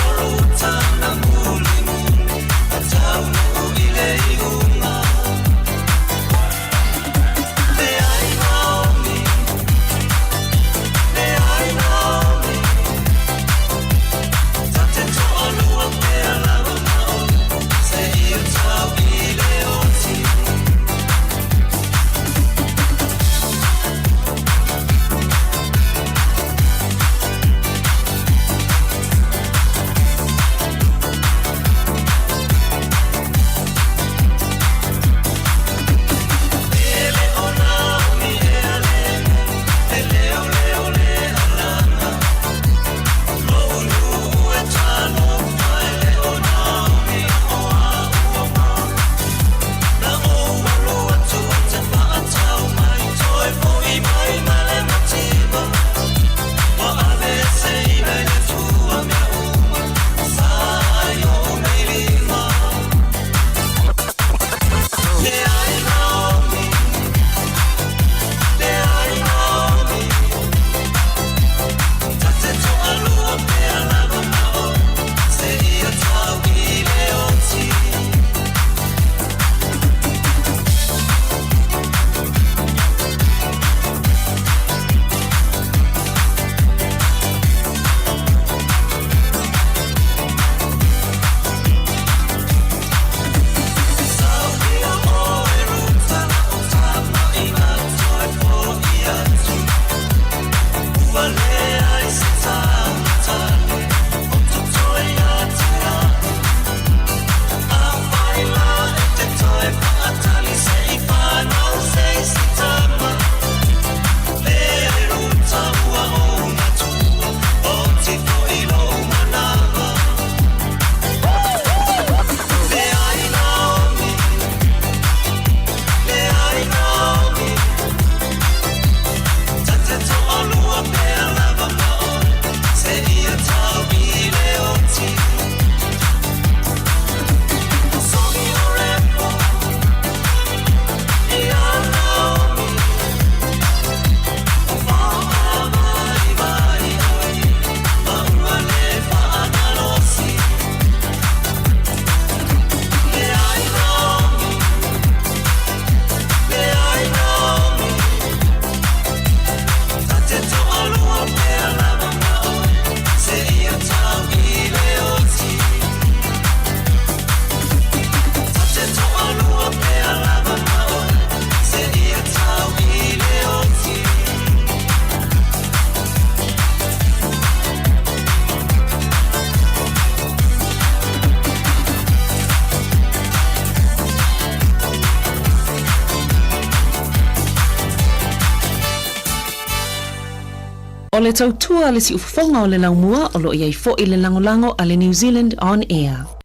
O le tautua le si ufonga o le laumua o lo iai fo i le langolango a le New Zealand On Air.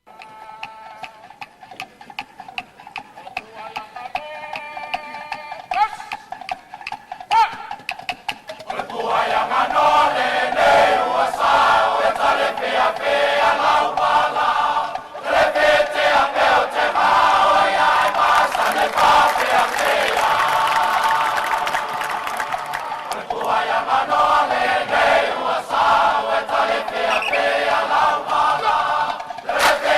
Let's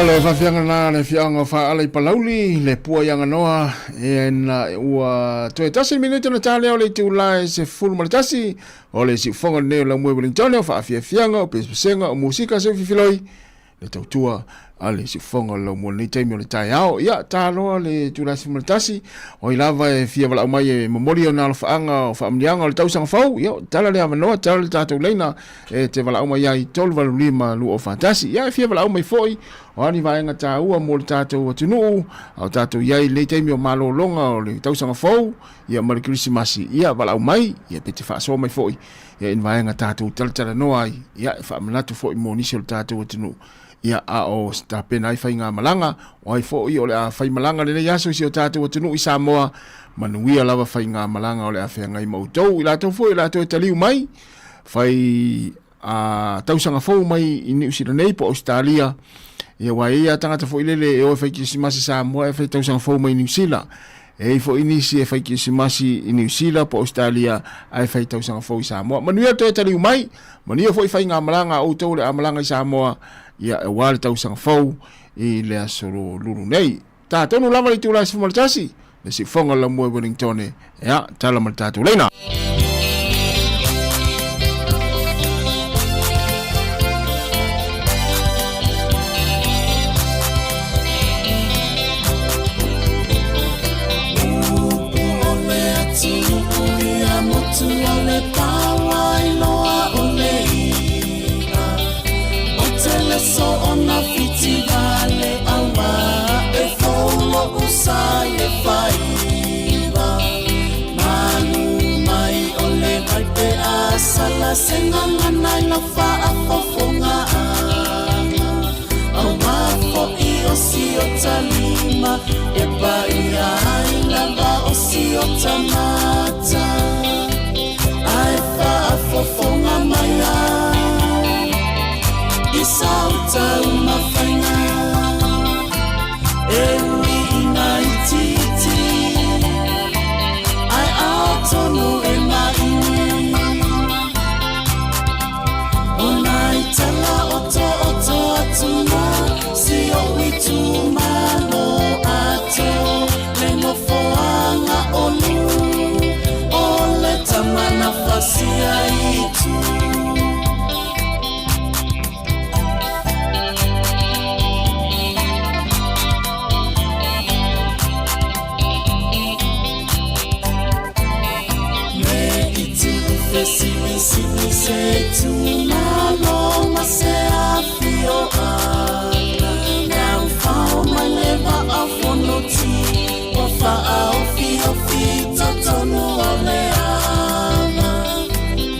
le fafianga na le fianga fa ale palauli le pua yanga noa e na ua toe tasi minuto na tale o le tūlai se fulu maritasi o le si fonga neo la mue Wellington o fa fianga o pesenga o musika se fifiloi le tautua ale si fonga la mue ni taimi o le tai ao ia taloa le tūlai se maritasi o i lava e fia wala umai e memori o na faanga o fa amnianga o le tausanga fau ia tala le amanoa tala le tātou leina e te wala umai ai tolu walu lima lu o fantasi ia e fia wala umai foi o ani vaenga tā ua mo le tātou atunuu au tātou iai le taimi o malo longa o le tausanga fau ia mare krisimasi ia wala umai ia pete whaasoa mai foi ia in vaenga tātou talatala noa ai ia e whaamanatu foi mo nisi o le tātou atunuu ia a o sta pena ai whainga malanga o ai foi o le a whai malanga le nei aso isi o tātou atunuu i Sāmoa manuia lava whainga malanga o le a whenga i mautou i lātou foi i lātou e taliu mai whai tausanga fau mai i New Zealand nei po Australia ia wa ia tangata fo ilele e o fai kisimasi Sāmoa e fai tausanga fau mai New Zealand e fo inisi e fai kisimasi i New Zealand po Australia ai fai tausanga fau i Sāmoa manuia to e taliu mai manuia fo i fai ngā malanga o tau le a malanga i Sāmoa ia e wale tausanga fau i le asoro lulu nei tātonu lama li tūlai se maritasi le si fonga la mue Wellington ia tala maritatu leina Sala senganga na la fa afofonga anga au mafo I osi o talima e pa ia ila va osi o tamata ai fa afofonga maya isa uta umafainga ewi inaititi ai autonu e maini tala oto atuna si o wituma no ato lengo foanga onu ole tamana fasia itu me itu fesi se tu malo se afio ana now found my never afonoti o fa au fio fito tonu ole ama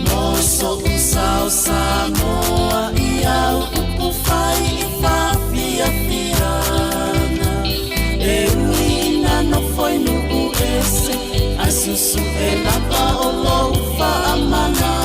moso usao Sāmoa ia upu fai fa fia fiana e wina no foi no ese asusu e lava o lo fa amana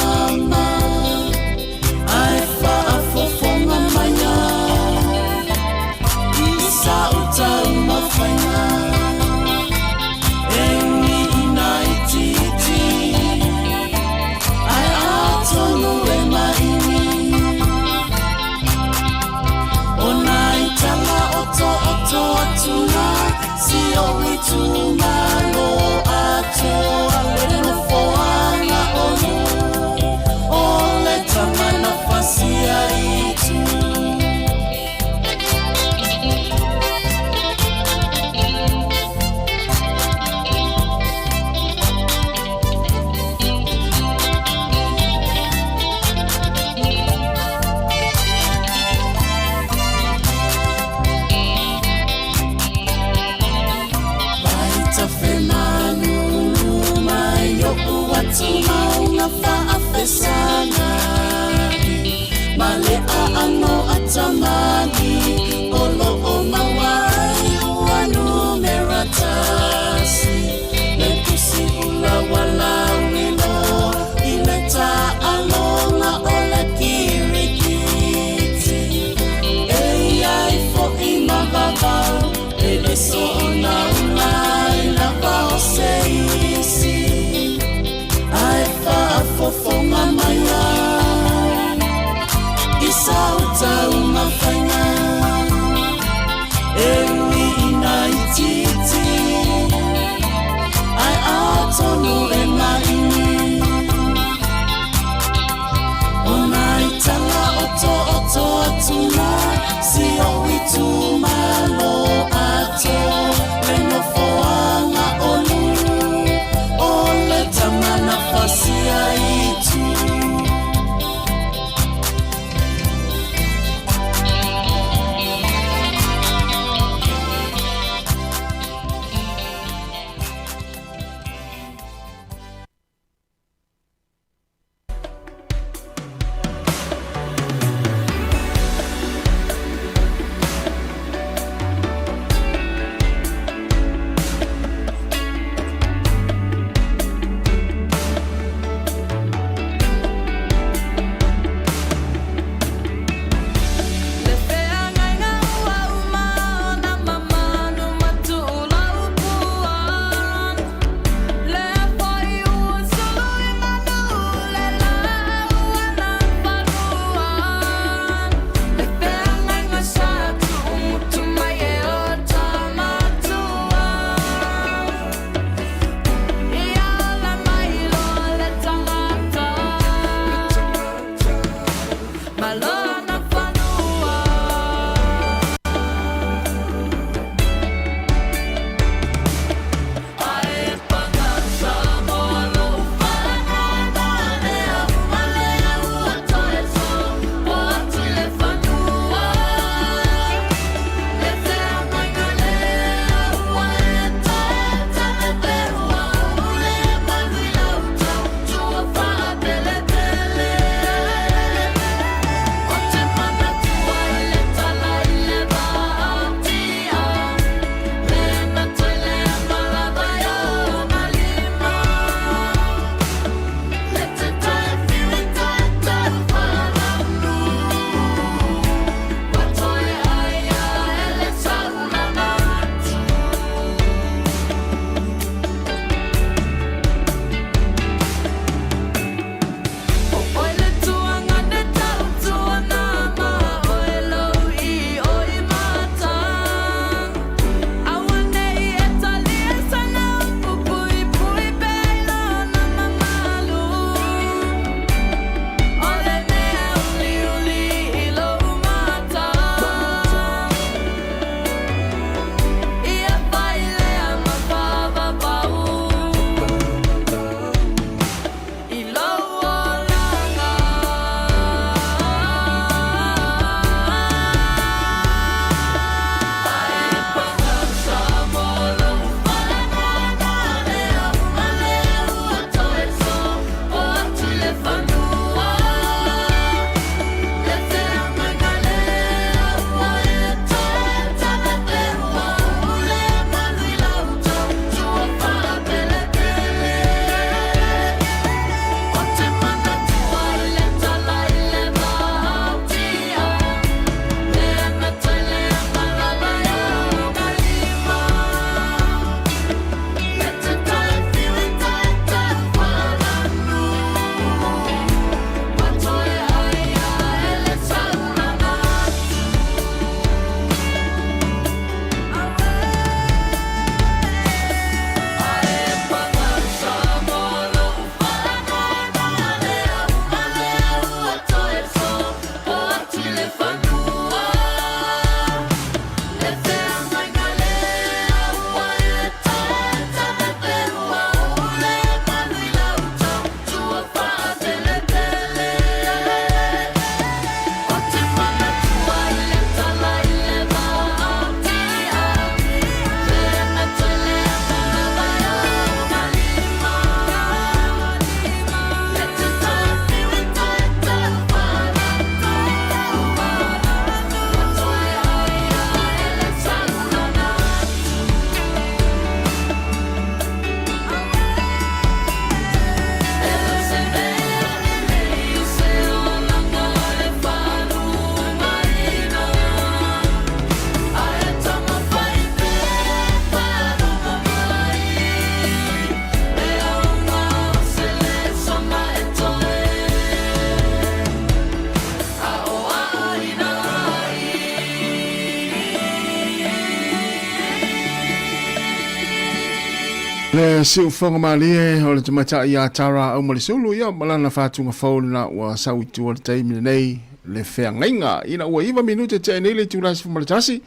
Le siu whanga malie, o le tamata i a tara au marisulu, ia malana whātunga whaulina wa sawi tua le taimine nei, le whea ngainga, ina ua iwa minute te nei le tūrasi whamaritasi,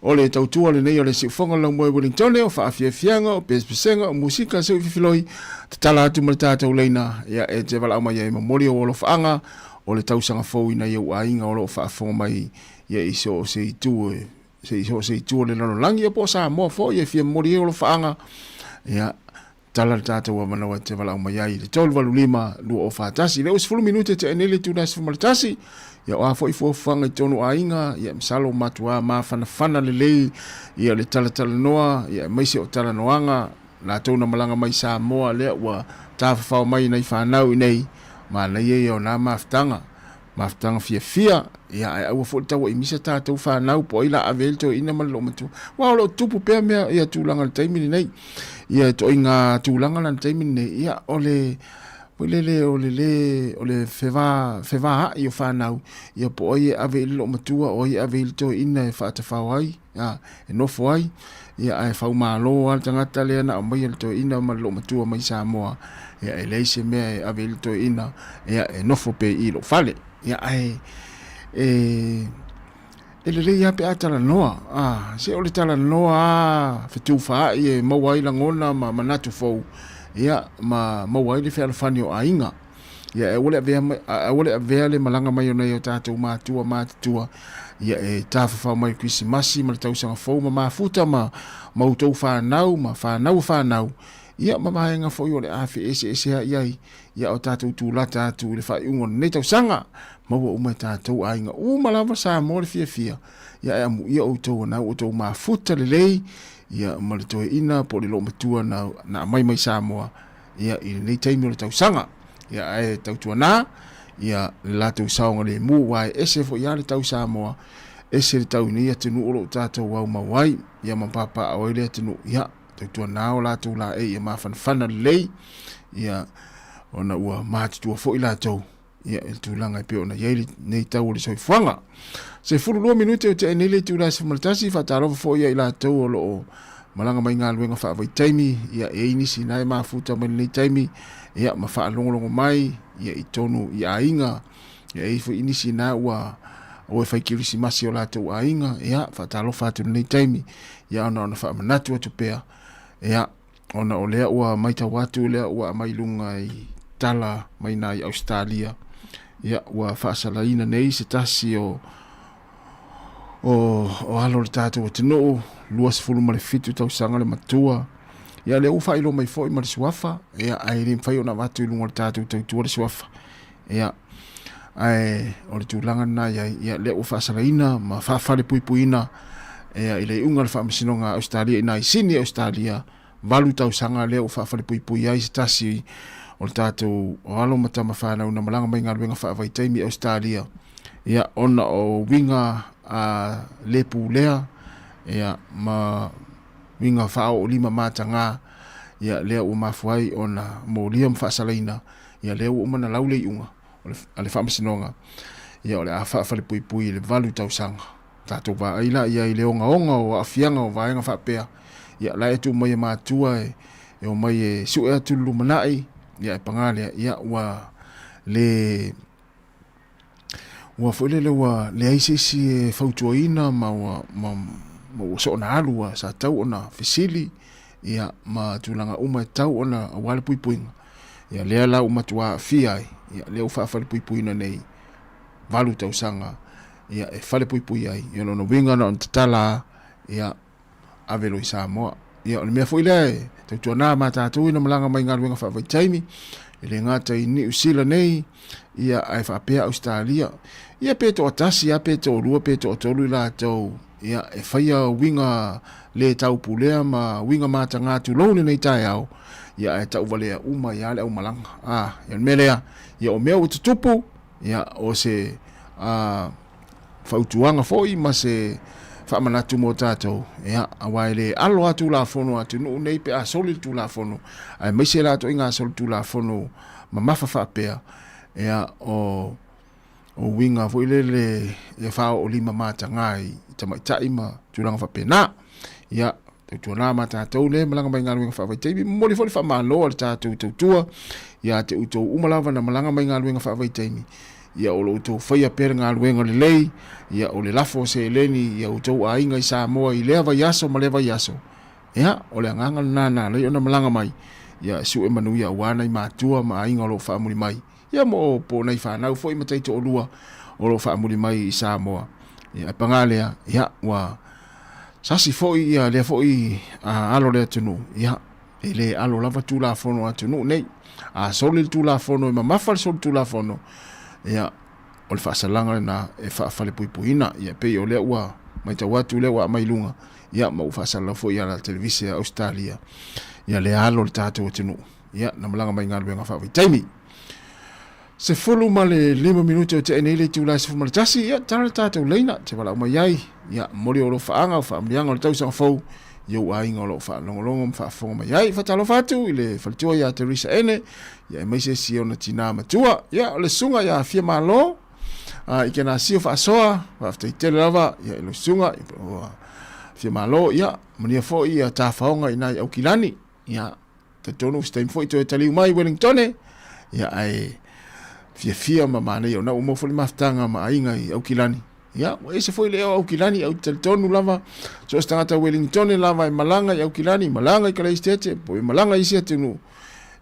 o le tautua le nei o le siu whanga lau moe Wellington, o whaafia fianga, o pespesenga, o musika, siu fifiloi, te tala atu maritata uleina, ia e te wala au mai e mamori o lo whaanga, o le tausanga whau ina iau a inga o lo whaafonga mai, ia iso o se itu, se iso o se itu le lano langi, po Sāmoa fo, ia fia mori o lo whaanga, ia tala tata wa manawa te wala mai ai le tolu walu lima lu o fatasi le usfulu minute te enele tu das fumaltasi ia o afo ifo fanga tonu ainga ia msalo matua ma fana le ia le tala noa ia maisi o tala noanga na tona malanga mai Sāmoa le wa tafa mai nei fanau nei ma le ia o na maftanga fia ia ai au fo tawa imisa tata u fanau po ila avelto ina malo matu wa lo tupu pe me ia tulanga taimi nei ia to inga tulanga lan taimi nei ia ole feva ia fanau ia po ia avello matua o ia avelto ina fa tafawai ia no foi ia ai fa malo al tangata le na mai to ina malo matua mai Sāmoa ia elese me avelto ina ia no fo pe ilo fale ia ai ele ia pe atala noa se ole tala noa fetu fa ia mawai la ngona ma manatu fo ia ma mawai le fa fani o ainga ia ole ve le malanga mai ona yo tatu matua ia tafa fa mai Christmas ma tau sanga fo ma futa ma utou fa nau ia mama nga fo yo le afi ese ia o tatu tu la tatu le fa ungo nei tau sanga ma wo uma tatu ainga malava Sāmoa le fia ia ia o to na o to ma futa le ia ma le to ina po le lo matua na mai Sāmoa ia i nei taimi le tau sanga ia ai tau tu na ia la tu saunga le mu wai ese fo ia le tau Sāmoa ese le tau ni atu no o tatu wa ma wai ia ma papa o le atu ia tu na o la tu la ia ma fana le ia ona ua mati tua fo ila tau ia el tūlanga pe ona ia nei tau le soi fuanga se fulu lua minute o te enele tu la simaltasi fa tarofa fo ia ila tau o lo malanga mai ngā luenga wha avai taimi ia e inisi nai mafuta mai nei taimi ia ma wha alongolongo mai ia i tonu i a inga ia e fo inisi nai ua o e whaikirisi masi o la tau a inga ia wha tarofa atu nei taimi ia ona wha manatu atu pea ia ona o lea ua maita watu lea ua mai lunga i tala mai nai Australia ia ua whaasalaina nei se tasi o alo le tātou o tino luas fulu ma le fitu tau sanga le matua ia le ufa ilo mai fo i ma le suafa ia ai le mwhai o na watu i lunga le tātou tau tua le suafa ia ai o le tūlanga na ia le ufa asalaina ma whaafale puipuina ia i le unga le whaamasinonga Australia ina i sini Australia valu tau sanga le ufa puipui ai se tasi o le tātou o alo matama whanau na malanga mai ngā ruenga whaavai taimi Australia ia ona o winga lepu lea ia ma winga whao o lima mātanga ia lea ua mafuai ona mo liam whaasalaina ia lea ua umana laule i unga o le whaamasinonga ia o le a whaafale puipui le valu tau sanga tātou wa aila ia i le onga o afianga o vaenga whaapea ia la e tu mai matua e o mai e su e atu lumanai ia e pangale ia ua le foi le aisisi e fautuaina ma so na alu sa tau ona fisili ia ma tulanga uma tau ona wale puipuinga ia le la uma tua fia ia le ufa fale puipuina nei valu tau sanga ia e fale puipui ai ia no winga na tala ia avelo i Sāmoa ia o le mea foi le tau na mata tu ina malanga mai ngā ruenga whaavai taimi le ngata i New Zealand nei ia ai whaapea Australia ia peto atasi ia peto rua peto atolu la tau ia e whaia winga le tau pulea ma winga mata ngā tu laune nei tai au ia e tau valea uma ia le au malanga ia melea ia o mea ututupu ia o se whautuanga foi ma se whaamanatu mo tātou ia awai le alo atu la fono atu no nei pe a soli tu la fono ai mai se la to inga soli tu la fono ma mafa whaapea ia o winga foi le e whao o lima mata ngai tamai taima turanga whapena ia tuna ma tātou le malanga mai ngā luenga whawaitai mori foli whamanoa le tātou tautua ia te utou umalava na malanga mai ngā luenga whawaitai ia o lo utou whaia pere ngā luenga le lei ia o le lafo se eleni ia utou a inga i Sāmoa i lea vai aso ma lea vai aso ia o le anganga nana le ona malanga mai ia su e manu ia wana i mātua ma inga o lo whaamuri mai ia mo po nei whanau fo i matai to olua o lo whaamuri mai i Sāmoa ia pangalea ia wa sasi fo ia le fo i alo le tunu ia ele alo lava tu la fono atunu nei a soli tu la fono ma mafal soli tu la fono ia o le whaasalanga na e whaafale puipuina ia pe o le ua mai ta watu le ua mai lunga ia ma whaasala fo ia la televisia Australia ia le alo le tātou atunu ia na malanga mai ngā luenga whaawitaimi se fulu ma le 5 minuto te ene le tūla se fumala tasi ia tara tātou leina te wala mai ai ia mori o lo whaanga o whaamrianga o le tausanga fau ia ua inga o lo whaalongolongo whaafonga mai ai whatalo whatu i le whalitua ia Teresa ene ia e maise si o na tina matua ia o le sunga ia fia malo i kena si o whaasoa whaftai tele lava ia ilo sunga fia malo ia mania fo ia tā whaonga i nai au kilani ia te tonu stein fo i to e taliu mai Wellingtone ia ai fia ma mana yo na umo fo le maftanga ma ainga i au kilani ya o ese foi le au kilani au tonu lava so stangata Wellington lava i malanga i au kilani malanga i kala state po malanga i sete no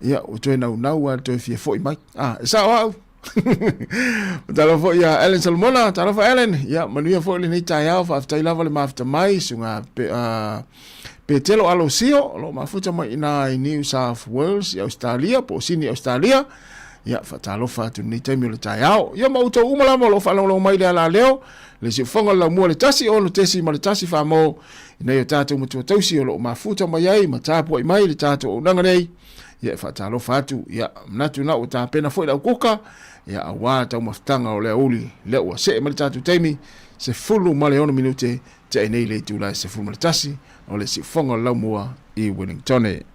ya o to na wa to fia foi mai sa wa talo fo ya Ellen Salmona talo fo Ellen ya manuia fo le nei tai au fa tai lava le mafta mai sunga pe telo alo sio lo mafuta mai ina i New South Wales i Australia po sini Australia ia fatalo fatu ni taimi le tai au ia mauto umala mo lo falalo mai le ala leo le si fonga la mo le tasi o le tesi ma le tasi fa mo ina yo tatu mutu tausi o lo mafuta mai ai matapo i mai le tatu o nanga nei ia fatalo fatu ia natu na o ta pena foi la kuka ia awa ta maftanga o le uli le o se ma le tatu taimi se fulu ma le 1 minute te nei le tu la se fulu ma le tasi o le si fonga la mo i Wellington Pale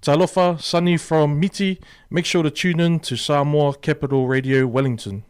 Talofa, Sunny from Miti. Make sure to tune in to Sāmoa Capital Radio Wellington.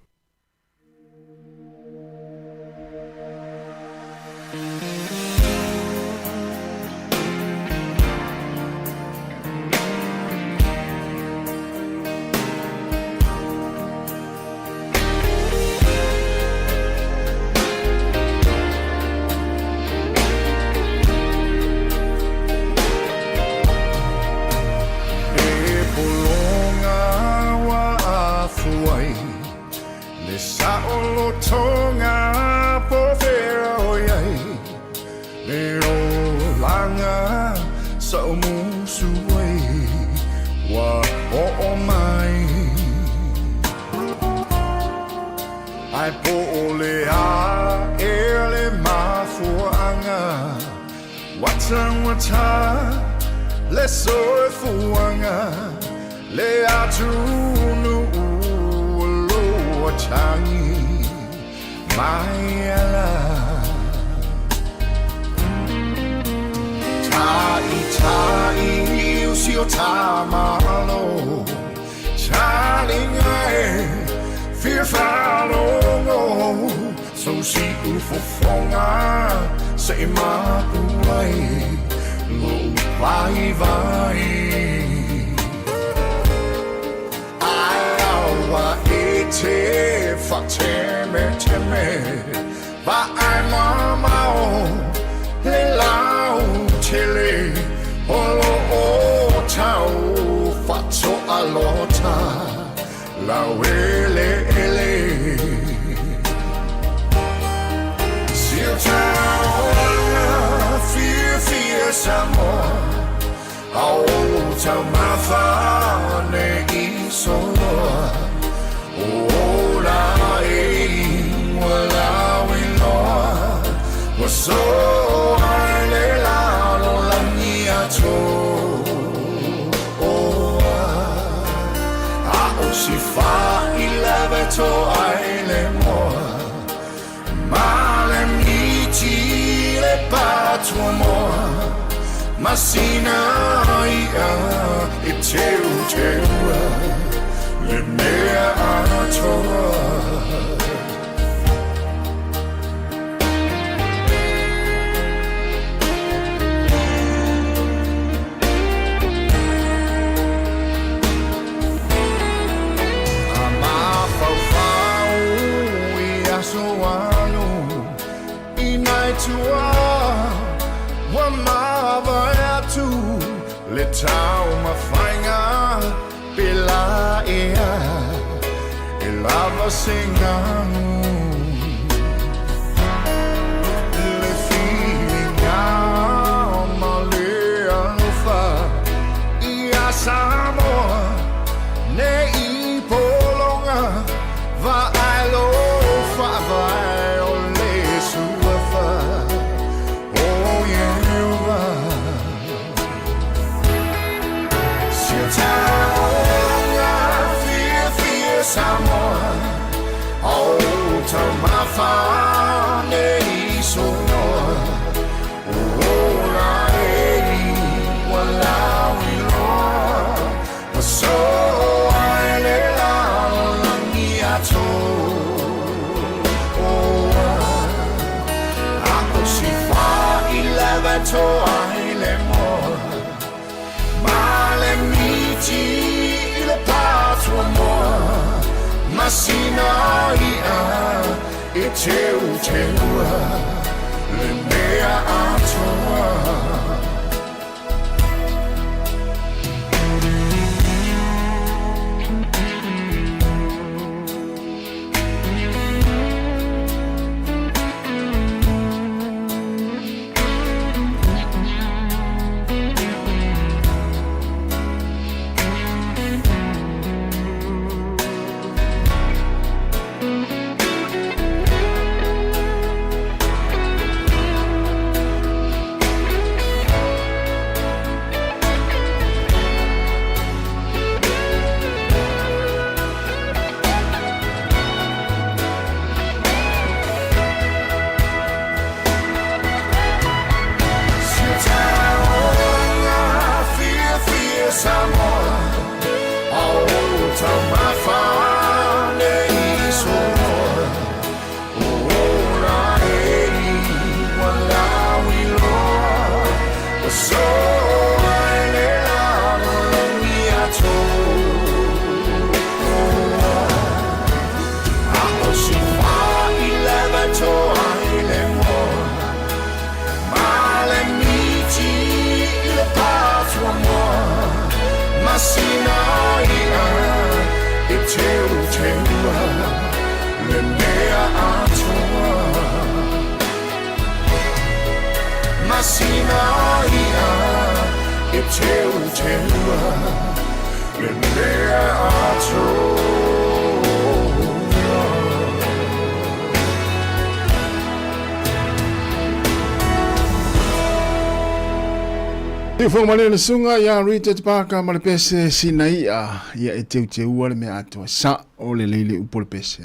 Fo male le sunga ya rita paka male pese sinaia ya eteu wale me ato sa ole lele upol pese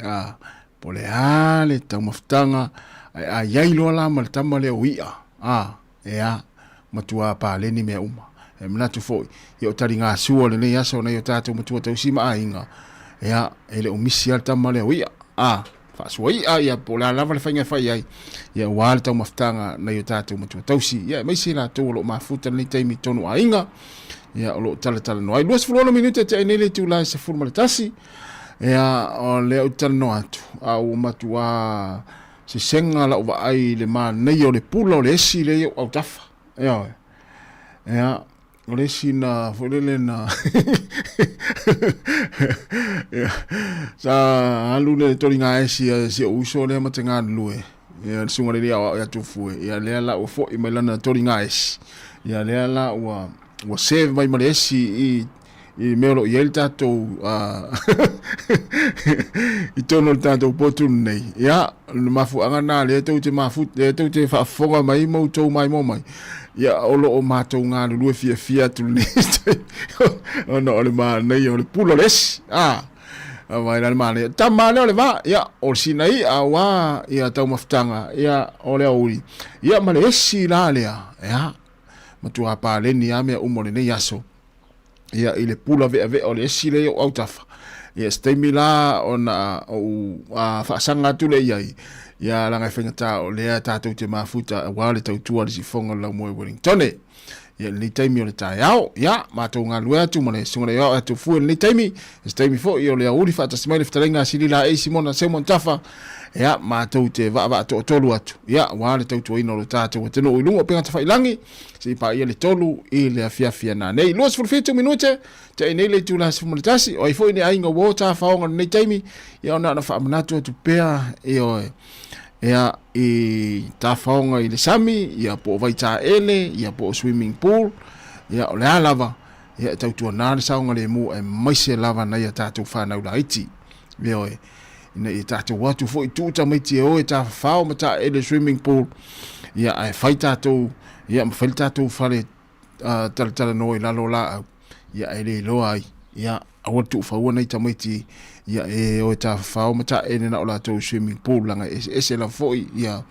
pole ale tamaftanga a yailo la mal tamale wia ya matua pa le ni me uma e mnatu fo yo taringa suo le ya so na yo tatu matua tau sima ainga ya ele umisi al tamale wia Faswai ya pola lava le fainga fai ai ya wal tau maftanga na yo tatu matua tausi ya mai sila to lo mafuta ni taimi tonu ainga ya lo tala no ai 2 minuta te nele tu la se forma tasi ya o le utal no atu au matua se senga la wa ai le ma nei o le pulo le si le au tafa ya ole sina folele na sa alune toringa esi si uso le matenga lue ya sunga le ya tufu ya le la o fo imelana toringa esi ya le la wa save mai malesi i melo yelta to i tono tanto potune ya mafu angana le to te mafu le to te fa fonga mai mo to mai mo mai ya olo o mato nga lu fia tu liste ono ole ma nei ole pulo les vai la male tamale ole va ya o sinai awa ya tau maftanga ya ole uri ya male esi la le ya matu apa le ni ame umole ne yaso ya ile pulo ve ole esi le o tafa ya stemila ona o fa sanga tu le yai ya langa fengata o le tatou te mafuta wale tau tua le sifonga la moe Wellington ya ni taimi o le taiao ya matou ngalua tu mole sunga yo atu fu ni taimi fo yo le uri fa tasmai ftarenga silila e simona semon tafa ya matou te va to tolu atu ya wale tau tua ino le tatou te no ilungo penga tafa ilangi si pa ia le tolu i le afia na nei los for 2 minute te nei le tu la simonitasi o ifo ni ainga wota faonga ni taimi ya ona fa manatu tu pea ya i tafaonga i le sami ya po vaita ele ya po swimming pool ya ole lava ya tau tu na saunga le mu e maise lava na ya tatu fa na ulaiti veo ina i tatu watu fo i tuta maiti o e tafao mata ele swimming pool ya ai faita tu ya mfalta tu fale tala no la lola ya ele lo ai ya awatu fa wona ita maiti ya o ta fa mata ene na ola to swimming pool langa ese la foi ya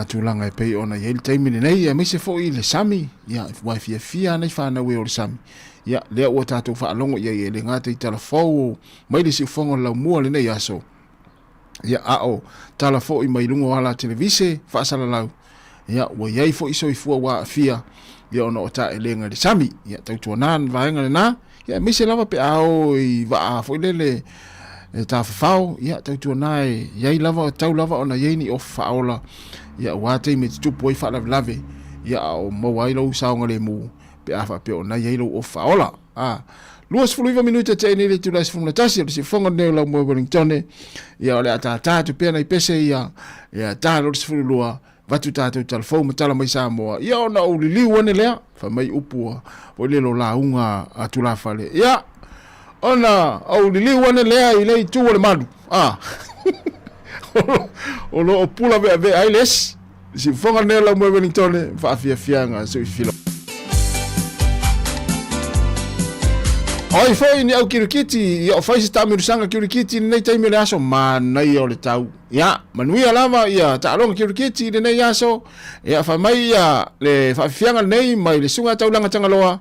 tu langa pe ona yel time ni nei ya mise foi le sami ya wifi fia na fa na we o sami ya le o ta to fa longo ya le ngata ita la fo mai le si fongo la mo le nei aso ya tala foi mai lungo wala televise fa sala la ya wo yai foi so ifua wa fia ya ona ota elenga le sami ya tau tuanan vaenga na ya mise lava pe ao i va foi lele ta fao ya tau tuanai yai lava tau lava ona yeni of faola ya wate me tu poi fa lave ya o mo wailo saunga le mu pe afa pe ona yai lo of faola luas fuluiva minuta te ni le tu las fumna tasi le fonga ne la mo Wellington ya ole ata tu pe na pese ya ta lo fulua vatu tātou telefon matala mai Sāmoa ia ona o lili wane lea fa mai upua o lelo la unga atula fale ia ona o lili wane lea i lei tu ole madu o lo pula ve ai les si fonga ne la mo Wellington fa fianga so filo oi foi ni au kirikiti ia o fai sta mi sanga kirikiti nei tai me aso ma nei o le tau ia manuia lava ia ta longa kirikiti nei aso ia fa mai ia le fa fianga nei mai le sunga tau langa tangaloa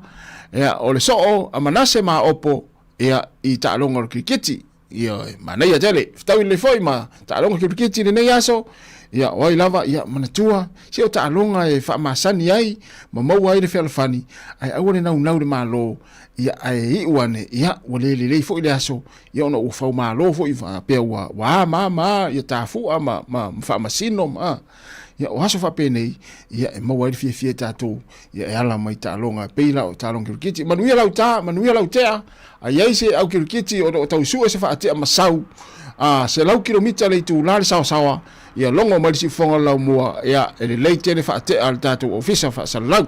ia o le soo a manase ma opo ia I ta'alonga o kriketi ia mana ia tele tau le foi ma ta'alonga o kriketi le nei aso ia wai lava ia manatua se o ta'alonga e fa masani ai ma mau ai le felfani ai au le nau le malo ia ai uane ia wale le foi le aso ia ona o fa malo foi fa pe wa ma ia tafu ama ma fa masino ma ia o haso fa penei ia e mau ai fie tatou ia e ala mai ta'alonga peila o ta'alonga kriketi manuia lautea ai ai se au kriketi o tau su se fa ate masau se lau kilomita le tu la sawa ia longo mai si fonga lau mua ia e le tele fa ate al tatou ofisa fa salau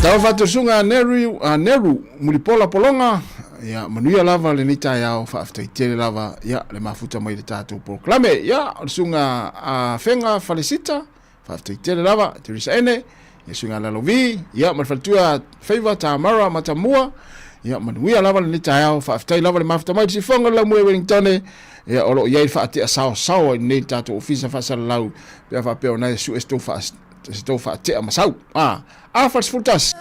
tau fa tusunga neru mulipola polonga ia manuia lava le nita ia fa aftai tele lava ia le mafuta mai le tatou proclame ia sunga fenga felicita fa aftai tele lava Teresa ene ia sunga la lovi ia malfatua favor tamara matamua ia manuia lava le nita ia fa aftai lava le mafuta mai si fonga lau mua Wellington ia olo ia fa ate sao nei tatou ofisa fa salau pe fa pe ona su estofa te masau fas futas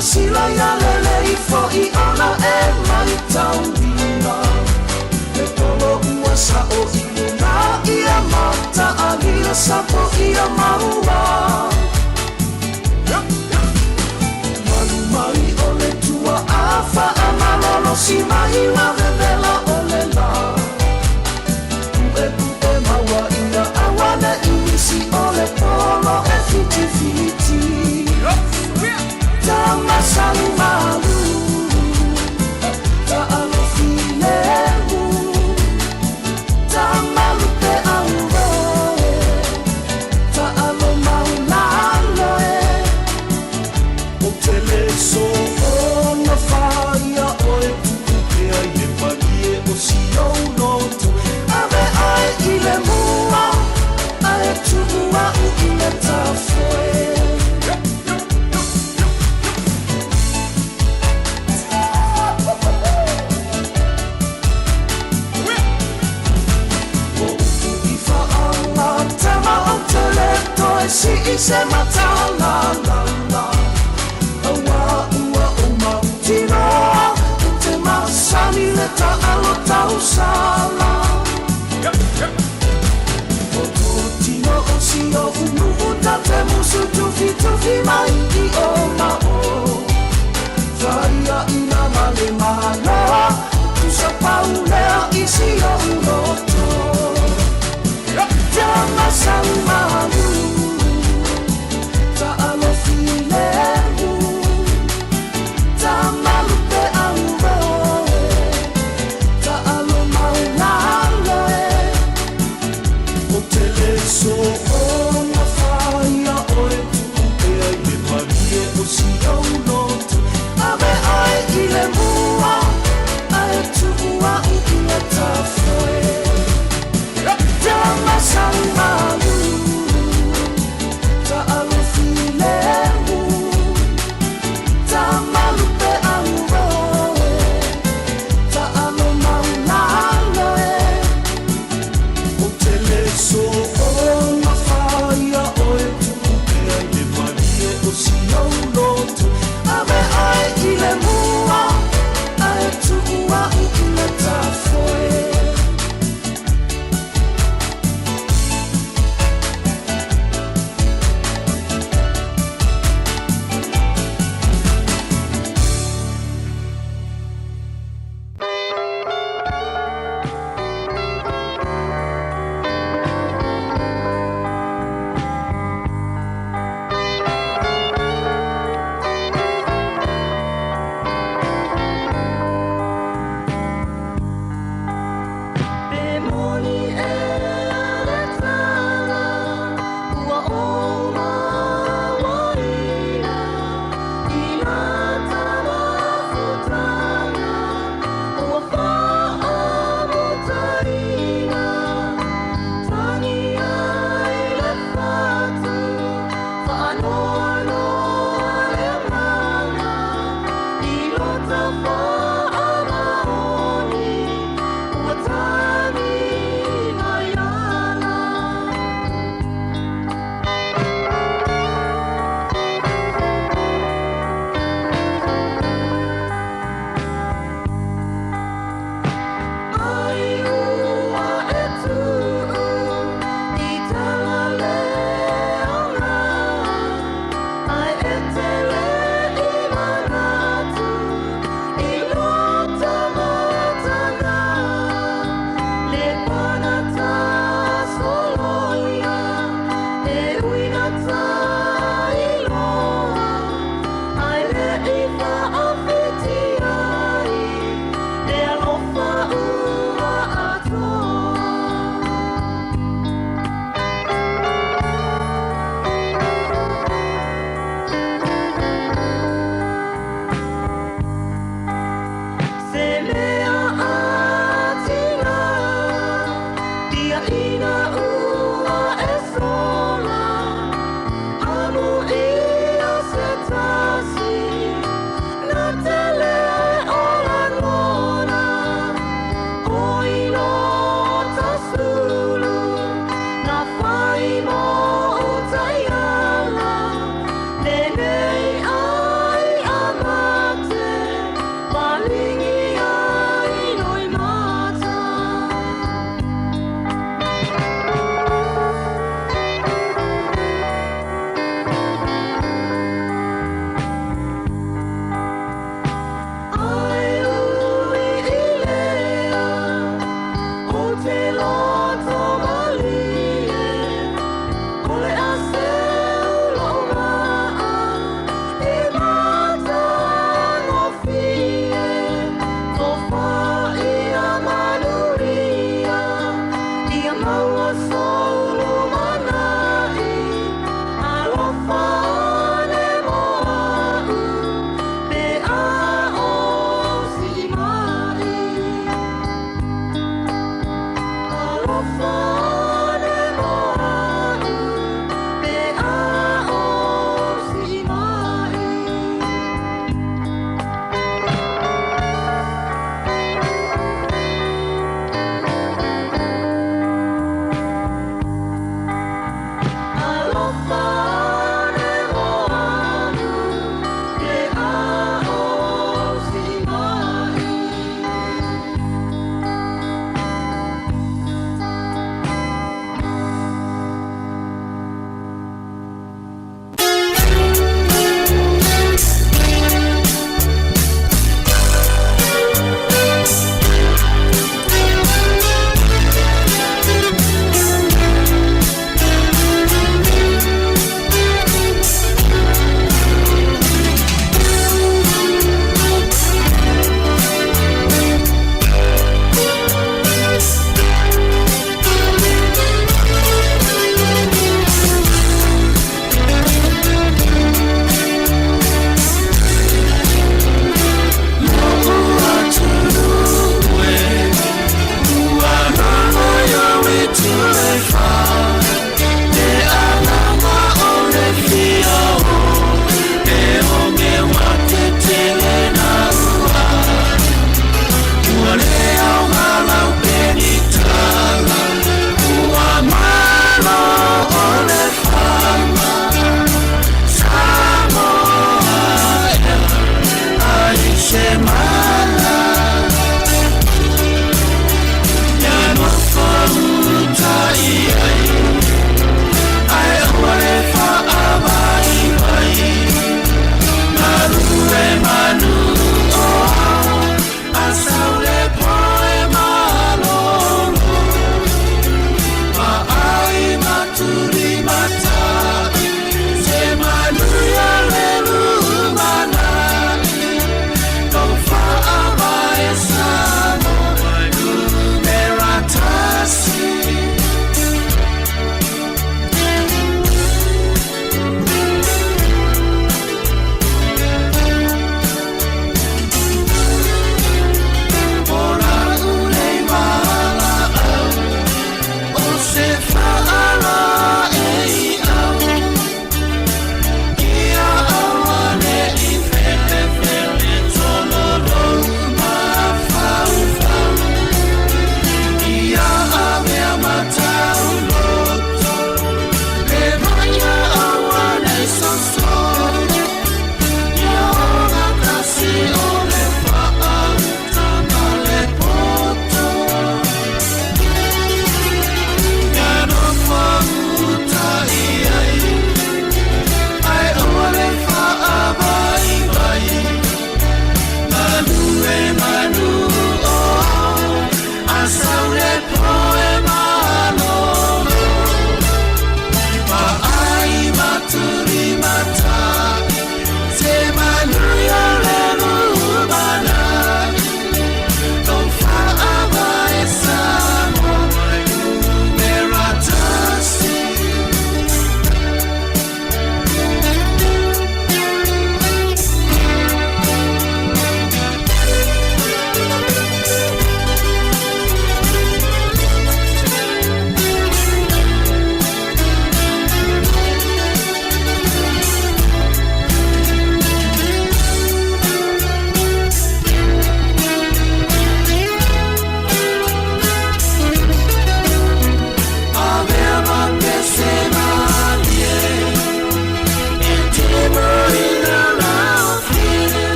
Sila ya lele ifo I ona e mai taurina E tolo uasa o iluna Ia mata alia sapo ia maua Malumai ole tua afa amalolo si mai la vevela ole la Ue maua ina awane inisi ole polo e fiti fiti Tamasalu malu Ta'alo filemu Tamalu te auroe Ta'alo maulaloe O tele so ona faia oe tukupe ai le palie o sio noto Ave ai ile mua Ai tumua u ile tafoe Si se mata la la la Awa ua o mautino Te masani le ta alo tau sala O tino o si o unuta te musu tufi mai I o mao Vaia ina male mala Tu sa paulea I si o unoto Jama salmalu Ta'alo filemu Ta'malu te auroe Ta'alo maulaloe O tele so ona faia oe tukupe ai le parie o si au notu Ave ai I le mua Ai tuua u I le tafoe Jama salmalu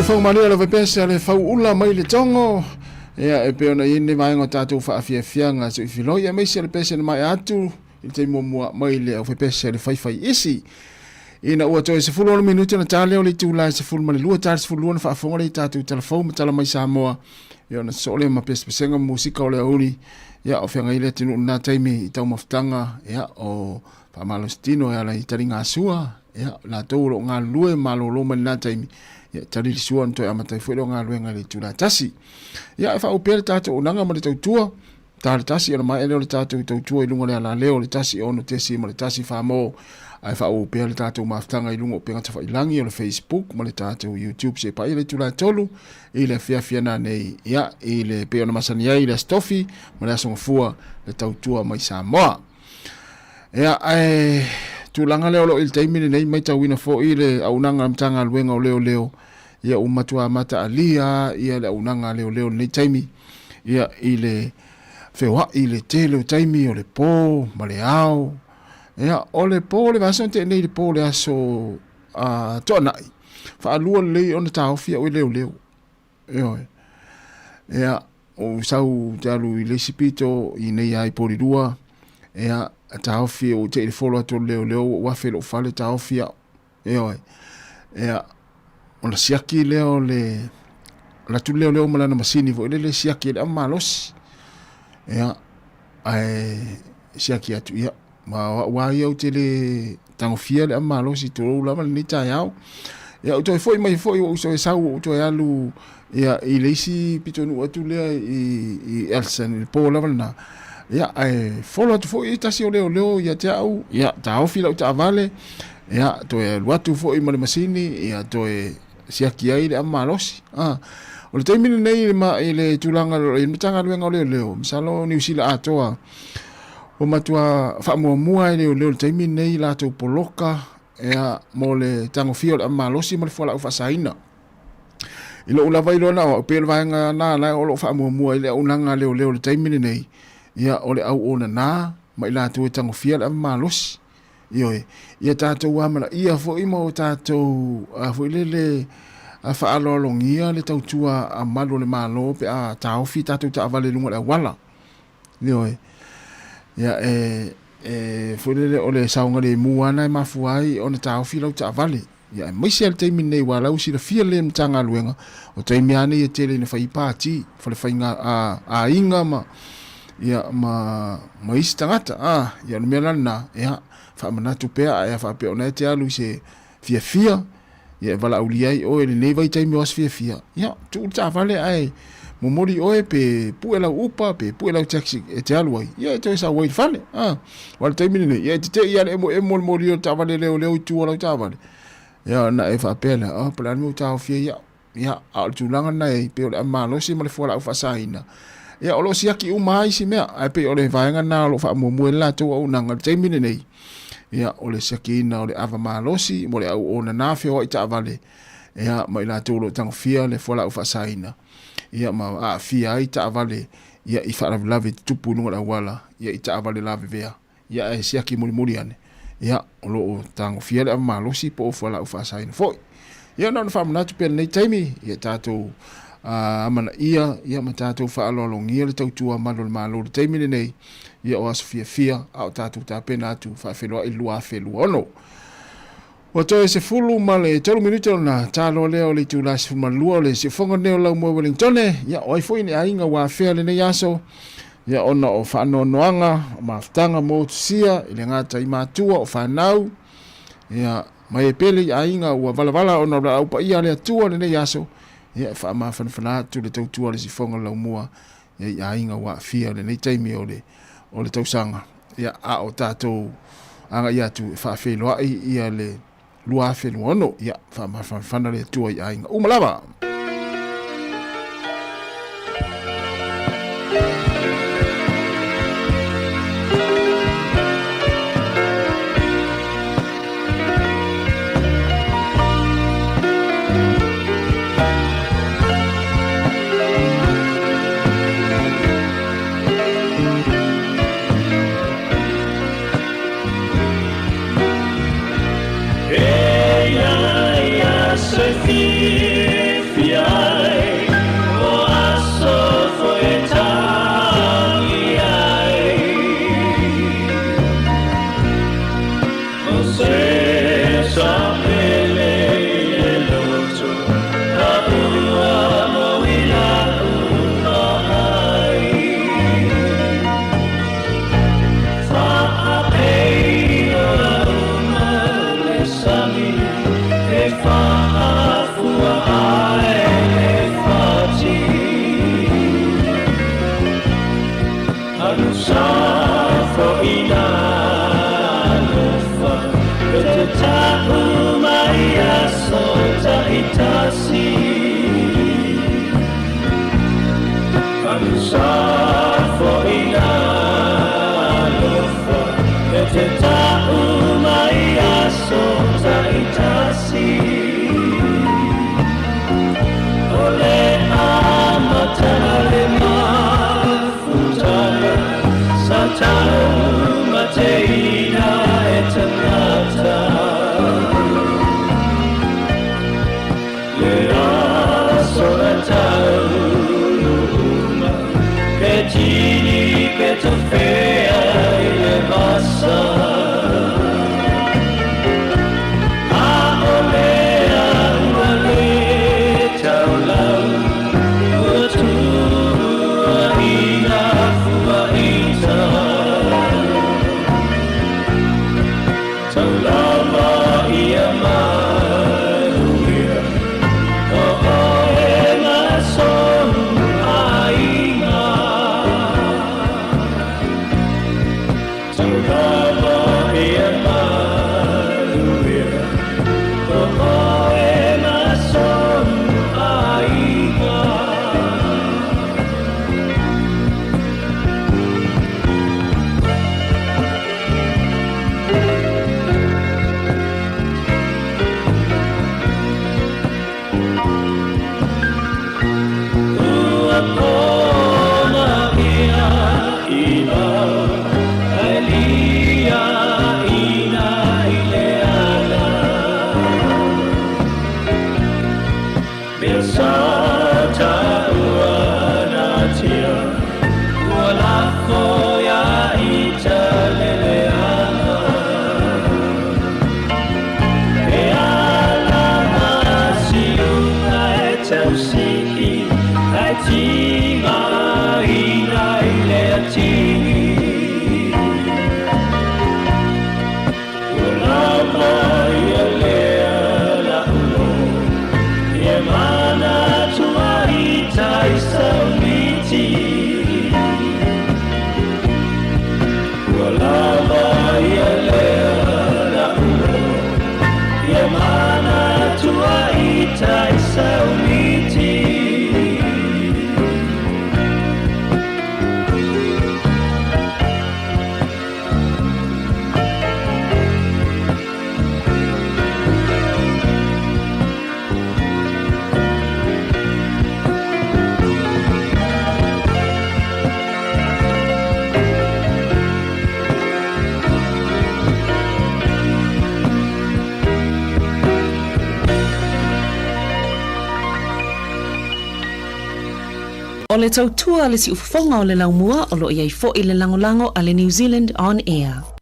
fau mania le pesa le fau ula mai le tongo. Ia e pe ona ine mai ngo tatu fa afia fianga so ifilo ia mai se le pesa mai atu i te mo mai le o pesa le fai isi. Ina ua toi se fulu minuto na tale o le tula se fulu mali lua tale se fulu na fa fonga le tatu telefon tala mai Sāmoa. Ia na so le ma pesa senga musika o le uli. Ia o fianga ile tinu na taimi i tau maftanga ia o pa malostino ia la itaringa sua ia la tolo nga lue malo lo man na taimi. Ya tari suan to amata foi nga luenga le tula tasi ya fa o pel tato unanga mo le tautua tar tasi ona mai le tato tautua i lunga le ala leo le tasi ono tesi mo le tasi fa mo ai fa o pel tato maftanga i lunga penga fa ilangi le Facebook mo le tato YouTube se pa ile tula tolu ile fia na nei ya ile pe ona masani ai le stofi mo le songa fua le tautua mai Sāmoa ya ai tulanga leo il taimi nei mai tawina fo ile aunanga mtanga luenga o leo ia umatua mata alia ia le aunanga leo nei taimi ia ile fewa ile tele taimi o le po maleao ia o le po le vasonte nei le po le aso tona fa alua le ona taofia o leo ia o sau talu ile sipito i nei ai polidua ia taofi o te follow to leo wa felo fale taofi ona siaki leo le la tu leo mala na masini vo le siaki le amalos ai siaki atu ia ma wa yo te le taofi le amalos i to la mal ni ta yao ia to foi mai foi o so sau to alu ia i leisi pitonu atu le i elsen il po la na ia ai follow to foi tasi o leo ia te au ia taofi la ta vale ia to e watu foi mal masini ia to e siaki ai le amalos o le taimini nei ma ile tulanga i mitanga luenga o leo misalo ni usila atoa o matua fa mua ile leo le taimini nei la to poloka ia mo le tango fio le amalosi mo le fola ufa saina ilo ula vai lona o pe vanga na o lo fa mua ile unanga leo le taimini nei ia o le au ona na ma ila to tango fio le amalosi ia tato wa mala ia fo imo tato fo ile a fa alolongia le tautua a malo le malo pe a taofi tato ta vale lunga le wala ia fo ile o le saunga le muana ma fuai ona taofi lo ta vale ia mai se te minei wala usi le fia le mtanga luenga o te miane e tele ne fai pati fo le fainga a inga ma ia ma istangata ia no mela na ia fa manatu pe ia fa pe ona te alu se fia ia vala uliai o ele nei vai taimi os fia ia tu ta vale ai momori o pe puela upa pe puela taxi e te alu ai ia te sa wai vale wal taimi nei ia te ia emo mori ta vale leo tu ola ta vale ia na e fa pela plan mo ta fia ia al tu langa nei pe o malo si mal fola fa saina ia o lo siaki umai si me ai pe o le vainga na lo fa mo la tu o nanga taimi nei ia o le sakina o le ava malosi mo le au ona nafe o ita vale ia mai la tolo tang fia le fola ufa saina ia ma fia ita vale ia i fa lave tupu no la wala ia ita vale lave vea ia e siaki muri ane ia o lo tang fia le ava malosi po fola ufa saina foi ia no fa mna tu pe nei taimi ia tato amana ia ma tato fa alolongia le tautua malo le taimi nei ia o fia au tatu ta pena tu fa felo i lua felo ono o to se fulu male tolu minuto na talo leo le tu las fuma lua le se fonga neo la mo Wellington ia o foi ni ainga wa fele ne yaso ia ona o fa no noanga maftanga mo sia ile ngata i matua o fa nau ia mai pele ainga wa vala ona la upa ia le tua ne yaso ia fa ma fa tu le tu le se fonga la mo ia ainga wa fele ne taimi o le tausanga ia a o tatou anga ia tu fa felo ia le lua felo ono ia fa le tua ia inga umalava Sophie O le tautua le si ufafonga o le laumua o lo iai fo i le langolango a le New Zealand On Air.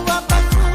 Papa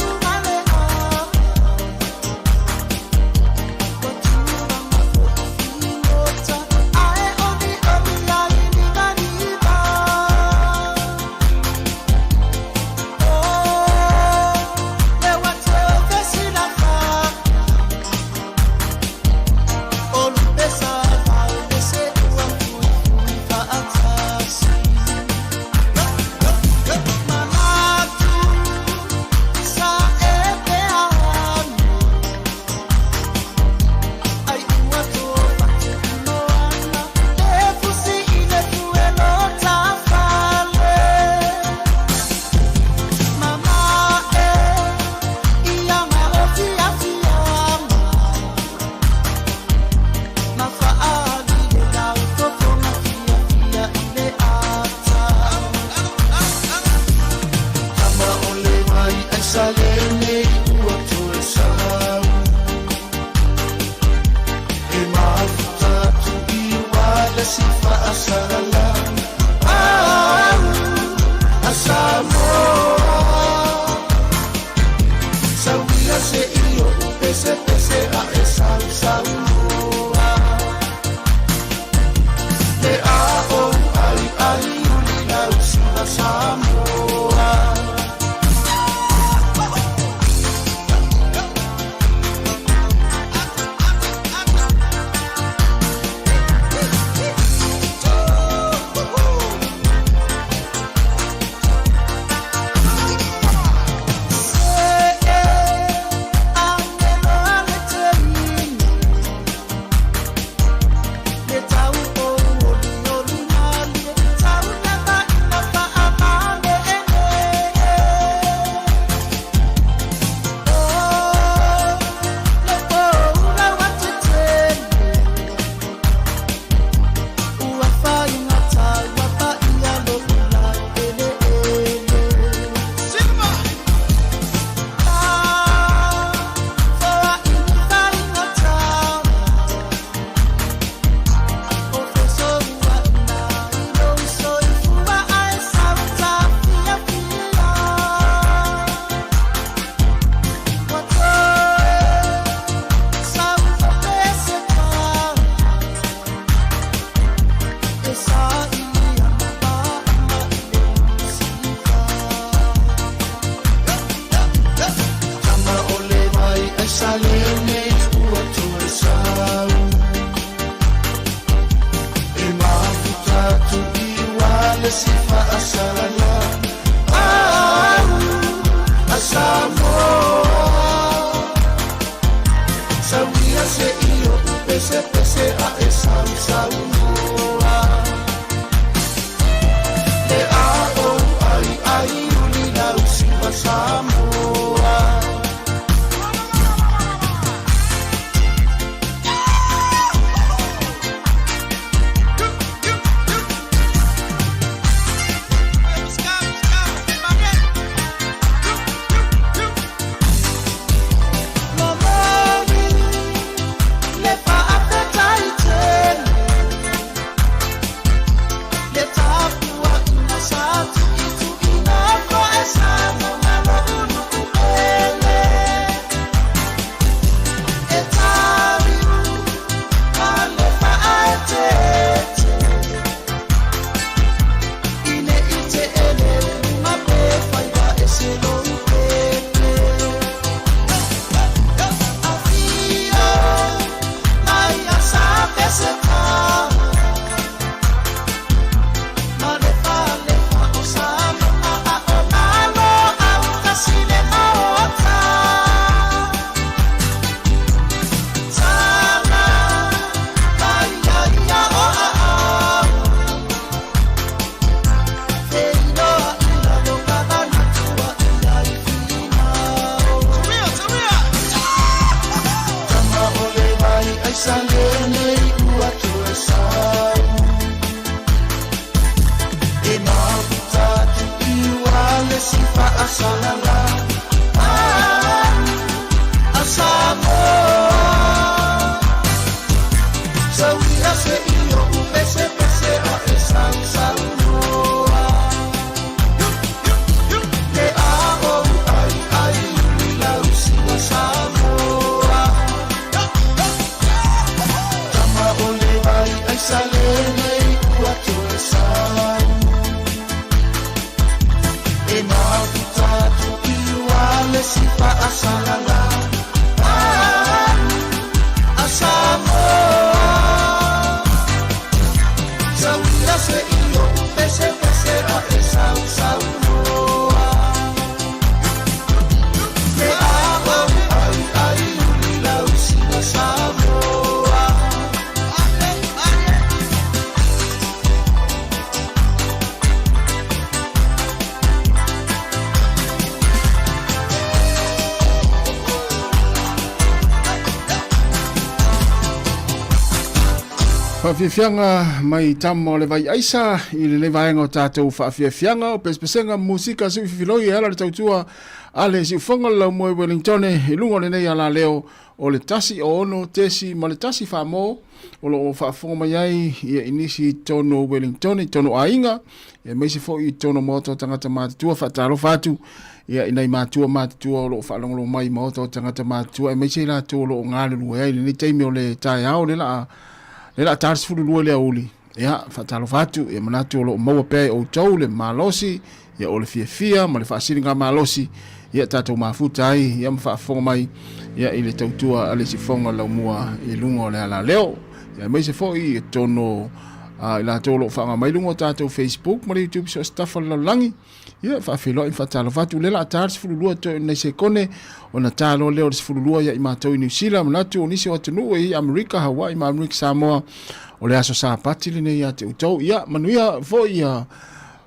le sifa asalala Sāmoa Sauia se io pese pese a e Sāmoa Le a o ai uli lau sifa Sāmoa Whawhiawhianga mai tamo le vai aisa I le vaenga o tātou whawhiawhianga o pespesenga musika si whiwhiloi ala le tautua a le si whonga lau moe Wellington I lungo le nei ala leo o le tasi o ono tesi ma le tasi whamo o lo whawhonga mai ai ia inisi tono Wellington tono ainga ia meisi fo I tono moto tangata mātua whataro whatu ia inai mātua o lo whalongolo mai moto tangata mātua e meisi la tō lo ngālulu ai le ni teimi o le tai au le la tars fulu lua le uli ya fatalo fatu e manatu lo maua pe o tau le malosi ya o le fia ma le fasiringa malosi ya tatu mafuta ai ya mfa mai ya ile tautua ale si fonga la mua I lungo le ala leo ya mai se fo I tono ila tolo fanga mai lungo tatu Facebook ma YouTube so stuff la langi ya fa filo fatalo fatu le la tars fulu lua to ne se kone ona talo leo le fulu lua ya I matou New Zealand manatu o nisi o tunu I America Hawaii ma America Samoa o le aso sa patili ne ya te utau ya manuia fo ya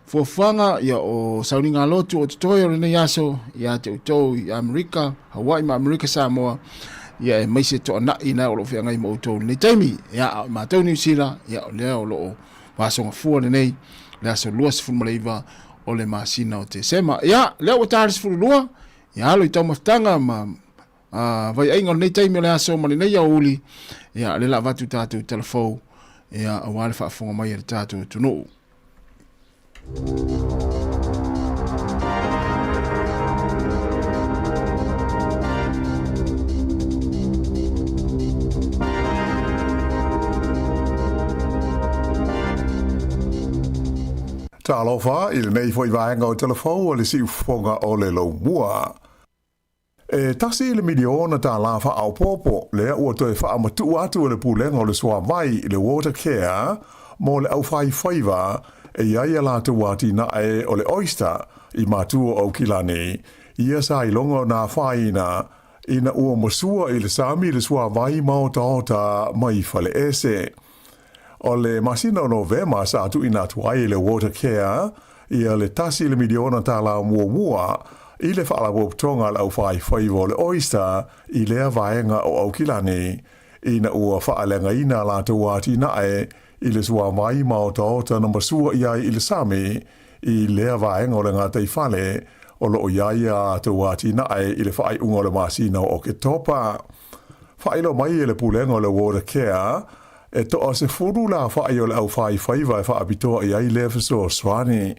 fo fanga ya o sauninga lotu o tutoyo ne yaso ya te utau I America Hawaii ma America Samoa ya mai se to na ina o lo fianga I mo to ne taimi ya matou New Zealand ya leo lo waso fu ne nei le aso luas fu malaiva o le masina o te sema ya leo taris fu lua ya lo ito maftanga ma vai aingo nei taimi le aso ma nei ya uli ya le la vatu tatu telefo ya awal fa fonga mai le tatu tunu Talofa il nei foi vaenga o telefo o le si fonga o le lo mua. E tasi le miliona ta la fa au popo le o to fa amatu atu le pulenga o le soa mai le water care mo le au fai faiva e iaia la te wati na e o le oyster I matua o kilani. Ia sa I longa na whaina ina ua masua I le sami le sua vai maota ota mai fale ese. O le masina o Novema sa tu ina tuai le water care ia le tasi le miliona tala mua I le whaala woptonga lau whai whaivo le oyster I lea vaenga o Aukilani. Ina ua whaalenga ina la te wati nae I le sua mai maota ota na masua iai I le sami I lea vaenga o le ngata I whale o lo iaia te wati nae I le whai unga o le masina o ke topa. Whailo mai le pulenga o le water care e to o se furu la whai o le au whai whaiva e whaapitoa iai le fiso swani.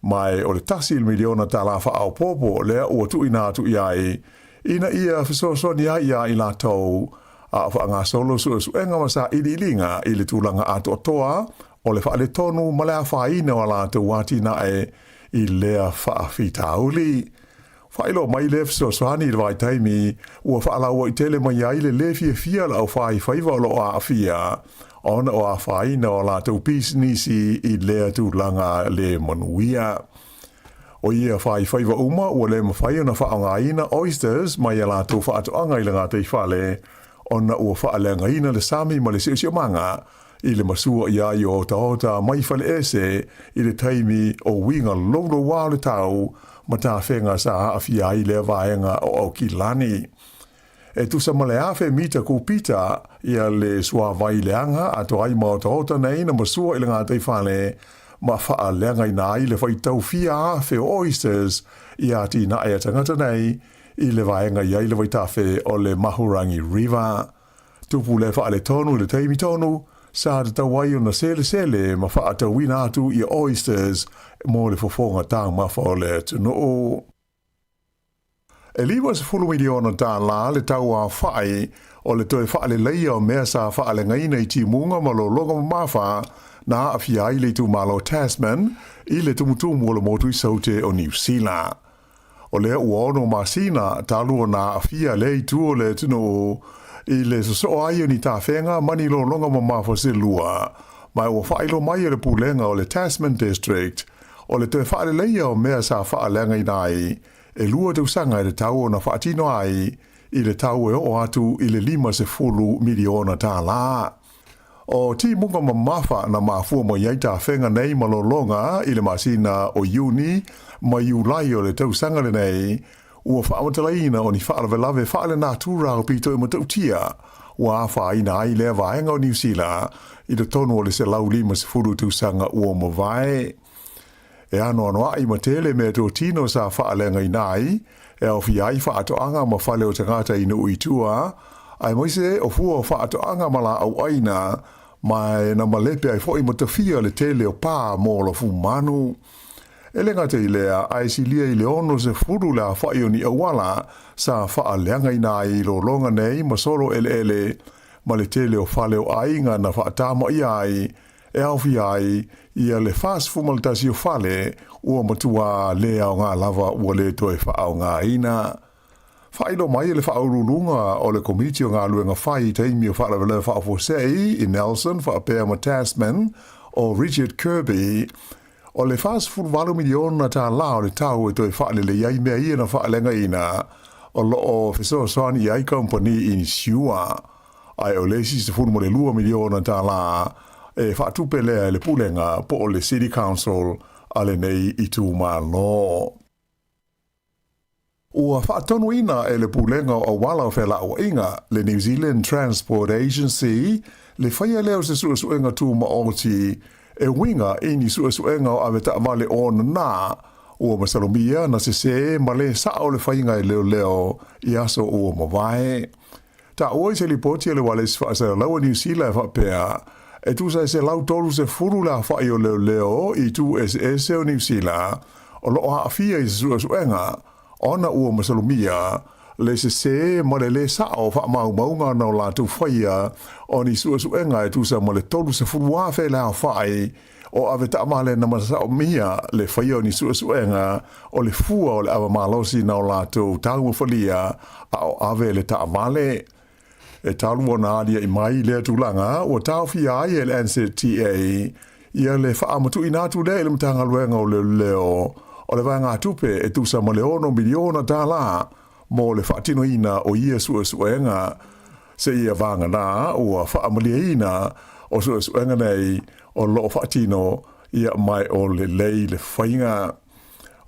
Mai o le tasi il miliona tala wha au popo lea ua tu ina tu iai. Ina ia fisosoni ia I la tau a wha ngā solo su enga masa ili ilinga I le tūlanga ato toa o le wha le tonu ma lea wha ina o la te wati nae I lea wha whitauli. Whailo mai le fisosoni I le vai taimi ua wha alaua I tele mai ai le fia la au whai whaiva o lo a fia. Ona o a whaina o la tau pisnisi I lea tūlanga le manuia. O ia whaiva uma ua le mawhai na whaongaina oysters mai a la tau whaatoanga I le ngā tei whale. Ona ua whaalenga ina le sami ma le sio manga I le masua ia I o taota mai whale ese I le taimi o winga lolo wā le tau ma tā whenga sa awhia I le vaenga o Aukilani. E tu sa male afe mita ko pita ia le sua vai leanga ato ai maota nei na masua I le ngā tei whale ma wha leanga I nai le whai tau fia afe o oysters ia ti na ea tangata nei I le vaenga iai le vai tafe o le Mahurangi River. Tupu le wha le tonu le teimi tonu sa te tau ai o na sele ma wha tau wina atu I oysters mo le fofonga tang mawha o le tunoo. E liwa se fulu miliona tā la le tau a whai o le toi wha le leia o mea sa wha le ngaina I ti munga ma lo longa mawha na a fia I le tu malo Tasman I le tumutumu o le motu I saute o New Zealand. O le ua ono masina talua na a fia le I tu o le tuno I le so ai ni tā whenga mani lo longa mawha se lua. Mai ua whailo mai le pulenga o le Tasman District o le toi wha le leia o mea sa wha le ngainai e lua tau sanga I le tau o na whaatino ai I le tau e o atu I le 50 miliona tā la. O ti munga mamafa na mafua mo iai tā whenga nei malolonga I le masina o Iuni ma Iulai o le tau sanga le nei ua whaamantalaina o ni whaalawelawe whaale nā tūra o pito I matau tia ua whaina ai lea vaenga o New Zealand I le tonu o le se lau 50 tau sanga ua mawai. E ano ai ma tele me tō tino sa whaalenga I nai, e au fiai whaatoanga ma whale o tangata I nui tua, ai moise o fua whaatoanga ma la au aina, mai na malepe ai fwoi ma tawhia le tele o pā mō la fu manu. E lenga te I lea, ai si lia I le ono se furu la whai o ni awala sa whaaleanga I nai lo longa nei ma solo ele, ma le tele o whale o ainga na whaatama I ai, e au fiai ia le fast fumaltasi o fale ua matua lea o ngā lava ua le toi whaau ngā ina. Whailo mai le whaurulunga o le komiti o ngā luenga whai teimi o whaarewele whaafosei I Nelson whaapea ma Tasman o Richard Kirby o le fast full miliona tā la o le tau e toi whaale le iai mea ia na whaalenga ina o lo o fiso soani iai company in Siua. Ai o lesi se fulu mo le 2 miliona tā la e whaatupe lea le pulenga po o le City Council ale nei I tū malo. Ua whaatonu ina e le pulenga o wala o whela o inga le New Zealand Transport Agency le whaia leo se suenga tū maoti e winga ini suenga o ave taamale o na ua masalomia na se ma le sa o le whainga e leo I aso ua mawai. Ta oi se li poti le wale se whaasera laua New Zealand whapea e tu se lau tolu se furu la whai o leo I tu SS o New Zealand o lo a fia I se suenga ona ua masalomia le se ma le sa o wha maunga na o la tu whaia o ni suenga e tu sa ma le tolu se furu a whai la whai o ave taamale na masao mia le whaia o ni suenga o le fua o le awa malosi na o la tu tangu whalia a o ave le taamale. E talu o nādia I mai lea tūlanga o tau fia ai e le NCTA ia le whaamatu inatu le le mtanga luenga o leo o le vanga tupe e tusa mo leono miliona dala mo le whaatino ina o ia suenga se ia vanga na ua whaamalia o suenga nei o loo whaatino ia mai o le lei le whainga.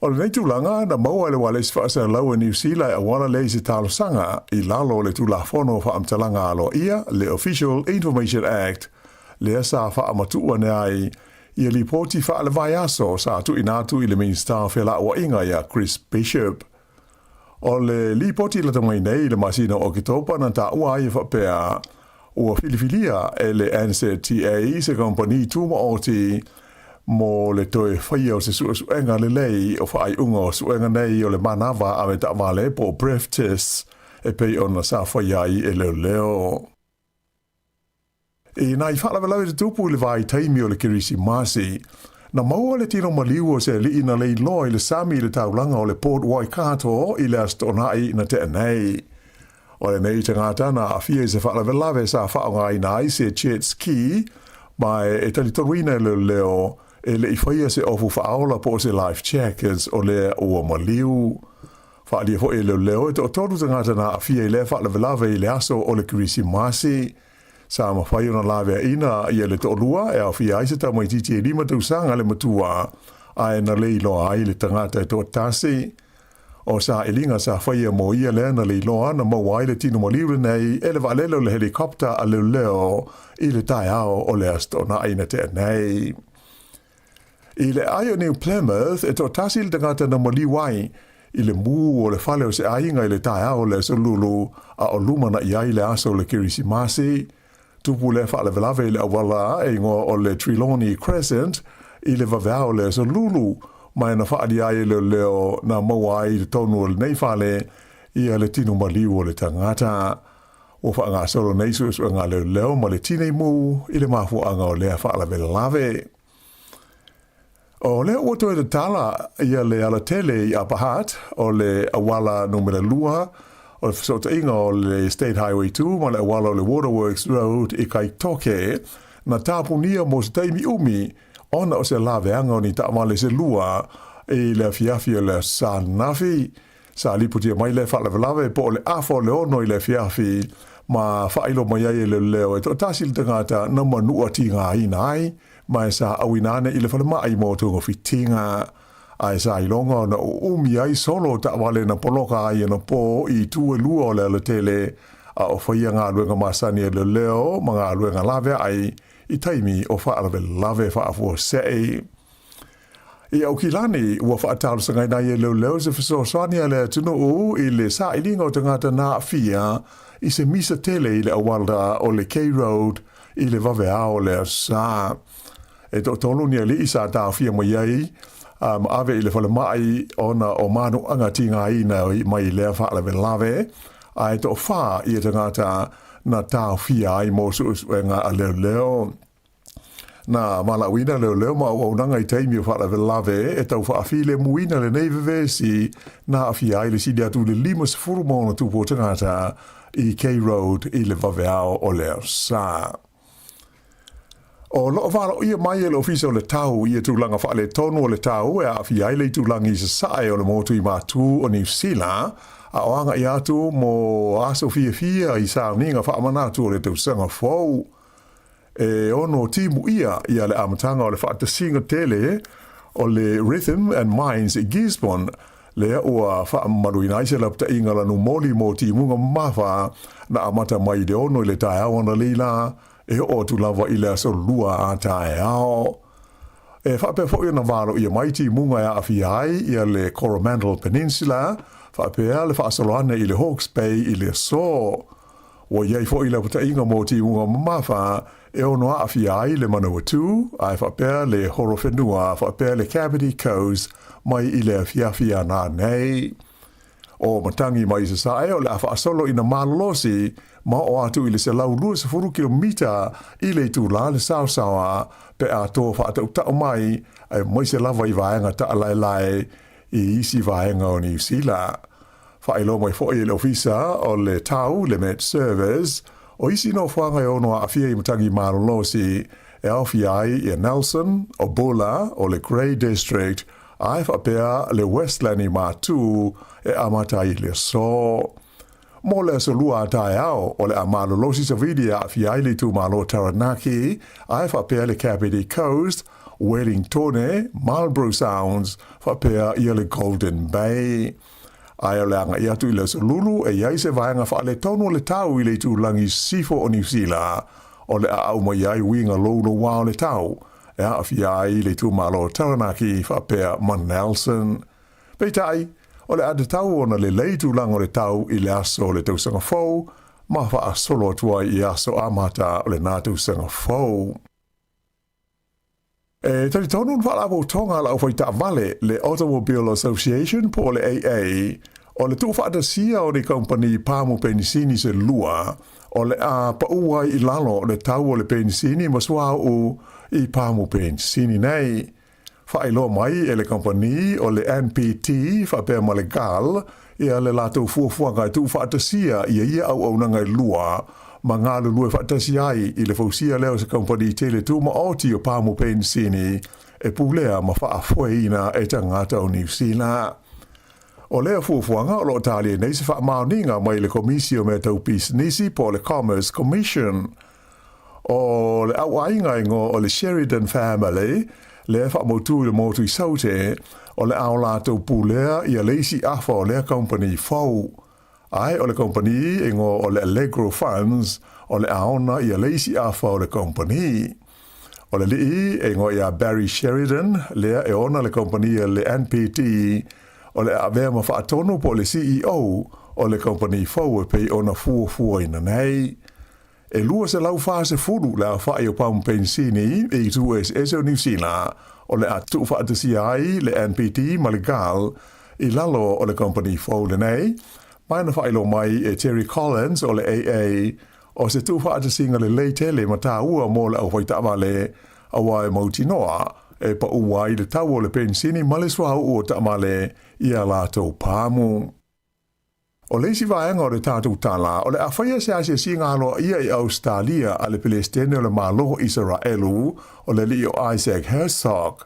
O le nei tūlanga na maua le wale si whaasa lau e New Zealand a wala lei se talo sanga i lalo le tūlafono whaamtalanga alo ia le Official Information Act le sa whaamatua nei ia li poti wha le vai aso sa tu inatu i le minister whela ua inga ia Chris Bishop. O le li poti la tamai nei le masina o ki topa na ta ua ia whapea ua filifilia e le NZTA se kompani tūma oti mo le toe whaia o se suenga le lei o whaai unga o suenga nei o le manawa a me ta wale po breath tests e pei ona sa whaia i e leo leo. E nai whaalawe te tupu le vai taimi o le kirisi masi, na maua le tino maliu o se li ina lei loi le sami le taulanga o le Port Waikato i le astonai na te nei. O le nei te ngata na a fia se whaalawe sa whaonga i nai se jet ski, mai e talitoruina le leo e le iwhaia se ofu whaola po se life checkers o le ua maliu. Whaalia fo e leo e to toru te ngata na a fia i le whaalawe i le aso o le kirisi masi, sa mawhai ona lawe ina ia le to'olua e au fia aise tau mai titi e lima tausanga le matua a e na leilo ai le tangata e toa tasi. O sa ilinga sa whaia mo ia le na leilo ana maua ai le tino maliure nei e le valelo le helikopta a leo i le tai ao o le astona aina te nei. I le ai o New Plymouth e toa tasi le tangata na maliwai i le mū o le whale o se ainga i le tai ao le solulu a o lumana i ai le aso le kirisi masi. Tupu le whaalawe le awala e ngō o le Trelawney Crescent i le wawao le so lulu mai na whaadi ai leo na maua ai le tonu o le nei whale i le tino maliu o le tangata. O wha ngā solo nei su ngā leo ma le tinei mū i le mafu anga o lea whaalawe lawe. O le oto e le tala i le ala tele i Apahat o le awala numera lua o le whasota inga o le State Highway 2 ma le awala o le Waterworks Road i Kaitoke na tāpunia mo se taimi umi ona o se laweanga o ni taamale se lua i le fiafi o le Sanafi sa liputia mai le whalawelawe po o le afo le ono i le fiafi ma whailo mai ai le leo e to tasi le tangata na manua ti ngā inai mai sa awinane i le whalamai mo tungo fitinga. Ai sa ilonga na umi ai solo ta wale na poloka ai na po i tu lua o le tele a o whaia ngā luenga masani e le leo ma ngā luenga lawe ai i taimi o whaalawe lawe whaafua sei. I au kilani ua whaatalo sa ngai nai e leo se whasoasani a le tunu u i le sa ilinga o te ngata nā fia i se misa tele i le awalda o le K-Road i le wawea o le sa. E to tolu ni ali i sa tā fia mo iai ave i le whale mai ona o manu anga ti ngā ina mai lea whaalawe lawe ai to wha i e tangata na tāu fia ai mo suenga a leo. Na malawina leo ma o nanga i taimi o whaalawe lawe e tau whaafile muina le neive vesi na a fia ai le sidi atu le 5 furumona tupo tangata i K-Road i le waweao o leo sa. O loo whalo ia mai e le ofisa o le tau ia tūlanga wha le tonu o le tau e a fi ai le tūlangi sa sae o le motu i mātū o New Zealand a oanga i atu mo aso fia i Sāninga wha amanatu o le tausanga fau. E ono timu ia le amatanga o le whaatasinga tele o le Rhythm and Minds i Gisborne le ua wha amaruina i se lapta inga lanu moli mo timunga mawha na amata mai le ono i le tae awana leila e o tu lava i le aso lua a tae ao. E whape fo na walo i a maiti munga a awhiai i a le Coromandel Peninsula, whapea le whaasoloane i le Hawke's Bay i le so. O iei fo i le puta inga mo ti munga mawha e ono a awhiai le Manawatu, ai whapea le Horowhenua, whapea le Cavity Coast, mai i le awhiawhia nā nei. O matangi mai se sae o le awhaasolo ina malolosi, ma o atu i le se lau 2 kilomita i le tūla le sausawa pe a tō whaatau tau mai ai mai se lava i vaenga ta alailai i isi vaenga o New Zealand. Whaelo mai fo i le ofisa o le tau le Met Service o isi no whanga o noa a fia i matangi marolosi e au fiai i Nelson, o Bulla, o le Grey District, ai whapea le Westland i mātū e amatai le so. Mo le so lua tae au, o le amalo losi sa vidia a fiai le tu malo Taranaki, ai whapea le Kapiti Coast, Wellington, Marlborough Sounds, whapea ia le Golden Bay. Ai o le anga i atu i le so lulu e iai se vaenga wha le tono le tau i le tu langi sifo o New Zealand, o le a au mai iai winga lolo wao le tau, e a fiai le tu malo Taranaki whapea man Nelson. Peitai, o le ade tau ona le leitu lango le tau i le aso le tausanga fau, ma wha a solo atua i aso amata o le nā tausanga fau. E tari tonu wha lapo tonga la ufai ta vale le Automobile Association po le AA, o le tu wha sia o le company Pamu Penisini se lua, o le a paua i lalo le tau o le Penisini masua u i Pamu Penisini nei. Whaelo mai e le company o le NPT whapea ma le gal ia le lato fuafuanga e tu whaatasia ia au nanga lua ma ngā lulue whaatasia ai i le fausia leo se company tele tu ma oti o Pamu Penisini e pulea ma whaafueina e tangata o New Zealand. O lea fuafuanga o lo talia nei se whaamauninga mai le komisio me tau pis nisi po le Commerce Commission. O le au ainga ingo o le Sheridan family le whaamotu le motu i saute, o le au lātou pūlea i a leisi awha o lea company fau. Ai o le company ingo o le Allegro Funds, o le aona i a leisi awha o le company. O le lii ingo i a Barry Sheridan, lea e ona le company le NPT, o le avea ma whaatono po le CEO o le company fau e pei ona fuafua ina nei. E lua se lau fase furu la whae o Pamu Penisini e i tu SS o New Zealand o le atu whaatasi ai le NPT ma le gal i lalo o le company fau le nei. Mai na whaelo mai e Terry Collins o le AA o se tu whaatasi nga le leitele ma tā ua mo le au whaitama le awa e mauti noa e pa uai le tau o le Penisini ma le swau o tama le i a lato Pamu. O leisi vaenga o le tātou tala, o le awhaia se asia si ngalo ia i Australia a le Palestine o le māloho Israelu o le li o Isaac Herzog.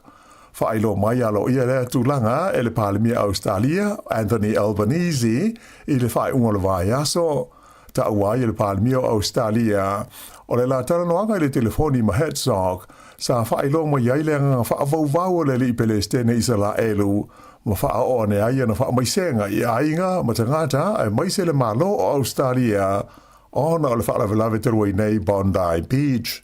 Whaelo mai alo ia le tūlanga e le Palemia Australia, Anthony Albanese, i le whae unga le vai aso. Ta uai e le Palemia Australia, o le la taranoanga i le telefoni ma Herzog, sa whaelo mai iailenga whaavau o le li Palestine Israelu, ma wha o ne aia na wha maisenga i ainga ma tangata e maise le malo o Australia o na o le wha lawe terua i nei Bondi Beach.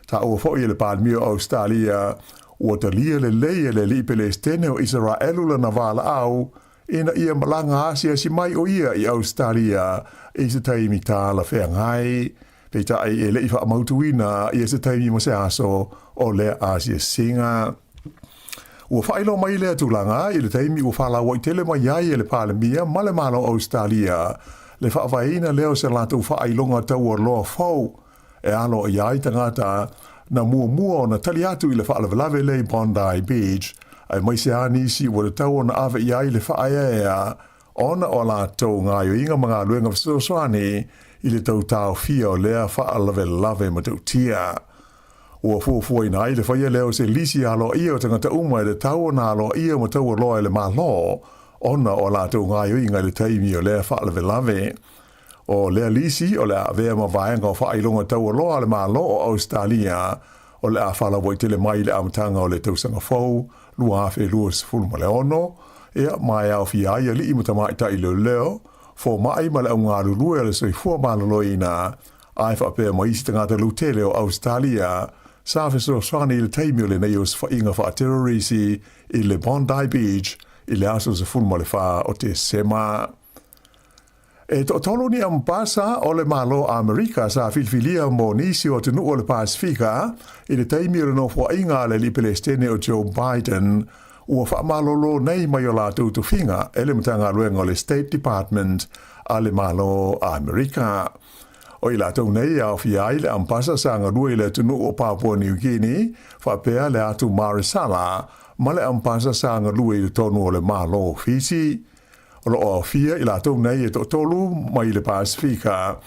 Ta ua fo i le Palemia Australia ua talia le leia le li Palestine o Israelu la na wala au ina ia malanga asia si mai o ia i Australia i se taimi tā la whea ngai. Peita ai e le i wha mautuina i se taimi mo se aso o le asia singa. Ua whaelo mai lea tūlanga i le taimi ua whala wai tele mai iai e le Palemia ma le malo Australia. Le whaavaina leo se lātou whaailonga tau o loa fau. E alo iai tangata na mua o na tali atu i le whaalawelawe le Bondi Beach. Ai mai se anisi ua le tau o na ave iai le whaaea ona o lātou ngā yo inga mga luenga whasoswani i le tau tau fia o lea whaalawelawe ma tau tia. Ua fuafua ina ai le whaia leo se lisi alo ia o tangata uma e le tau na alo ia ma tau loa e le malo, ona o lātou ngāio inga le taimi o lea whaalawelawe. O lea lisi o lea vea ma vaenga o whaailonga tau loa le malo o Australia, o lea whalawai tele mai le amatanga o le tausanga fau, lua awhi lua sifuru ma le ono, ea mai au fiaia li imata mai ta i leo, fo mai ma le au ngā lulue le soi fua malaloina, ai whapea ma isi tangata lutele o Australia, sa so swani le taimi o le neos fa inga fa terrorisi i le Bondi Beach i le aso se fulma le fa o te sema. E to tolo ni ambasa o le malo Amerika sa filfilia mo nisi o tenu o le Pasifika i le taimi o le no fa inga le li Palestine o Joe Biden ua fa malolo nei mai o la tu finga ele mtanga luenga o le State Department a le malo Amerika. O i lātou nei au fiai le ampasa sa ngarua le tunu o Papua New Guinea, whapea le atu Marisala, ma le ampasa sa ngarua le tonu o le malo Fiji. O lo o fia i lātou nei e tolu mai le Pasifika,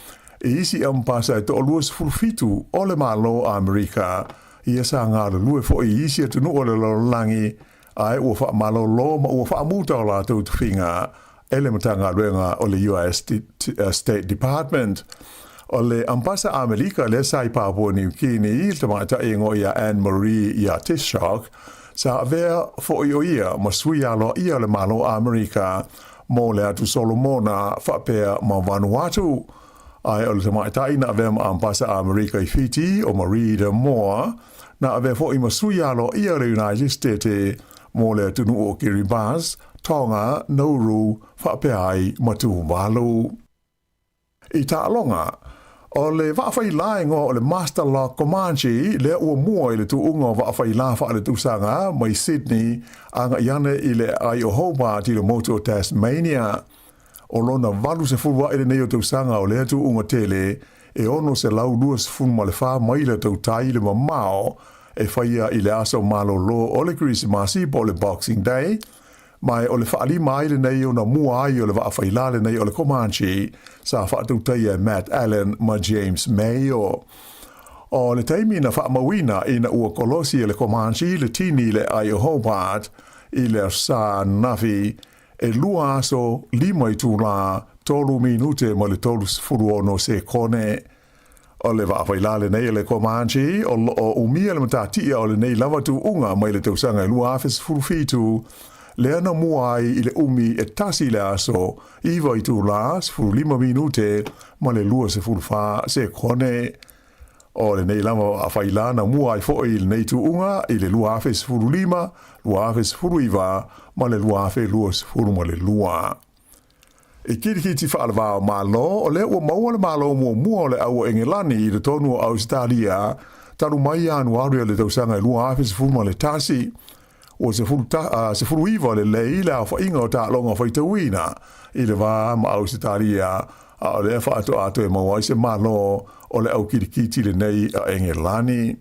e isi ampasa e to luas fulfitu o le malo Amerika, ia sa ngā lue fo I isi atu nu o le langi ai ua wha malo lo ma ua wha muta o la tau tuwhinga ele matanga ruenga o le US State Department. O le ampasa Amerika le sai Papua New Guinea te maita ingo ia Anne-Marie ia Tishok sa avea fo I o ia ma sui alo ia le malo Amerika mo le atu Solomona whapea ma Vanuatu. Ai o le te maita ina avea ma ampasa Amerika I Fiji o Marie de Moore na avea fo I ma sui alo ia le United States mo le atu nu o Kiribati, Tonga, Nauru, whapea ai ma Tuvalu. I tālonga, o le whaafai laenga o le Master Law Comanche le ua mua I le tuunga whaafai la wha le tusanga mai Sydney anga iane I le ai o Hobart I le moto Tasmania. O lona valu se fulwa I le neo tusanga o le tuunga tele e ono se lau lua se fulma le wha mai le tautai le mamao e whaia I le aso malo lo o le Christmas po le Boxing Day mai o le whaali mai le nei o na mua ai o le whaafai la le nei o le Comanche sa whaatautai e Matt Allen ma James Mayo. O le teimi na whaamawina I na ua kolosi e le Comanche le tini le ai o Hobart I le sa nafi e lua aso lima I tūla tolu minute ma le tolu sifuru ono se kone. O le whaafai la le nei le Comanche o umia le matatia o le nei lava tu unga mai le tausanga I lua afes furu fitu le ana mua ai I le umi e tasi le aso iwa I tu la sifuru 5 minute ma le lua se furu fa se kone. O le nei lava a whaila na mua ai fo I le nei tu unga I le lua afes furu 5, lua afes furu iwa ma le lua afe lua se furu ma le lua. E kirikiti whaalawao malo o le ua maua le malo mua o le au Engelani I le tonu o Australia taru mai anu aru le tausanga I lua afe se furu ma le tasi. O se furu iwa le lei le awha inga o tālonga whaitawina I le wā ma Australia a o le whaato ato e maua I se malo o le au kirikiti le nei a Engelani.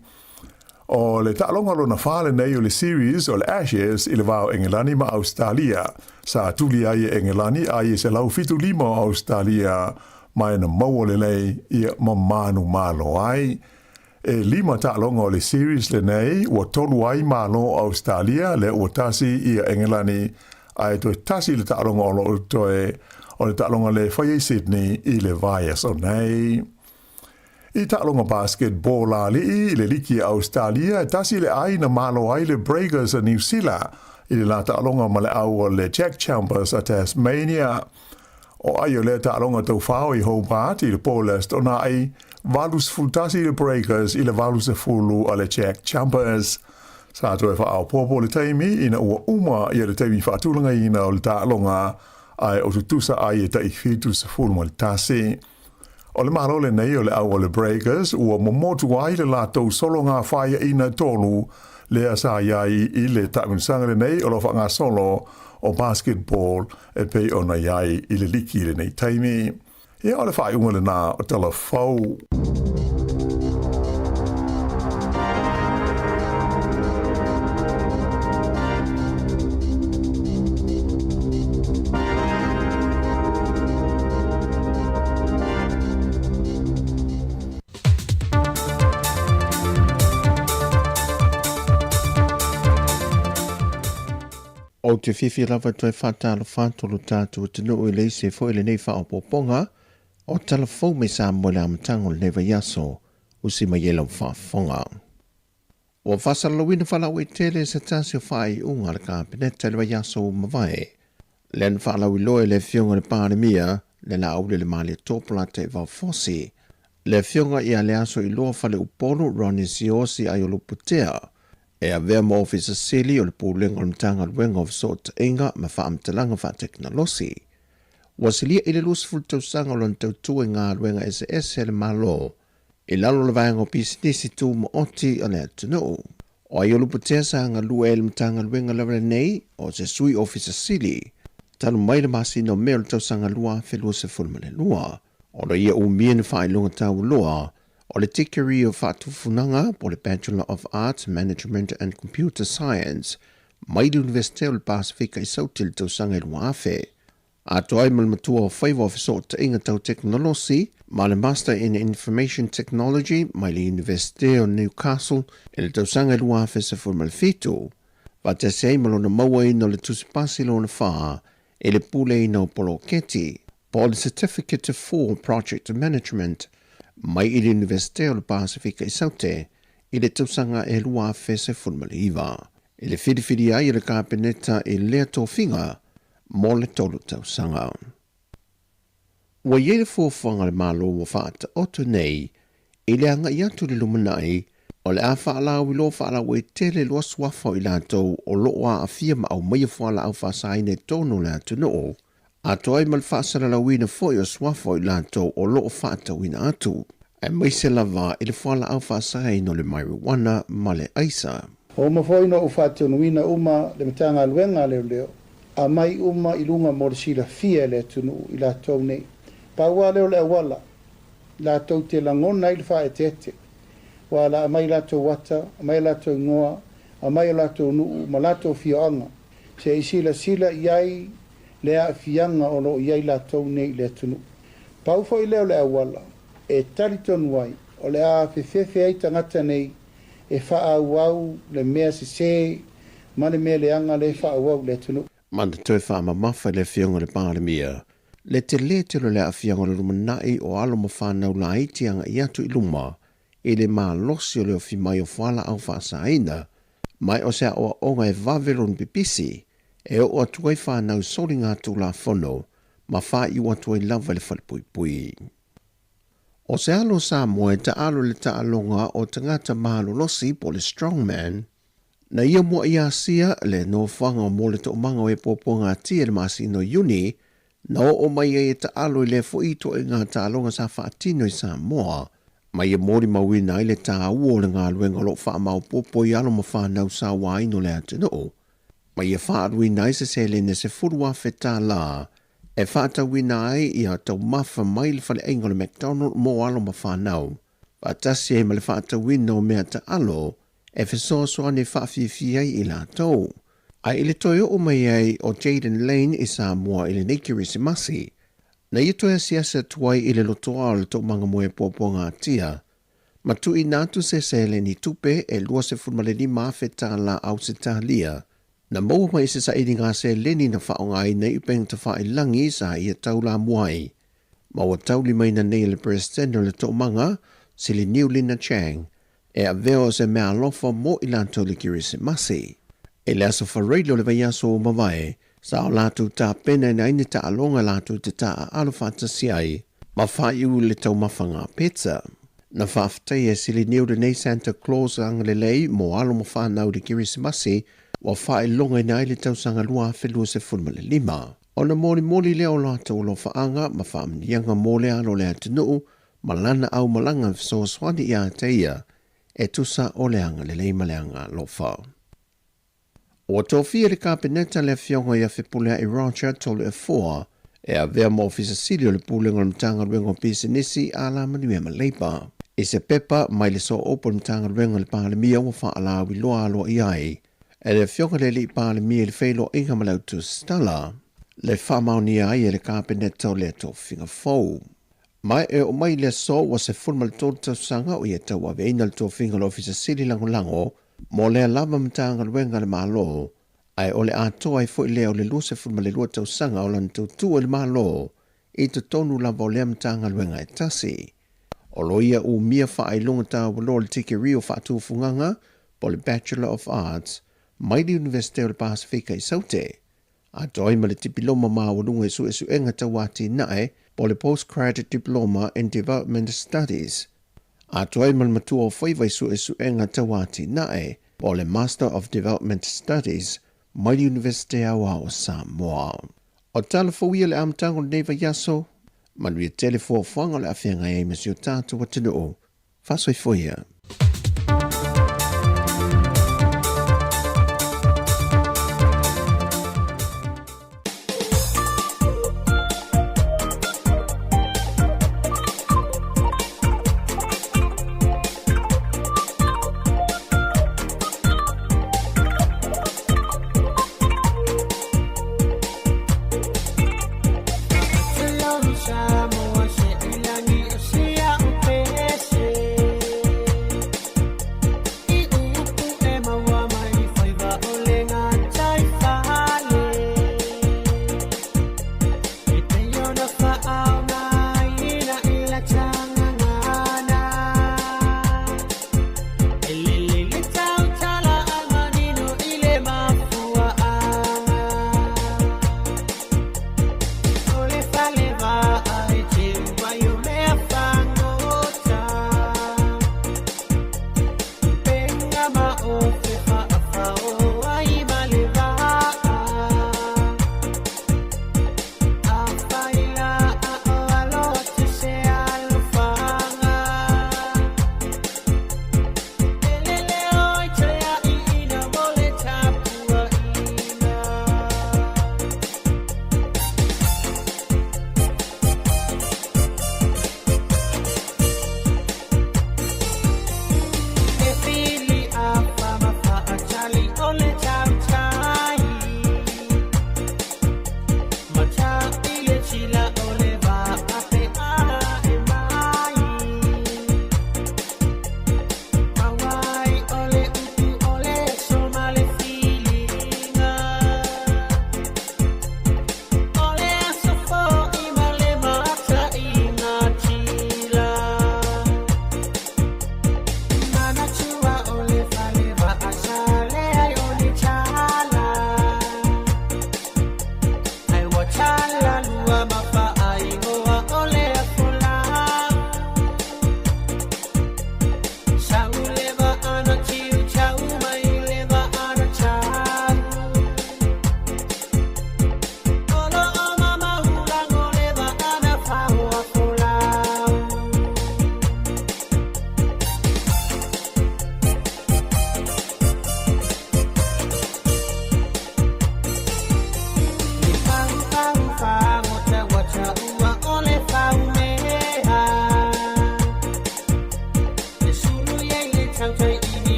O le tālonga lo na whale nei o le series o le Ashes I le wā o Engelani ma Australia sa tuli ai e Engelani ai se lau fitu 5 o Australia mai na maua le lei I mamanu malo ai. E 5 tālonga o le series le nei ua tolu ai malo Australia le ua tasi I Engelani ai to tasi le tālonga o lo toe o le tālonga le whai Sydney I le vaias o nei. I tālonga basketball ali I le liki Australia tasi le ai na malo ai le Breakers a New Zealand I le la tālonga ma le au o le Jack Chambers a Tasmania. O ai o le tālonga tau whao I Hobart I le Polest o na ai valus fultasi le Breakers I le valus e fulu a le Jack Chambers. Sa to e whaau popo le teimi ina ua uma I le teimi whaatulanga ina o le tālonga ai o tutusa ai e tai fitu se fulu ma le tasi. O le malo le nei o le au o le Breakers ua momotu ai le lātou solo ngā whaia ina tolu le asa iai I le tāminsanga le nei o lo wha ngā solo o basketball e pei o na iai I le liki le nei taimi. E o le whai unga le nā o tala whau. O te whiwhi rawa toi whatalo whatolo tātua tino o le se fo ele nei whao poponga, o talafou me Sāmoa le amatango le newa yaso, usi mai yelo whafonga. O whasalawina whalau e tele sa tasi o whai unga le kāpeneta le yaso mawai. Len whalau I loe le fionga le pāremia, le la aule le mali tōpula te wau fosi. Le fionga I ale aso I loa whale upolo Ronnie Siosi ai o luputea, e a vea mo ofisa sili o le pūlenga o le mtanga luenga of sort inga ma whaamtalanga wha teknolosi. Wasilia I le lusful tausanga o lantau tue ngā luenga SS he le malo, I lalo le vāenga o pisinisi tū mo oti o le atunu. O ai o luputea sa ngā lua e le mtanga luenga lewa nei o se sui ofisa sili, tanu mai le masi no mea le tausanga lua whelua se fulma le lua, o lo ia umien whae lunga tau lua, o le tikeri o whatufunanga po le Bachelor of Arts, Management and Computer Science, mai le Universite o le Pasifika I sauti le tausanga I lua afe. A toai mal matua o whaiwa o fiso ta inga tau technology, ma le Master in Information Technology, mai le University of Newcastle, e le tausanga lua fesa formal fitu. Va te sei malona maua ino le tusipasi lona wha, e le pule ino polo keti, po le Certificate for Project Management, mai i le University of Pasifika i saute, i le tausanga e lua fesa formal iwa. I le whiriwhiri ai le kāpeneta i lea tō whinga, mo le tolu tausanga. Wa ye le fōwhanga le malo wa whaata oto nei, i le anga i atu le lumanai, o le a whaalau i lo whaalau e tele loa swafa i lātou o loa a fia ma au maia whaala au whaasaine tono le atu noo, a toi mal whaasara la wina fwoi o swafa i lātou o loa whaata wina atu, e mai se lava i le whaala au whaasaine o le marijuana ma le aisa. O mawhoi no uwhate unuina uma le metanga luenga leo leo, a mai uma ilunga mo le sila fia le tunu i lātou nei. Paua leo le awala, lātou te langona i le whae tete. Wala a mai lātou wata, a mai lātou ngoa, a mai lātou nuu, ma lātou fianga. Se i sila iai lea fianga o no iai lātou nei le tunu. Pau fo i leo le awala, e talitonu wai, o le a fefefe ai tangata nei, e wha au le mea se, mane mea le anga le wha au le tunu. Manda toi wha ma mawha le fionga le pālemia, le te tilo le a fionga le rumanai o alo ma whanau la iti anga i atu i luma, e le maa losi o leo fi mai o whala au whaasaina, mai o sea o onga e vavelon pipisi, e o atuai whanau sori ngā tu la whono, ma wha i o atuai lava le whalepui pui. O se alo Sāmoa e ta alo le ta alonga o tangata mahalo losi po le strongman, na ia mua ia sia le no whanga o mole to manga o e popo ngā tia le maasi no uni, na o mai e ta alo i le fo ito e ngā ta alonga sa whaatino i Sāmoa, mai e mori mawina i le ta ua le ngā luenga lo wha mau popo i alo ma whanau sa waino le atino. Mai e whaaruina i se le ne se furua wheta la, e whaata wina ai i a tau mawha mai le whale eingo le McDonald mo alo ma whanau. Whaatasi e ma le whaata wina o mea ta alo, e whesoa soa ne whaafifi ai i la tau. Ai ile toi o mai ai o Jaden Lane i Sāmoa i le neikiri si masi. Na i toi siasa tuai i le lotoa o le tau manga moe popo ngā tia. Ma tu i nātu se le ni tupe e lua se furmale ni mawheta la au se talia. Na mau mai se sa ili ngā se leni na whaonga i nei upeng ta wha i langi sa i a tau la muai. Ma wa tau li mai na nei le presidente le tau manga, si li Niu Lina Chang, e a veo se mea alofa mo i lanto le kiri se masi. E le aso whareilo le vai aso o mawai, sa o latu ta pena na ine ta alonga latu te ta a alofa ta siai, ma wha iu le tau mawhanga pizza. Na whaftai e si li Niu Lina Santa Claus ang le lei mo alo mo whanau le kiri se masi, wa whae longa ina ile tau sanga lua whelua se fulmale lima. O na mori leo lata o lo whaanga ma whaamnianga mole alo le atinuu, ma lana au malanga so swani i a teia, e tusa o leanga le leima leanga lo wha. O tōwhia le kāpeneta le fionga i a whipulea i Roger tolu e fōa, e a vea mo ofisa silio le pūlenga le mtanga ruenga o pisinisi a la manuia ma leipa. I se pepa mai le so opo le mtanga ruenga le pālemia wa wha ala loa alo i ai, e le fionga le li pālemia le whailo inga malau tu stala, le whamauni ai e le kāpeneta o le tō whinga fōu. Mai e o mai le so wa se fulma le tōru tau sanga o i e tau a veina le tō whinga le ofisa sili lango, mo le lava mtanga ruenga le malo, ai o le atoa i fo i leo le lua se fulma le lua tau sanga o lan tau tua le malo, i te tonu lava o le mtanga ruenga e tasi. O lo ia u mia wha ai lunga tau walo le tiki rio wha atu funganga, po le Bachelor of Arts, mai di Universite o le Pasifika i saute. A doi ma le tipiloma maa walunga e su enga tawati nae, po le Postgraduate Diploma in Development Studies. A doi ma le matua o whaiva su enga tawati nae, po le Master of Development Studies, mai di Universite awa o Sāmoa. O talafouia le amtango le neiva yaso, manuia telefo whanga le awhianga e masio tātua tino. Fasoi foia.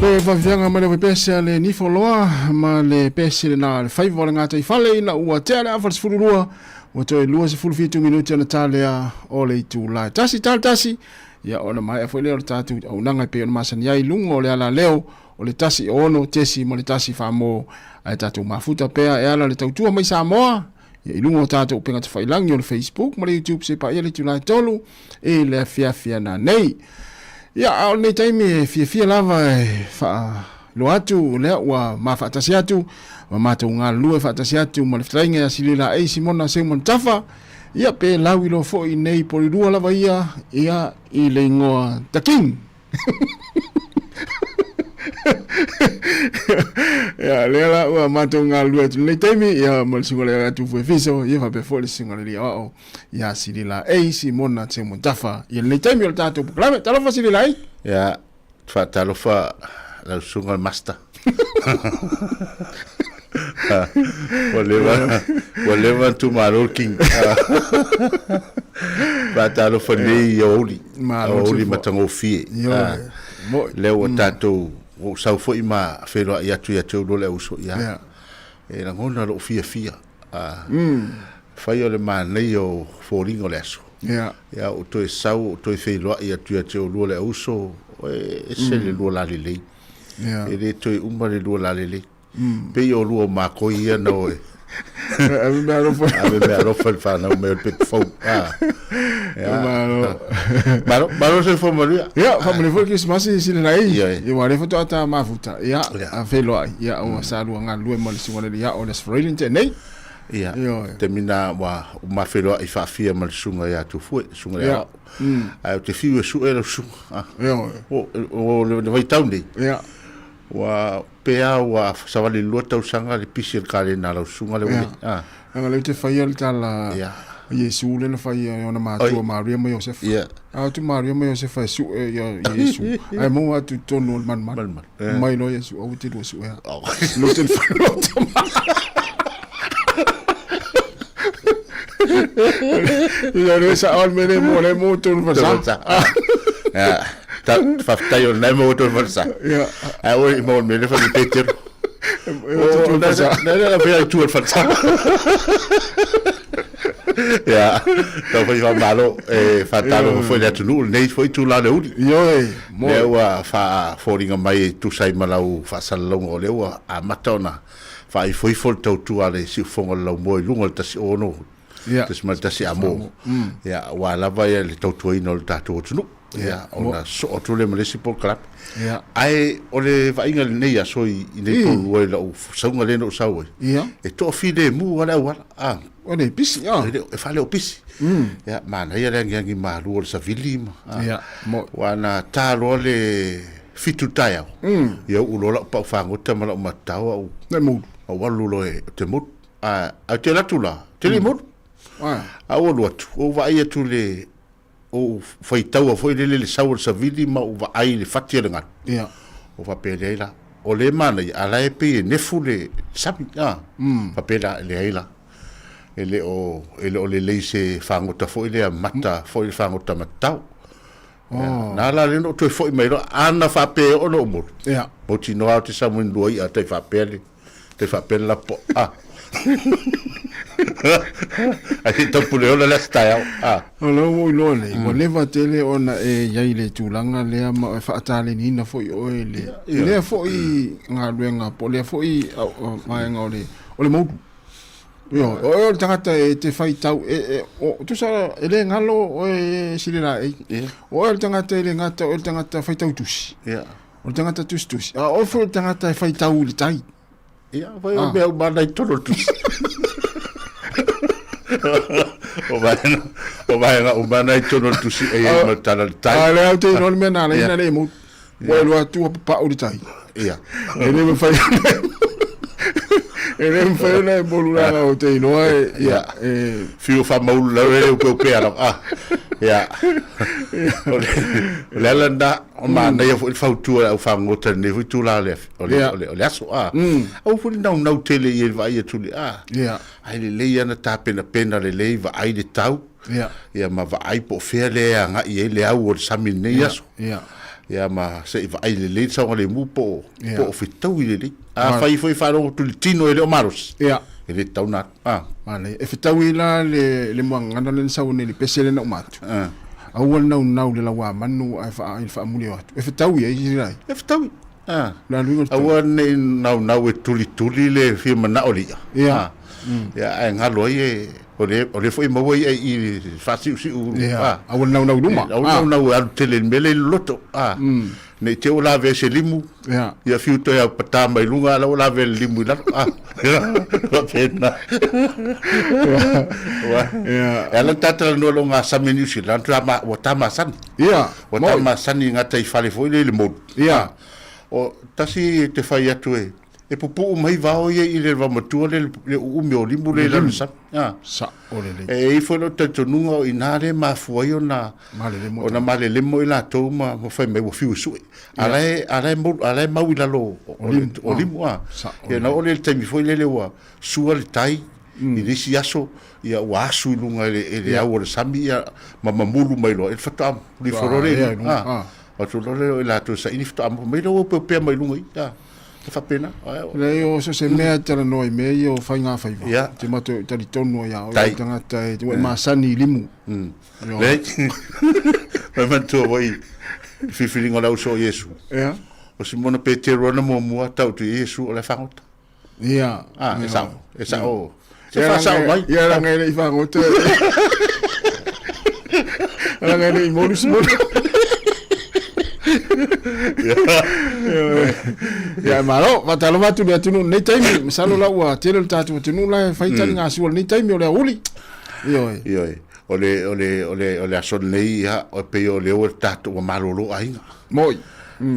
Le vavianga ma le pese le nifoloa ma le pese na le fai vola ngata I fale na ua tere a fals fururua o toi lua se fulu fitu minuti na tale o le tu la tasi tal tasi ya ona mai a foi le tatu o nanga pe ona masani ai lungo le ala leo o le tasi ono tesi mo le tasi famo ai tatu mafuta pe e ala le tautua mai Sāmoa ya ilungo tatu penga te fai langi o le Facebook mo le YouTube se pa ia le tu la tolu e le fia na nei. Ya au nei taimi fia lava fa lo atu le wa ma fa tasiatu wa mata unga lua fa tasiatu mo le ftainga silila e simona se mon tafa ya pe lawi lo fo I nei po lua lava ia I le ngoa taking ya le la wa mata unga lua tu nei taimi ya mo singole atu fo fiso ya fa pe fo le singole li o ya silila e simona se mon tafa ya nei taimi o tatu klame talofa silila ai ya fa talofa la sunga master whatever to my looking but I for me oli matango fie leo tato o sau foi ma felo ia tu do le uso ia e na ngona lo fia fai ole ma nei o foringo leso ya o to sau to felo ia tu do le uso e se le do la lele e le to umba le do la lele pe yo lu ma ko ia no e ave me aro fa na me pit fo Baro se formalia ya family for que smasi sile nai e wale foto ata mafuta ya a felo ya o salu nga lu mo singole ya o les freelance nei Ia. Te mina wa mafelo I fafia mal sunga ya tu fu sunga ya. Ai te fiu su era su. Ia. O le vai tauni. Ia. Wa pea wa savali lota usanga le pisi ka le na la sunga le. Anga le te fai al tala. Ia. Yesu le na fai ona matua Maria ma Joseph. Ia. Tu Maria ma Joseph fai su ya Yesu. Ai mo atu tonu man. Mai no Yesu au te do su ya. Lo te Ya no sa al mene mo le mo tonu fa. Ya. Ta fa tayo na mo tonu fa. Ya. Ai o mo mene fa Peter. Na vea tu fa. Ja, dan foi van malo fatalo foi net nu nei foi tu la leu yo mo leu fa foringa mai tu sai malau fa salong o leu a matona fa I foi fol tu ale si fonga lo mo lungo tasi ono tas mal tasi amo ya wa la vai le tu ino ta tu nu ya ona so tu le municipal club ai ole va inga nei a soi nei po o la saunga le no saui e to fide mu wala wala Ole pisi ya. E fale o pisi. Ya mana ia ngi malu o sa vilima. Ya mo wana talo le fitu taya. Ya ulola pa fango te mala matau au. Ne mu. O walu lo e te mu. A te latula. Te le mu. A o lo tu. O va ia tu le o foi tau foi le saur sa vilima o va ai le fatia nga. Ya. O va pele la. O le mana ala e pe ne fule sapi. Va pela le aila. ele o le leise fangota foi le mata foi fangota matau na la le no to foi mai ana fa pe o no mo ya o ti no te sa mun doi a te fa pe la po ai to pule o la sta o lo mo lo le mo leva tele ona e yai le tulanga le ma fa tale ni na foi o le foi nga luenga po le foi mai nga o le mo Yo, o tangata e te fai tau o tu sa ele ngalo o silera o tangata ele ngata o tangata fai tau tusi o tangata tusi o fo tangata fai tau le tai vai o meu bana tolo tusi o bana tolo tusi e ma tala tai ale te no me na ina le mo o lo tu pa o tai ele me fai ele me fai na bolula o te no fio fa mau la o pe ala ya le landa o mana ia foi fautu o fangota ne foi tu la le o aso o foi não tele e vai tu ai le ia na tape na pena le va ai de tau ya ma va ai po fele nga i le au o samine yaso ya ma se va ai le sa le mu po fitou le fai foi faro tu tino ele o maros ele tau na male e fitou ila le mo ngana le sa ne le pesele na matu awal nau le lawa manu ai fa muli watu e fitou ia irai e fitou la lugo awal ne nau e tuli le firma na olia ya ai ngalo ye ole foi mo i fasi si awal nau duma nau al tele mele loto ne te ola ve se limu ya fiuto ya pata mai lunga la ola ve limu la pena ela tata no longa sameni si la trama o tama san o tama san ngata I fale foi le mo o tasi te fai atu e pupu mai vao ye I le vamatua le umi o limu le lanu sa e foi no tanto nunga I nare ma fuai ona male lemo I la tau ma fai mai o fiu sui alai mau I lalo o limu e na ole le taimi foi le wa sua le tai I risi aso ia o asu lunga le au o le sami ia mamulu mai lo e fatam li forore o tu lore la tu sa ini fatam mai lo pe mai lunga fa pena le o so se mea tala noi me o fai nga fai te mato tali tonu ya o tanga tai te ma sani limu le ma manto voi fifilingo la uso Yesu o simona petero na mo tau tu Yesu o le fangot esa o se fa sa mai ya la ngai le fangot la ngai le mo Ya malo matalo matu le tunu nei taimi misalo la ua tele tatu tunu la faitali nga suol nei taimi ole uli. Yo. Ole ason nei ha o pe ole o tatu o malolo ainga. Moi.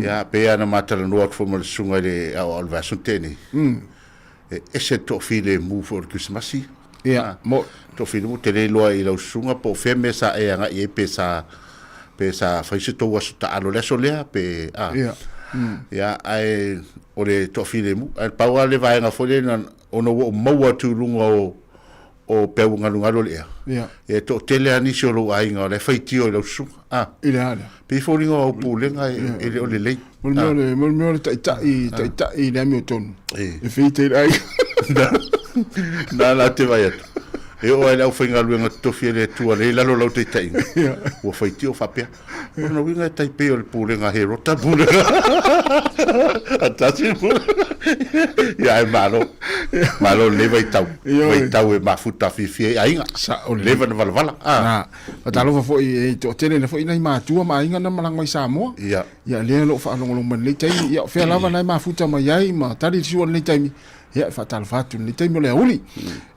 Ya pe ana matala no fo mo sunga le al vasuteni. Ese to file mu for Christmasi. Ya, mo to file mu tele lo i lo sunga po feme sa e nga e pesa faise to wasu ta alo le solea pe ya ai ole to file mu al pawa le vai nga fole na ono mo tu lungo o pe unga lunga lo le e to tele ani solo ai nga le faiti o lo su ile ala pe fole nga o pule nga ele ole le mo ta le mi ton e faiti ai na te vai e o ele au whainga luenga tofiele tua le lalo lau te tainga ua whaiti o whapea ona winga tai peo le pūlenga he rota pūlenga a tasi ia e malo le vai tau e mafuta fifie a inga leva na valavala matalofa foi e to tele na foi nai matua ma inga na malango i Sāmoa ia le lo fa longo longo le taimi ia fe lava nai mafuta ma yai ma tali suo le taimi ya fatal fatu ni taimi le uli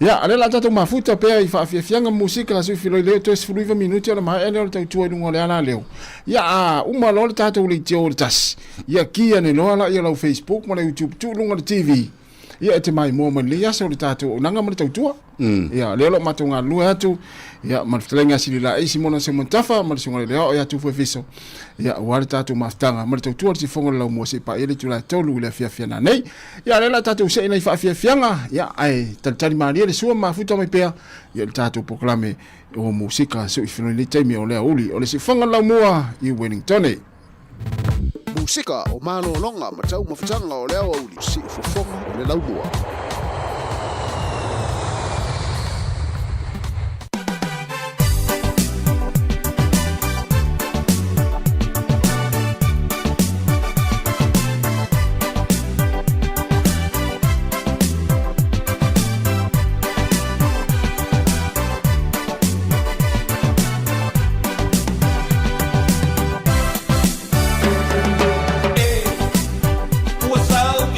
ya ale la tatu mafuta pe i fa fianga musika la sufi le to sfuluiva minuti ala ma ele to tu ngo le ala leo ya uma lo tatu le tio tas ya kia ne lo ala ya lo Facebook ma YouTube tu lunga le TV ya te mai mo le ya so le tatu nanga ma tu ya le lo matunga lu atu ya ma flenga silila e simona se montafa ma se ngole le ya tu fo fiso ya wale tatu maftanga ma tu si fongo la mo se pa ele tu la tolu le fia na nei ya le la tatu se nei fa fianga ya ai tantani maria le sua mafuta mai pea ya le tatu proclame o musika so ifino le taimi o le uli o le si fongo la moa i Wellington musika o malo longa ma tau mafutanga o le uli si fongo o le laumua. What's up,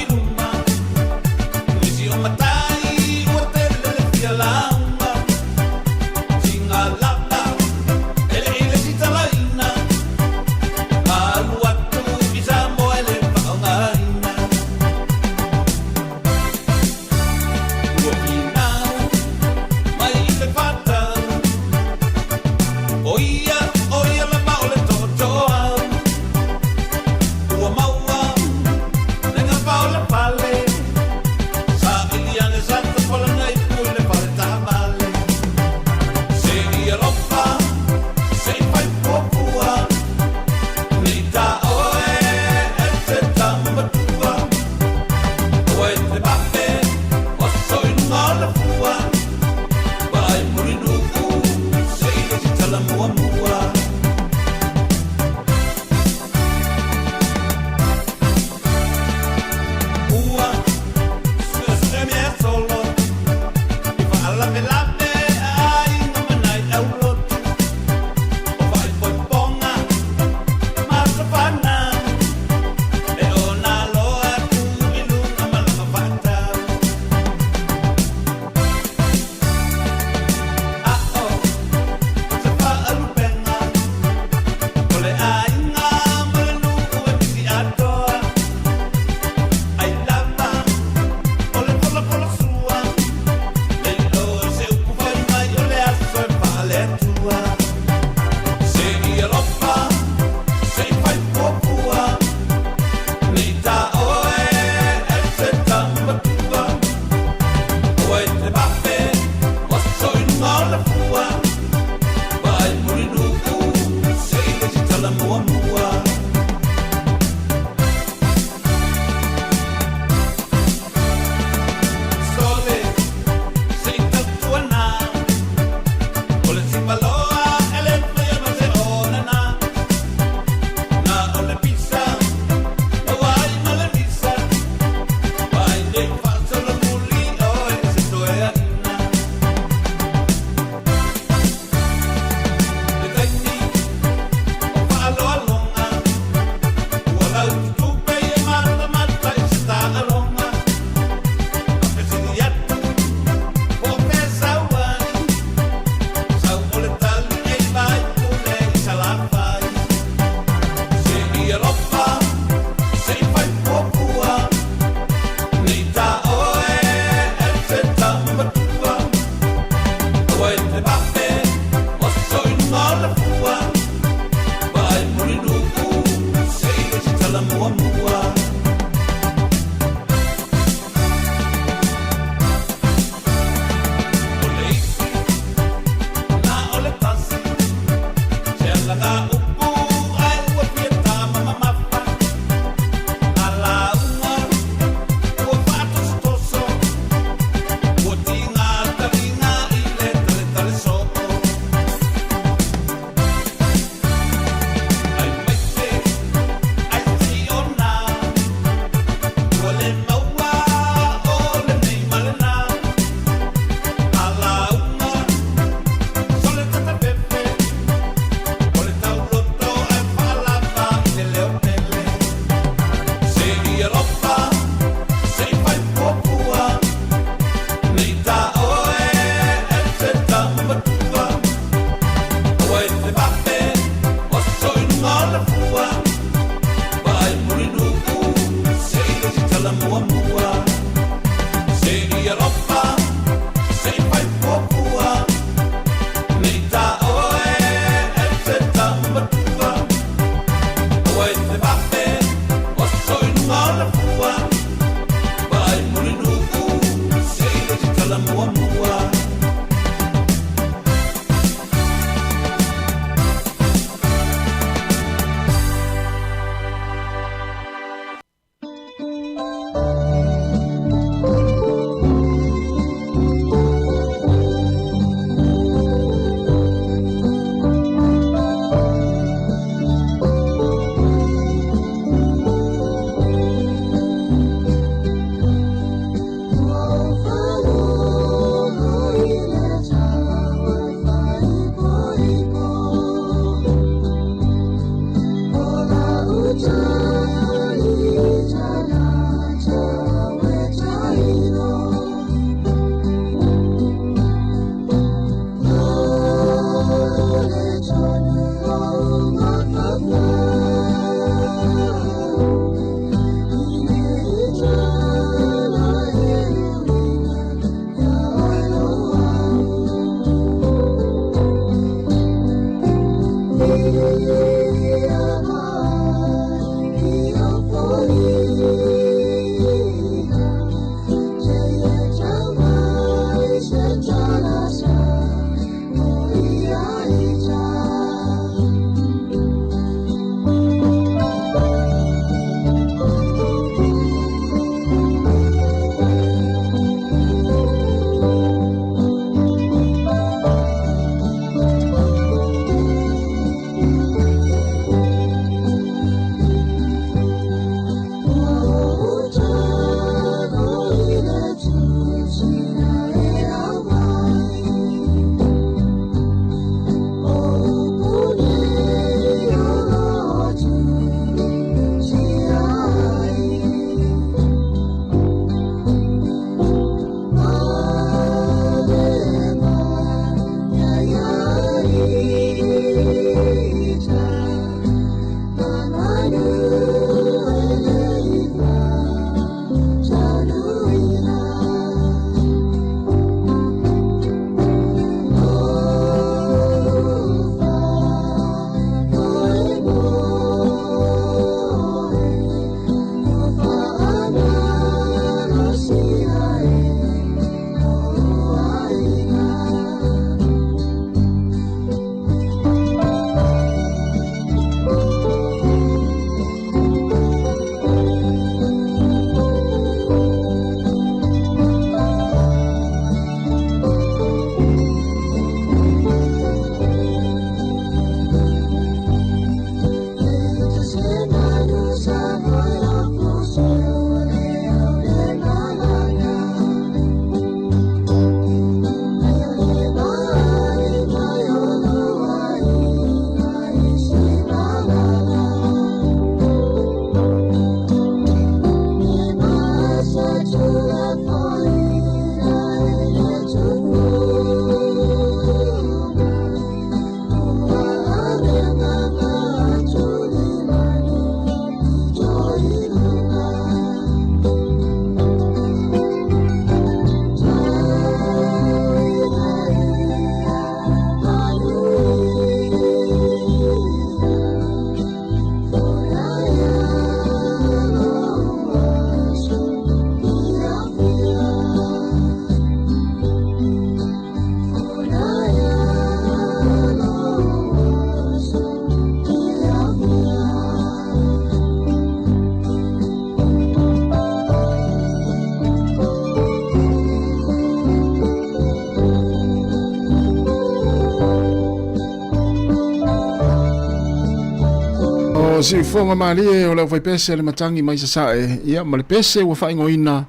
o si fonga mali o la fai pese le matangi mai sa ia ma le pese ua fai ngoina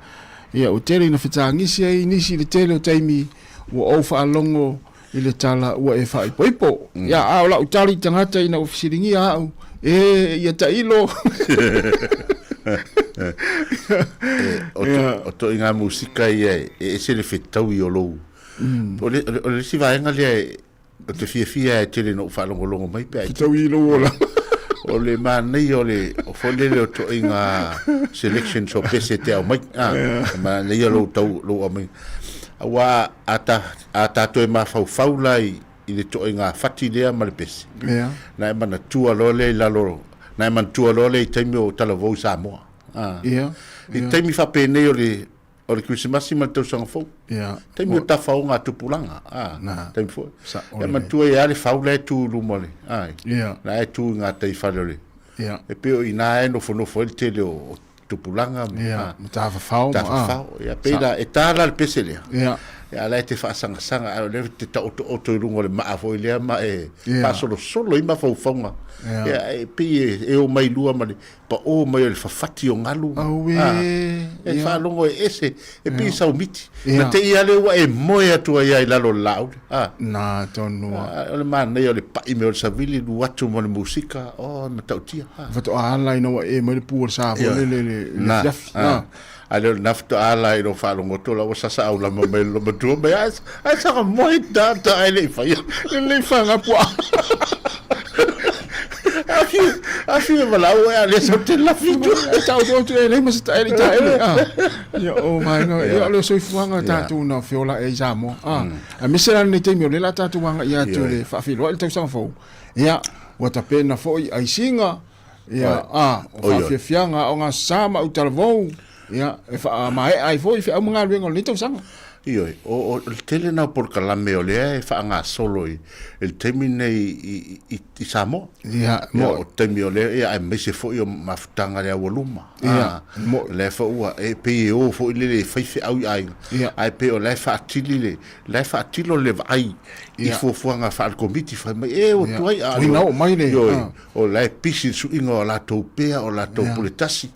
ia o tele na fitangisi ai nisi le tele o taimi ua o fa longo i le tala ua e fai poipo ia a la utali tangata ina ofisiringi au ia tailo o to inga musika ia e se le fitau i o lou o le si vaenga le o te fia e tele no fa longo mai pe fitau i lo ola o le manei o le o fole le o to inga selection so pese te au mai ma le lo tau lo mai awa ata to ma fau lai i le to inga fati le ma le pese na ma na tua lo le la lo na ma tua lo le te mi o tala vo Sāmoa i te mi fa pene o le Christmas ma tau sanga fo te mi ta fa nga tupulanga te mi fo ya ma tua ya le fa le tu lu mole na e tu nga te fa le e pe o ina no fo te le o tupulanga ta fa ya pe da e ta la pese le ya la te fa sanga le te ta o to lungo le ma fo le ma e pa solo i ma fo fonga ya e pe e o mai lua ma pa o mai le fa fati o ngalu e fa longo ese e pe sa o miti na te ia le wa e moia tu ia i lalo lau na tonu le ma nei o le pa i me o savili lu atu mo le musika o na tautia fa to ala ino e mo le pu sa fo le ale nafto ala i no fa longo to la sa sa la mo me lo tu me ai sa mo ta ele fa le fa nga po afi me la o ale so te la fi ta o tu ele mas ta ele ya o mai no ya lo so fuanga ta tu no fiola e Sāmoa a misera ni te mi le la ta tu wanga ya tu le fa fi lo el te sang fo ya o ta pena fo ai singa ya o fa fianga o nga sama u talvo ya e fa mai ai foi fa mga luengo le tau sanga io o tele na por calame o le e fa nga solo il termine i Sāmoa ya mo temi o le e ai me se foi o maftanga le voluma mo le fa ua e pe o fo le fa au ai pe o le fa tilo le vai i fo nga fa committee fa e o tu ai mai le o le pisi su ingo la to pe o la to politasi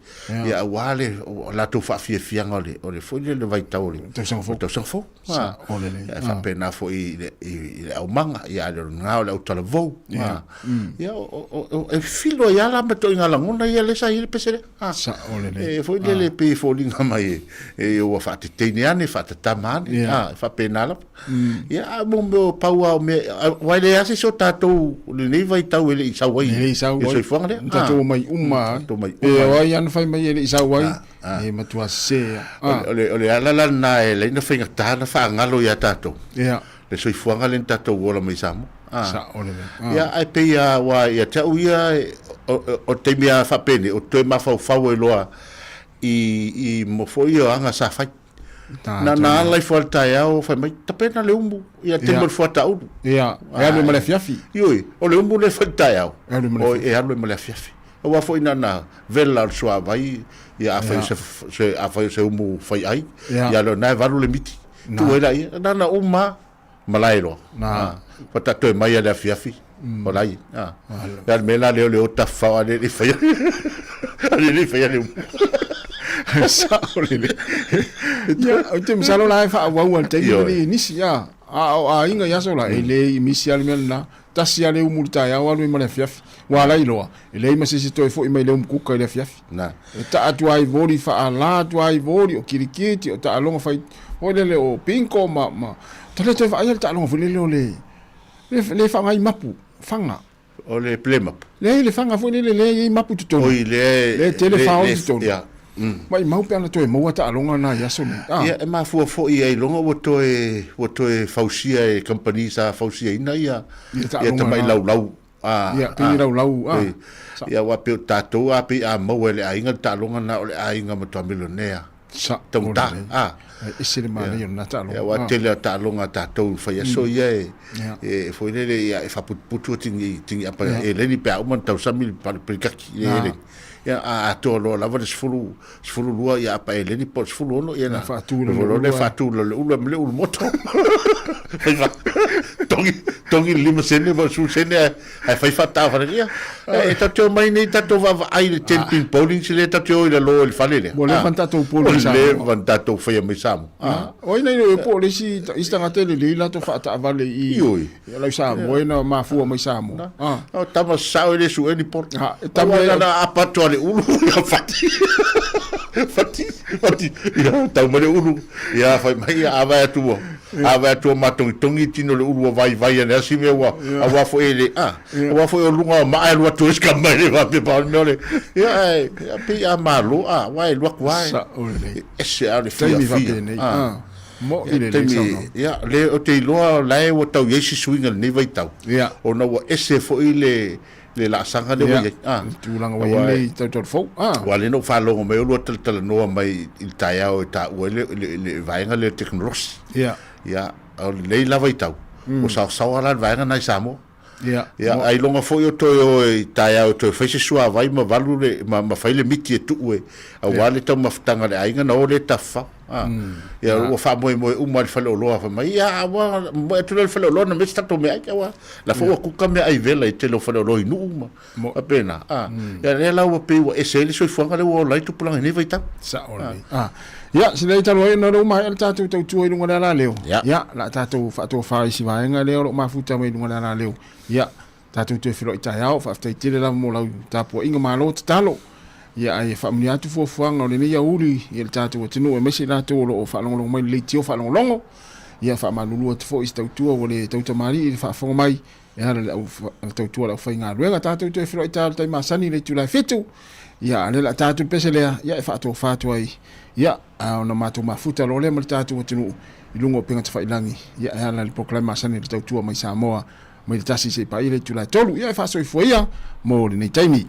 ya wale o la to fa fianga o le fo le vai tauri to fo o le fa pena fo i au manga ya le nga o tala vo ya e filo ya la meto inga la ngona ya le sa ile pesere o le e fo le pe fo linga mai e o fa te teniane fa te tamani fa pena la ya mo paua me wai le ase so tatou le nei vai tau ele i sa wai so fonga le tatou mai uma e wai an fai mai ele i sa wai e matua se ole ala na le na finga ta na fa ngalo ya tatou le so fonga le tatou wala mai Sāmoa ya ai pe ya wa ya tau ya o te mia fa pene o te ma fa e loa i mo fo yo anga sa fai na lai falta ya o fa mai tapena le umbu ya tembo falta u ya le male fiafi yo o le umbu le falta ya o e le male fiafi o wa fo ina na vela so vai ya fa se umbu fai ai ya lo na valu le miti tu era na uma malailo pata to mai ala fiafi olai ya mela le o tafa le fai le fai le sa ole ya o te msalo la fa wa wa te ni si ya a inga ya so la ele misial melna tasia le umulta ya wa le mala fiafi wa la ilo ele ma se to fo mai le umkuka le fiafi na ta atuai voli fa ala atuai voli o kirikiti o ta alonga fai o le o pinko ma tale te fa ayel ta alonga fo le fa ngai mapu fanga o le plema le fanga fo le mapu tuto o le telefone tuto mai mau pena to mo ta alonga na ya so ya ma fu i ai longa wo to fausia e company sa fausia ina ya ta mai lau ya pe lau ya wa pe tato a pe a mo le ai nga ta longa na le ai nga mo to milionea sa tong ta ese le mane yo na ta longa ya wa tele ta longa tato fa ya so ye e foi le ya fa putu tingi apa e le ni pe o man ta sa mil pa pe kaki le ya a to lo la va sfulu lua ya pa ele ni po sfulu no ya na fa tu le moto tongi 5 sene mo su sene ai fai fata fa ria e tato mai nei tato va ai le 10 pin bowling se le tato ile lo il falele mo le fantato polo sa le fantato fa mai sam o ina no polo si istanga tele le la to fata avale i la sa mo ina ma fu mai samo o tama sa ile su eni por tama na apato le ulu fati ya tama le ulu ya fa mai ava tu matongi tino le ulu vai na si me wa awa fo ele awa fo o lunga ma lu tu ska mai va pe pa no le ya pe ya malo wa lu kwa ese ale fi mo ile le ya le o te loa lai o tau yesi swinga ni vai tau o na wa ese fo ile le la sanga de wa tu langa wa ile tau fo wa le no fa lo me lu tal no mai il taia o ta o le vai nga le technology ya o le la vai tau o sa ala vai nga nai Sāmoa ya ai longa foi o to taia o to fese sua vai ma valu le ma fai le miti tu e a wale tau maftanga le ainga no le tafa ya o fa mo uma le falo lo fa mai ya wa mo tu le falo lo na me sta to me ai wa la fo ku ka me ai vela te lo falo lo inu uma apena ya le la o pe o esele so fanga le o lai tu plan ne vai ta sa o ya se le talo no lo mai al tatu tu tu i lunga la leo ya la tatu fa to fa si va nga leo ma futa mai lunga la leo ya tatu tu filo ita ya fa te tire la mo la tapo inga malo talo ya ai fa mni atu fo fuanga le ni ya uli il tatu o tinu e mesi la to lo fa longo mai le tio fa longo ya fa malulu o fo ista tu o le tau mari fa fo mai ya la tau tu la fa nga luenga tatu tu filo ita tai masani le tu la fitu ya le la tatu pesele ya fa to ai ya ona matu mafuta lo le tatu o tinu ilungo penga te failangi ya ala le proclamation le tau tu mai Sāmoa mai tasi se pa ile tu la tolu ya fa so foia mo le nei taimi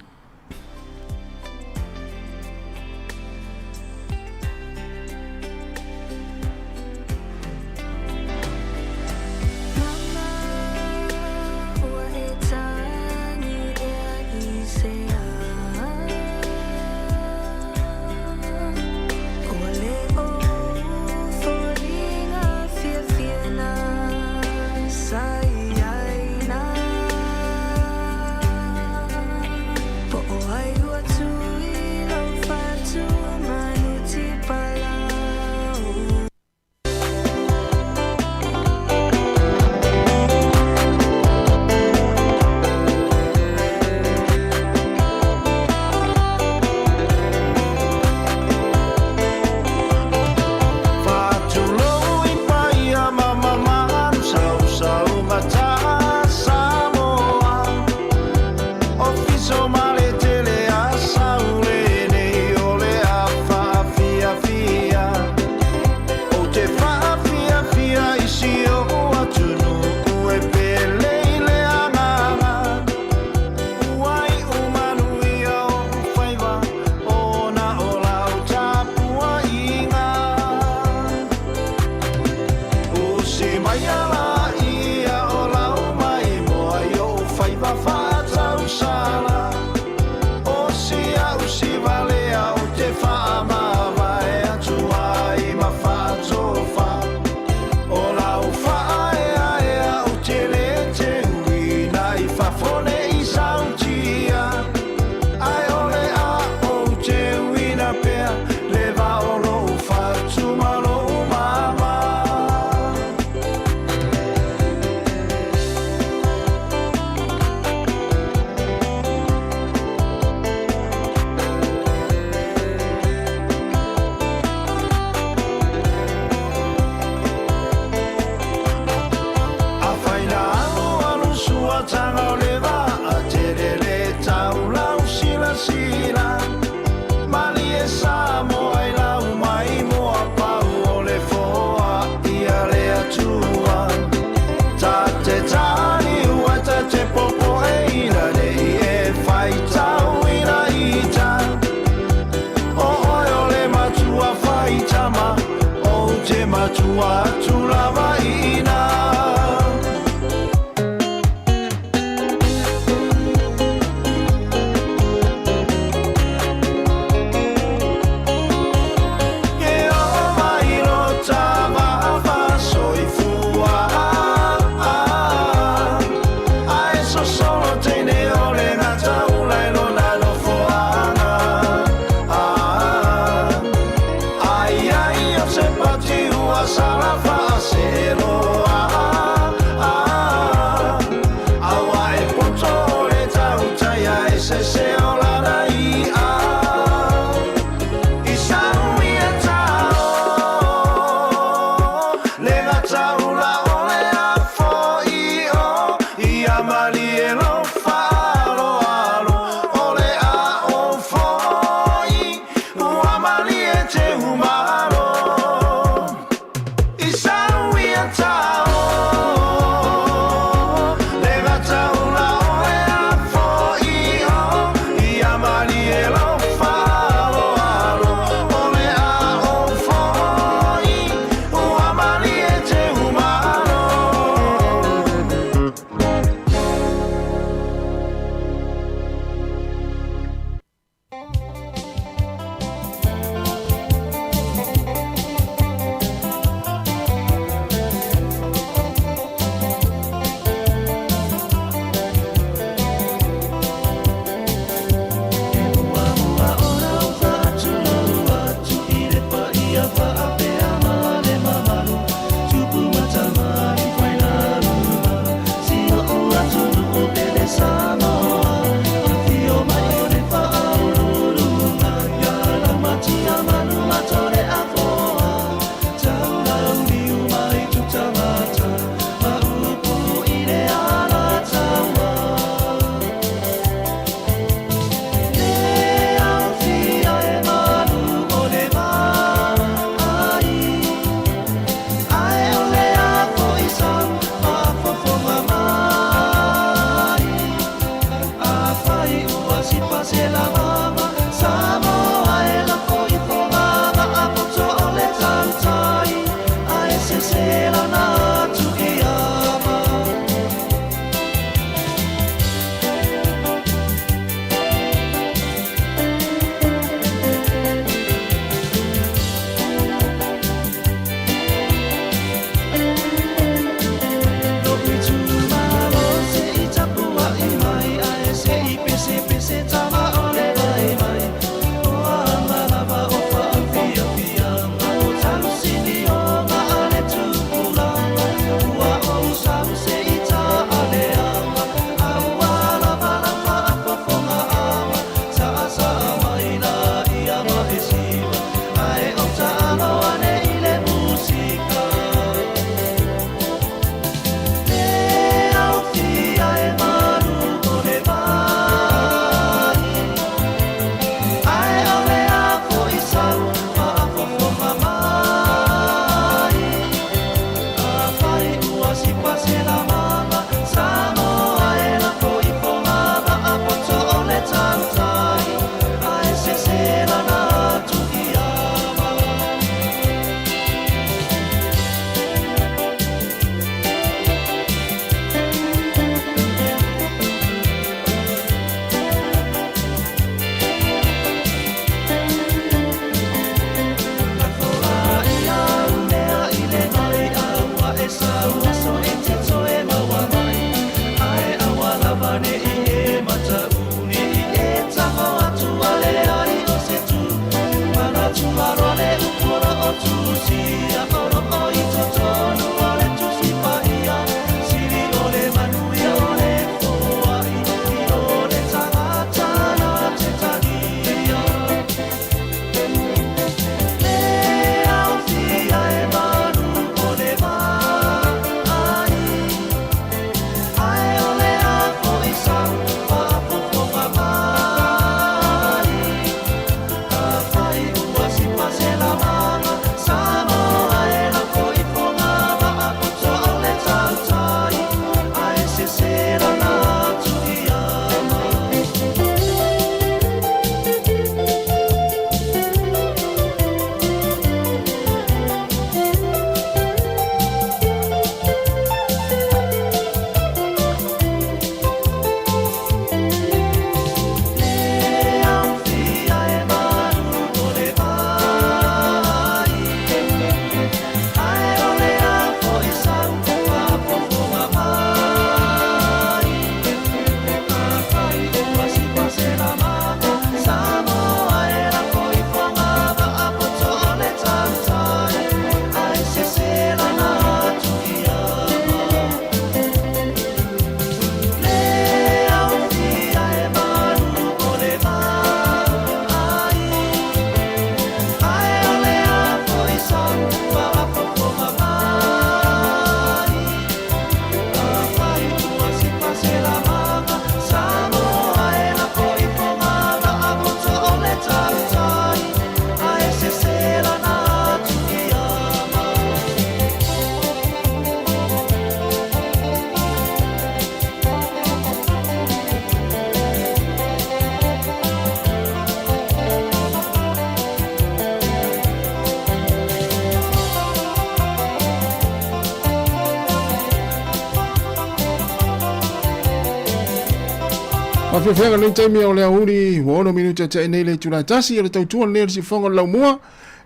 Whawhiwhenga nei taimi o lea huri, wono minuta te nei le tūrai tasi, o le tautua nei si whonga lau mua,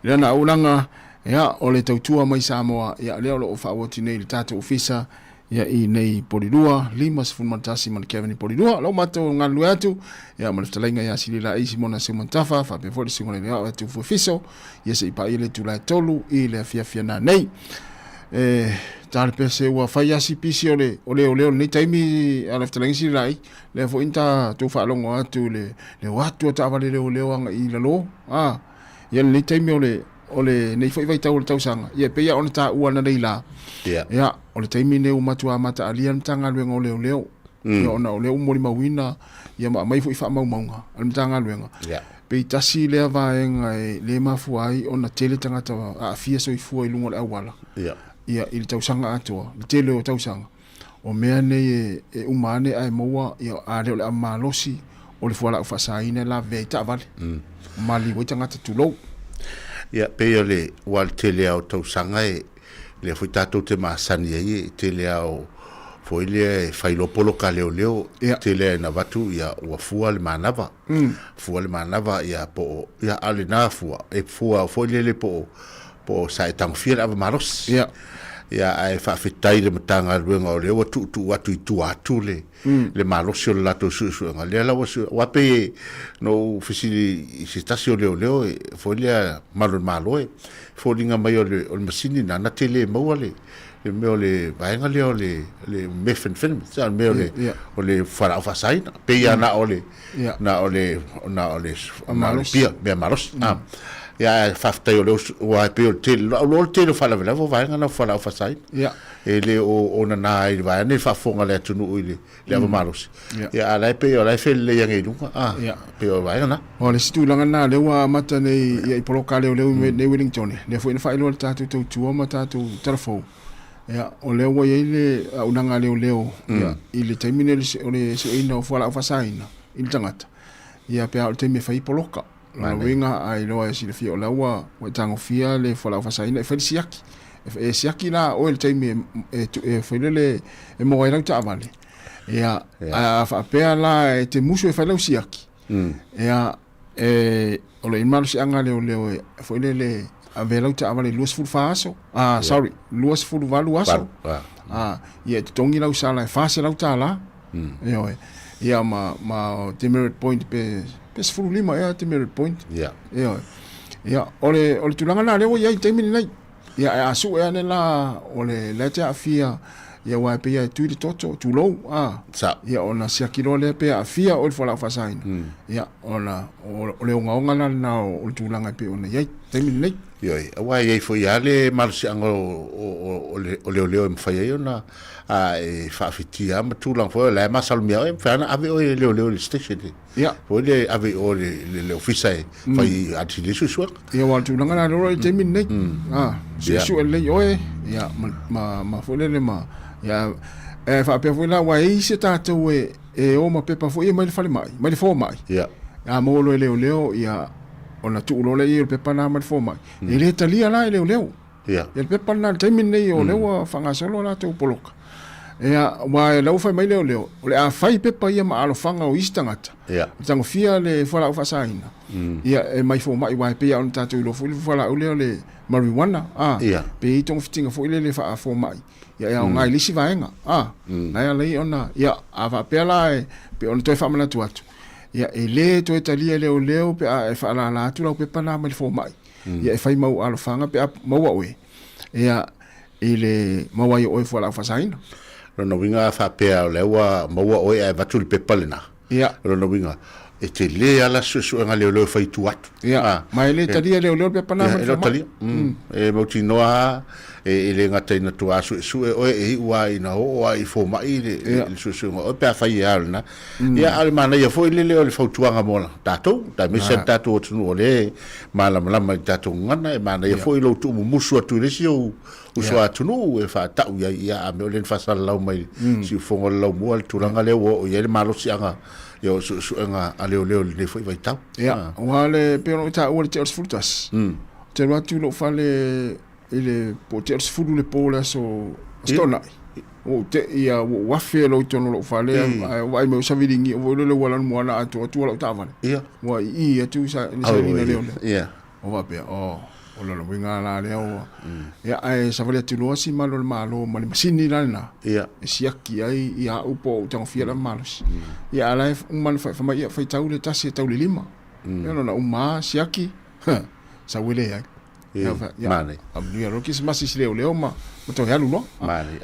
rea na auranga, ia, o le tautua mai Sāmoa, ia leo lo o whaawati nei le tātou ofisa, ia i nei porirua, lima se funmatasi man Kevin porirua, lau mato ngalu atu, ia maliftalenga ia silila isi mona se mantafa, whapefori singole lea atu fufiso, ia se ipa ile tūrai tolu, i le fiafia na nei. Tale pese ua fai asi pisi o leo nei taimi a leftalengi si rai le fo inta tu whaalongo atu le watu o tawa leo anga i lalo ia nei taimi o le nei fo i vai tau le tausanga ia peia ona ta ua na nei la ia o le taimi ne umatua mata alian tanga luenga o leo ia ona o leo mori mawina ia mai fo i wha maunga al tanga luenga pei tasi lea vaenga le mafuai ona tele tangata a fia so i fua i lunga le awala ia il tausanga atua le tele o tausanga o mea nei e umane ai moa ia a leo le amalosi o le fuala ufasaina la veita vale mali wo tangata tulo ia pe le wal tele o tausanga e le foi tato te masani e tele o foi le failo polo ka leo tele na vatu ia o fua le manava ia po ia ale na fua e fua foi le po sai tang fia ava maros ia ai fa fitai le matanga luenga o leo tu atu le maros o lato su le la wa pe no fisi si stasio leo foi le malo foi linga mai o le masini na tele mo le meo le vaenga leo le mefen sa meo o le fara fasai pe ia na ole pia be maros ia fafta yo wa pe o te lo te fala vela vo vaenga na fala fasai ele o na i vai ne fa fonga le tunu ile le ava maros ia ala pe o la fe le yang edu pe o vaenga na o le situ langa na le wa mata nei ia i poloka le ne Wellington le foi na fa ilo tatu tu mata tu telefon ia o le wa ile unanga leo ia ile terminal o le se ina fala fasaina il tangata ia pe o te me fa i poloka la winga ai loa si le fio la wa tango fia le fola fasaina e felisiaki e siaki la o el time e felele e mo ira ta vale ia a fa pe la e te muso e fele siaki ia o le mal si anga le felele a vela ta vale luas fu faso sorry luas fu valuaso ia te tongi la usala fa se la ta la ia ma demerit point pe fu lima ia te merit point ia ole tulanga na lewo ia te mini nei ia asu ia ne la ole lete afia ia wa pe ia tu toto tu lo ia ona sia kilo le pe afia ole fola fasain ia ona ole nga na ole tulanga pe ona ia te mini nei wa ia fo ia le marsi ango ole mfai ona e fa fitia ma tu lang fo la ma salmia e fa na ave o le station ia fo le ave o le office fai atili su ia wa tu langa na ro te min nei su le oe ia ma fo le ma ia e fa pe fo la wa e se tato e o ma pepa fo e mai fale mai fo mai ia mo lo leo ia ona tu lo le i pepa na mai fo mai e le talia la leo ia e pepa na te min nei o leo fanga solo la tu poloka ia wa lau fai mai leo le a fai pepa ia ma alo fanga o istangata tango fia le fala o fasaina ia e mai fo mai wa pe ia on tatu lo fala o le marijuana pe i tong fitinga fo le fa fo mai ia ngai lisi vaenga na ia lei ona ia ava pe la pe on to fa mana tu atu ia e le to italia leo pe a fa la tu lo pepa na mai fo mai ia e fai mau alo fanga pe mau we ia ile mau ai o fala fasaina no winga fa pe le wa mo o e va tu le pepalena no winga e te le ala su nga le fai tu atu mai le talia le pepana e mo ti noa e le ngata ina tu asu o e wa ina o ai fo mai le su o pe fai alna ia al mana ia fo le o le fautuanga mola tato ta mi se tato tu no le mala mala tato ngana e mana ia fo lo tu musu atu le si o uswa tunu e fa ta ia a me len fa sala lau mai si fongo lau mo al turanga le o ia le malo si anga yo su nga aleo le foi vai tau ia wale pero ta o te os frutas te lo tu lo fale ele po te os fulu le pola so stona o te ia wa fe lo tono lo fale wa me sa vidingi o le wala mo na atu lo tava ia wa ia tu sa ni sa ni le ia o va pe o lo winga la le o ia ai sa vale tu lo si malo malo ma masini la na ia siaki ai ia upo tang fia la malos ia ala man fa ia fa tau le tasi tau le lima ia no na uma siaki sa wele ai mane amnia ro kis masis leo ma to ya luno mane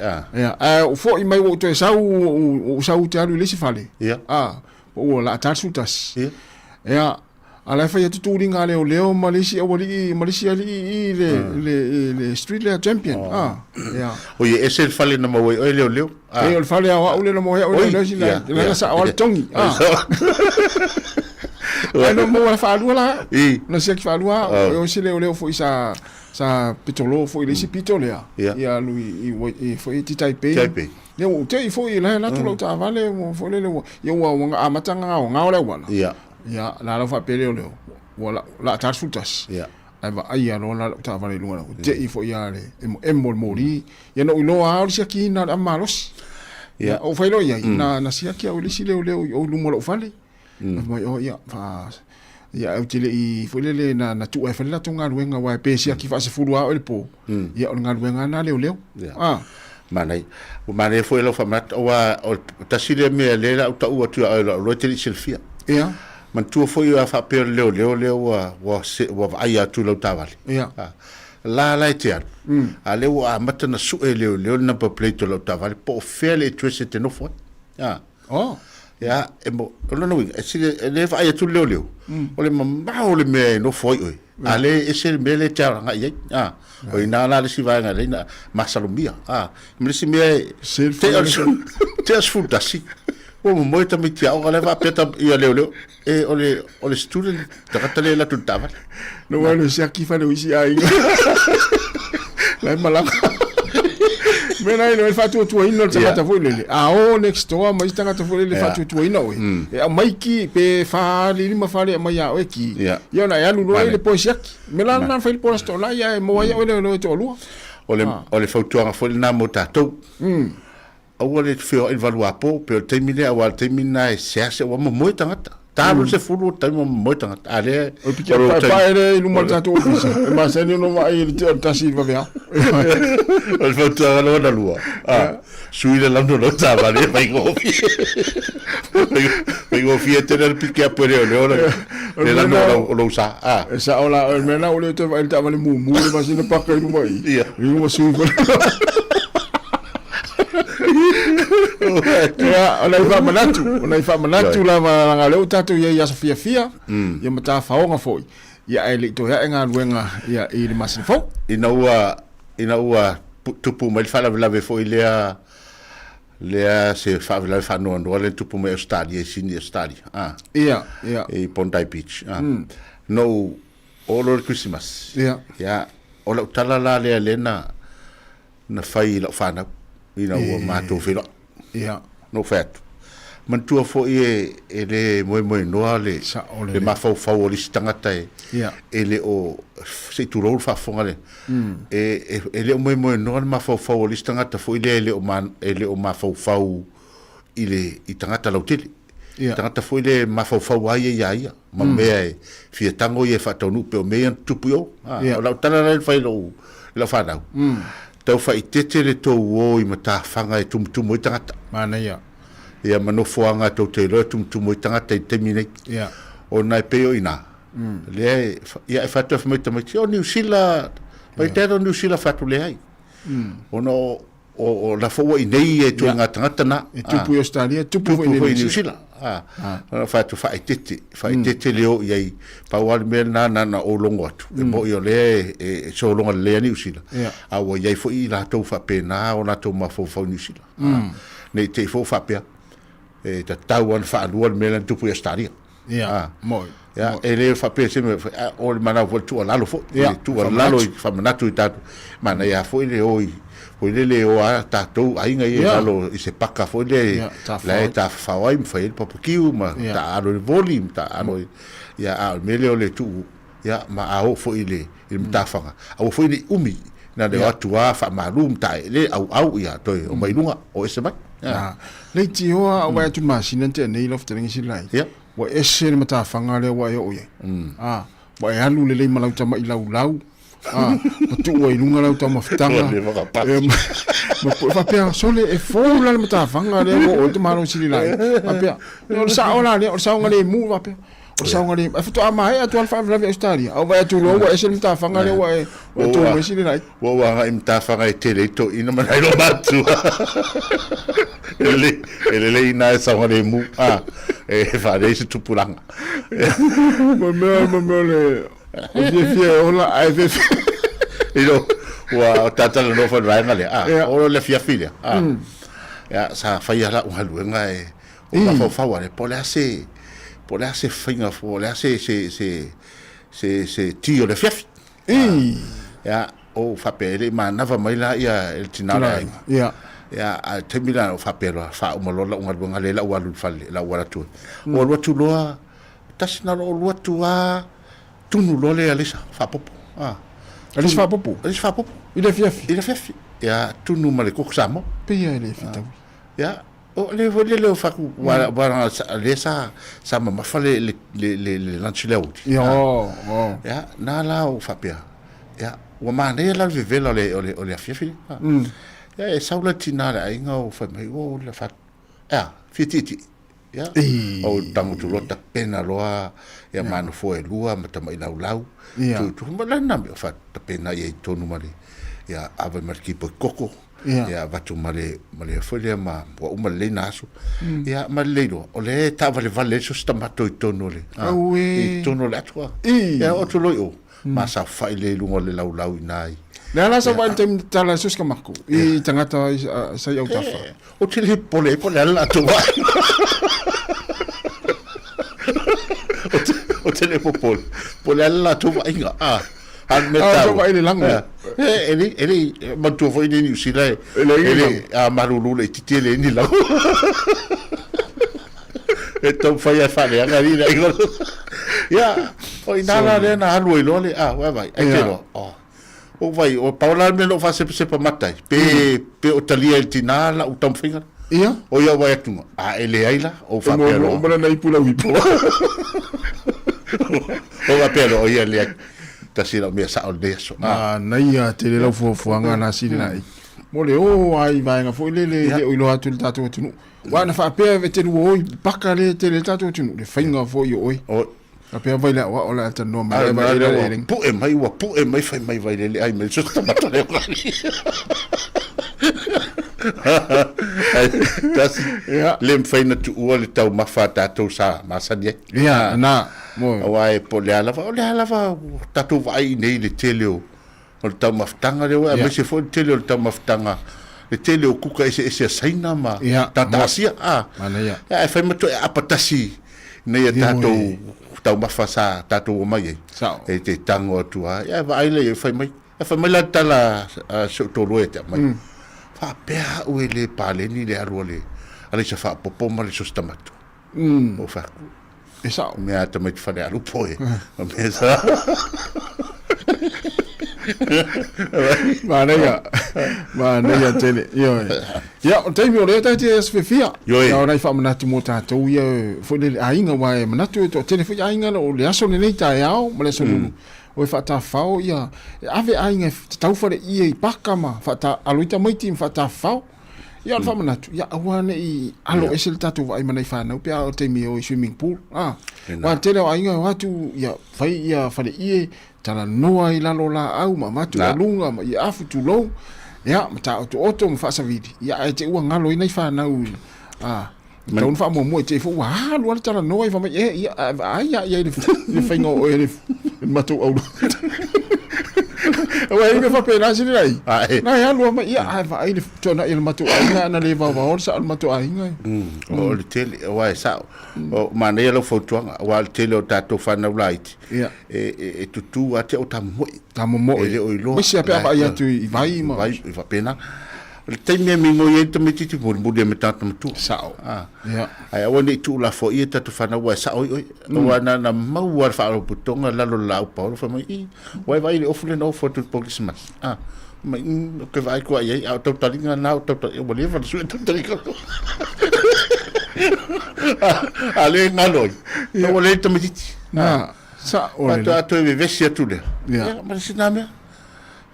o fo i mai o to sau te alu le si fale o la tarsutas ala fa ya tu ringa leo Malaysia ali le street le champion o ye ese fale na mo o leo o fale a o le mo o si la sa o tongi no mo fa lua no se fa lua o si leo fo isa sa pitolo fo ile si pitolea ia lui i fo i Taipei ia o te fo i la tu lo ta vale mo fo le ia o nga amatanga o nga ole wala ia la fa pele leo wala la tarsutas ai va ai no la ta vale lunga te i fo ia le emol mori ia no no a o si ki na amalos ia o fa lo ia na si ki o le si leo o lumo lo fale mai o ia fa ia o tele i folele na tu e fela tunga ruenga wa pe sia ki fa se fulua o le po ia o nga ruenga na leo manai foi lo fa mat o tasile me le la ta u tu o tele silfia ia man tu foi a fa pe leo wa ai tu lo tavali ia la tiar a leo a matana su e leo na pa plate lo tavali po fele tresete no foi ya emo no si le fa ya tu leo o le mamao le me no foi oi ale ese me le tia nga ye o ina la le si va nga le na masalumia me si me te as futa si o mo ta me tia o le va peta ia leo e o le student ta le la tu tava no va le si aquí fa le isi ai la malaka mena ino fatu tu ino tata foi le next door mai tanga foi le fatu tu ino e mai ki pe fa li ma fa le mai ya o ki yo na ya lu no le poisiak mela na fa le posto la ya mo ya o le to lu o le fatu nga foi na motato o le fio il valua po pe termine a termina e se o mo tanga talo se fulu tamo mo tanga ale o piki pa ele lu mo tato ma se no mai il tasi va via o fatu nga na lua suile la no tava le vai go fie te le piki a pere le la no lo sa sa ola mena o le te va il tava le mu le va sino pa kai lu mai lu mo su ona fa manatu la nga leo tatu ia fia ia mata faonga foi ia ele to ia nga luenga ia i le masin fo ina ua tupu mai fala la foi lea se fa la fa no le tupu mai stadia sini stadia ia e Pontai Beach no all or Christmas ia ola tala la le lena na fai la fa na ina o mato filo no fat man tu fo e le moi no le ma fo li stangata e le o se tu rol fa fonga le e le moi no ma fo li stangata fo le o ma fo ile i tangata lautili tangata fo le ma fo ai ia ma me fi tango e fa tonu pe o me tupu yo la tala le fa lo la fa na tau fai tete le tau o i mata whanga e tumutumu i tangata. Mana ia. Ia manofoanga tau te loa tumutumu i tangata i te minei. Ia. O nai peo i nā. Lea, ia e whatu e whamai tamai. O New Zealand, mai tēra New Zealand whatu le hai. O no, o la fōua i nei e tu ngā tangata nā. E tupu i Australia, tupu i New Zealand. Whatu whai tete leo i ai. Pauari mea nā o longo atu. E mo i o lea e so longa lea New Zealand. Awa iai fo i la tau whapena o nā tau mawhau New Zealand. Nei te fo whapea. E ta tau an whaalua mea tupu i Australia. Moi. E le whapea se me o le manau fo tu alalo fo. Tu alalo i whamanatu i tatu. Mana ia fo i le oi. Foi le o a tatou ainga e alo i se paka foi le la ta fawai mfai papakiu ma ta alo le volume ta alo ya a mele o le tu ya ma a o foi le il mtafanga a o foi le umi na le atu a fa malum tai le au ia toi o mai lunga o ese mai le ti hoa wa tu masina te nei lof tering si lai wa ese le mata fanga le wa yo ye wa ya lu le malau tama i lau tu wa ilunga lau tama fitanga ma po fa pia sole e fo la le mata fanga le o tu malo si lai fa pia o sa ola le o sa ngale mu fa pia o sa ngale fa tu ama e tu alfa la Australia o va tu lo wa ese mata fanga le wa o tu wa si lai wa nga imta fanga e tele to ina mai lo batu ele ina sa ngale mu e fa de se tu pulanga mo le o fie ola ai fe ilo wa tata no fa ranga le o le fia filia ya sa fa ya la un haluenga e o fa wa le pole ase finga fo le ase se tio le fia ya o fa pele ma na va mai la ya el tinala ya a temila o fa pelo fa o molola un haluenga le la wa lu fa la wa tu o lo tu lo tasina lo tu a tunu lole alisa fa popo alisa fa popo ile fiafi ya tunu male ko samo pe ya ile fita ya o le vole fa ku wa le sa ma fa le lanchileu ya na la o fa pia ya wa ma ne la vivela le fiafi ya e saula tinara ainga o fa mai o le fa fititi ya o tangu tu lota pena loa ya manu fo e lua mata mai lau tu malana me fa pena ye tonu mari ya ave marki po koko ya vatu mare folia ma o male naso ya male do o le ta vale so stamato i tonu le i tonu le atwa ya o tu lo ma sa fa ile lungo le lau inai na sa van tem tala sus ka mako i tangata sa yau tafa o te le pole ala tu o te le pole ala tu inga han meta so vai le lango ele mantu foi ni usila ele a marulu le titele ni la então foi a falha ali ya o inala le na halu ile wa vai ai telo o vai o Paula me lo fa se pa matai pe o talia el tinala o tam finga o ia vai tu ele aila o fa pelo o bana ipula wipo o va pelo o ia le tasira me sa o deso na ia te le fo anga na sina mo le o ai vai nga fo le o ilo atu tatu tunu wa na fa pe ve te o paka le te le tatu tunu le finga fo yo o ape vai la wa ola ta no mai pu e mai fai mai vai le ai me so sta matale das lem fai na tu o le tau mafata to sa masani ya na mo wai po le ala va tatu vai nei le teleo o tau maftanga le wa me se fo teleo le tau maftanga le teleo kuka ese saina ma tatasia mana ya fai mato apatasi nei tato tau mafasa tato o mai e te tango atua ya vai le fai mai la tala so to loeta mai fa pea o le pale ni le arole ale se fa popo male so stamato o fa e sa me ata mai fa le alu poe me sa mana ya tele yo ya o te mi o le ta te sfefia ya ora fa manatu mo ta to ya fo le ainga wa manatu to tele fo ainga o le aso le ta ya o le so o fa ta fao ya ave ainga tau fa i pakama fa ta aluita mai tim fa ta fao ya fa manatu ya awane i alo esel tatu vai manai fa na pe o te mi o swimming pool wa tele ainga watu ya fai ya fa le i tala noa i lalo la au ma matu alunga ma i afu tu lo ya mata oto ma fa vidi ya te ua ngalo ina fa na u tau fa mo te fo wa lu tala noa i fa ma ya le faingo o ele matu au wa i fa pena sini lai na ya lu ma ya fa ai le tona il matu ai na le va va sa matu ai ngai o le tele wa sa o mana ia lo fotuanga wa le tele o tato fa na light e tutu ate o tamo ele o ilo misi ape apa ia tu i vai fa pena le taimi mi mo ye to metiti mo de metata tu sao ai woni tu la fo ia tatu fa na wa sa o wa na mau wa fa o putonga la lo la pa fa mai wa vai le ofule no for tu policeman mai ke vai ko ai au tau tari nga nau tau tari o le fa su tau tari ko ale ngaloi o le tamiti na sa o le ta to e vesi tu le ya ma siname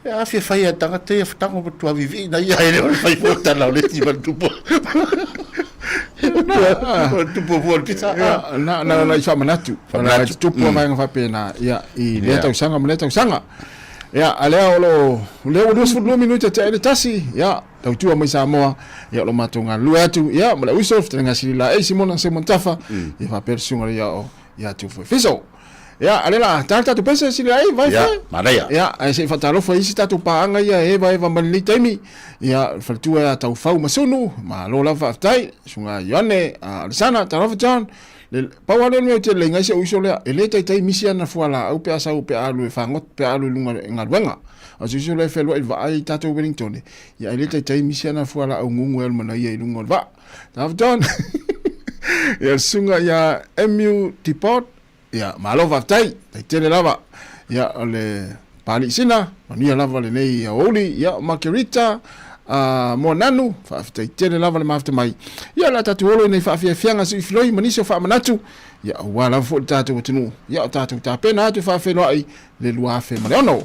ya fi fai tanga te tango tu vivi na ia ele fai fo ta la le ti va tu po tu po vol pizza na isa manatu na tu po mai nga fa pena ya I le tau sanga ya ale o dos fulu minuta te ele tasi ya tau tua mai Sāmoa ya lo matunga lu atu ya mala uso tenga sila e simona se montafa ya fa persunga ya tu foi fiso ya ale la tata tu pesa sila ai vai ya malaya ya ai se fatalo foi si tatu paanga ya e vai va mali taimi ya fatua ya tau fau masunu ma lo la fa tai sunga yone sana tarafa john le pawale me te le ngai se uso le ele tai misia na fuala au pe asa au pe alu fa ngot pe alu lunga ngadwenga asu uso le felo va ai tatu Wellington ya ele tai misia na fuala au ngungu el mana ia lunga va tarafa john ya sunga ya MU depot ya malo va tai tele lava ya le pali sina mania lava le nei ya oli ya Margarita mo nanu fa tele lava le mafte mai ya la tatu olo nei fa fianga si floi maniso fa manatu ya wala fo tatu tunu ya tatu ta pena tu fa felo ai le lua fe maleono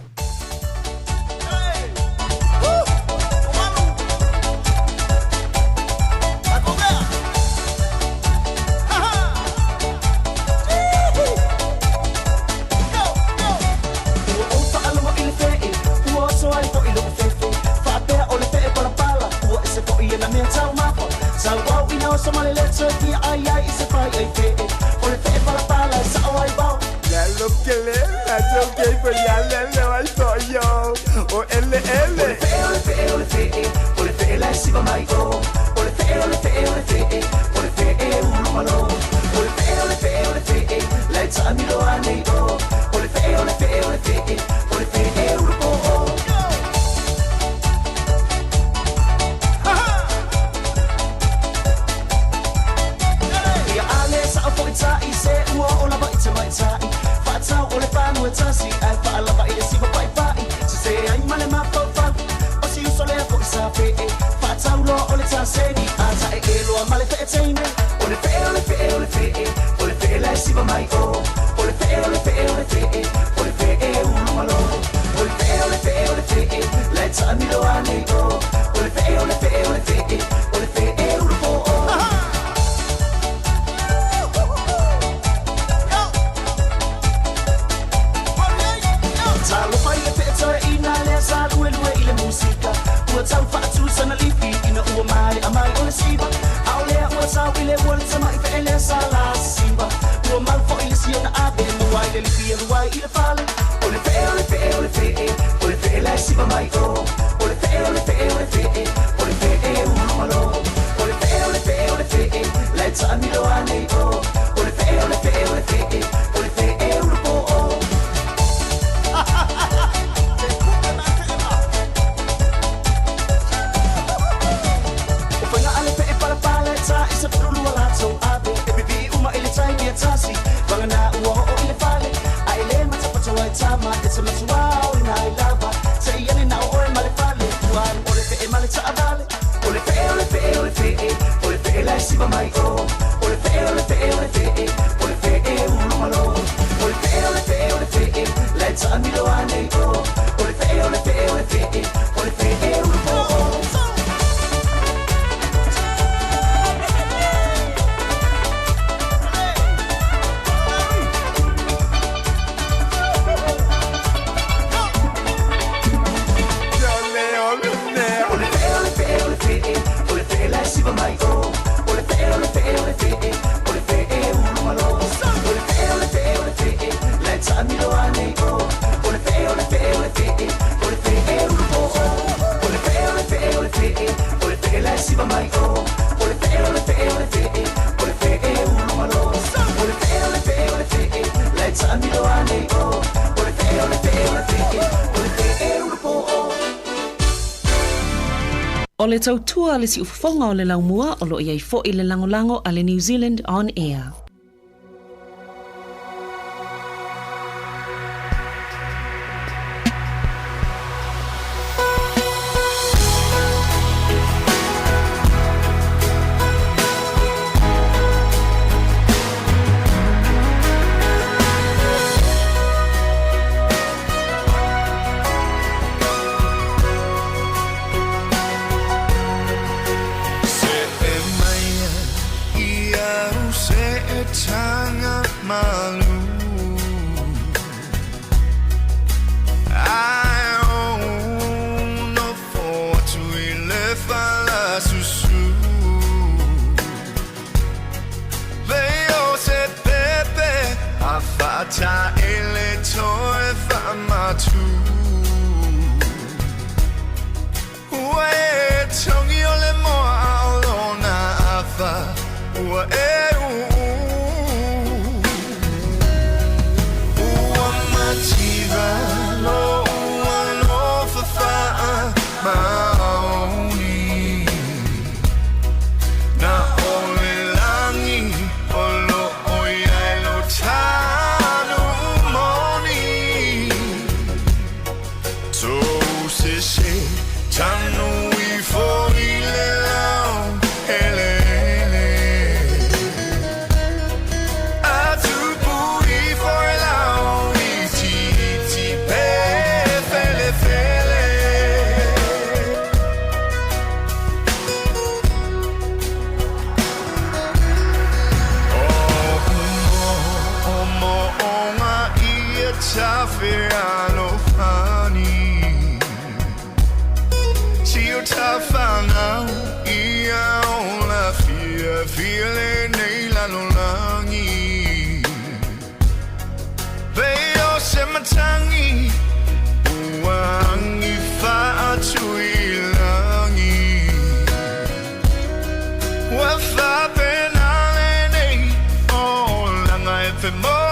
O le tautua le si ufafonga o le laumua o lo iai fo I le langolango a le New Zealand On Air. tanga malu I own no fortune le fala susu Veo se pepe afata ele toe famatu Ue tongi ole moa alona afa Ue Mativa lo ano fa maoni na ole langi olo oya lo tanu moni so se tanu I for ile lao hele Tafiano funny See you tough now Ia ona feeling Neila no langi Veo sematangi Uangi faatui langi Wafa penale nei Oh langa efe mo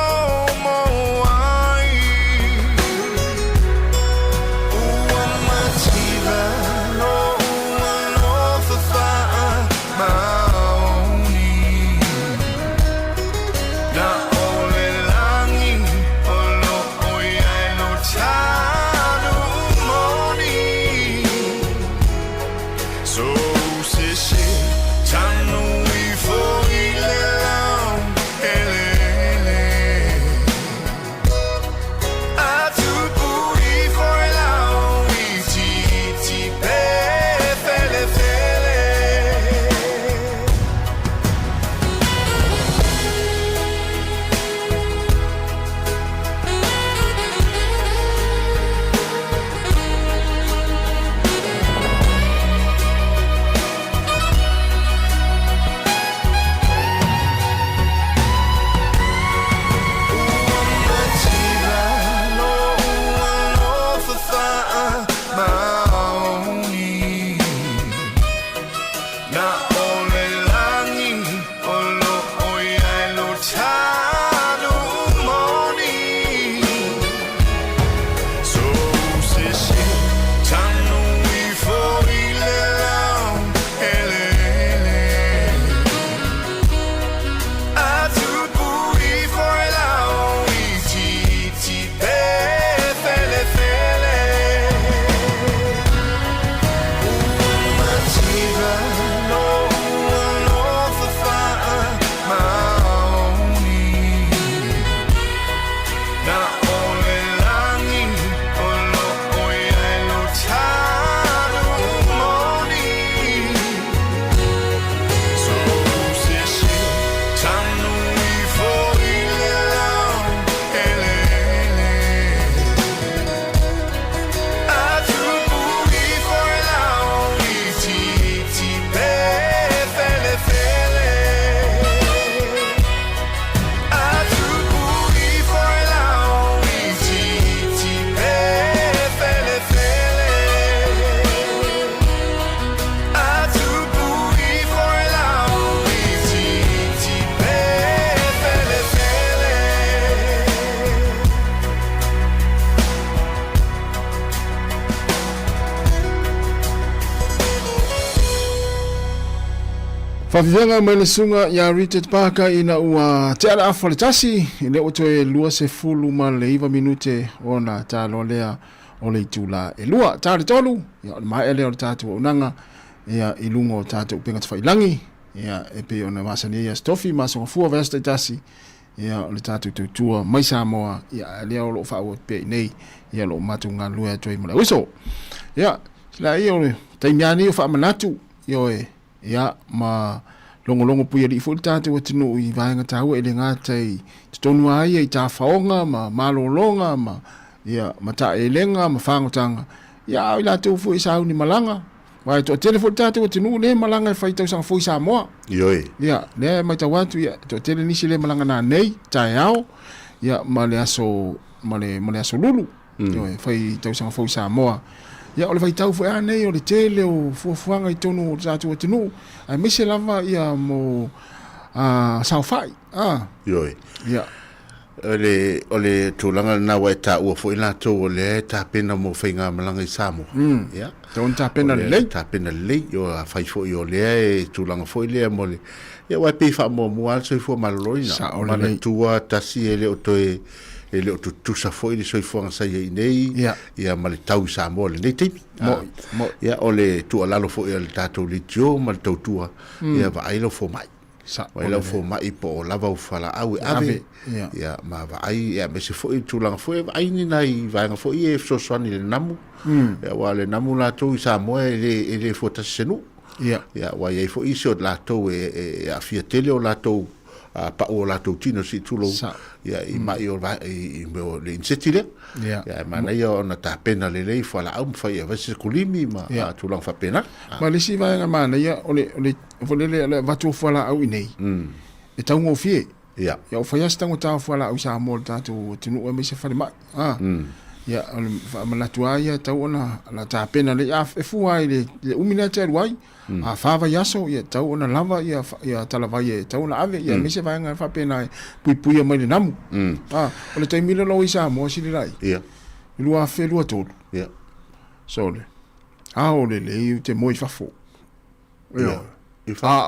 Whawhianga mai le sunga ia Richard Parker ina ua te ala afa le tasi i le oto e lua se fulu ma le iwa minute o na talo lea o le itula e lua tale tolu ia o le mai ele o le tatu o unanga ia i lunga o tatu upenga te whailangi ia e pe o na masani ia stofi masonga fua vesta tasi ia o le tatu tutua mai Sāmoa ia lea o lo whao pe nei ia lo matu ngā lua toi mula uso ia sila ia o le taimiani o wha manatu ia e ia ma longo pui li fo ta te tinu I vai nga tau e le ngata I tonu ai I ta faonga ma malolonga ma ia mata elenga ma whangotanga ia I la te ufu I sau ni malanga wai to tele fo ta te tinu le malanga fai tau sang fo Sāmoa Ioi ia le mai ta watu ia to tele nisi le malanga na nei tai au ia ma le aso lulu fai tau sang fo Sāmoa ia ole vai tau fo nei ole tele o fuanga I tonu ta te tinu ai mise lava ia mo sao fai Ioi ia ole tūlanga na wai tā ua fo ina tō ole tā pena mo whainga malanga I Sāmoa. Ia. Tōn tā pena lei. Tā pena lei. Yo a whai fo I o lea e tūlanga fo I lea mo le. Ia wai pei wha mo mua soi fo maloloina. Sa ole Mana lei. tua tasi e le o toe e le o tutusa fo I le soi fuanga sai e nei. Ia. Ia ma le tau I Sāmoa le nei teimi. Mo. Ia ole tua lalo fo I le tātou le tio ma le tau tua. Ia wa ailo fo mai. Wai lau fo mai po lava ufala au e ave. Ia ma vai ia me se foi tulanga foi ai ni nai vai nga foi e so swani le namu. Ia wa le namu la to I Sāmoa ele fo ta senu. Ia wa ia fo iso la to e a fia tele o la to pa o la to tino si tulo. Ia I mai o vai I me le insetile. Ia ma na ia ona ta pena le lei fo la au fai va se kulimi ma tulanga fa pena. Ma le si vai nga ma na ia ole le vatu fala au nei. E tau ngo fie. Ia. Ia o fai stango tau fala au Sāmoa tatu tinu o me se fale mai. Ia ole malatua ia tau ona la ta pena le e fuai le umina te ruai. A fava yaso ia tau ona lava ia talava ia tau ona ave ia me se vai nga fa pena pui mai le namu. Ole tai mila lo I Sāmoa si lai. Ia. Lua fe lua tolu. Ia. Sole. Ole le te moi fafo. Ia.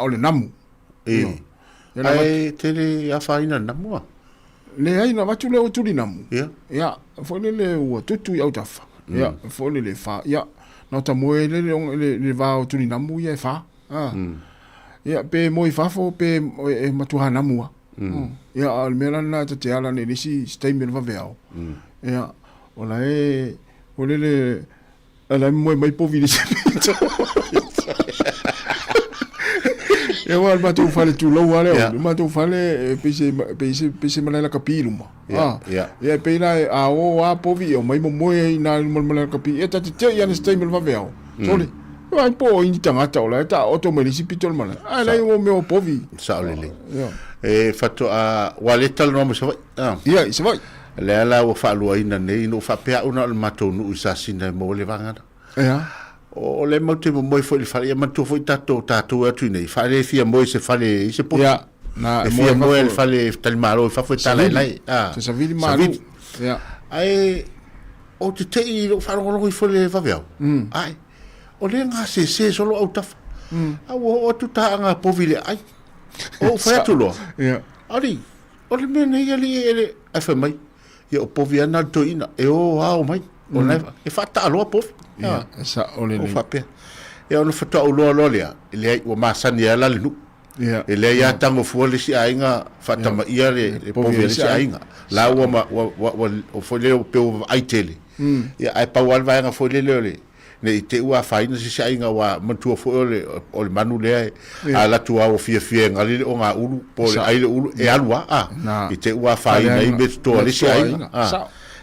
Ole namu. Ai tele a faina namu. Le ai na watu le o tuli namu. Ia. Ia, fo le ua tutu I au tafa. Ia, fo le fa. Ia, na ta moe le va o tuli namu ia fa. Ia, pe moi fafo pe matuha namu. Ia, al mela na te ala ne nisi statement va veao. Ia, ola o le ala moi mai povi se. E wa ma tu fale tu lo wale ma tu fale pese malala kapilu ma ya pe la a o a povi o mai mo na malala kapi e ta te ya ne statement va veo sole wa po in tanga ta ola ta auto me si pitol mala a la o me o povi sa le e fatto a wale tal no se vai ia se vai le ala o fa lu ina nei no fa pe una ma to no sa sina mo le vanga o le mote mo foi fale ma tu foi tato atu nei fale fia mo se fale se po ya na fia mo el fale tal malo fa foi tal lai se sa vidi malo ya ai o te lo fa lo foi va veo ai o le nga se solo au taf o tu ta nga povile ai o fa tu lo ya ali o le me nei ele fa mai ya o poviana to ina e o ao mai o le e fa ta lo pov ya sa ole o fa pe e ono fa to lo le le o masani ala le nu ele ya tango fuole si ainga fa ta ma ia le povile si ainga la o ma o fole o pe o ai tele ya ai pa wal vai nga fole le ne te ua faina si ainga wa mantua fole o le manu le ala tua o fie ngali o nga ulu po le ai ulu e alua i te ua faina i met to le si ainga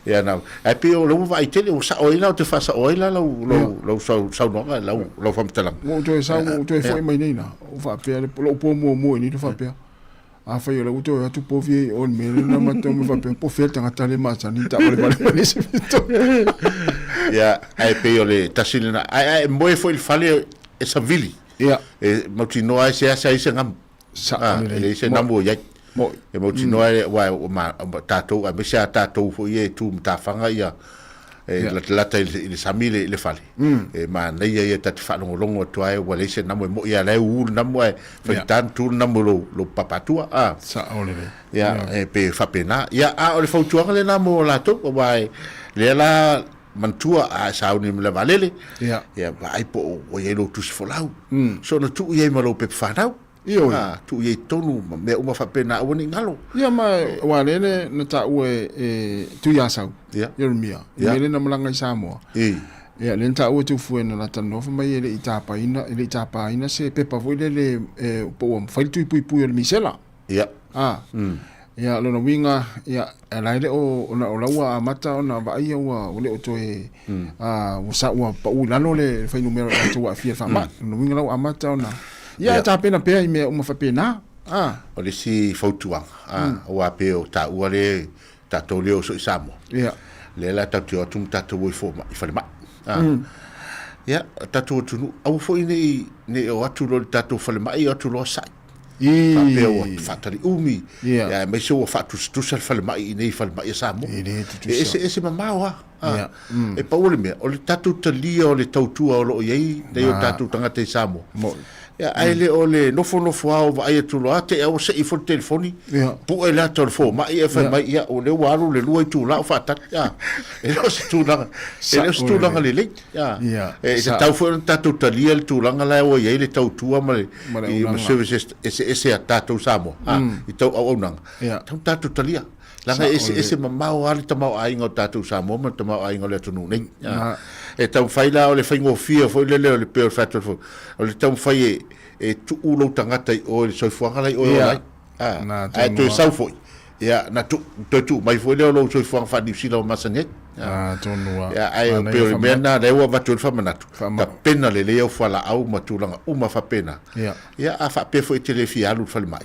ya na ai pe o lo vai tele o sa o ina o te fa sa o ina lo sa no lo fam tala o to sa o to foi mai nei na o fa pe lo po mo ni to fa pe a fa yo lo to tu po vie o me na ma to me fa pe po fe tanga tale ma sa ni ta o le vale se to ya ai pe o le tasilina ai mo foi il fale e sa vili ya e mo ti no ai se ngam sa le se nambo ya mo e mo tino e wa ma tato a besa tato fo ye tu mta fanga ya e la il samile le fale e ma nei ye tat fa longo to ai wa le se namo mo ya le u namo e fa tanto namo lo papatua sa ole ya e pe fa pena ya a ole fo tu le namo la to wa le la mantua a sauni le valele ya vai po o ye lo tu folau so no tu ye ma lo pe fa nau io tu ye tonu me uma fa pena o ni ngalo ia ma wa lele na ta ue tu ya sau ia mia ele na malanga Sāmoa Ia le ta o tu fuena la tan no fa mai le itapa ina se pepa foi le po fai tu pui o le misela. Ia. Ia lo no winga ia ala le o la ua mata ona va ia ua o le o toe o sa ua pa u la le fai numero to wa fia fa ma no winga la mata ona. Ia ta pena pe ai me uma fa pena. O le si fautua. O a pe o ta ua le ta to le o so Sāmoa. Ia. Le la ta tu ta to wo fo ma fa ma. Ya tatu tunu au fo ne o atu lo tatu fa mai o atu lo sai pa pe o fatali umi ya me so fa tu sal fa mai nei fa mai Sāmoa ese mama e pa o le me o le tatu tali o le tautu o lo ye nei o tatu tanga te Sāmoa ya ele o le no fo au vai tu lo ate o se i fo telefoni pu e la telefo mai e fa mai ya o le walu le lu tu la fa ta ya e lo se tu la le ya e se tau fo tatu tali el tu la la o ye le tau tu ma i ma services ese a tatu Sāmoa i tau au nang tatu tali langa ese mama o ali tama ai ngo tatu Sāmoa ma tama ai ngo le tunu nei e tau fai la o le fai ngofia foi le pe fatu fo o le tau fai e tu ulo tangata o le soifuanga lai o lai a tu sau foi ya na tu mai foi le lo soifuanga fa difsila o masanet tonua ya ai pe mena le wa vatu fa manatu ka pena le o fala au matulanga uma fa pena ya a fa pe foi telefi alu fa mai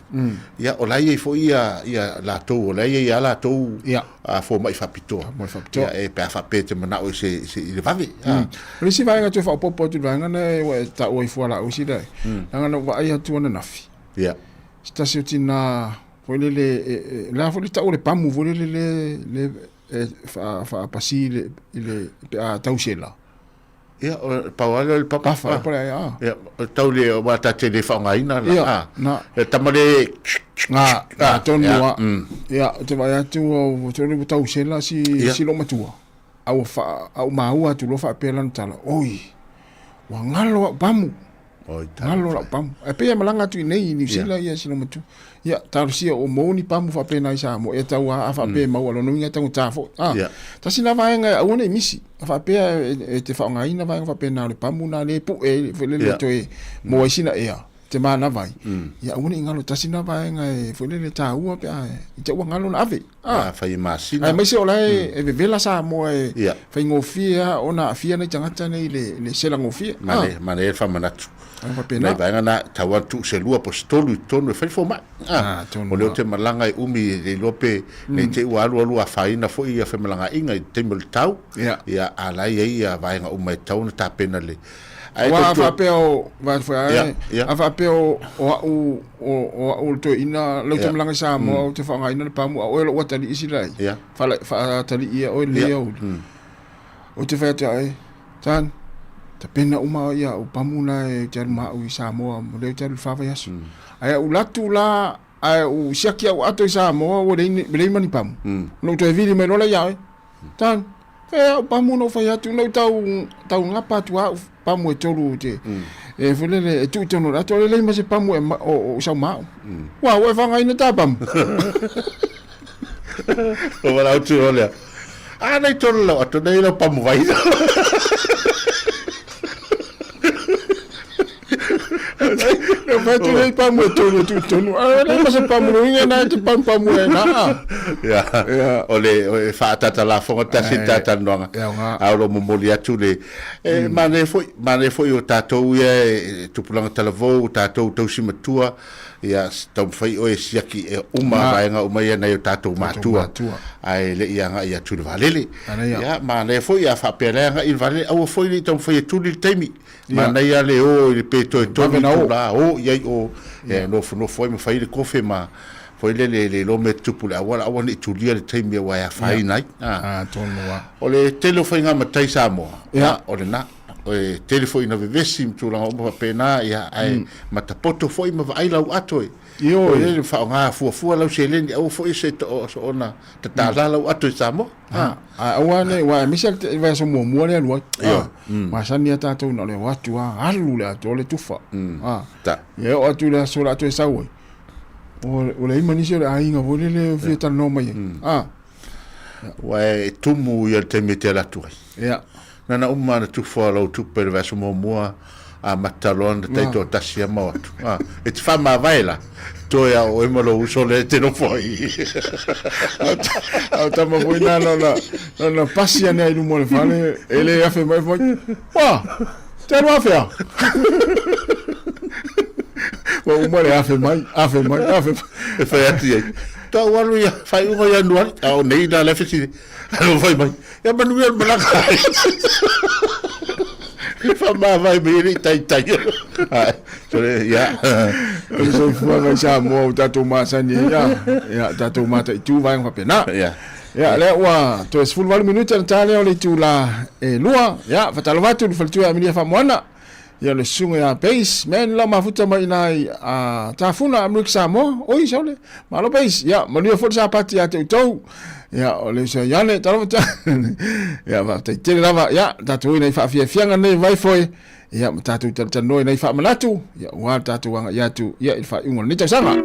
ya o lai foi ya la to o lai ya la to a fo mai fa pito ya e pe fa pe te mana o se le vave le si vai nga tu fa popo tu vai nga ne wa ta o fo la o si dai nga no va ia tu na nafi ya sta se tina foi le la fo ta o le pamu vo le fa pasi le a tausela ia o pawale le papa fa ya tau le o ta te fa nga ina na e tamale nga tonua ia te vai atu o te le tausela si lo matua au fa au maua tu lo fa pelan tala oi wa ngalo pamu ngalo la pamu e pe malanga tu nei ni sila ia si lo matu ya tarsia o moni pamu fa pena isa mo e tau a fa pe mau lo ninga tau tafo ta sina vai nga a one misi fa pe e te fa nga ina vai fa pena le pamu na le pu e le to e mo sina e te mana vai ya one ngalo ta sina vai nga e le ta u pe e te ngalo na ave fa i masina ai mesi ola e vela sa mo e fa ngofia ona fia na tangata nei le sela ngofia mane fa manatu Nei vai na tawa tu se lua apostolu tonu e fai ma o leo te malanga e umi e lope nei te ua alu a faina fo ia fe malanga inga i te mil tau ia alai e ia vai nga umai tau na tapena le wa fa peo va foi a fa peo o to ina lo te malanga sa mo te fa nga ina le pamu o lo wata li isi lai fa tali ia o le o te fa te ai tan ta pena uma ia o pamuna e te ma o Sāmoa mo le te fa fa yasu ai u latu la ai u siaki o ato Sāmoa o le mani pam no to vili me no la ia tan e o pamu no fa yatu no tau ngapa tu a pamu e tolu te e fulele e tu tono la to le ma se pamu o Sāmoa wa o fa ngai na ta pam o wala tu ole a nei tolu la to nei la pamu vai no vai tu nei pamu tolu tu tonu le ma se pamu inga na te pamu na ya ole fa tata la fo ta sin tata ndonga a lo momolia tu le mane foi o tatou ia tupulanga talavo tatou tau simatua ia tau fai o siaki e uma vaenga uma ia nei o tatou matua ai le ia nga ia tu valele ya mane foi a fa pelenga il vale au foi ni tau fai tu le temi mane ia le o le peto e to la o ia o no foi me fai le kofe ma foi le lo me tupule awala awani tulia le temi wa ya fai nai tonua o le telefone nga matai Sāmoa o le na o telefone na vevesi mtulanga o pena ia ai matapoto foi ma vai lau ato o le fa nga fu lau seleni au foi se to ona tata lau ato Sāmoa awane wa misal va so mo le lo ma sania tato no le watu alu le ato le tufa ta ye o tu le so la to sawo o le imani se ai nga vole le fieta no mai wa tumu ia te mete la tu na uma na tu fo lo tu per verso mo mua a matalon te to tasia mo e te fa ma vaila to ya o mo lo uso le te no foi au tama boina no pasia ne ilu mo le fale ele afe mai foi wa te no afe wa o mo le afe mai e fa ati to walu ya fai o ya no au nei da le fisi no foi mai ya manu ya malaka fa ma vai bene tai so ya so fuanga Sāmoa tatu masani ya tatu mata tu vai ngwa pena ya le wa to es full 1 minute tale o le tu la lua ya fatalvatu le faltu ya milia fa mwana ya le sunga ya base men la mafuta mai nai a tafuna amrik Sāmoa oi sole malo base ya manu fo sa pati ya tu ya ole so yane tarota ya va te tele lava ya tatu nei fa fianga nei vai foi ya tatu tanoi nei fa manatu ya wa tatu wanga ya tu ya fa ingol ni tsanga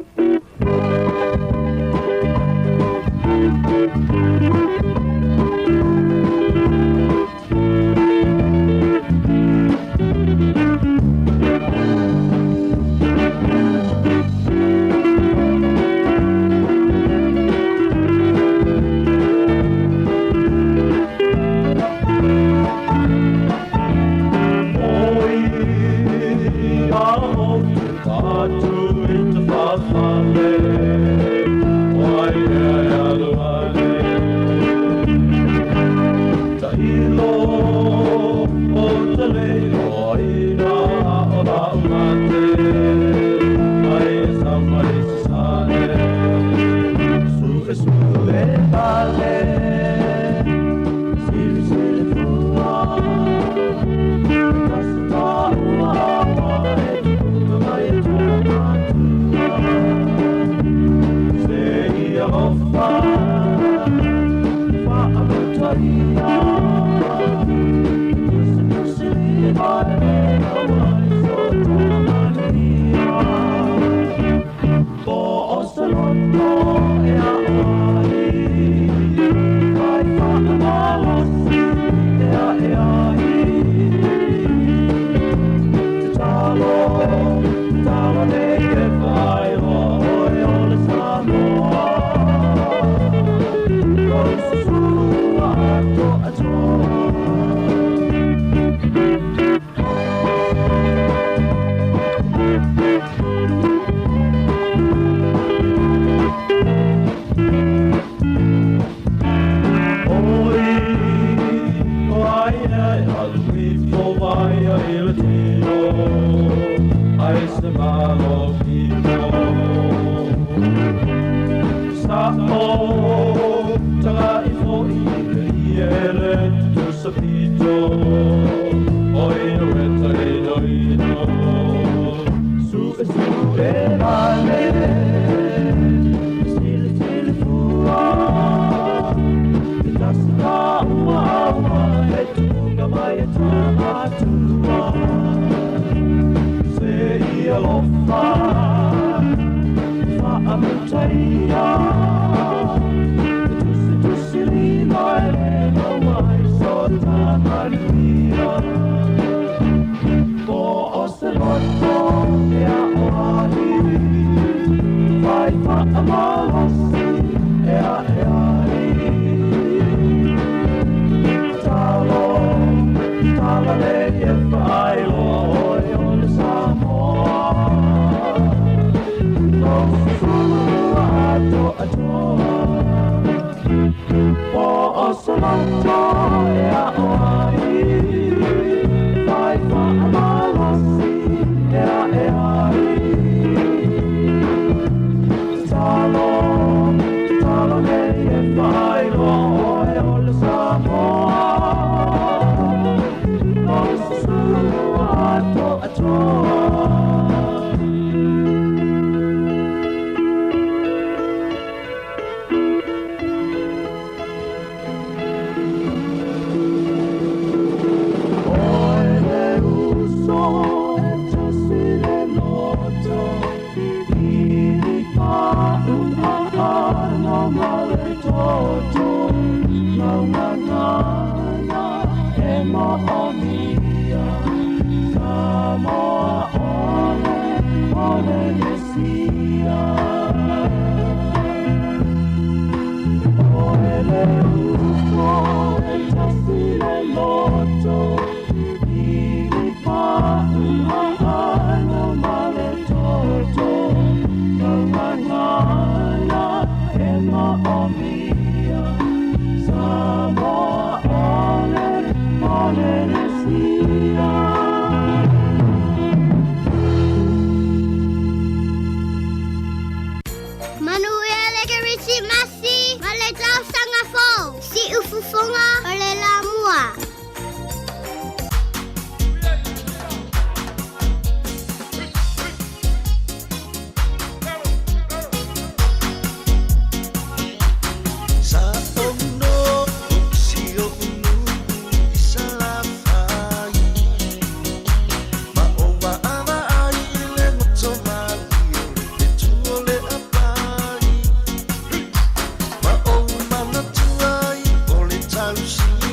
Sushi.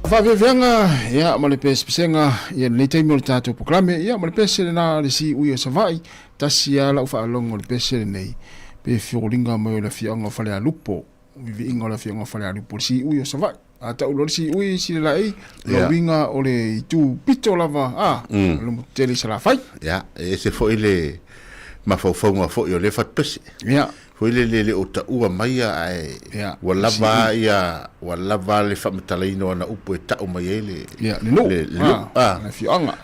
Whawewhenga, ia, ma le pēs pesenga, ia le teimi o le tātou proklame, ia, ma le pēs le nā le si ui o savai, tasi a lau whaalongo le pēs le nei, pē whioringa mai o le whianga whale a lupo, vivi inga o le whianga whale a lupo, le si ui o savai, a tau lo le si ui si le lai, la winga o le itu pito lava, le mo tele sa la fai. Ia, e se fo ile mawhauwhaunga fo i o le whatpese. Ia. Foi le o ta ua mai ai wala va le whamatalaino ana upo e tau mai ele le fianga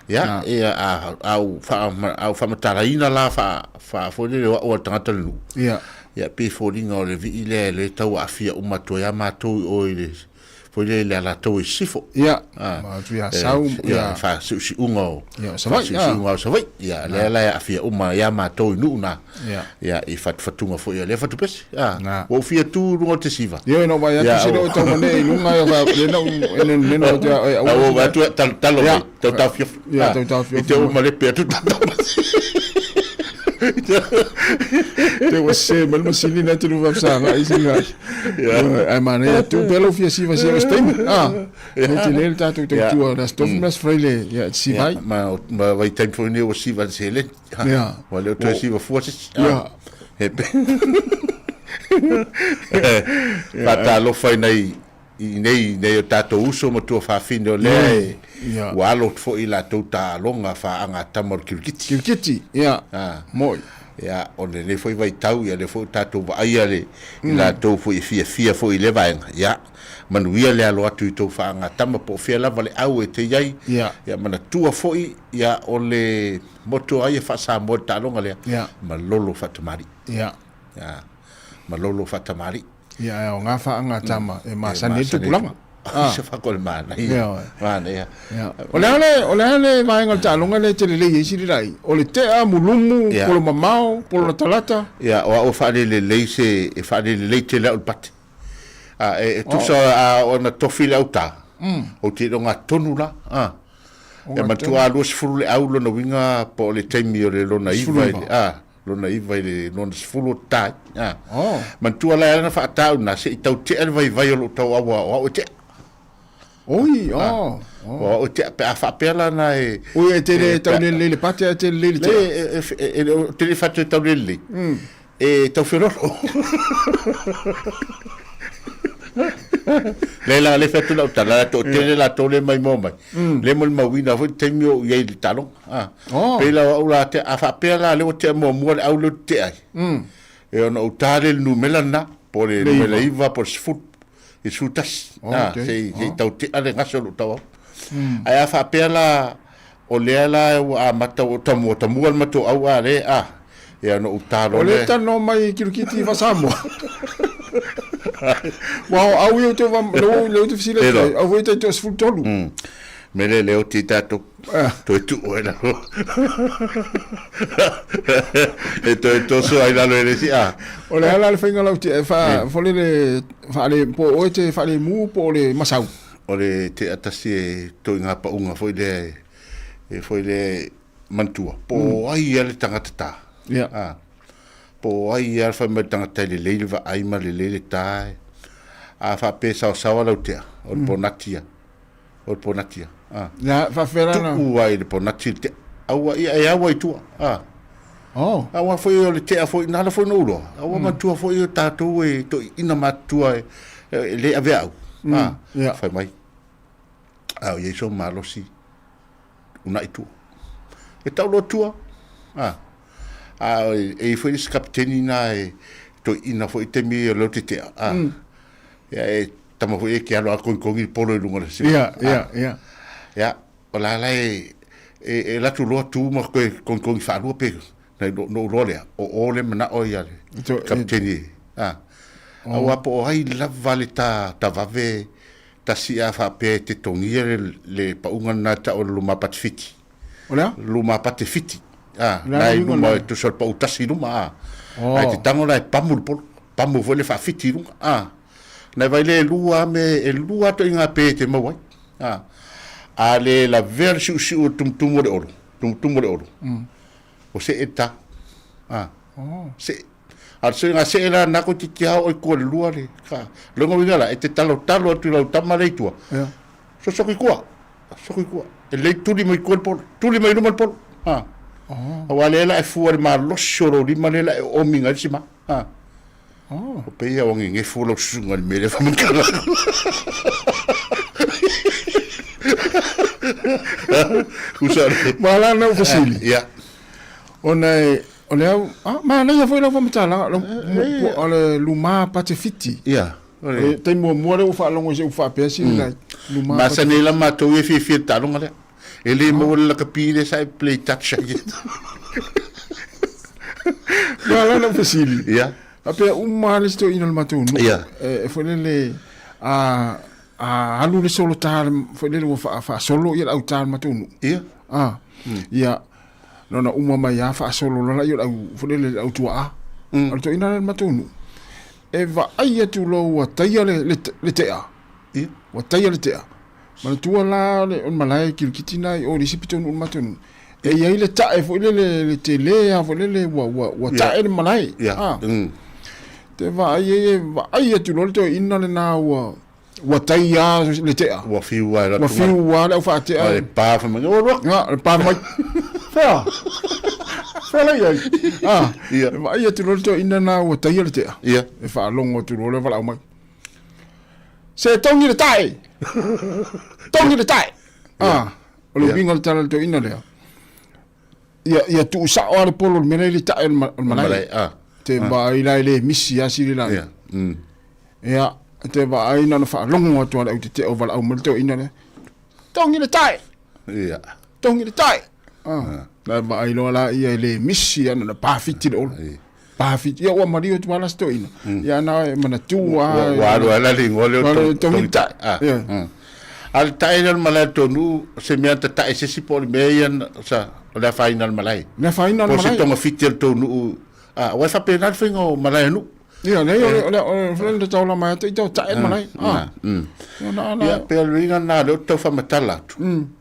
au whamatalaina la foi le o tangata lu pe foringa o le vi le tau afia umato ya matou o ile foi le la tau e sifo ma tu ya sau fa si ungo savai savai le afia uma ya matou nuna e fatunga foi le fatu pes o fia tu no te siva yo no vai atu sino to mane lunga yo va le no o va tu talo tau fio te o male pe tu te você mal masini na tu va sa ai singa ai mane tu pelo fia siva sia stem no te le tatu tu na stof mas freile si vai ma vai tempo ne o siva sele wale tu siva forces Pata lo fai nei o tato uso mo tua whawhine o le walo fo i la tau ta longa wha anga tamor kirkiti moi o le foi vai tau ia le fo tato wa aia le i la tau fo i fia fo i le vaenga manuia le alo atu i tau wha anga tama po fia lava le au e te iai mana tua fo i o le moto aia wha sa mo ta longa lea ma lolo whatamari malolo fatamari o ngā whaanga tama e masane tu pulanga se whakole mana o le ale vaenga talonga le te le isi rai o le te a mulumu polo mamao polo la talata o whaare le leise e whaare le leite le ulpate e tu sa o na tofi le auta o te ronga tonu la e matua luas furu le aulo na winga po le teimi o le lona iwa lona iva le lona sfulu tai man tua la na fa tau na se tau te vai vai lo tau awa o te oi o te pa fa pela na e oi te le tau le pate te le te le fatu tau le e tau fero le le fatu la tala to te la to le mai mo mai le mo mawina fo te mio ye le talo pela o la te afa pela le o te mo mo au le te ai e ona o tale nu melana por le mela iva por sfut e sutas se tau te ale ngaso lo tau ai afa pela o le la a mata o tamu al mato au ale e ona o talo o le tano mai kirkiti va Sāmoa wow au eu te vam lo te fisile au voi te sfut tolu mele le o te tato to tu ora e to so ai la le si o le ala le finga lo te fa fo le po o te fa le mu po le masau o le te atasi e to nga pa unga foi le mantua po ai ele tangata po ai ar fa me tangata le va ai ma le tai a fa pesa o sawa lo te o ponatia na fa fera na tu ai le ponati te awa ia ai tu awa foi o le te foi nada foi no ro awa ma tu foi o tatu e to ina ma tu le avea fa mai ye so malo si una itu e tau lo tu e foi esse capitani na to ina foi te mi lo te e tama foi que alo con il polo lungo ya ola e la tu lo tu mo con fa lo pe no role o le mana o ya capitani awa po ai la valita vave ta sia fa pe te tongi le pa unga na ta o luma patfiti luma patfiti nai luma tu sol pa utasi luma ai te tango nai pamu vole fa fiti luma nai vai le lua me lua to inga pe te mawai ale la versi u tum de oro o se eta se al se nga se la na ko ti o ko lua le ka lo ngo ngala e te talo tu lo tamale tu soki kua le tuli mai kua polo tuli mai luma polo wale la e fuare ma lo shoro di male la o minga sima o pe ia wangi nge fulo sunga me le famkala usare mala na fasili ya ona ma na ia foi la famtala ole luma patefiti ya te mo le ufa longo se ufa pesi la luma ma sa ne la ma to e fi talonga le ele mo la capire sai play touch mala na fasili ya ape umma sto ina matu ya foi le alu le solo tar foi le fa solo ia au tar matu ya ia nona umma mai ya fa solo la ia au foi le au tua alto ina matu e va aia tu lo wa taia le tea wa taia le tea ma tua la le on malai kitina o ni sipito no matu e ia ile ta e foi le tele a foi le wa ta e malai te va aia tu lo to ina le na wa taia le tea wa fiwa la fa tea le pa fa mo ro le pa mai fa fala ia aia tu lo to ina na wa taia le tea ia e fa longo tu lo vala mai se tongi le tai o lo bingo tala to ina le ia tu sa o le polo me le tai malai te ba ila le misi asili la ia te ba aina na fa longo to ala te o vala mo to ina le tongi le tai ia tongi le tai la ba ailo la ia le misi ana na pa fiti le pafiti ya wa mario tu ala sto ina ya na mana tu wa ala le ngole to ta al tainal malai to nu se me ata ta ese sipol meyan sa la final malai to ma fitel to nu wa fa penal fingo malai nu ya ne o frente to la mai to ta malai ya per ringa na do to fa matala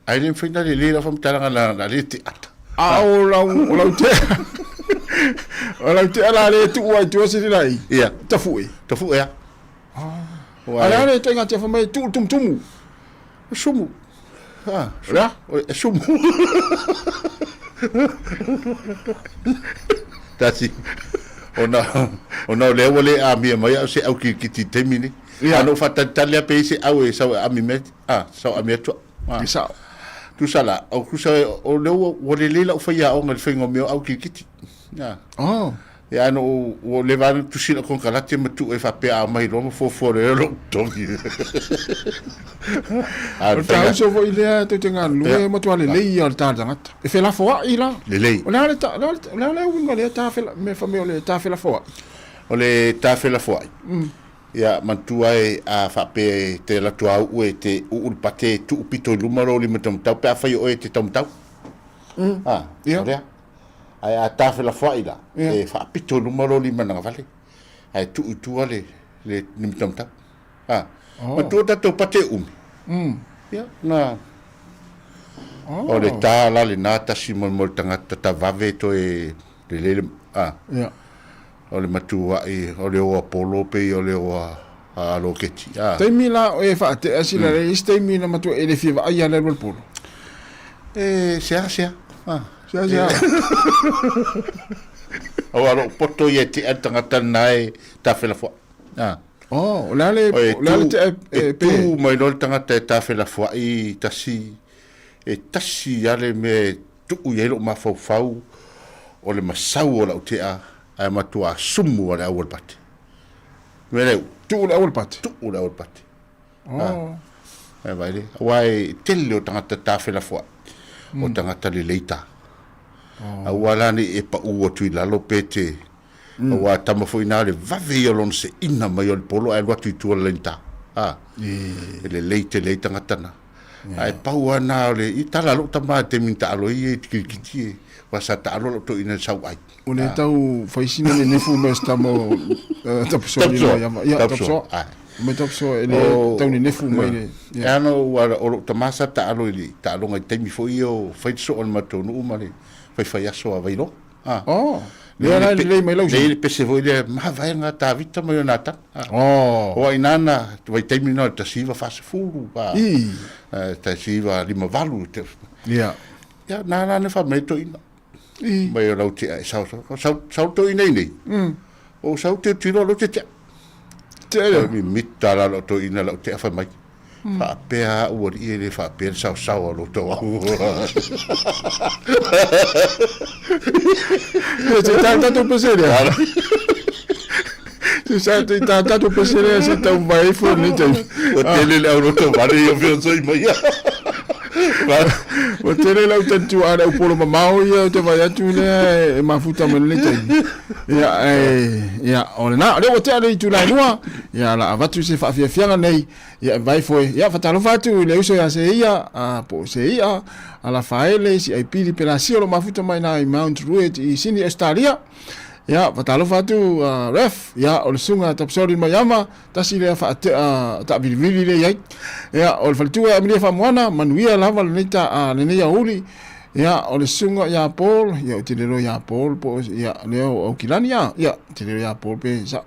ai nem final le fa matala na le ti o la te Ola te ala le tu ai tu se lai. Ia. Tafu ya. Ala le tenga te fa mai tu tum. Sumu. Ra? Sumu. Tasi. Ona le wole a mi mai se au ki ti temini. Ano fata talia pe se au e sa a mi met. Sa a mi tu. Sa. Tu sala o ku sa o le wole le la fa ya o ngal fengo mi au ki ti. Ya. Ya no o levar tu sila con calate ma tu e fa pe a mai ro fo lo tongi. Ta so vo ile to tenga lu e mo to le ia ta tangata. E fe la fo ila. Le. O la winga le ta fe me fa me o le ta fe la fo. O le ta fe la fo. Ya mantua e a fa pe te la tua u e te u pate tu pito numero li metam tau pe fa o e te tam tau. Ya. Ai a tafe la faida e fa pito numero lima na vale ai tu ale le nimtam ta ma tu ta to pate ya na o le ta la le nata simon mol tanga ta vave to e le ya o le matua e o le o apolo pe o le o a loketi te mila e fa te asila le ste mina matu e le fiva ai ale bol polo sia Ya. Alo poto ye ti atanga nai ta fela fo. La le te tu mai no tanga ta fela fo I tasi ale me tu ye lo ma fo fau o le masau o la te a ma tu a sumu o le awol pat. Mele tu le awol pat. Vai wai tello tanga ta fela fo. O tanga le leita. Awala ni e pa ua tui lalo pete awa tama foi na le vave o lon se ina mai o le polo ai watu tu lenta le leite ngatana ai pa ua na le I tala lo tama te minta alo I tikiti wa sa ta alo to ina sau ai o le tau fai sina le nefu me stamo tapso ya tapso me tapso ele tau ni nefu mai le ano wa o tamasa ta alo ngai te mi foi o fai so on matonu male fai aso a vailo Oh. Lea la le mai lau. Le pese voi le ma vai nga ta vita mai na ta. Oh. O inana vai termino ta siva fa se fulu ba. Ta siva lima valu te. Yeah. Ya na ne fa me to ina. Mai o lau te sau to ina nei. O sau te tiro lo te te. Te mi mita la lo to ina lo te fa mai. Fa pea o ri le fa pea sau lo to. Se tanto pesere. Se tanto pesere se tão vai for nem tem. O tele le o to vale eu vi soi mai. O tele le tanto ara o polo mamau ia te vai atu le e mafuta men le tem. Ya ona na le o te ale tu la noa. Ya la avatu se fa fianga nei. Ya vai foi. Ya fatalo fatu le uso ya se ia a po se ia ala faele si ai pili pela si lo mafuta mai na Mount Ruet I sini Estaria. Ya fatalo fatu ref ya o sunga tapsori mayama tasi le fa ta bilvili le yai. Ya o faltu a mi fa moana manuia lava le ta le ya uli. Ya o sunga ya Paul ya tilero ya Paul po ya leo o kilani ya tilero ya Paul pe sa.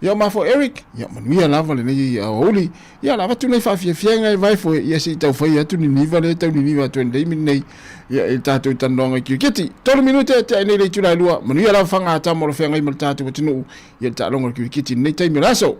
Ya ma fo Eric ya manuia lava le ya uli. Ya lava tu le fa fienga vai fo ya si tau fa ya tu ni niva le tau ni niva tu ndei min nei. Ya e tatu tandonga kirikiti. 3 minute te nei le tula lua. Manuia lava fanga ta mo fienga I mal tatu tinu ya ta longa kirikiti nei tai miraso.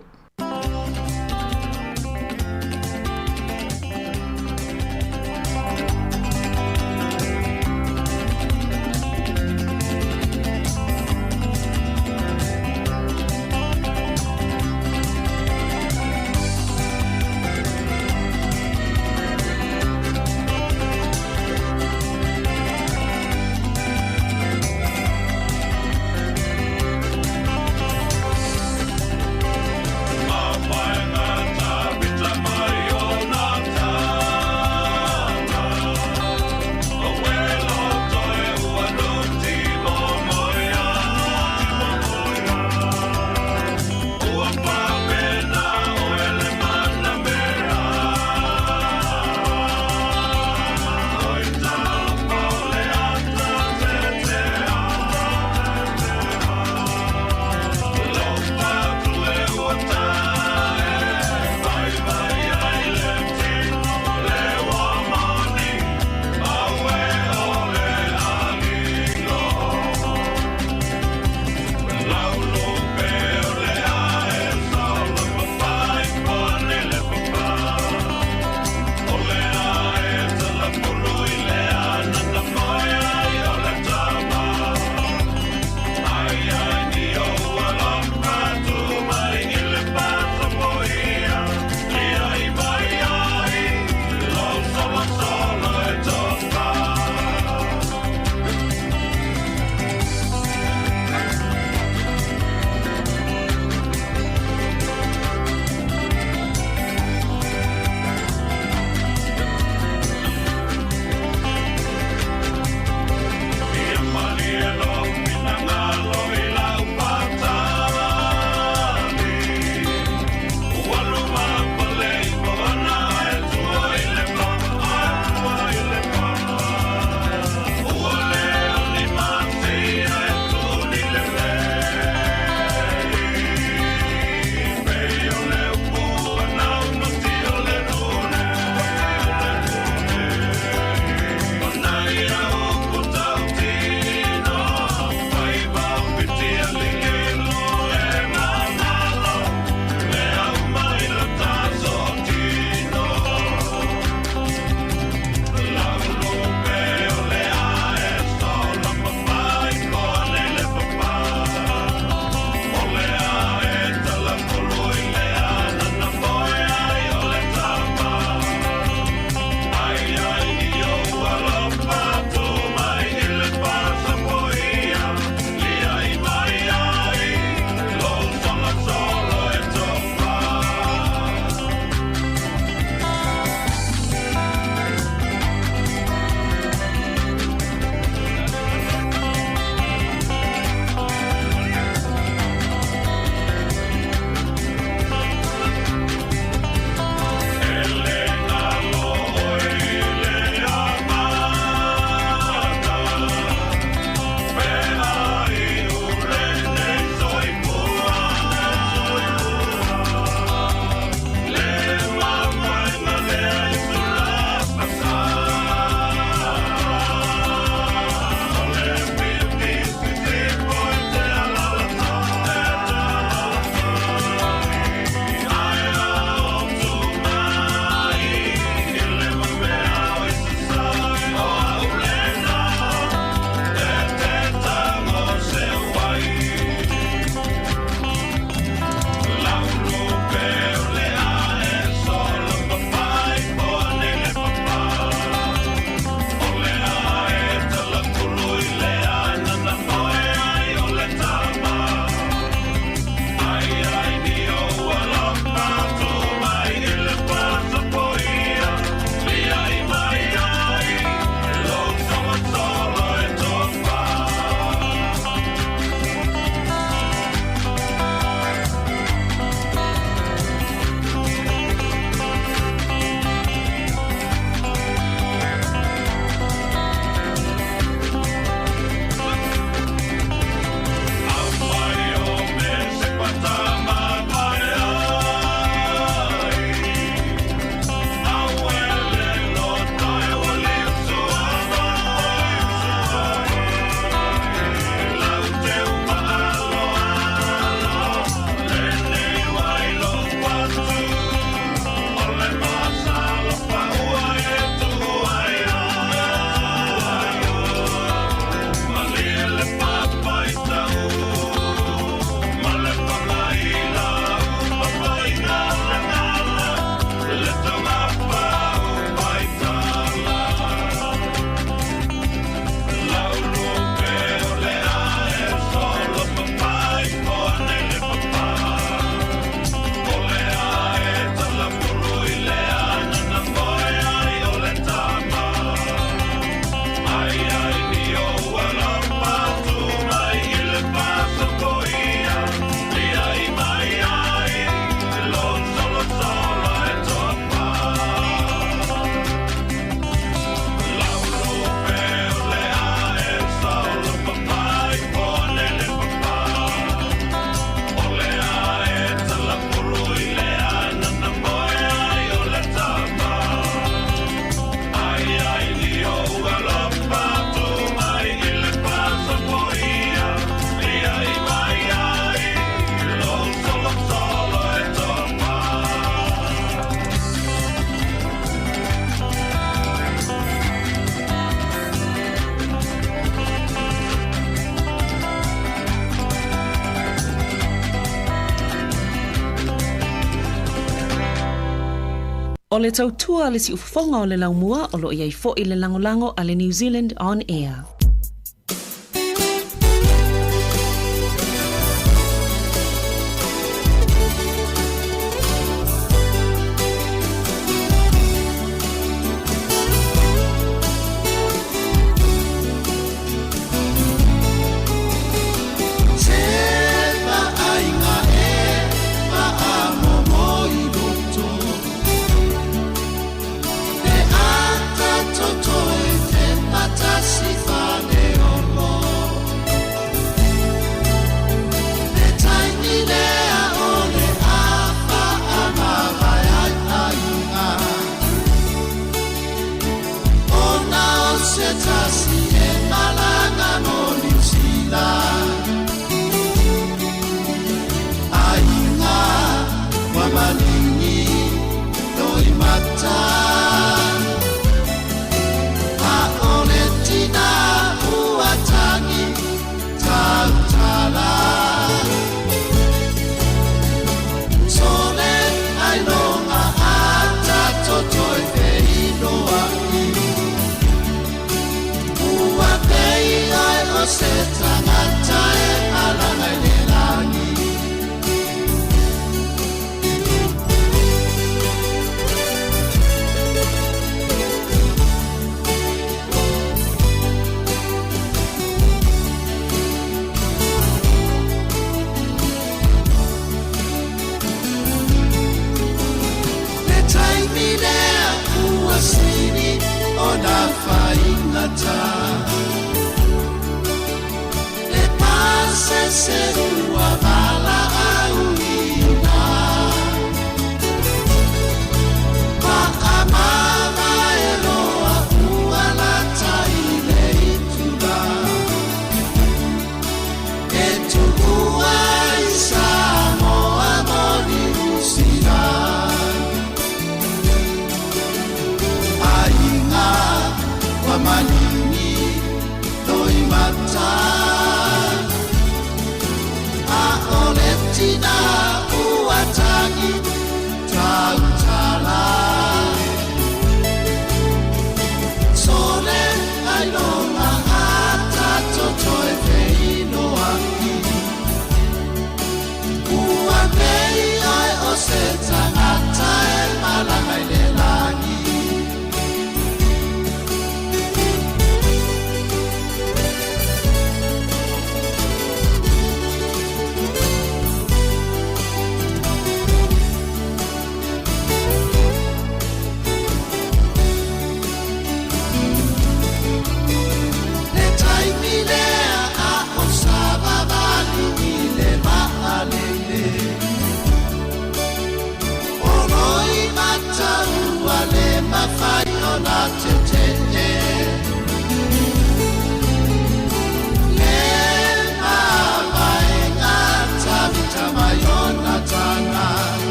O le tautua le si ufafonga o le laumua o lo iai fo i le langolango a le New Zealand On Air.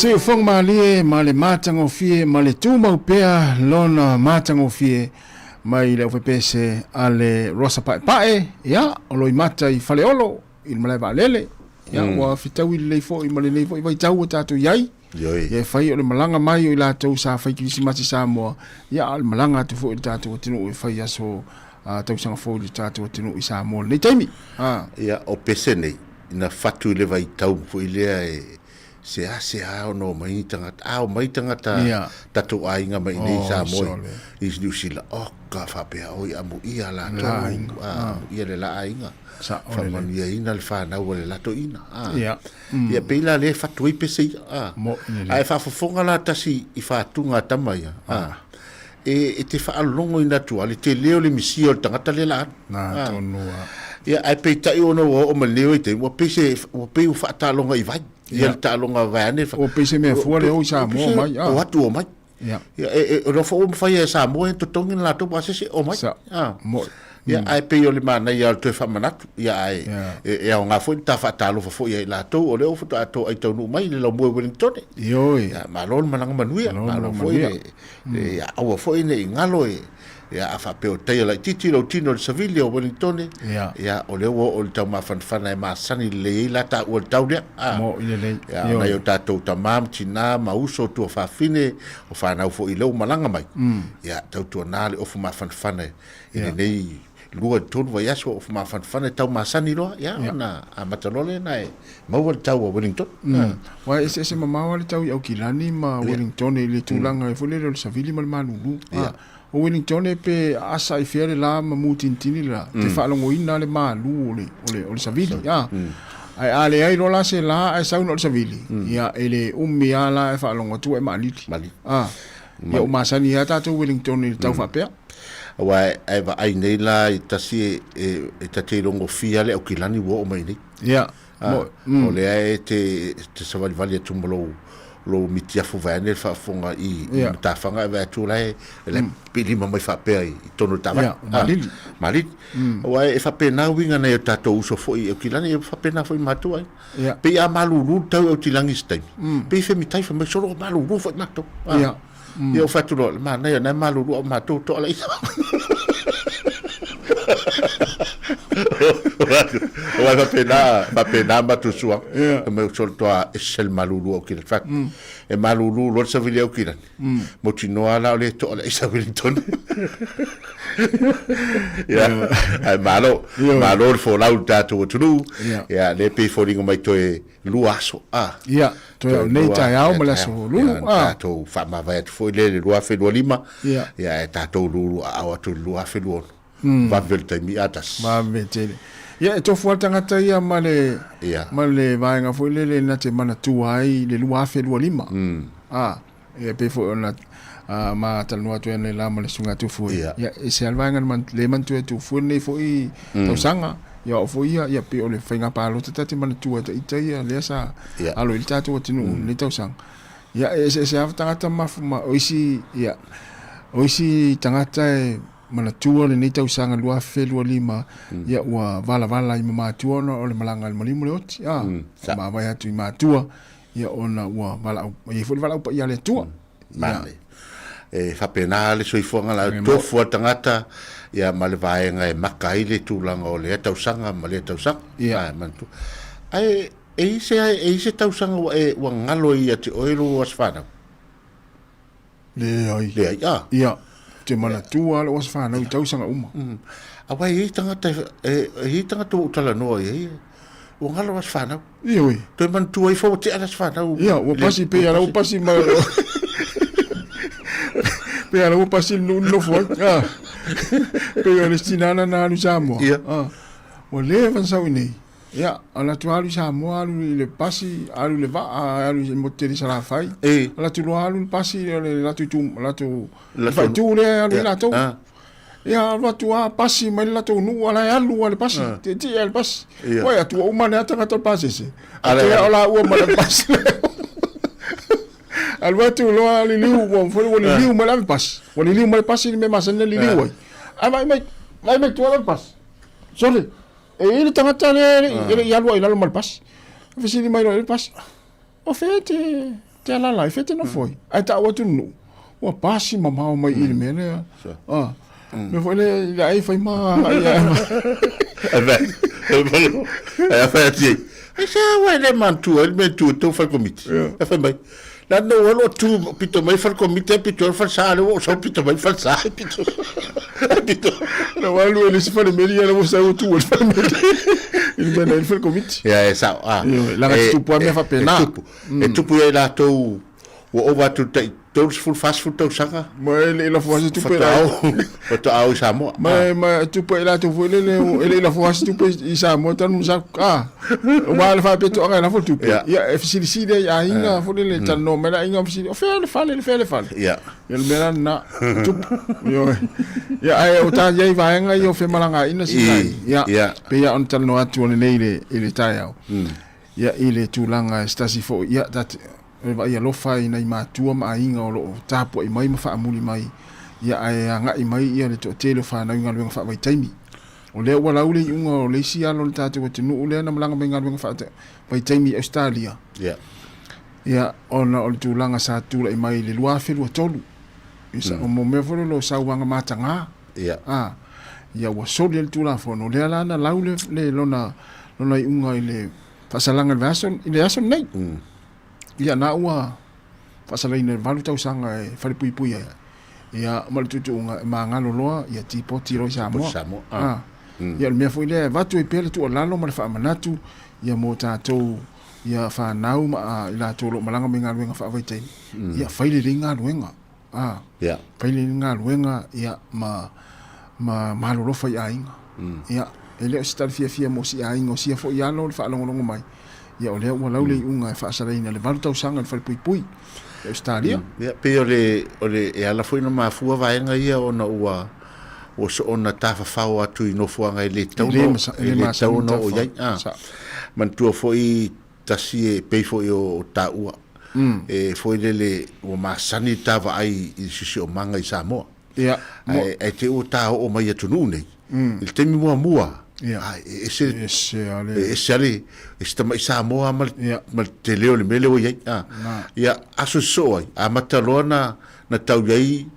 Se fong malie male matango fie male tu mau pea lona matango fie mai le ofepese ale rosa pae ya oloi mata I faleolo il male valele ya wa fitawi le fo I male le fo I vai tau tatu yai ye fai ole malanga mai o la tau sa fai Krismasi Sāmoa ya al malanga tu fo tatu tinu o fai aso tau sanga fo tatu tinu I Sāmoa le taimi ya o pese nei ina fatu le vai tau fo ile se ono mai tangata tatu ainga mai nei Sāmoa is New Zealand ka fa pe o amu ia la ia le la ainga fa man ia ina le fa na o le la to ina ia pe la le fatu I pese ai fa fonga la tasi I fa tunga tamaya e te fa longo ina tu ale te leo le misio tangata le la ia ai pe tai ono o ma leo te o pe u fa ta longa I vai ia ta longa vane o pese me fuare o Sāmoa mai o atu o mai ia o fo o fai Sāmoa to tongin la to pasese o mai ia ai pe o le mana ia to fa manatu ia ai e o nga fo ta fa ta lo fo ia la to o le o fo to ai to no mai le lo mo Wellington ia ma lo mananga manuia ma lo fo ia o fo ine ngalo ia afa pe o te la titi lo tino Sevilla o Wellington ia o le o tau ma fan ma sani le la ta o tau le mo ile le ia na yo ta to tamam tina ma uso to fa fine o fa na fo ile o malanga mai ia tau to na le o fa ma fan ine nei lua tonu vai aso o ma fan tau ma sani lo ia na a matalole na ma o tau o Wellington wa ese mama o le tau o kilani ma Wellington le tulanga e fo le Sevilla ma lulu o Wellington pe asa I fiere la ma mutintini la te fa longo ina le malu o le Sevilla ai ale ai rola se la ai sa no Sevilla ia ele ummi ala e fa longo tu e maliti ia o masani ata to Wellington le tau fa pe wa ai va ai nei la tasi e tate longo fia le o kilani wo o mai ni ia o le ai te savali vali tumbolo lo mitia fu vane fa fonga I ta fanga va tu lai le pili mai fa pe I tono ta malili wa e fa pe na winga na ta to uso fo I kilani e fa pe na fo I matu ai pe a malulu tau o tilangi stai pe fe mi tai fa me solo malulu fo mato ia fa tu lo ma na malulu o matu to lai wa fa pena ma tu sua me solto a sel malulu o kil fak e malulu lo Sevilla o kil mo tino ala le to la Wellington ya ai malo fo lauta to tu ya le pe fo ringo mai to e luaso ya to nei tai au mala so lu to fa ma va fo le lua fe lima ya ta to lu a to lua fe lu va velte mi atas va vetele ia to fuata ngata ia male vai nga fo le na te mana tu ai le lua fe lima e pe fo na ma tal no tu en la male sunga tu fo ia e se alva nga man le man tu fo nei fo I to sanga ia fo ia pe o le fainga pa lo te mana tu ta ia le sa alo il tatu tinu le to sang ia e se afta ma oisi ia oisi tangata mana tua le nei tau sanga lua fe lua lima ia ua vala I mama tua o le malanga le malimu le oti ma vai atu I matua ia ona ua vala ia fo vala ia le tua mane e fa pena le soifonga la to fu tangata ia ma le vaenga e makai le tulanga o le tau sanga ma le tau sanga ia mantu ai e se tau sanga e ua ngalo ia te oilo asfana le ai ia te mana tua le was fa no tau sanga uma a vai tangata o tala no e o ngalo was fa no oi to man tua I fo te alas fa no ia o pasi pe ara o pasi ma pe ara o pasi no fo pe ara stinana na nu Sāmoa o le van sa ni ia ala tu alu Sāmoa alu le pasi alu le va alu le moteri sala fai ala tu lo alu pasi le la tu fai tu le alu la tu ia ala tu a pasi mai la tu nu ala alu ale pasi ti al pasi wa tu o mane ata to pasi se ala o mane pasi al tu lo ali liu o fo o liu mala pasi o liu mala pasi me masane liu ai mai tu ala pasi sorry e ele tangata le ia lo mal pas fisi mai lo pas o fete te ala lai fete na foi ai ta watu nu wa pasi mama mai ile mele me foi le ai foi ma é fete já vai le mantu ele me tu foi comite é foi bem lá no ano tu pito mai foi comite pito foi sale o só pito mai foi sale pito no walu ele se foi melia no sai tu ele bem ele foi comite é essa lá tu pode me fa pena e tu pode lá tu o over tu todos full fast food tau sanga mas ele foi tu pode au Sāmoa mas tu pode lá tu foi ele foi tu pode Sāmoa tan musa o mal fa peto anga na foi tu ya facility ya inga foi ele tan no mera inga facility fele fale ya ele mera na tu yo ya ai o ta ya vai anga yo fe malanga ina si ya pe ya on tan no atu ne ele tai ya ile tu langa stasi fo ya that ia lofa ina i matua ma inga o lo tapo i mai ma fa amuli mai ia ai anga i mai ia le to tele fa na inga fa vai taimi o le wala ule unga o le sia lo tate ko tinu ule na malanga me inga fa vai taimi Australia ia ona o tu langa sa tu i mai le lua fe lo tolu isa o mo me fo lo sa wanga matanga ia wa so le tu la fo no le ala na laule le lona i unga i le fasalanga le aso nei ia na ua fasalina valu tau sanga e fale pui ai ia mal tutu nga mangalo loa ia tipoti ro Sāmoa ia me foi le vatu e pele tu lalo mal fa manatu ia mo tatou ia fa nau ma ila tolo malanga menga wenga fa vai tai ia faile ringa wenga ia faile ringa wenga ia ma lo fa ia inga ia ele star fia mo si inga si fo ia lo fa longo mai ia o lea ua laule i unga e whaasaraina le valu tau sanga le whalipui e Australia ia pe o le e ala foi na mafua vaenga ia ona ua o so ona tafa fao atu i no fuanga i le tau no o iai man tua foi tasi e pei foi o ta ua e foi le o masani tava ai i sisi o manga i Sāmoa e te o ta o mai atu nei il temi mua ese ale esta mai Sāmoa mal te leo le mele o iai ia aso soai a matalona na tau iai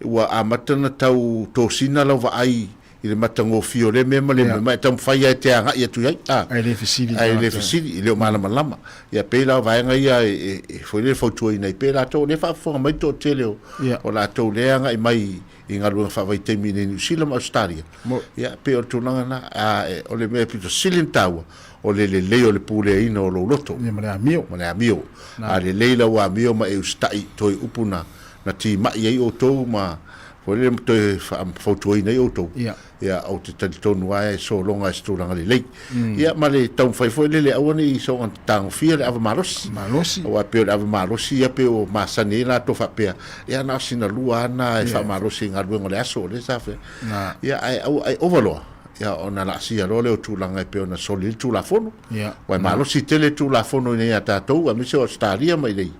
ua a mata na tau tosina lau va ai i le matango fio le mema le mai tam fai ai te anga ia tu iai ai le fasili le malama ia pe la vaenga ia e foi le fotu i nei pe la to le fa fo mai to te leo o la to le anga i mai inga luenga fa vai te mine New Zealand Australia ia pe o tunanga na o le me pito silintawa o le o le pule ina o lo loto mane amio a le leila wa amio ma e ustai toi upuna na ti ma ia o to ma foi le to foto ina o to ia o te tonu ai so longa stulanga le lei ia ma le tau fai foi le awani so an tang fia le ava malosi o pe ava malosi ia pe o masani la to fa pe ia na sina lua na e fa malosi nga luenga le aso le safe ia ai overlo ia ona la sia role o tulanga pe ona solil tu la fono wa malosi tele tu la fono ni ata to a mi se Australia mai lei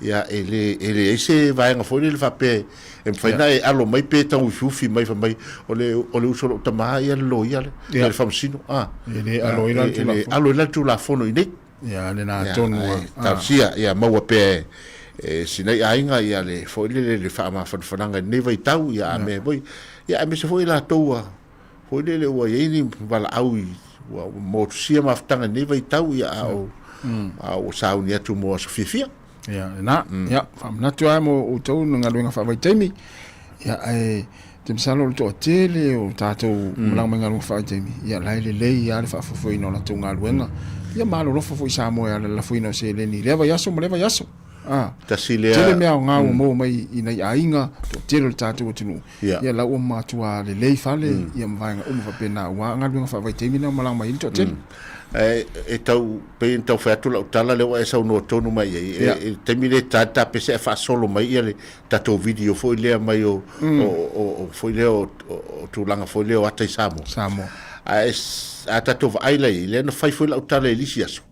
ia ele ese vai nga foi le fa pe em faina e alo mai pe tau fufi mai fa mai ole uso tama ia lo ia le famsino ele alo ila tu la fono ni ia le na tonu ta sia ia mau pe sinai ainga ia le foi le fa ma fananga ne vai tau ia me voi ia me se foi la toa foi le o ia vala au wa mo sia ma ftanga ne vai tau ia au sauni atu mo sofia ia ia famna tu amo o tau nga luenga fa vai temi ia ai te msalo to tele o tato mlang menga lu fa temi ia lai le ia fa fo ino la tu nga luenga ia malo lo fo Sāmoa la fo ino se le ni leva yaso Tasilea tele mea ngā mo mai ina ainga to tele tato o tunu ia la o matua le lei fale ia mvainga fa pena wa nga luenga fa vai temi na malang mai to tele e tau pe tau fatu la tala le wa sa no tonu mai e te mire tata pe se fa solo mai ele tato video foi le mai o foi le o tu langa foi le o ata Sāmoa a tato vai le no fai foi la tala elisiaso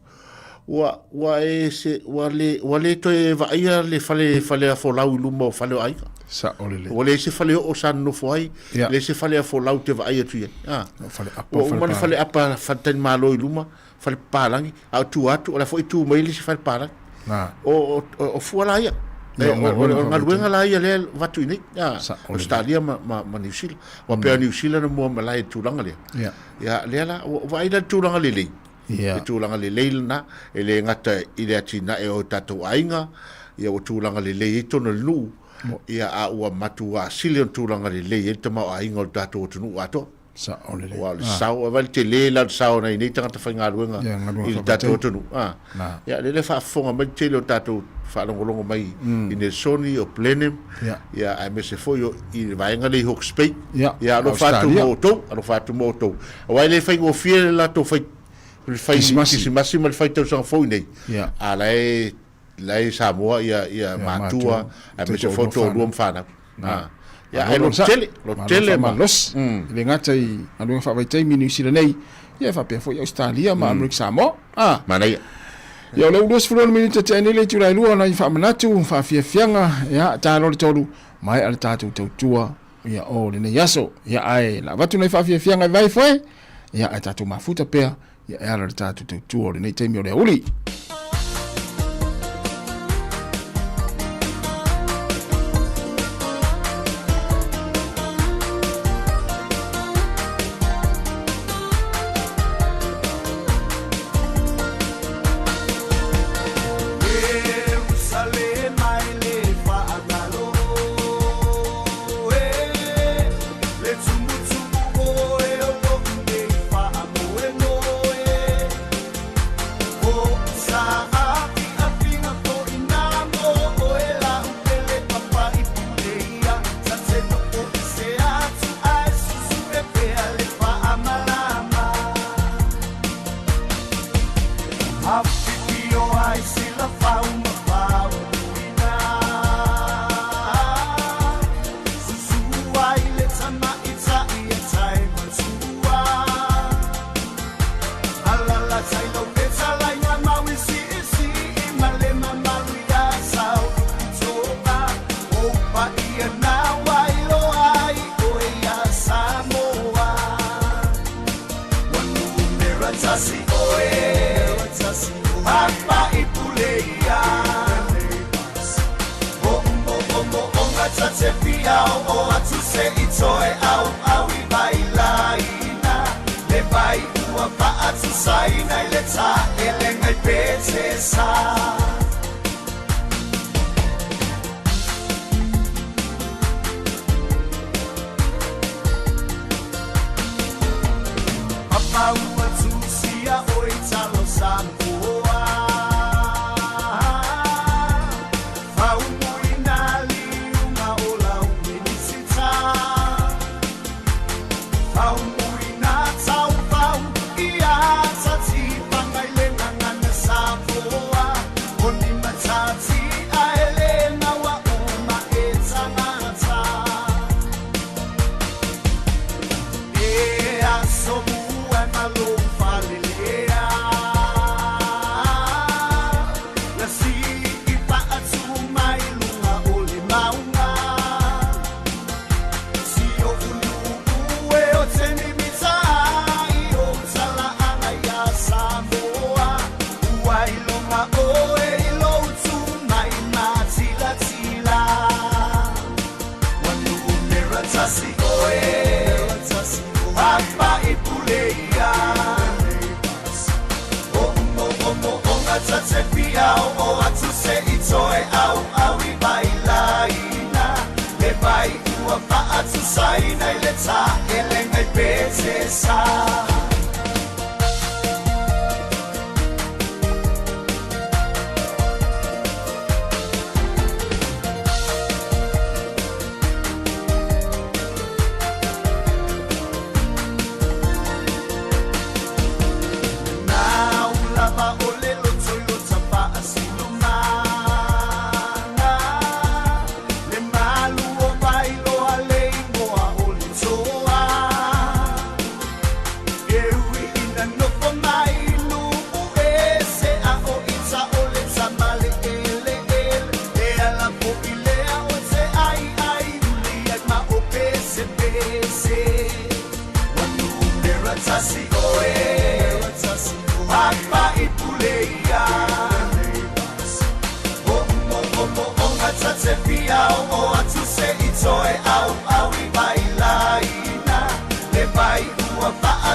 wa ese wale to e vai le fale a folau lumo fale ai sa olele wale se fale o san no foi le se fale a folau te vai tu fale apa fantan malo luma fale palangi a tu atu la foi tu mai le se fale palangi o fuala ia o ngaluenga la ia le watu ini Australia ma New Zealand wa pe New Zealand mo malai tulanga le ya le la wa ida tulanga le le tulanga le le na ele ngata ile atina e o tatu ainga ia o tulanga le le tono lu ia a ua matu a sile tulanga le le te ma ainga o tatu tunu ato sa ole le wa sao va te le la sao na ni tanga fa ngaluenga il tatu tunu ya le fa fonga ma te le tatu fa longo mai in soni o plenem ya a me se foi i vainga le hook spei ya lo fatu moto wa le fa go fiel la to fa si massimo il fai tau foi nei a lei Sāmoa ia matua a me se foto luam fana ya lo tele ma los le ngata i anu fa vai tai minu sila nei ia fa pe foi Australia ma Amerika Sāmoa mana ia le ulos fulon minute te ni le turai lua na fa manatu fa fianga ia talo le tolu mai al tatu tua ia o le nei yaso ia ai la vatu nei fa fianga vai foi ia ai tatu mafuta pea ia era le tatu tua le nei te mi le uli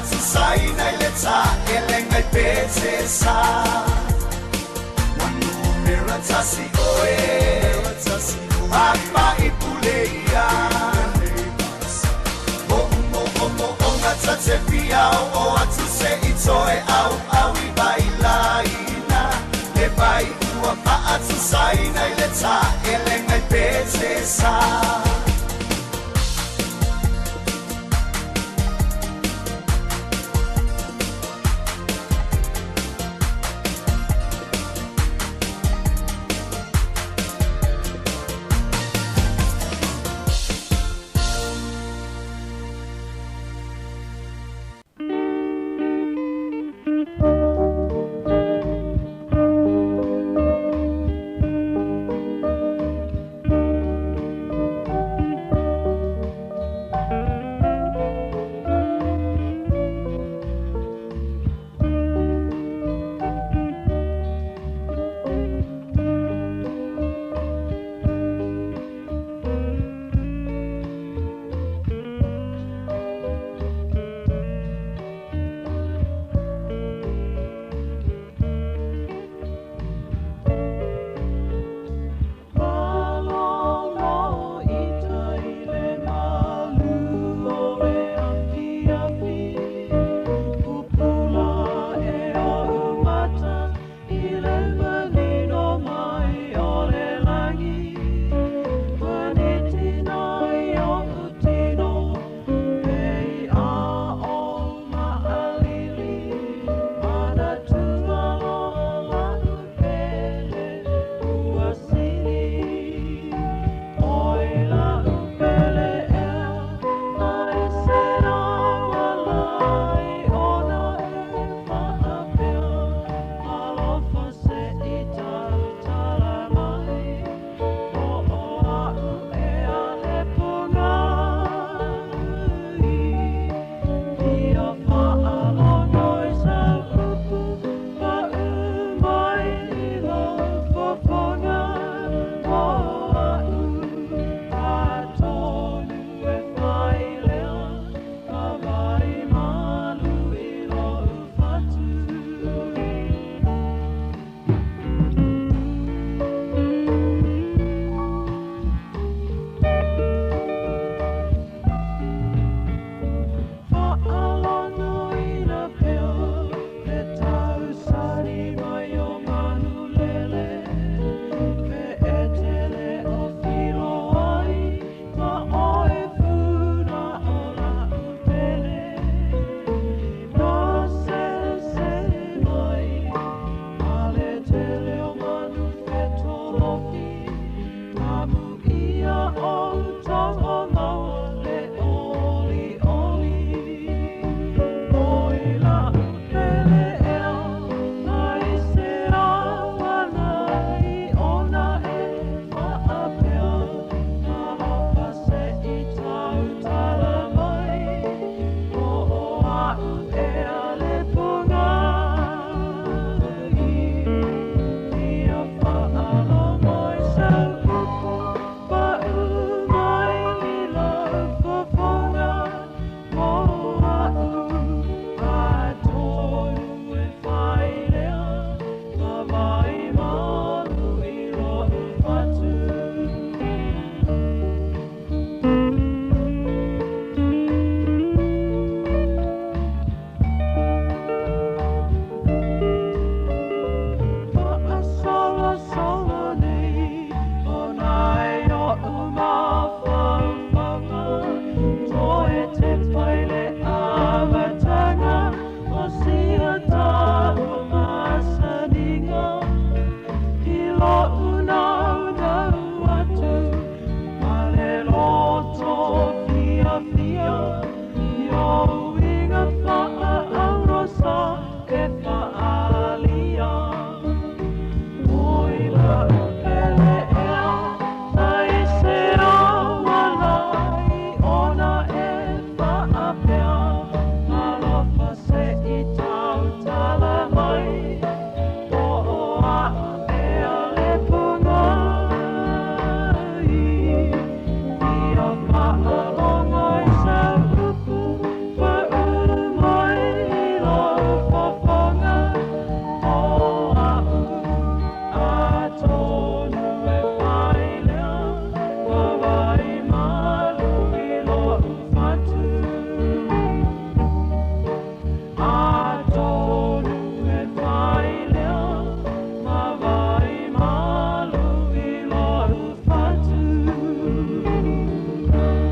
atu saina i le tā e lenga i pēte sā Wanu mera tasi oe Apa i pule ia Onga tate piao o atu se i toe au au I bailaina E bai ua pa atu saina i le tā e lenga i pēte sā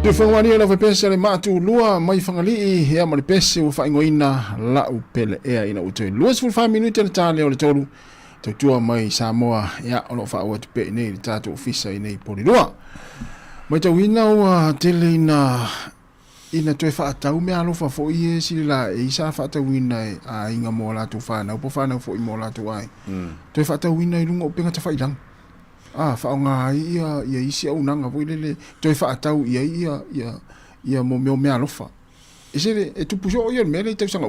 Te whangwani la pese le matu lua mai whangali ea mali pese o whaingoina lau pele ea ina utoi. Lua sifuri 5 minuti na tāle o le tolu. Tautua mai Sāmoa ea ono whaua te pe nei le tātou ofisa i nei poli lua. Mai tau ina ua tele ina toi whaatau mea alofa fo i e siri la e isa whaatau ina e a inga mo latu whanau. Po whanau fo i mo latu ai. Toi whaatau ina i runga o penga ta whailang. Whaonga ia isi au nanga po ilele toi whaatau ia mo mea alofa. E sere e tupu so o ia mea le tau sanga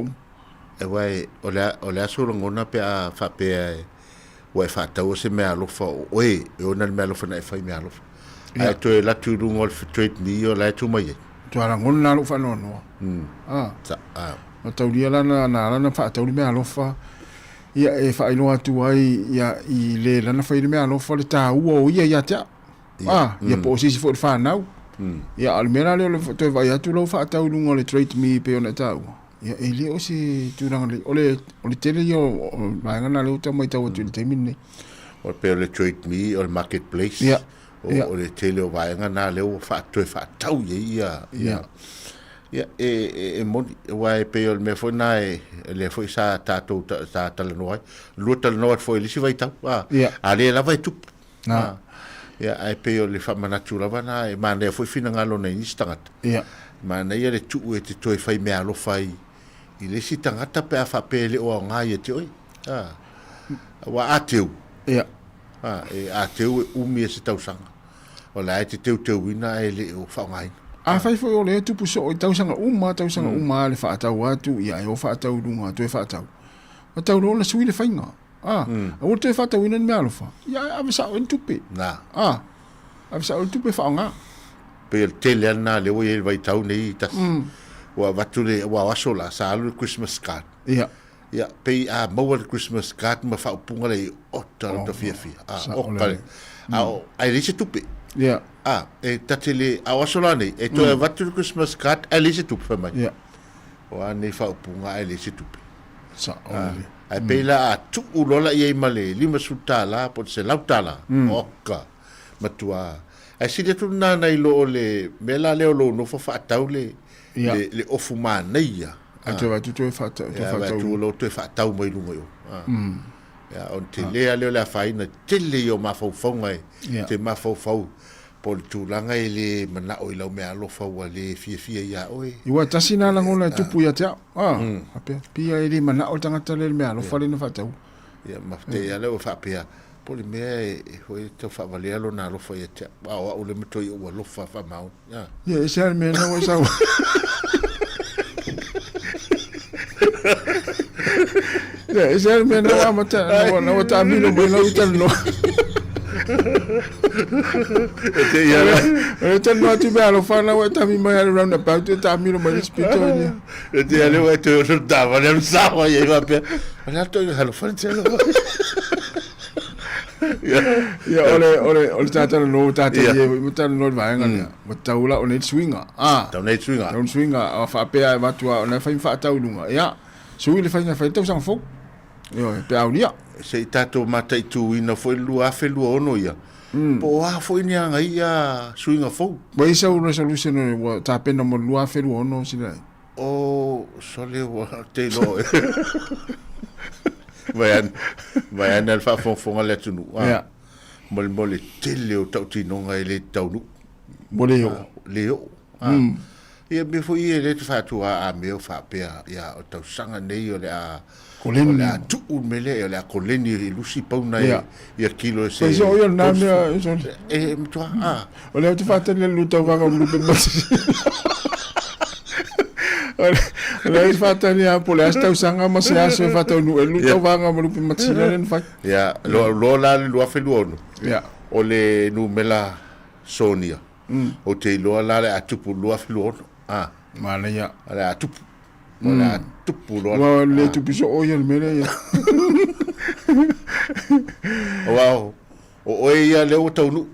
E wai o lea sura ngona pe a whapea wai whaatau se mea alofa o e ona mea alofa na e whai mea alofa. Ai toi latu runga o trade me o lai tu mai e. Tuara ngona na alofa noa. Ma tauria lana whaatau mea alofa. Ia e whaino atu ai i le lana whaino mea alofa le tā ua o ia tea. Ia po sisi fo le whanau. Ia almera leo le toi vai atu lau whaatau lunga le trade me pe ona tā ua. Ia e leo si tūranga le o le tele ia o maingana leo tau mai tau atu le teimine. O pe o le trade me o le marketplace. O le tele o maingana leo whaatau ia. Ia e moni wai pe o me foi na le foi sa tatou ta talanoa lu talanoa foi le si vai tau a le la vai tu ia ai pe o le fa manatu la bana e mane foi fina ngalo nei instangat ia mane ia le tu e te toi fai me alo fai i le si tangata pe a fa pe le o nga ia te oi wa ateu ia e ateu umi se tau sanga o la te teu wina e le o fa ngai A fai foi o le tupu so i tausanga uma le whaatau atu ia e o whaatau runga tu e whaatau. Ma tau rola sui le whainga. A o te whaatau ina ni mea alofa. Ia ave sa o tupe. Ave sa o tupe whaonga. Pe el tele ana le o e vai tau nei tas. Wa watu le wa waso la sa alu Christmas card. Ia. Ia pe a maua le Christmas card ma whaupunga le o tala to fia. O kale. Ai le se tupe. Ia. E tatele a wasolane e to watu Christmas card a lese tupe fa mai. Ia. O ane whaupunga a lese tupe. Sa ole. Ai pela a tu ulola i male lima sutala po se lautala. Oka matua. Ai si tu na na ilo le mela le lo no fa fatau le ofu manaia. A tu watu tu fatau. Ya tu lo tu fatau mai lunga yo. Ya on te lea leo la faina tele yo mafaufonga te mafau por tulanga ele mana o ilo me alofa wa le fia ya oi iwa tasina la ngona tupu ya tea ape pia ele mana o tangata le me alofa le no fatau ya mafte ya le fa pia por me foi te fa valia lo na alofa ya tea o le metoi o alofa fa mau ya ese me no sa ya ese me no mata no mata mino me no utano Ete no ati bea lo fana wa tami mai around about it tami no mai spito. Ete ale wa te dava le sawa ye va pe. Ala to halo fana telo. Ya ole tata no tata ye muta no va ngana. Muta ula on swinga. Down swinga fa pe va tu ona fa fa ta ulunga. Ya. Sui le fa tau sang fo. Yo pe aulia. Se tato mata itu ina foi lua fe lua ono ia. Po a foi ni anga ia swinga fo. Ba isa una solution wa ta pena mo lua fe lua ono sila. O sole wa te lo. Vai al fa fon ale tunu. Ya. Mol tele o tau tino ngai le tau nu. Leo. Ia me foi ele te fa tu a me fa pe ya o tau sanga nei o le a Koleni a tu mele le a koleni i lusi pauna ia kilo se. Pois o na me toi ole te fa tele luta vanga lupe mas. Ole fa tele a pole asta usanga mas ya se fa tele luta vanga lupe matsina len fa. Ya lo la lo fa lo no. Ya. Ole nu mela Sonia. O te lo la a tu lo fa lo no. Mala ya. Ala a tu Ona tupu lo. Wa le tupu so o ya mele ya. Wow. O ia le o tau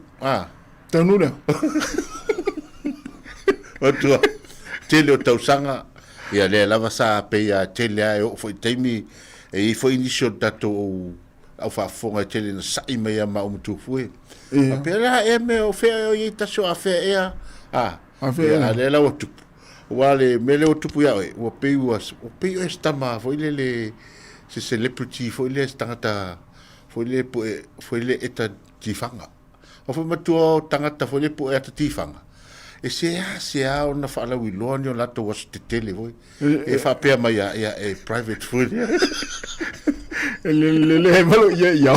Tanu le. O tu. Tele o tau sanga. Ia le lava sa pe ia tele ai o foi taimi e foi inisio dato au fa fonga tele na sai mai ma o tu foi. Pe la e me o fe o i ta so a fe ia. ia le la o tupu wa le mele o tupu ia o peiu stama foi le se celebrity foi le tangata foi le eta tifanga o foi matua tangata foi le po eta tifanga e se ona fala wi lonio la to was te tele voi e fa pe mai ia e private food le malo ia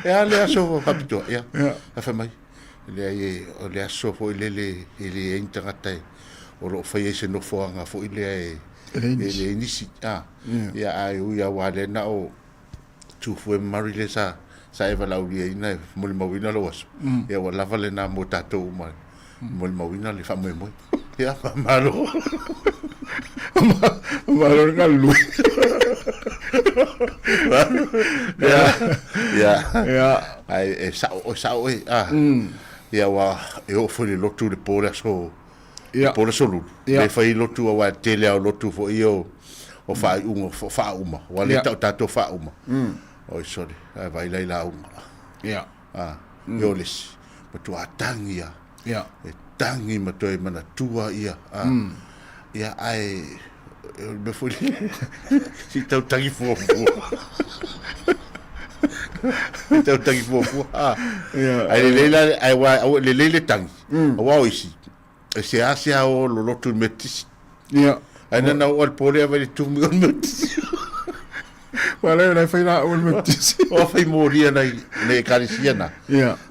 e ale aso papito ia fa mai le aso foi le intangata o lo fai se no foanga foi le nisi ia ai ia wale na o tu foi marile sa eva la ulia ina mo le mawina lo was ia wa lava le na mo tato ma mo le mawina le fa mo ia malo galu ia ai sao ia wa o foi le lotu de pole so por eso le fai lotu wa tele o lotu fo io o fai fa uma wa le tato fa uma o sorry ai vai la uma yo les tu atangia e tangi matoi mana tua ia ai me foi si tau tangi fo tau tangi fo ai le wa le tangi wa isi se asia o lo lotu metis ana na o pole ave tu mi metis wala na fai na o metis o fai moria nei kalisiana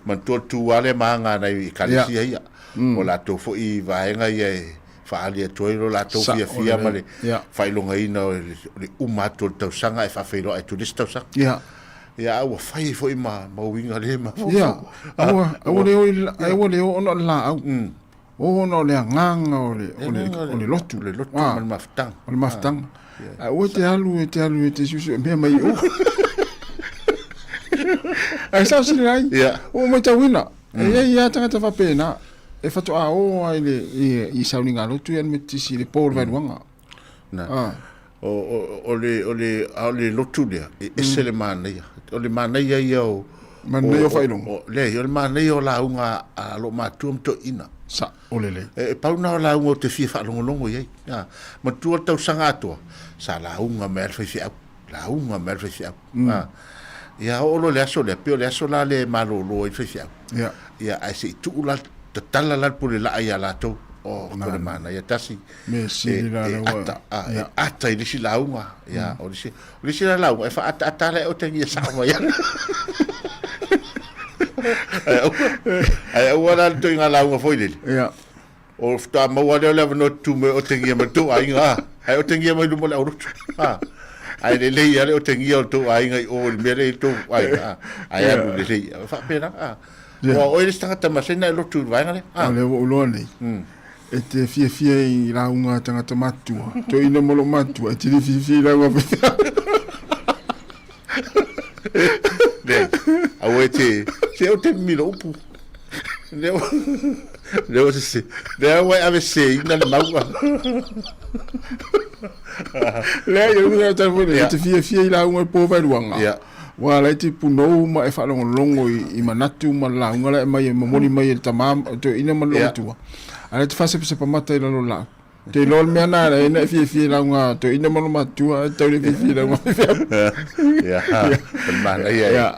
man tu ale manga nei kalisia ia o la to fo I vaenga ia fa ali to la to fia male fai longa ina le umato tau sanga e fa fai lo ai tu lista sa ia o fai fo ma winga le ma o le o la o no le nganga o le lotu mal maftang o te alu te susu me mai o ai sa sini ai o mo tawina ia tanga fa pena e fatu o ai le I sauninga lotu en metisi le por vanwanga o le lotu le e sele manai o le manai ia o manai o failong le o manai o la unga a lo matum to ina sa olele e pauna la unga te fia fa longo ia ma tu tau sanga to sa la unga mer fa fia la unga mer fa fia ia o lo le aso le pio le aso la le malo lo fa fia ia ai se tu la tala la pule la ia la to o ko mana ia tasi me si la ata I si la unga ia o si la unga fa ata le o te ia sa ia ai o la to inga la unga foi le o sta mo wa le no tu me o te ia ma tu ai nga ai o te ia ma lu mo la uru ai le ia le o te ia to ai nga o me le to ai ai lu le fa pena o ele está tamasena lo tu vai ngale le o nei e te fia I la unga tanga tamatu to ina mo lo matu e te fia la unga le a wete se o te milo pu le o se le o ave se ina le maua le yo no ta fone te fia la unga po vai luanga wala te puno ma e fa longo I manatu ma la unga la mai momoni mai e tamam to ina ma lo tu ala te fa se pa mata I lo la te lol me na ina fia la unga to ina ma lo matu to le fia la unga mana ia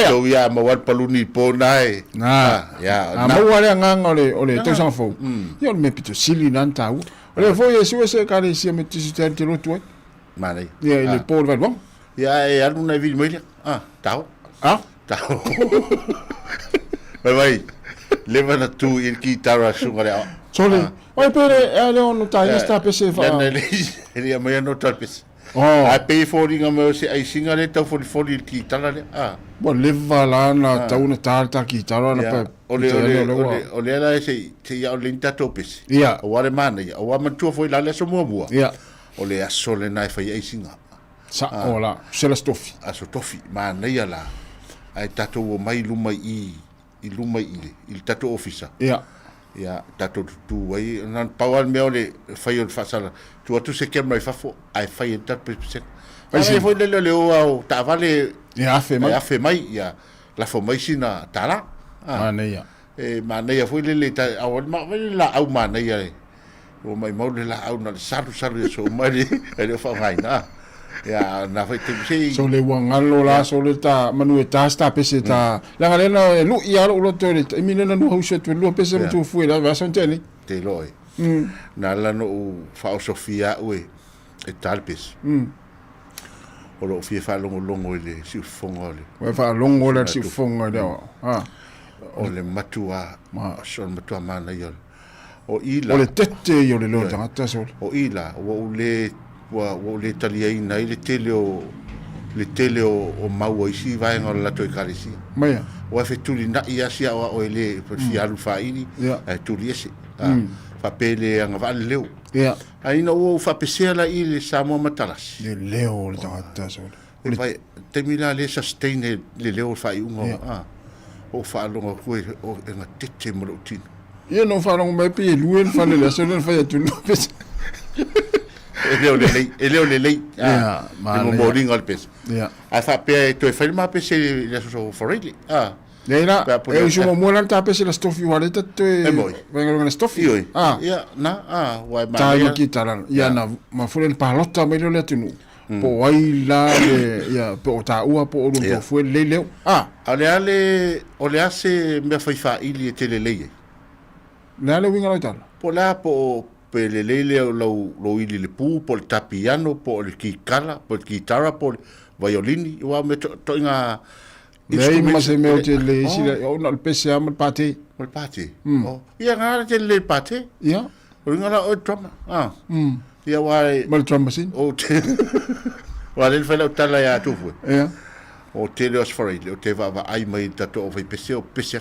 to ia ma wat paluni po nai na ma wala nganga ole to sang fo yo me pito sili nan tau ole fo yesu se ka le si me tisi te lo tu mana ia le po va bon ia e alu na vi mai tau vai leva na tu il kitara sungare sole oi pere ale on ta sta pese fa ele mai no talpes a pay for inga mo se ai singare tau for il kitara le bo leva la na tau na tarta kitara na pa ole la se ia o linta topes o wale mana o wa mantu foi la le so mo ole a sole na fa ai singa sa ola se la stofi a so tofi ma nei la ai tato o mai luma I luma il tato officer ia tato tu ai nan pawal me ole fai o fasala tu se que mai fafo ai fai tat percent ai foi le o ta vale ia fe mai ia la fo mai sina tala Manea. Manea foi le ta awal ma la au manea. O mai mau le la au na saru so mai e fa ngai na. Ya na foi te sei. So le wangalo la so le ta manu ta sta pese ta. La galena lu ia lo to le. E mina no house to lu pese tu foi la va senteni. Te loi. Na la no fa Sofia we e talpes. O lo fie fa longo le si fonga le. We fa longo le si fonga le. O le matua so matua mana yo. O ila. O le tete yo le lo tangata so. O ila o le talia ina le tele o mau isi vai ngol la toi karisi. Maya. O fe tuli na ia sia o le fi alu fa ini. E tuli ese. Fa pele anga va leo. Ya. Ai no o fa pesela i le Sāmoa matalas. Le leo le tangata so. E vai te mila le sustain le leo fa i unga. O fa longa koe o nga tete mo lo tino. Ia no fa longa mai pe luen fa le so le fa tu no pes. Ele o le lei. Ma mo moring al pes. Ya. A fa pe to fa ma pe se le so forili. Leila, eu sumo mola ta pese la stofi waleta te. Vengo na stofi. Ya, na, wai ma. Ta ki taran. Ya na ma fulen palota me le tunu. Po wai la ya po ta ua po o po fu le le. O le ase me fa ili te le le. Na le winga la Po la po pe le le lo ili le pu po el tapiano po el kikala po el guitarra po violini wa me to nga. Lei ma se me o te le isi o na pese am pate. Mal pate. Ia ngara te le pate. Ia. O ngara o drama. Ia wai mal drum machine. O te. Wa le fela tala ya tu fu. Ia. O te le osfori le o te va ai mai tato o vai pese o pese.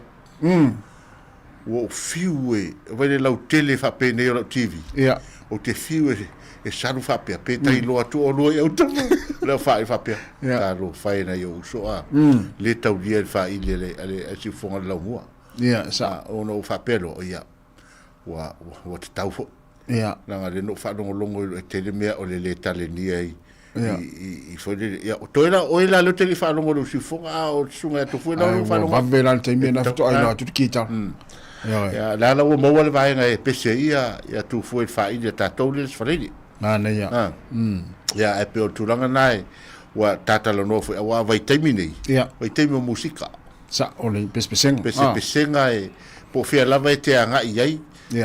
O fiue, vai le lau tele fa pe ne o TV. Ia. O te fiue e saru fa pe tai lo atu o lo e o tama. Le fa pe. Ka lo fa na yo so a. Le tau dia fa ile le si fonga la mua. Ia, sa o no fa pelo ia. Wa te tau fo. Ia. Na le no fa longo e tele mea o le tale ni ai. I foi ia o toira o ila le tele fa longo si fonga o sunga to foi na fa longo. Va vela te me na to ai na tu kita. Ja, la o mo wale vai nga e pese ia tu foi fa ile ta toles fredi. Na ia. Ja, e pe o tulanga nai wa tata lo no foi wa vai termine. Ja. Vai termine musika. Sa o le pespesenga. Pespesenga e po fia lava e te anga iai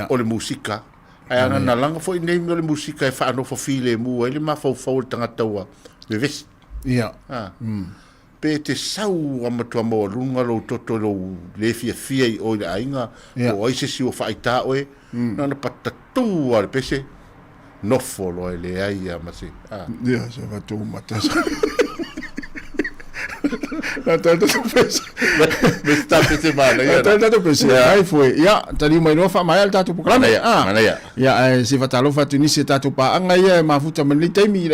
o le musika. Ai ana na langa foi nei o le musika e fa no fo file mu ele ma fo fo tanga taua. Le ves. Ja. Pe te sau a matua mo lunga lo toto lo le fia i o le ainga o ai se si o faita oe na na patatu al pese no folo le ai a masi ya se va tu matas la tata tu pese me sta pese mana ya tata tu pese ai foi ya tali mai no fa mai al tatu pokala ya se va talo fa tu ni se tatu pa anga ya ma futa man li taimi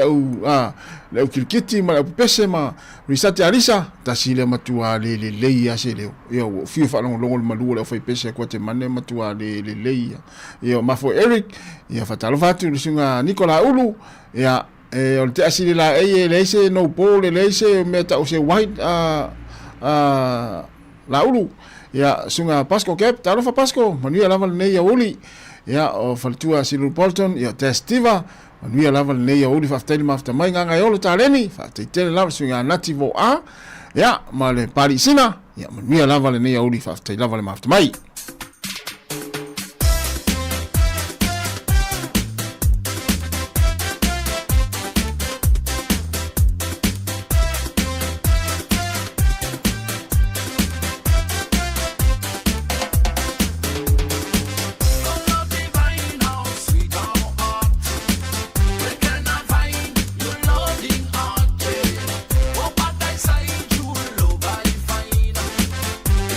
le kilkiti ma pese ma risate alisa tasile matua le ya se le yo fi fa longo malu le foi pese ko te mane matua le ya yo ma fo Eric ya fa talo fa tu singa Nicola Ulu ya o te asili la le se no pole le se meta o se white la Ulu ya sunga Pasco Cap talo fa Pasco manu ya lava ne ya uli ya o faltua Silu Bolton ya testiva manu lava nei o uli fafteli mafta mai nganga yolo taleni fafteli lava sunga nativo a ya male parisina ya manu lava nei o uli fafteli lava mafta mai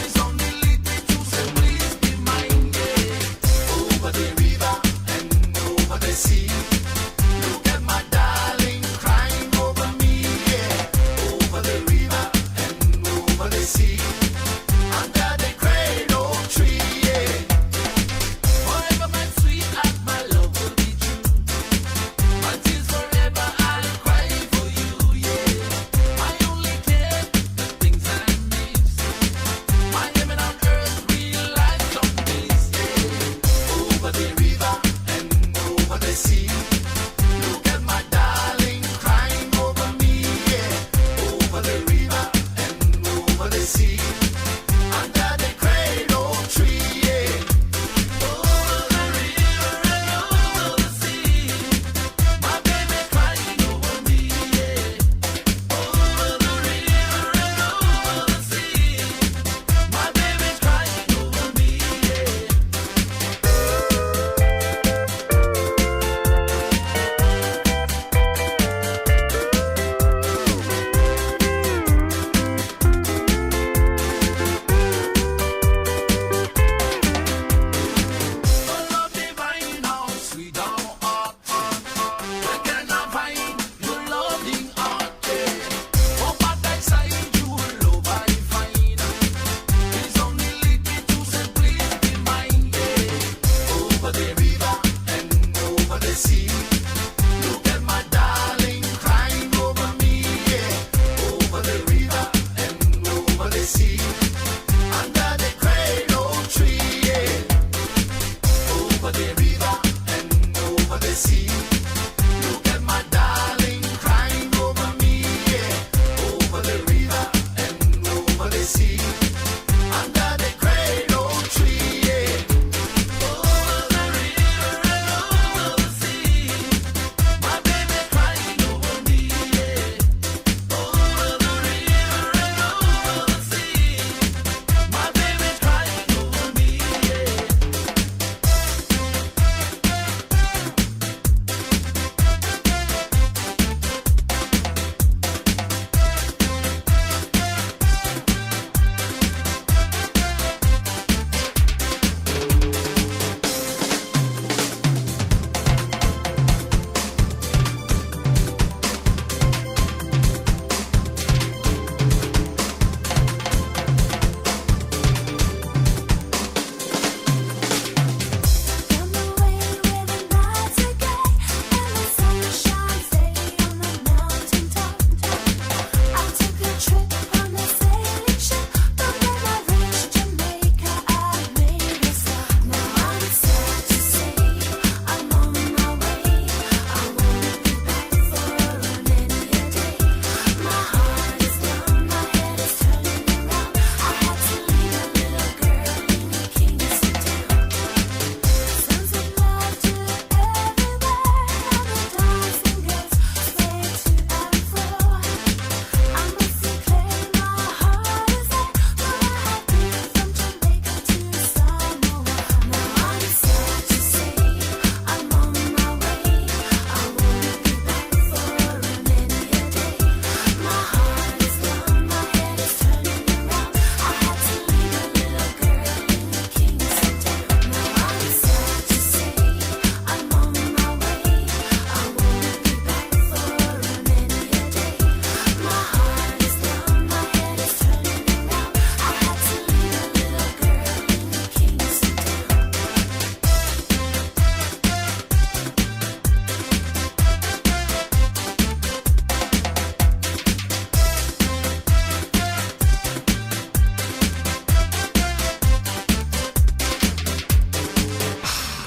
It's only little to say.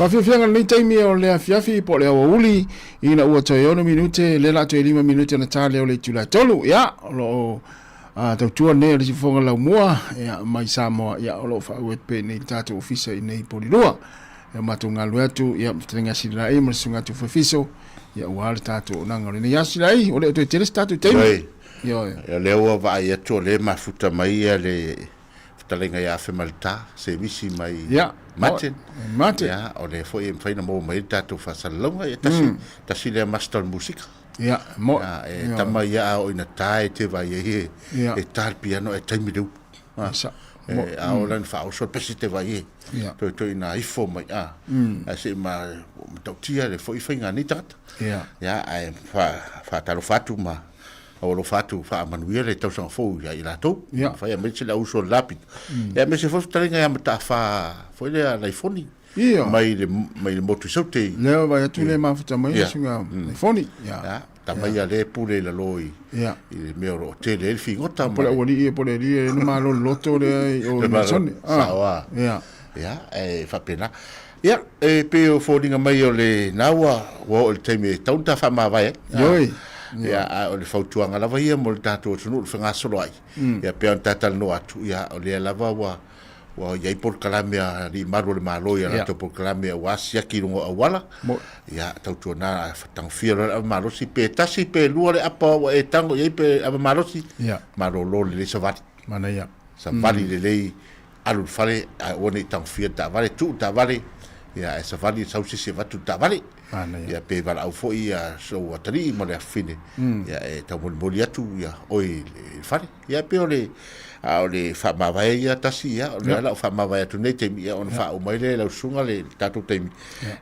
Whawhiawhianga nei taimi o lea fiafi po lea wauli ina ua toi ono minute le la toi 5 minute na tā leo le tula tolu ia lo tau tua nei le sifonga lau mua ia mai Sāmoa ia o lo whauet pe nei tātou ofisa i nei porirua ia matu ngalu atu ia mtenga sila e mresunga tu whawhiso ia ua le tātou nanga le nei asila o le toi teres tātou taimi ia leo wa ia to le mafuta mai ia le talenga ia femalta se visi mai Martin ya o le foi faina mo mai tatu fa salonga ya tasi le master musica ya mo tama ya o ina tai te vai e tal piano e taimi du sa a o lan fa o so pesite vai to ina ifo mai a se ma tautia le foi fainga ni tata ya fa talo fatu ma o lo fatu fa manuia le tau sang fo ya ila to fa ya metse la uso lapid ya metse fo talinga ya mata fa foi le iPhone mai le motu saute le va tu le mafuta mai sunga iPhone ya ta mai le pule la loi ya il meo tele el fingota por wali por le no malo loto le o son sawa ya fa pena ya pe o fodinga mai o le nawa wo o teme tonta fa ma vai ya o le fautuanga lava ia mo le tātou tunu le whanga solo ai ia pea tātal no atu ia o le lava wa iai por kalamea li maru le malo ia rato por kalamea wa siaki rungo awala ia tautua nā tang whiara a marosi pe tasi pe lua le apa wa e tango iai pe a marosi maro lo le savati mana ia savali le lei alu fale a one tang whiara ta vale tu ta vale ia e savali sausi se vatu ta vale ia pe vala au foi ia so watari mo le fine ia e ta mo atu ia oi fare ia pe ole a ole fa ma vai ia tasi ia ole la fa ma vai tu nei te ia on fa o mai le la sunga le tatu te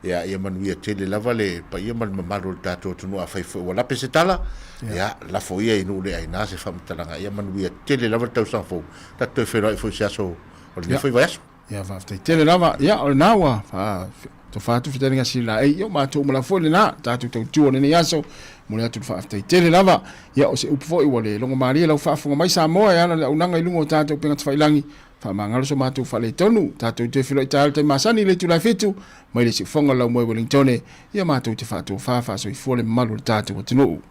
ia ia manu ia tele lava le pa ia man maro tatu tu no a fai fo la pesetala ia la foi ia inu le aina se fa mtalanga ia manu ia tele lava tau sa fo tatu fe rai fo sia so ole foi vai ia va tele lava ia ole nawa fa to fatu fitanga sila e yo ma to mala fo le na tatu tau tu ne yaso mo le atu fa tele lava ia o se upfo i wale longo maria la fa funga mai Sāmoa ia la unanga i lungo tatu penga tfailangi fa mangalo so matu fa le tonu tatu te filo tal te masani le tu la fitu mai le se fonga la mo Wellington ia ma to te fatu fa so i fo le malu tatu tunu